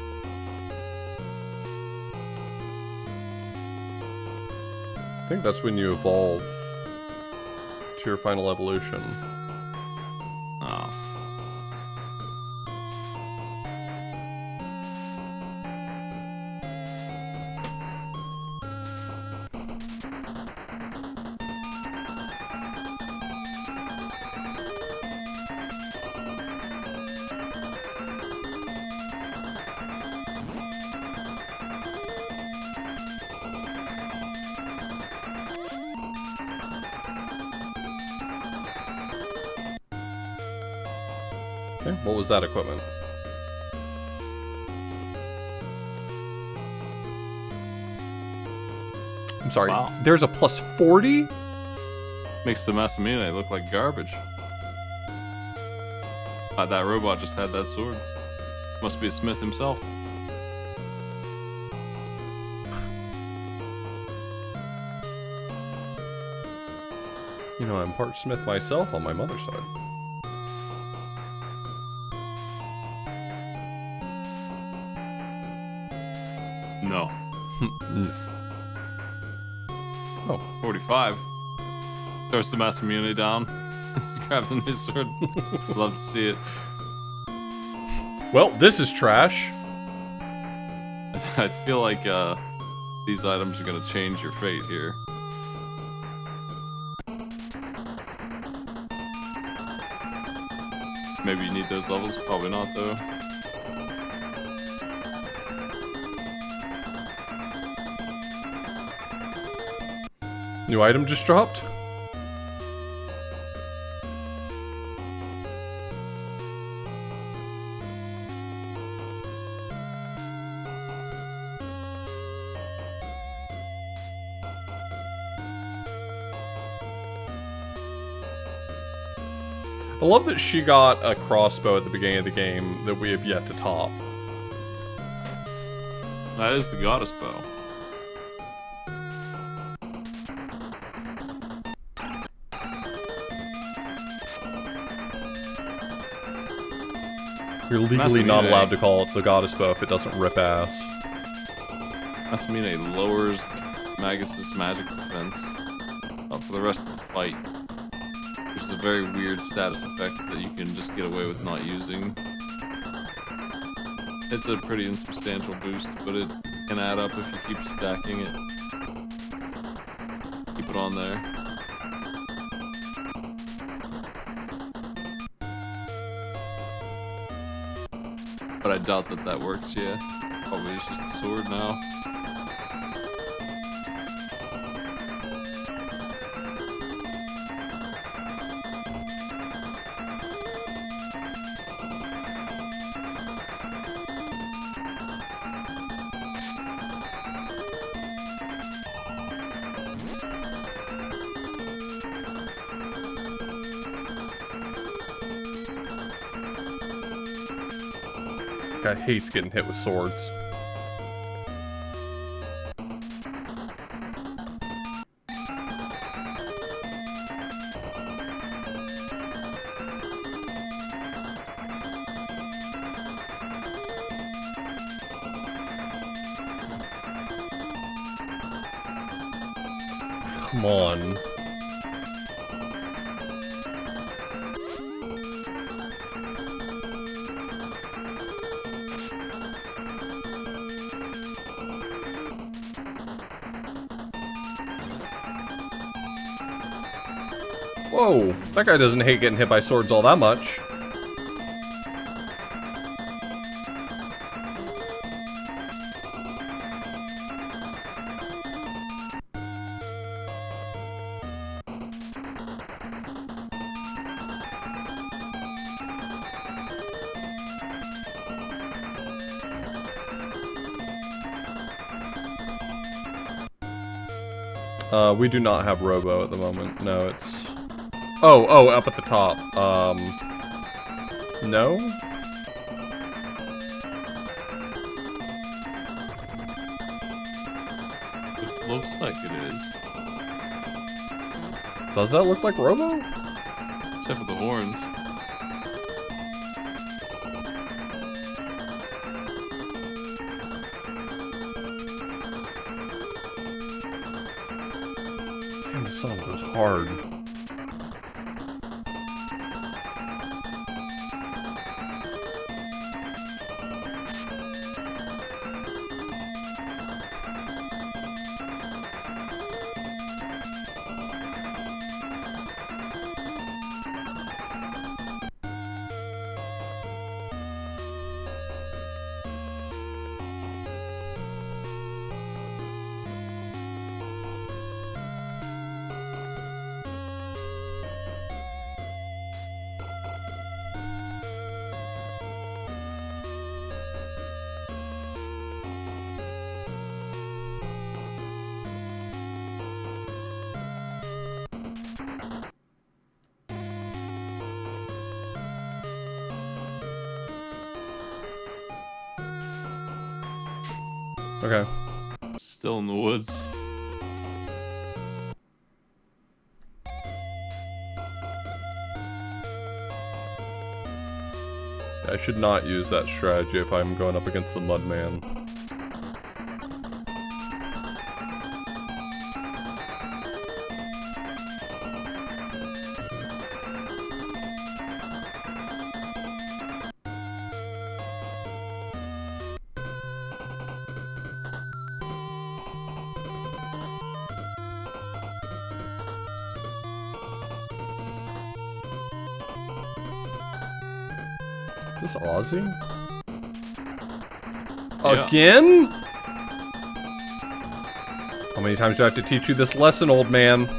I think that's when you evolve to your final evolution. Oh. Okay, what was that equipment? I'm sorry, Wow. there's a plus 40? Makes the Masamune look like garbage. That robot just had that sword. Must be a smith himself. You know, I'm part Smith myself on my mother's side. No. Oh. 45. Throws the Masamune down. Grabs a new sword. Love to see it. Well, this is trash. I feel like these items are gonna change your fate here. Maybe you need those levels, probably not though. New item just dropped? I love that she got a crossbow at the beginning of the game that we have yet to top. That is the goddess bow. You're legally not Masamune. allowed to call it the goddess bow if it doesn't rip ass. Masamune lowers Magus's magic defense for the rest of the fight. Which is a very weird status effect that you can just get away with not using. It's a pretty insubstantial boost, but it can add up if you keep stacking it. Keep it on there. But I doubt that that works, yeah. Probably it's just a sword now. Guy hates getting hit with swords. Come on. Whoa, that guy doesn't hate getting hit by swords all that much. We do not have Robo at the moment. No, it's... Oh, up at the top. No? It looks like it is. Does that look like Robo? Except for the horns. Damn, the song goes hard. Okay. Still in the woods. I should not use that strategy if I'm going up against the Mudman. Is this Aussie? Yeah. Again? How many times do I have to teach you this lesson, old man?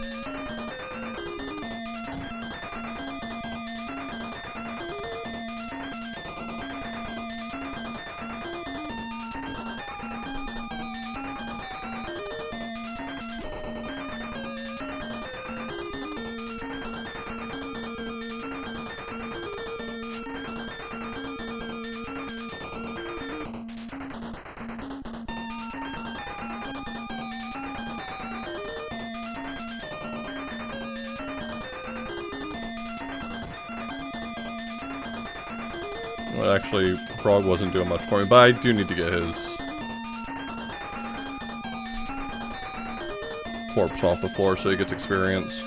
Well, actually, Frog wasn't doing much for me, but I do need to get his corpse off the floor so he gets experience.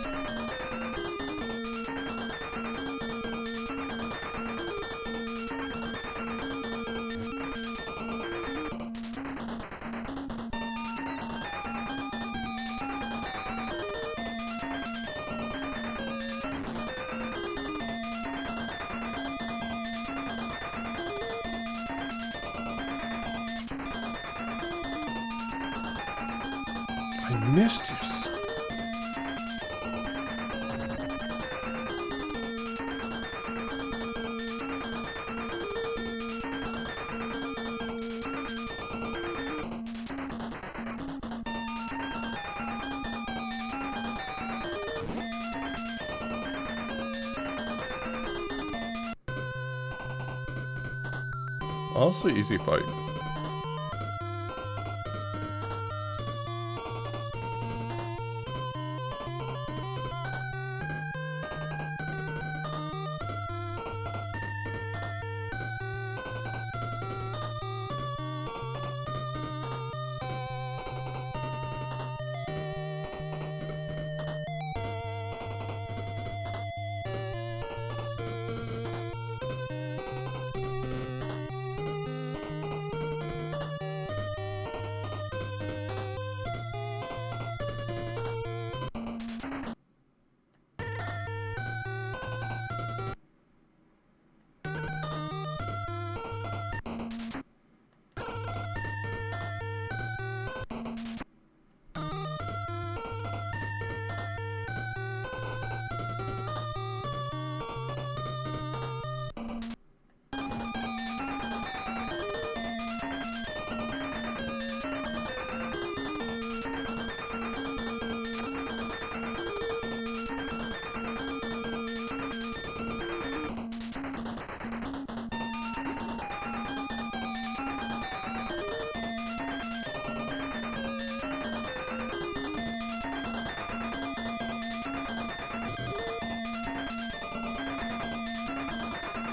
I missed you. Honestly, easy fight.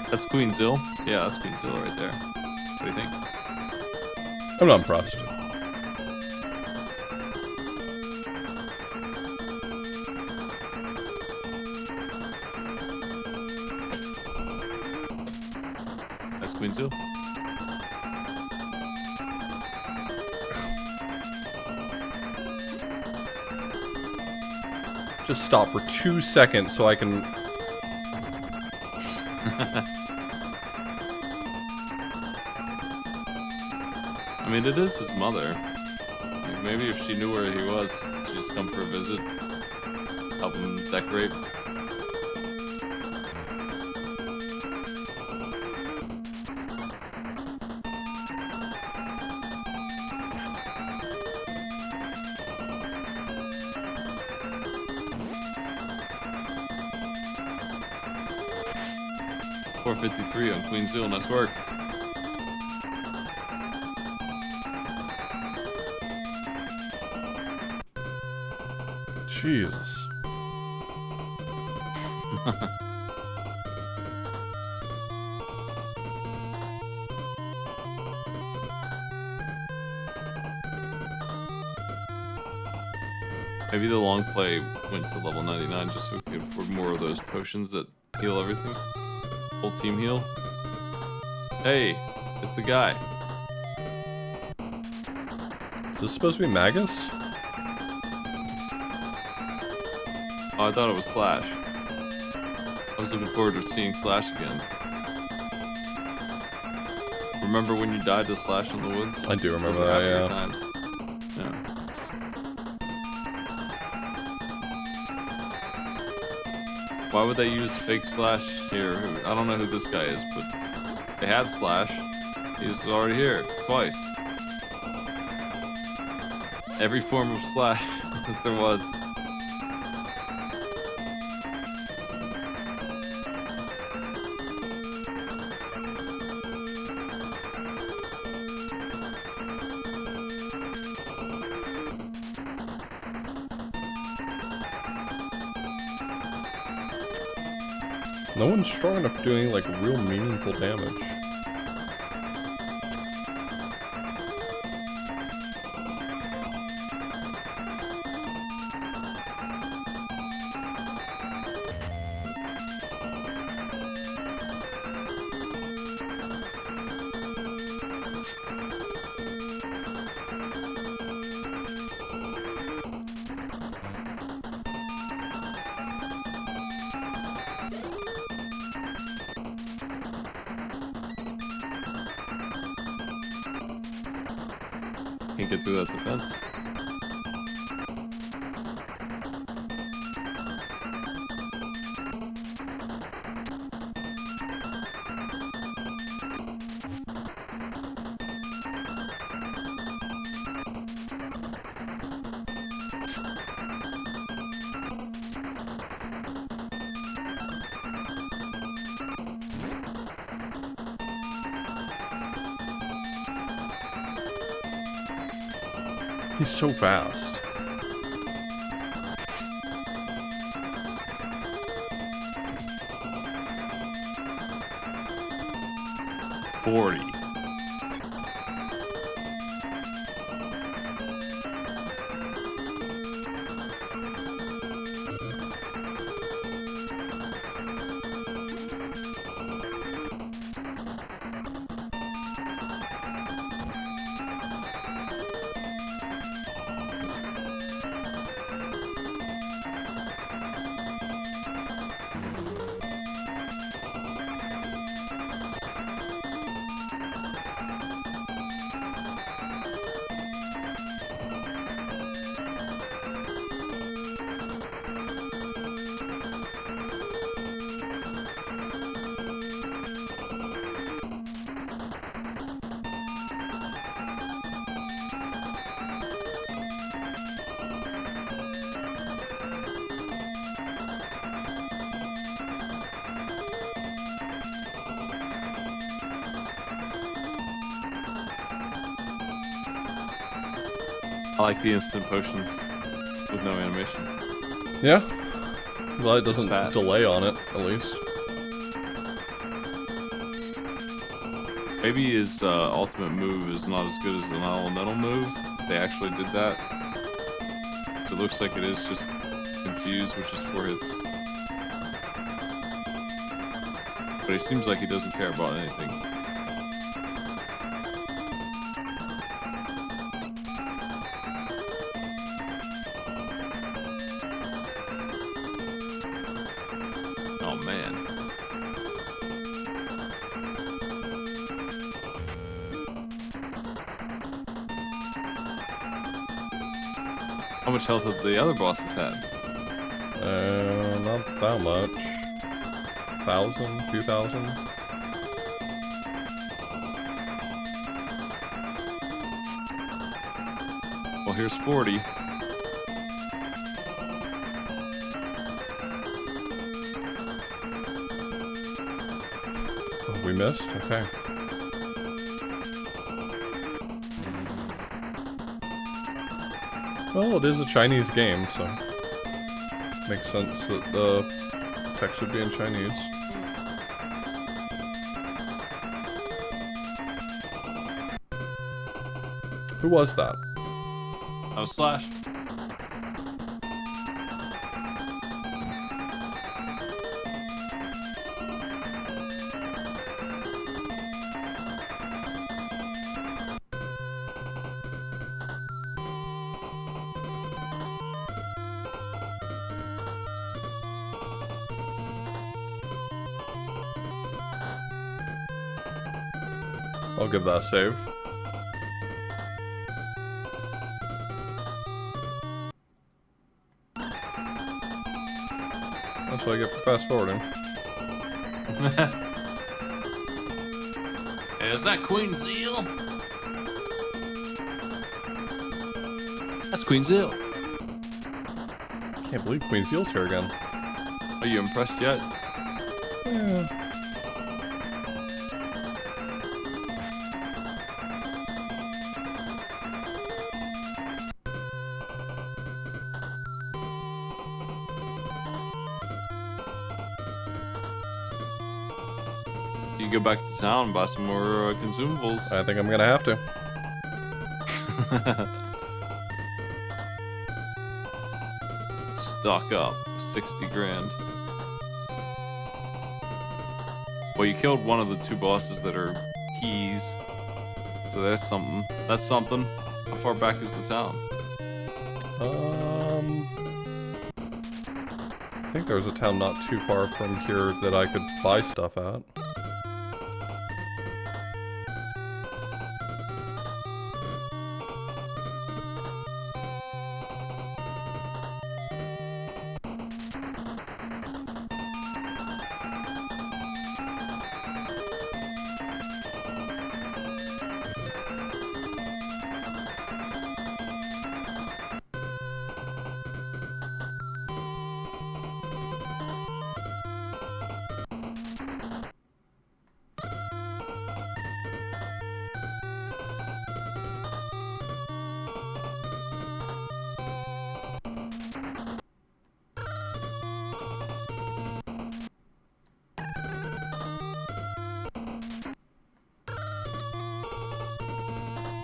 That's Queen's Hill? Yeah, that's Queen's Hill right there. What do you think? I'm not impressed. That's Queen's Hill? Just stop for 2 seconds so I can... I mean, it is his mother. Like, maybe if she knew where he was, she'd just come for a visit, help him decorate. .453 on Queen's Hill, nice work. Jesus. Maybe the long play went to level 99 just so we could afford more of those potions that heal everything. Full team heal. Hey, it's the guy. Is this supposed to be Magus? Oh, I thought it was Slash. I was looking forward to seeing Slash again. Remember when you died to Slash in the woods? I do remember Those were that, happier yeah. times. Yeah. Why would they use fake Slash here? I don't know who this guy is, but they had Slash. He was already here twice. Every form of Slash that there was. No one's strong enough doing like real meaningful damage. Can't get through that defense. He's so fast. $40. I like the instant potions with no animation. Yeah. Well, it doesn't fast. delay on it, at least. Maybe his ultimate move is not as good as an elemental move. They actually did that. So it looks like it is just confused, which is 4 hits. But he seems like he doesn't care about anything. Oh man. How much health have the other bosses had? Not that much. 1,000, 2,000. Well, here's 40. Oh, we missed? Okay. Well, it is a Chinese game, so makes sense that the text would be in Chinese. Who was that? Oh, Slash. I'll give that a save. That's what I get for fast forwarding. Is that Queen Zeal? That's Queen Zeal. Can't believe Queen Zeal's here again. Are you impressed yet? Yeah. You can go back to town and buy some more consumables. I think I'm gonna have to. Stock up. 60 grand. Well, you killed one of the 2 bosses that are keys. So that's something. That's something. How far back is the town? I think there was a town not too far from here that I could buy stuff at.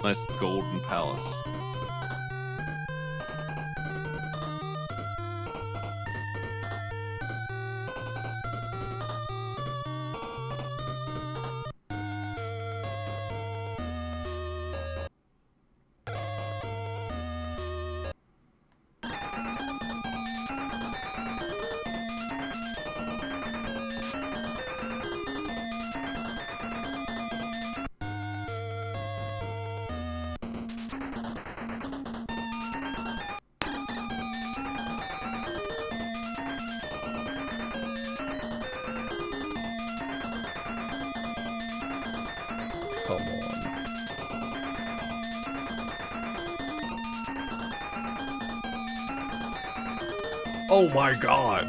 Nice golden palace. Come on. Oh my god!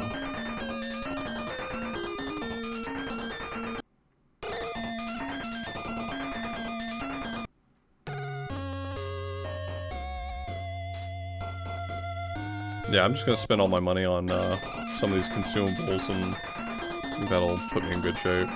Yeah, I'm just gonna spend all my money on some of these consumables, and I think that'll put me in good shape.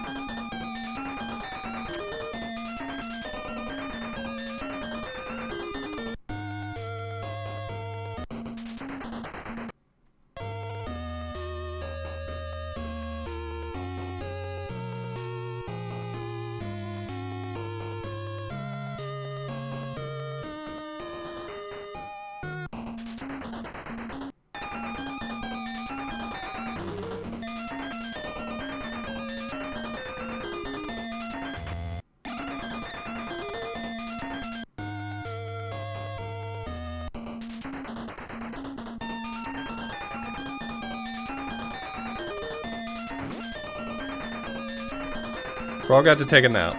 Frog had to take a nap.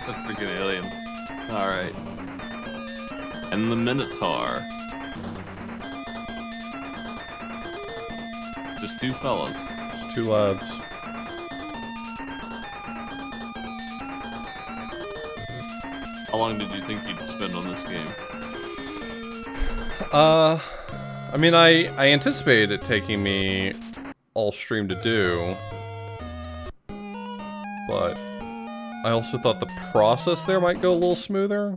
The freaking alien. Alright. And the Minotaur. Just two fellas. Just two lads. How long did you think you'd spend on this game? I mean, I anticipated it taking me all stream to do, but I also thought the process there might go a little smoother.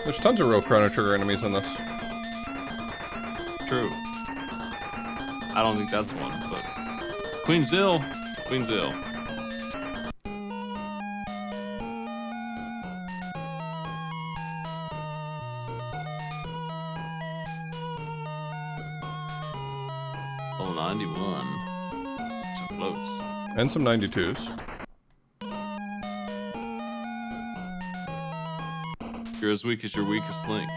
There's tons of real Chrono Trigger enemies in this. True. I don't think that's one, but... Queen'sville! Queen'sville. Level 91. So close. And some 92s. You're as weak as your weakest link.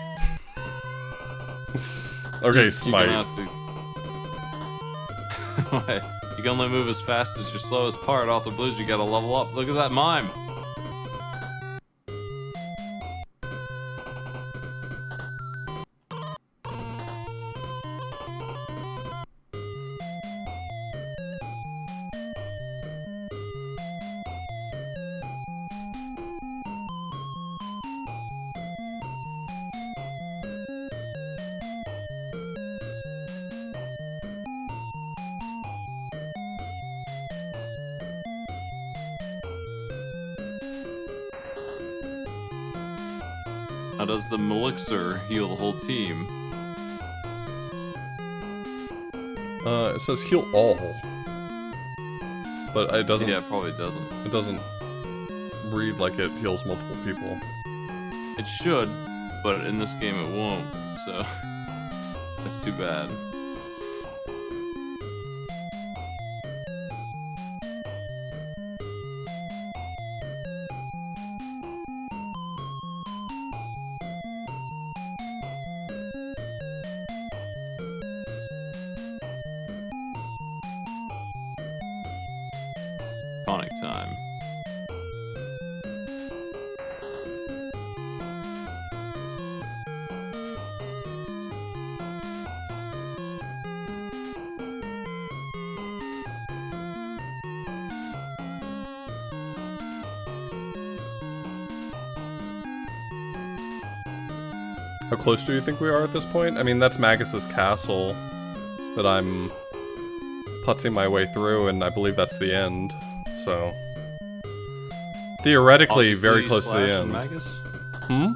Okay, You're Smite. gonna have to... What? You can only move as fast as your slowest part. Off the blues, you gotta level up. Look at that mime. How does the Melixer heal the whole team? It says heal all. But it doesn't... Yeah, it probably doesn't. It doesn't read like it heals multiple people. It should, but in this game it won't, so that's too bad. Tonic time. How close do you think we are at this point? I mean, that's Magus's castle that I'm putzing my way through, and I believe that's the end. So, theoretically, Aussie very Flea close to the slash end. Magus? Hmm?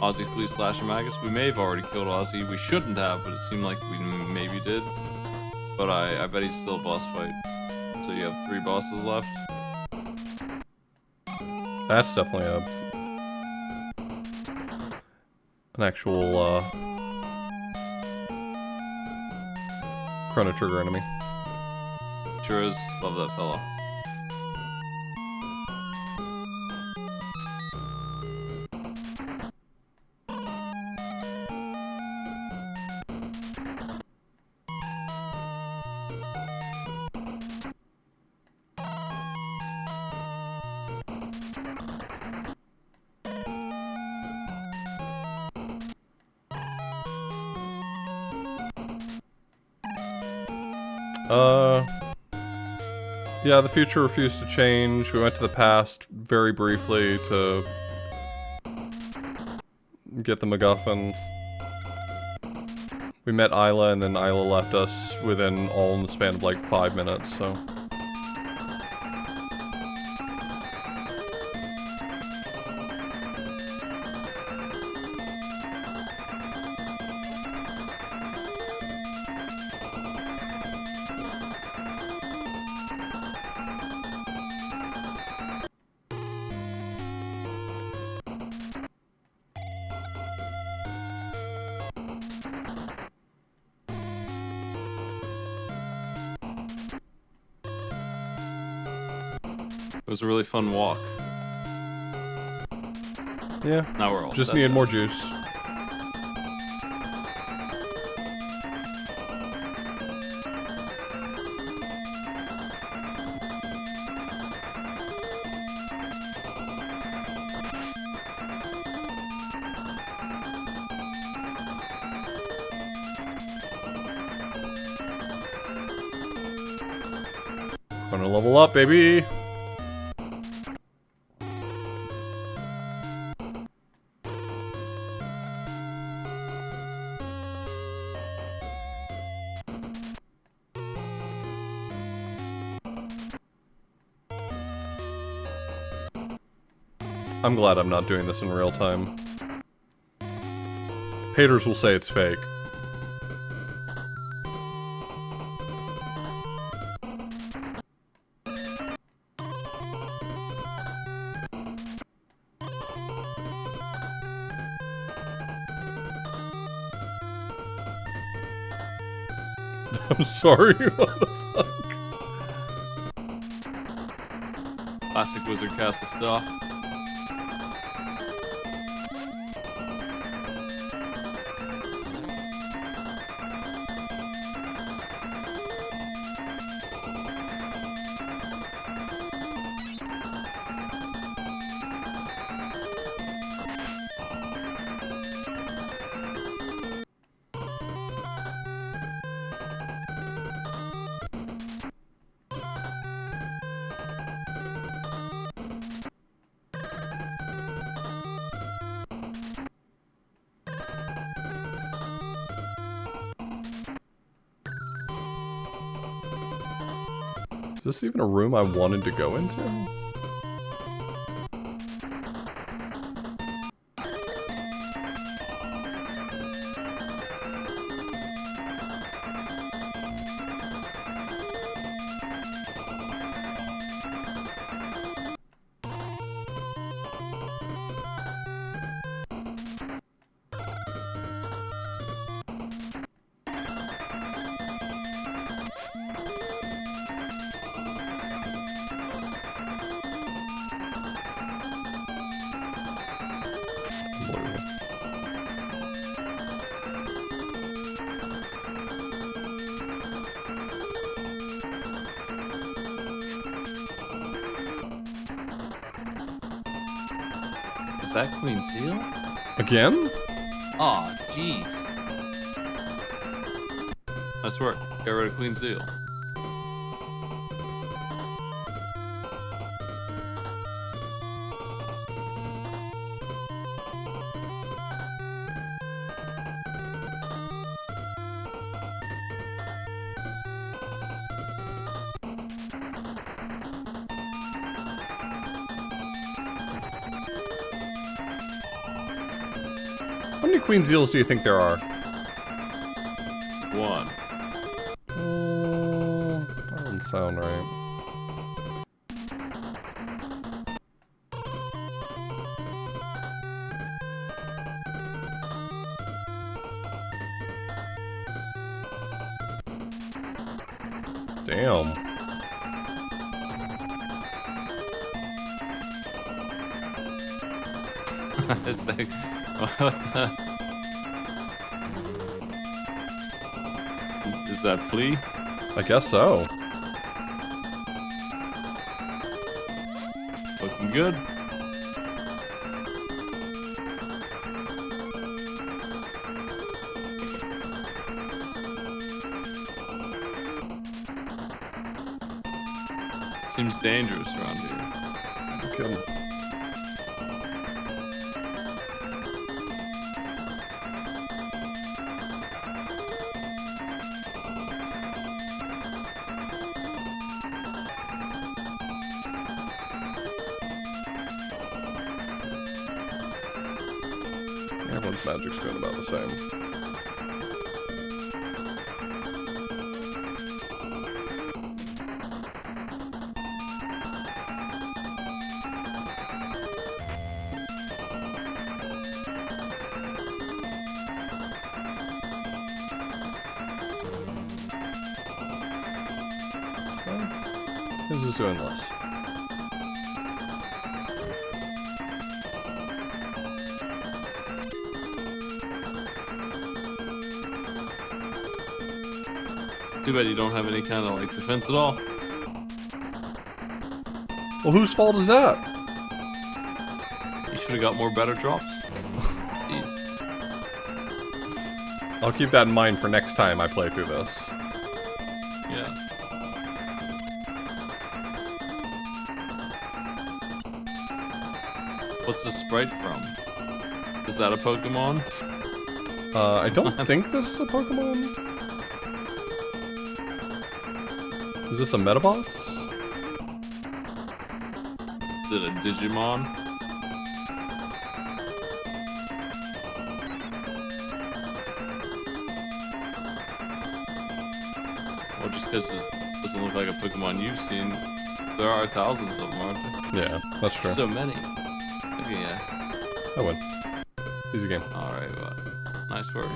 Aussie Flea slash Magus? We may have already killed Aussie. We shouldn't have, but it seemed like we maybe did. But I bet he's still a boss fight. So you have 3 bosses left? That's definitely an actual Chrono Trigger enemy. Sure is. Love that fella. Yeah, the future refused to change. We went to the past very briefly to get the MacGuffin. We met Isla, and then Isla left us within all in the span of like 5 minutes, so... It was a really fun walk. Yeah, Now we're all just set needed then. more juice. Gonna level up, baby! I'm glad I'm not doing this in real time. Haters will say it's fake. I'm sorry, what the fuck? Classic Wizard Castle stuff. Is this even a room I wanted to go into? Is that Queen Seal? Again? Aw, jeez. Nice work. Get rid of Queen Seal. How many Queen Seals do you think there are? 1. That doesn't sound right. Damn. It's like, what the? Is that flea? I guess so. Looking good. Seems dangerous around here. Kidding. Everyone's magic's doing about the same. This is doing less. Too bad you don't have any kind of like defense at all. Well, whose fault is that? You should have got more better drops. Jeez. I'll keep that in mind for next time I play through this. Yeah. What's the sprite from? Is that a Pokemon? I don't think this is a Pokemon. Is this a Metabots? Is it a Digimon? Well, just because it doesn't look like a Pokemon you've seen, there are thousands of them, aren't there? Yeah, that's true. So many. Okay, yeah. I win. Easy game. Alright, well, nice work.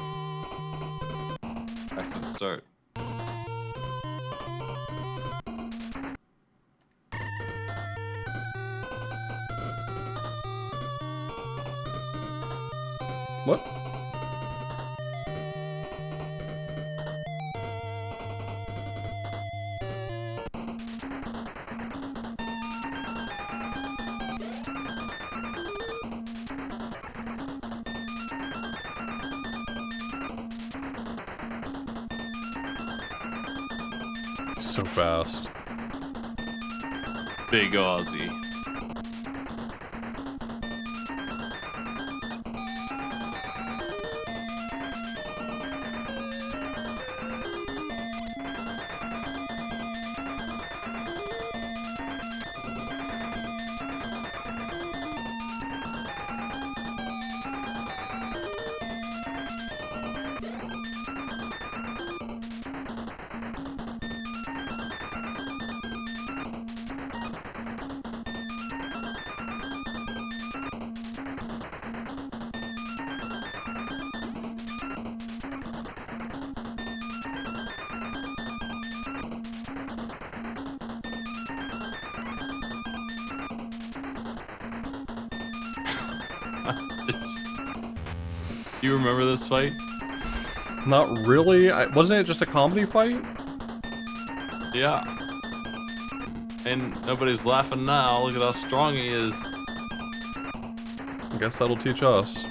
Back to the start. What? So fast. Big Aussie. Do you remember this fight? Not really. Wasn't it just a comedy fight? Yeah. And nobody's laughing now. Look at how strong he is. I guess that'll teach us.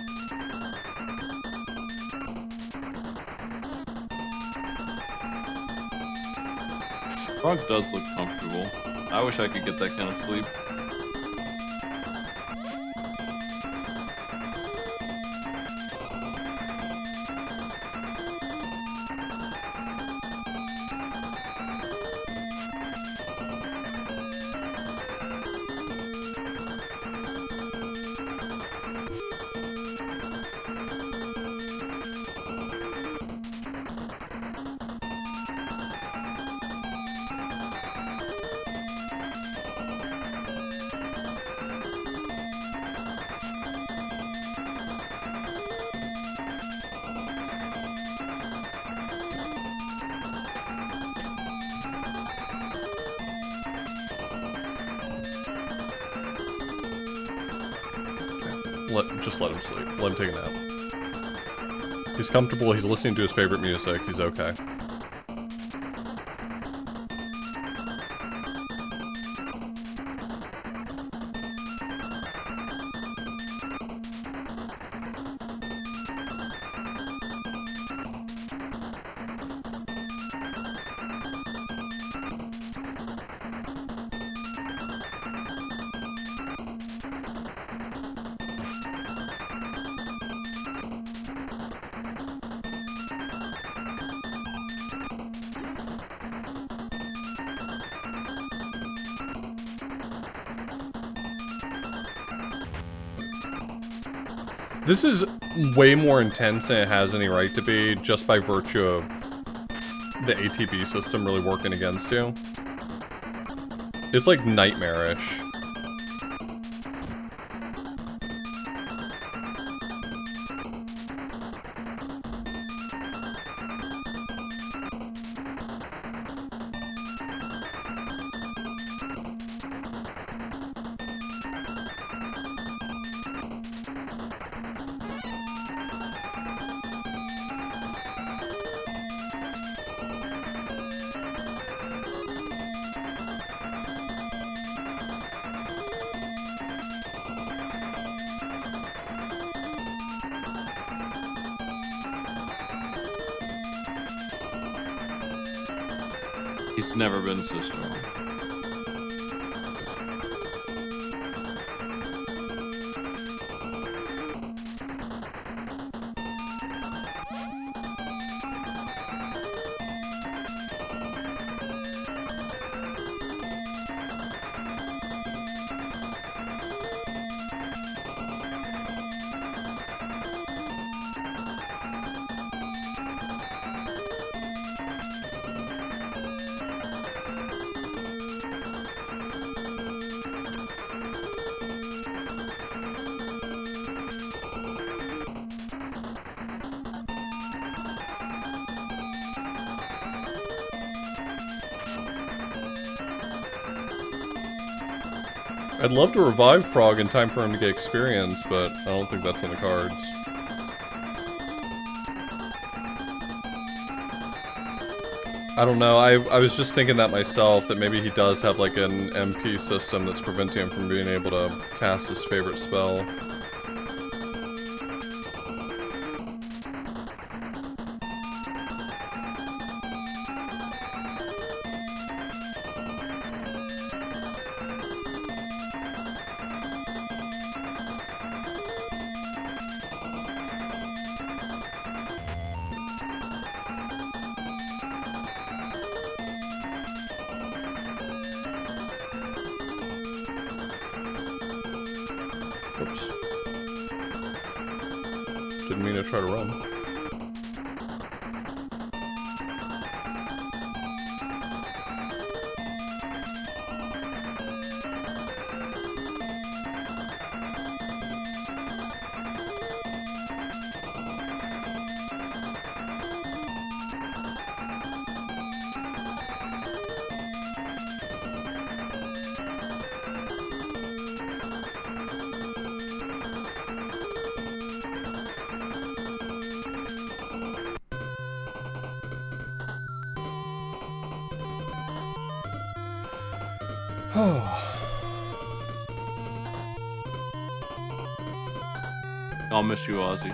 Frog does look comfortable. I wish I could get that kind of sleep. Just let him sleep. Let him take a nap. He's comfortable, he's listening to his favorite music, he's okay. This is way more intense than it has any right to be, just by virtue of the ATB system really working against you. It's like nightmarish. He's never been so strong. I'd love to revive Frog in time for him to get experience, but I don't think that's in the cards. I don't know, I was just thinking that myself, that maybe he does have like an MP system that's preventing him from being able to cast his favorite spell. Oops. Didn't mean to try to run. I'll miss you, Ozzy.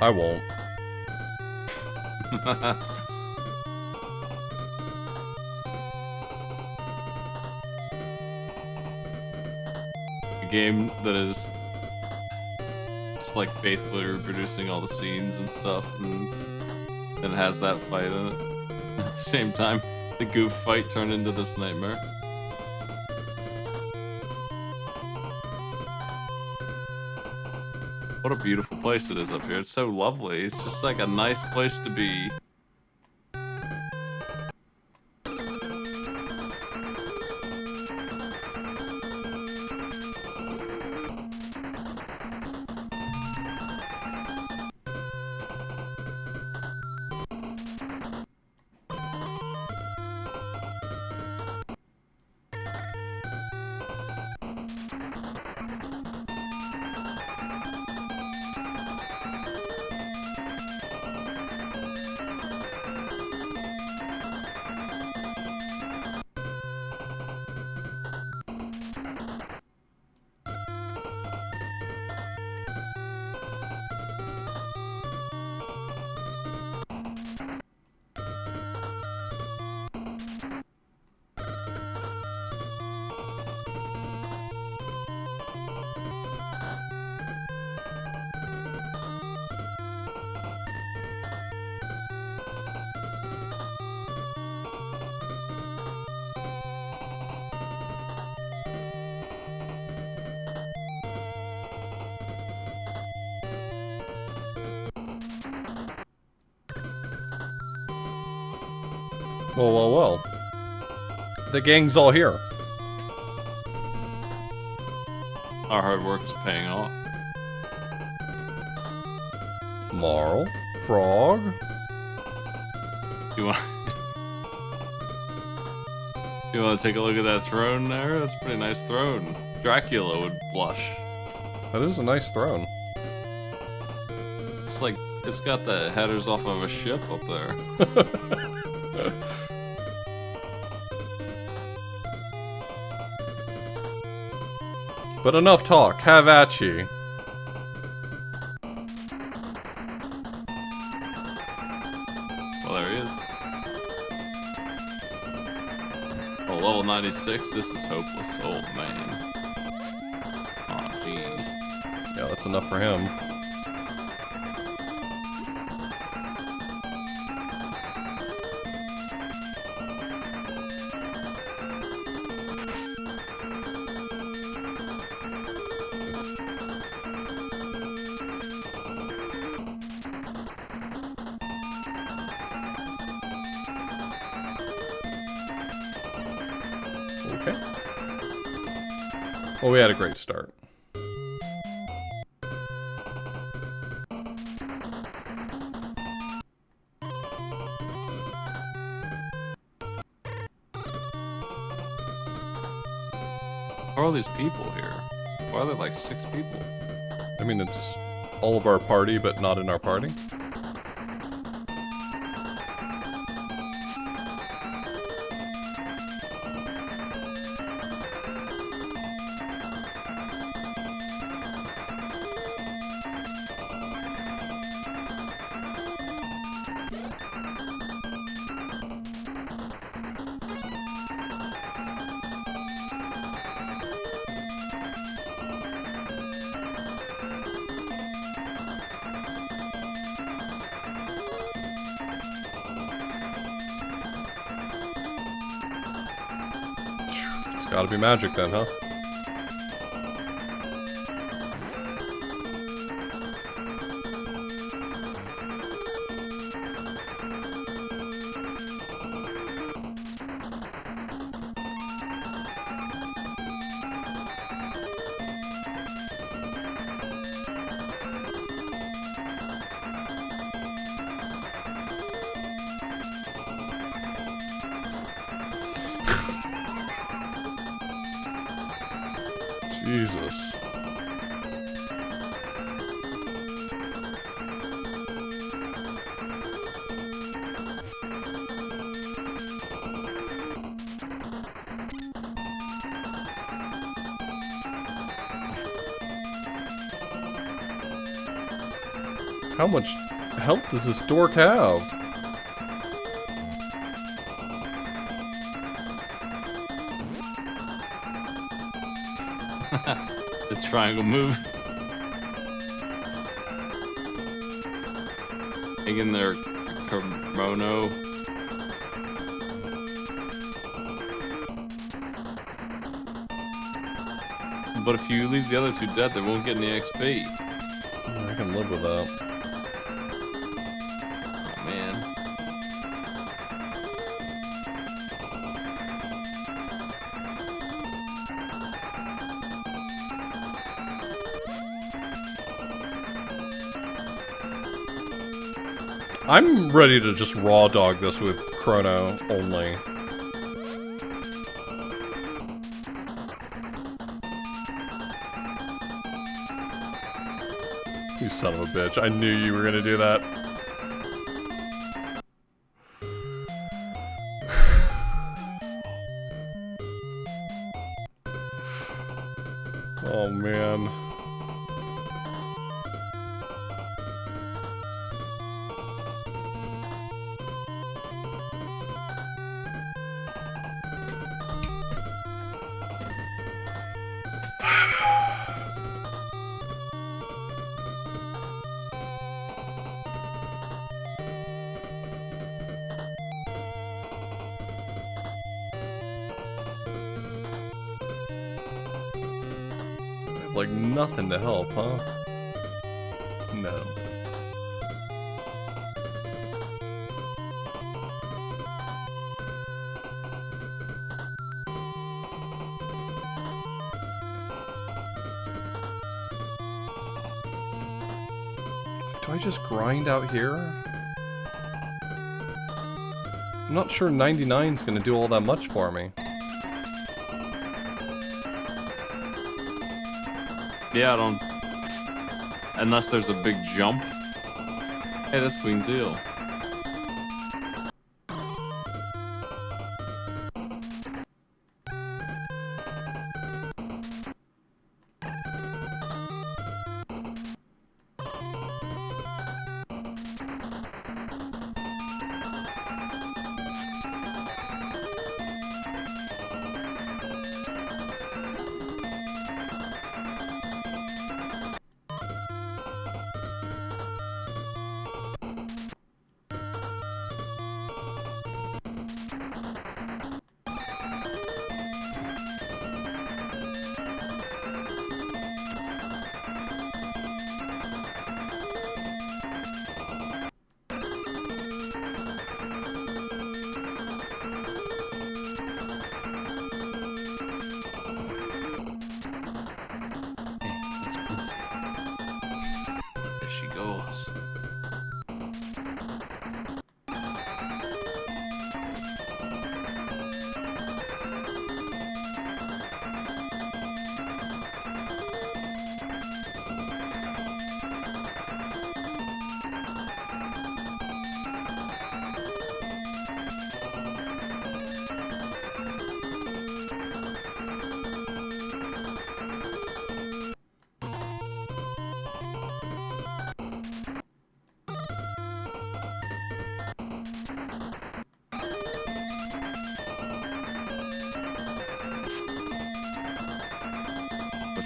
I won't. A game that is just like faithfully reproducing all the scenes and stuff, and it has that fight in it. At the same time, the goof fight turned into this nightmare. What a beautiful place it is up here. It's so lovely. It's just like a nice place to be. Well. The gang's all here. Our hard work is paying off. Marl? Frog? You want? You want to take a look at that throne there? That's a pretty nice throne. Dracula would blush. That is a nice throne. It's like it's got the headers off of a ship up there. But enough talk, have at ye. Well, there he is. Oh, level 96, this is hopeless. Oh, man. Oh, jeez. Yeah, that's enough for him. Okay. Well, we had a great start. How are these people here? Why are there like 6 people? I mean, it's all of our party, but not in our party. Gotta be magic then, huh? Jesus. How much health does this dork have? The triangle move. Hang in there, Cnrono. But if you leave the other two dead, they won't get any XP. I can live with that. Oh man. I'm ready to just raw dog this with Chrono only. You son of a bitch. I knew you were gonna do that. Oh man. Like nothing to help, huh? No. Do I just grind out here? I'm not sure 99's gonna do all that much for me. Yeah, I don't... Unless there's a big jump. Hey, that's Queen Zeal.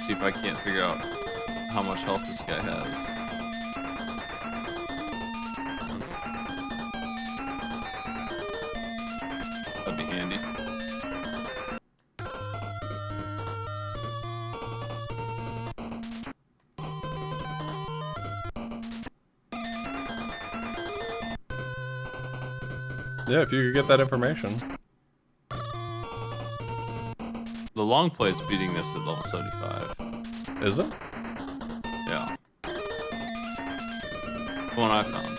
See if I can't figure out how much health this guy has. That'd be handy. Yeah, if you could get that information. The long play's beating this at level 75. Is it? Yeah. The one I found.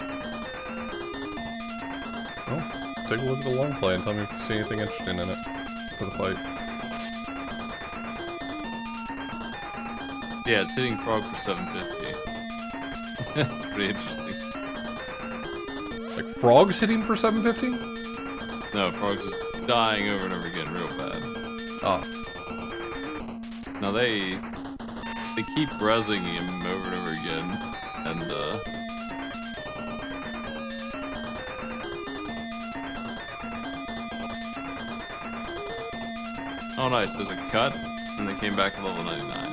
Oh, take a look at the long play and tell me if you see anything interesting in it for the fight. Yeah, it's hitting Frog for 750. That's pretty interesting. Like frogs hitting for 750? No, Frog's just dying over and over again real bad. Oh. Now they keep rezzing him over and over again, and Oh nice, there's a cut, and they came back to level 99.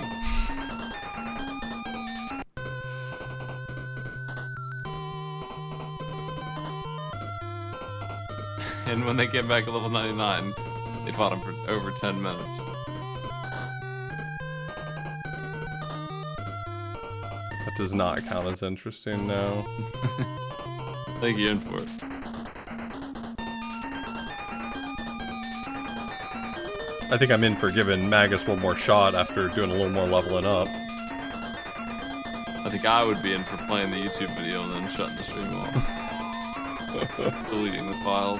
And when they came back to level 99, they fought him for over 10 minutes. That does not count as interesting, no. Thank you in for it. I think I'm in for giving Magus one more shot after doing a little more leveling up. I think I would be in for playing the YouTube video and then shutting the stream off. Deleting the files.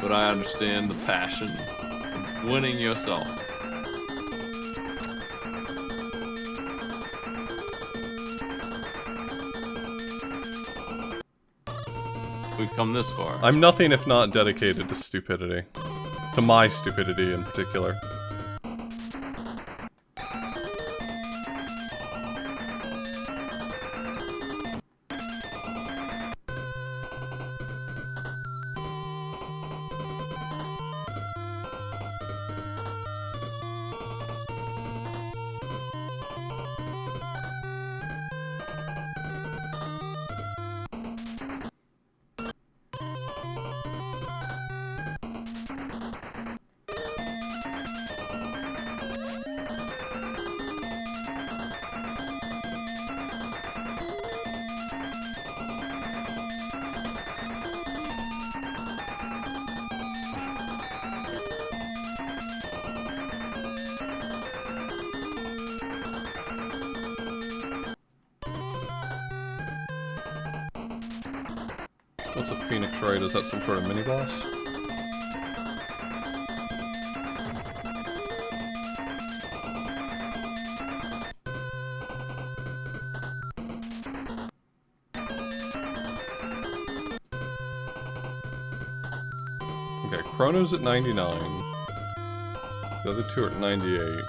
But I understand the passion of winning yourself. We've come this far. I'm nothing if not dedicated to stupidity. To my stupidity in particular. What's a Phoenix Raid? Is that some sort of mini-boss? Okay, Chrono's at 99. The other two are at 98.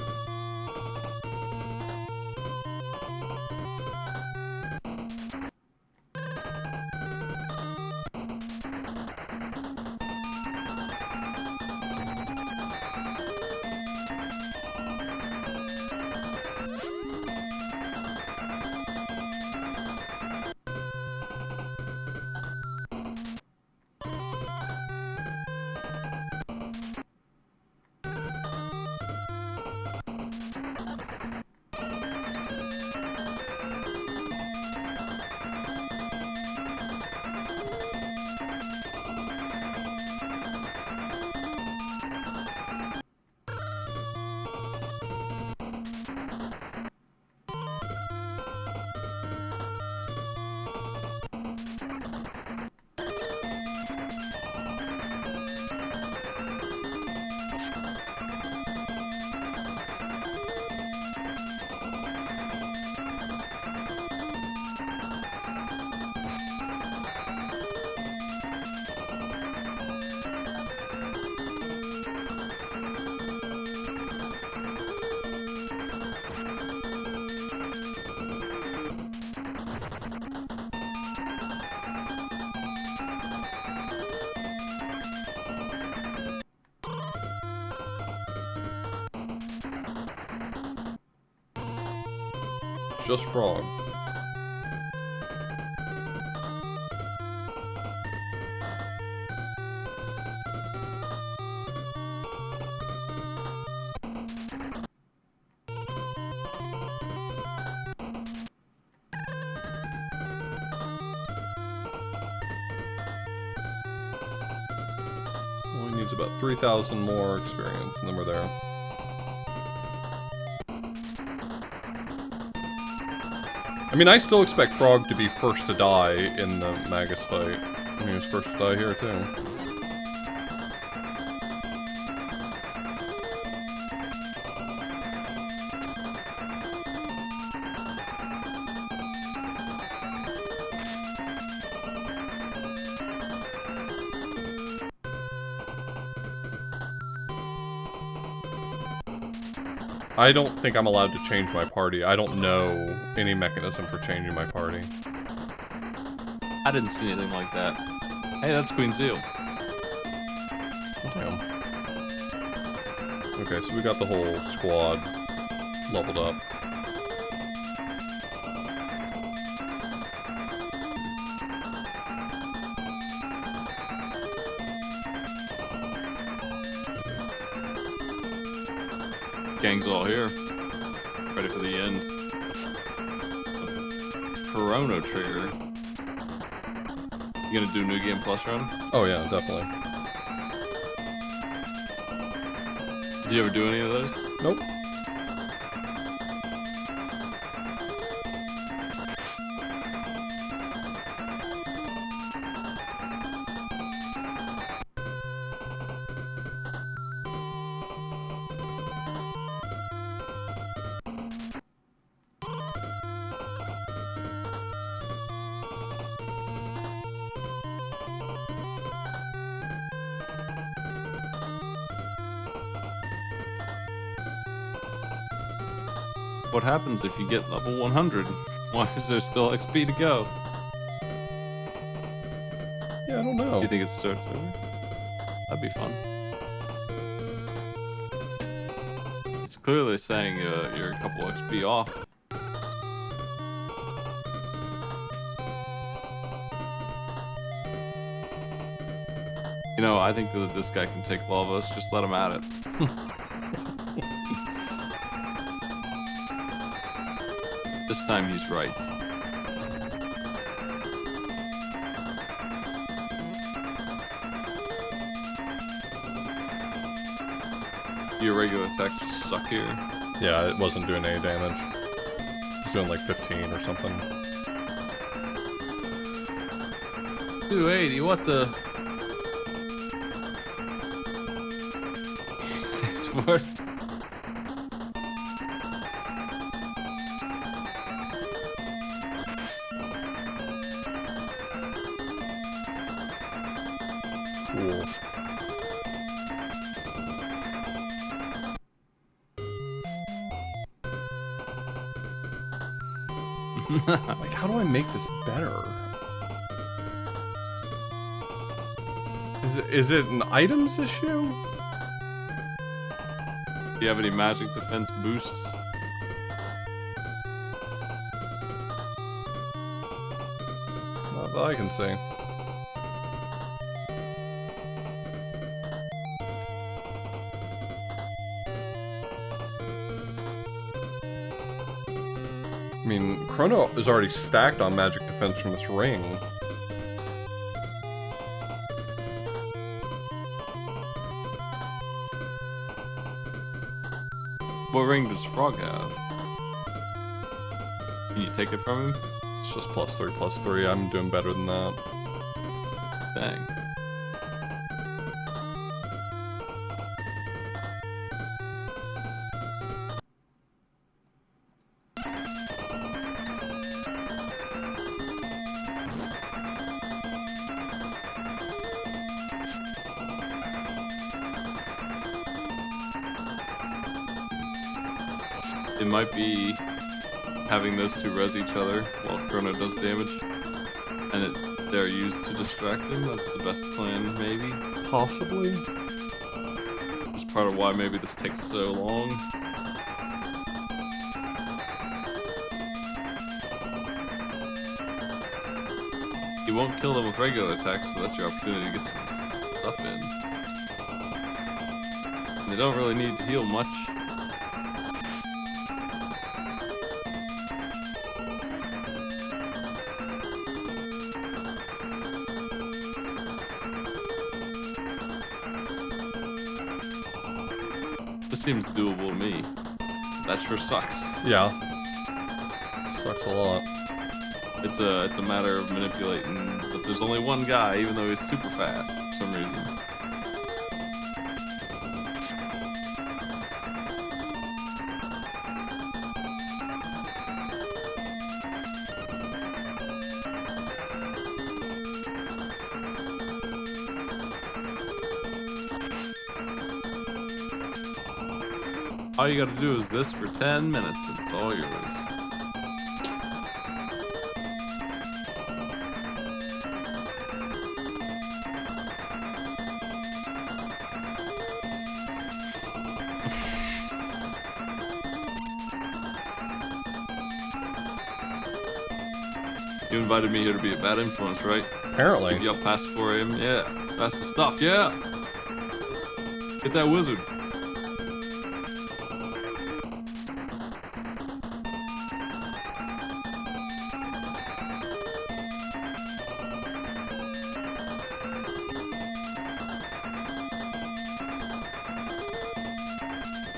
Just Frog. Well, he needs about 3,000 more experience, and then we're there. I mean, I still expect Frog to be first to die in the Magus fight. I mean, he was first to die here, too. I don't think I'm allowed to change my party. I don't know any mechanism for changing my party. I didn't see anything like that. Hey, that's Queen Zeal. Damn. Okay, so we got the whole squad leveled up. Gang's all here. Ready for the end. Cnrono trigger. You gonna do New Game Plus run? Oh yeah, definitely. Do you ever do any of those? Nope. What happens if you get level 100? Why is there still XP to go? Yeah, I don't know. Do you think it starts over? That'd be fun. It's clearly saying you're a couple XP off. You know, I think that this guy can take Lavos. Just let him at it. This time he's right. Your regular attacks just suck here. Yeah, it wasn't doing any damage. It was doing like 15 or something. 280, what the? 640. Cool. Like, how do I make this better? Is it an items issue? Do you have any magic defense boosts? Not that I can see. I mean, Chrono is already stacked on magic defense from this ring. What ring does Frog have? Can you take it from him? It's just +3/+3. I'm doing better than that. Dang. It might be having those two res each other while Chrono does damage, and they're used to distract him. That's the best plan, maybe. Possibly. That's part of why maybe this takes so long. You won't kill them with regular attacks, so that's your opportunity to get some stuff in. And they don't really need to heal much. This seems doable to me. That sure sucks. Yeah. Sucks a lot. It's a matter of manipulating, but there's only one guy, even though he's super fast for some reason. All you gotta do is this for 10 minutes, and it's all yours. You invited me here to be a bad influence, right? Apparently. Pick you up past 4 a.m. Yeah, that's the stuff. Yeah. Get that wizard.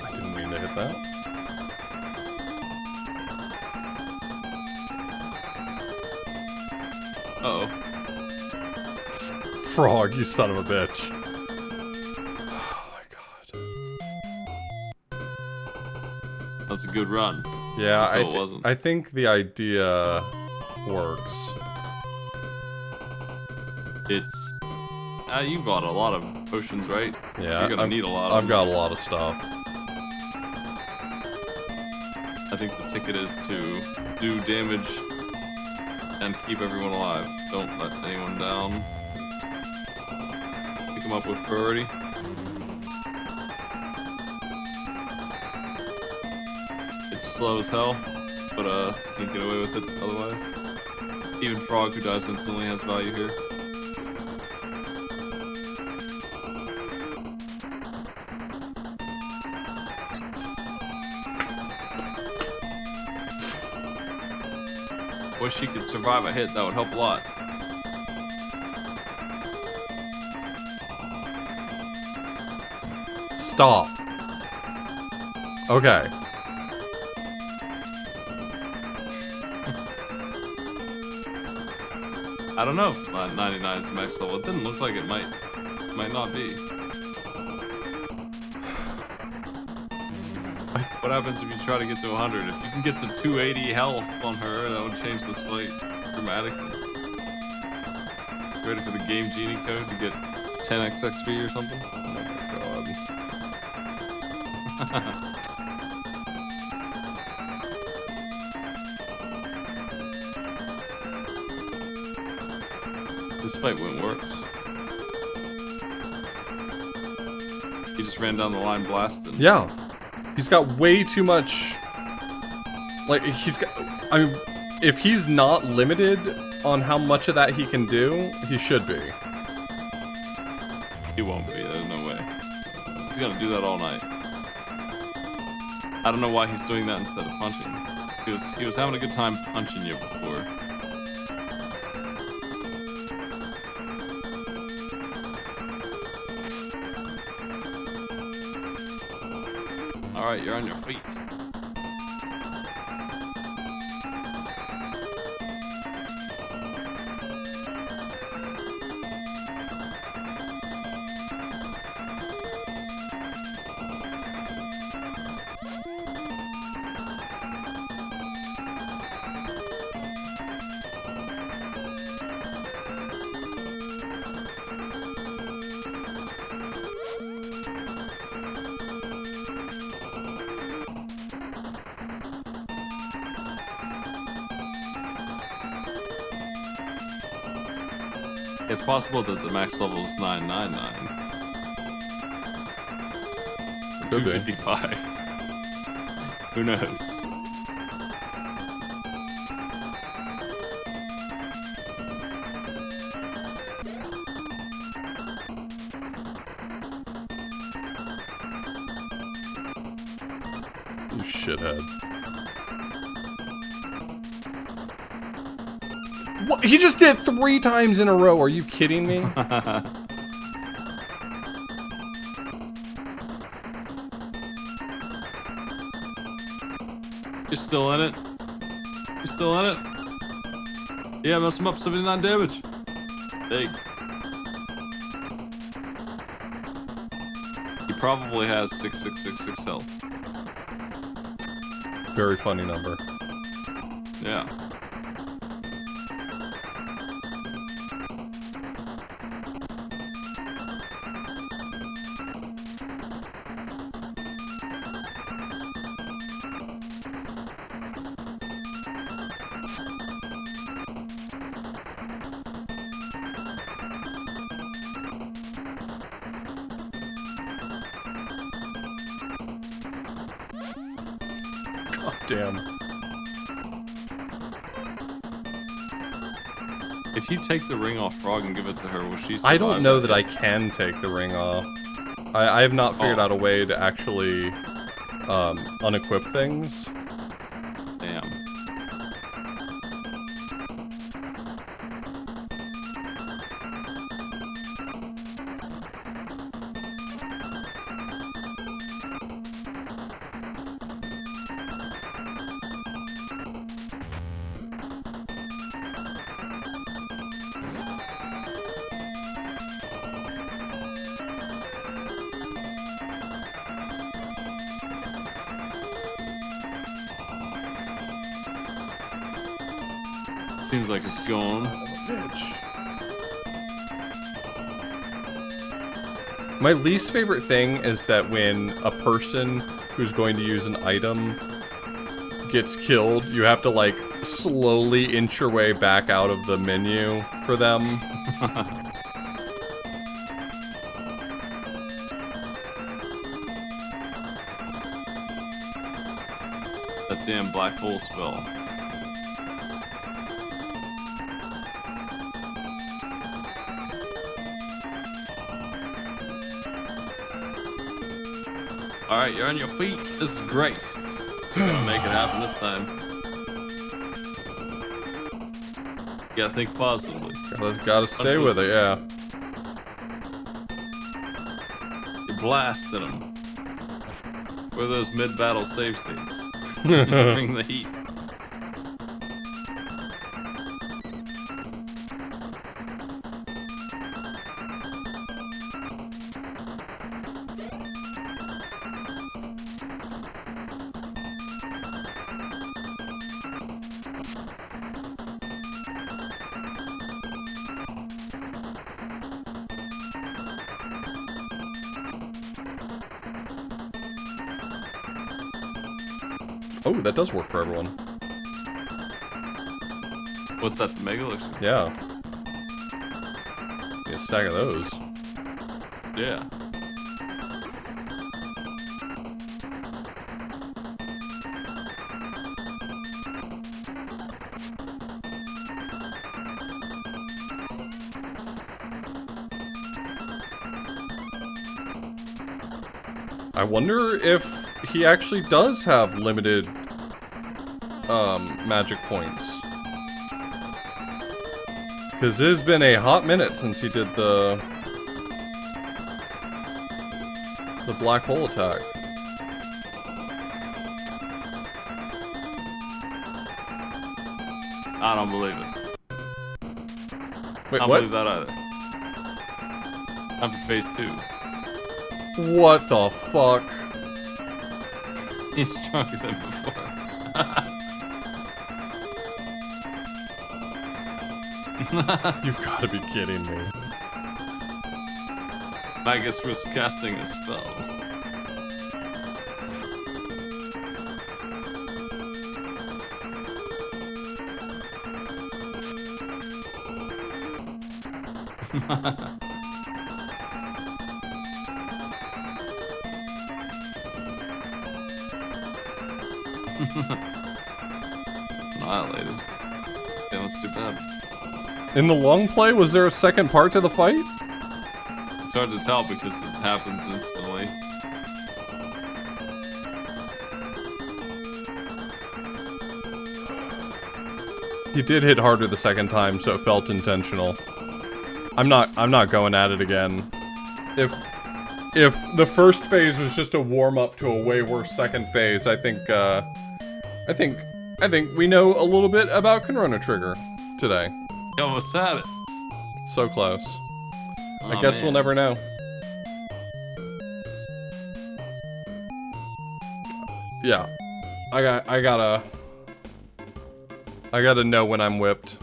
I didn't mean to hit that. Uh-oh. Frog, you son of a bitch. Oh my god. That's a good run. Yeah, Until it wasn't. I think the idea works. It's... you bought a lot of potions, right? Yeah, You're gonna need a lot of I've got a lot of stuff. I think the ticket is to do damage and keep everyone alive. Don't let anyone down. Pick them up with priority. It's slow as hell, but can't get away with it otherwise. Even Frog, who dies instantly, has value here. Wish she could survive a hit, that would help a lot. Stop. Okay. I don't know if 99 is the max level. It didn't look like it might not be. What happens if you try to get to 100? If you can get to 280 health on her, that would change this fight dramatically. You ready for the Game Genie code to get 10x XP or something? Oh my god. This fight went worse. He just ran down the line blasting. Yeah. He's got way too much... Like, he's got... I mean, if he's not limited on how much of that he can do, he should be. He won't be, there's no way. He's gonna do that all night. I don't know why he's doing that instead of punching. He was having a good time punching you before. Alright, you're on your feet. It's possible that the max level is 999. Could be. 255. Who knows? You shithead. What? He just did it 3 times in a row. Are you kidding me? You're still in it? You're still in it? Yeah, mess him up, 79 damage. Big. He probably has 6666 health. Very funny number. Yeah. God damn. If you take the ring off Frog and give it to her, will she survive? I don't know that I can take the ring off. I have not figured Oh. out a way to actually unequip things. Damn. Seems like it's gone. My least favorite thing is that when a person who's going to use an item gets killed, you have to like slowly inch your way back out of the menu for them. That damn black hole spell. Alright, you're on your feet. This is great. You're gonna make it happen this time. You gotta think positively. Gotta stay with it, yeah. You blasted them. Where are those mid-battle save states? Bring the heat. Oh, that does work for everyone. What's that, the Mega Elixir? Yeah. Get a stack of those. Yeah. I wonder if he actually does have limited magic points. Because it has been a hot minute since he did the black hole attack. I don't believe it. Wait, I don't what? believe that either. I'm for phase 2. What the fuck? He's stronger than before. You've got to be kidding me. Magus was casting a spell. Annihilated. Yeah, that's too bad. In the long play, was there a second part to the fight? It's hard to tell because it happens instantly. He did hit harder the second time, so it felt intentional. I'm not going at it again. If the first phase was just a warm up to a way worse second phase, I think we know a little bit about Cnrono Trigger today. You almost had it. So close. Oh, I guess man. we'll never know. Yeah. I gotta know when I'm whipped.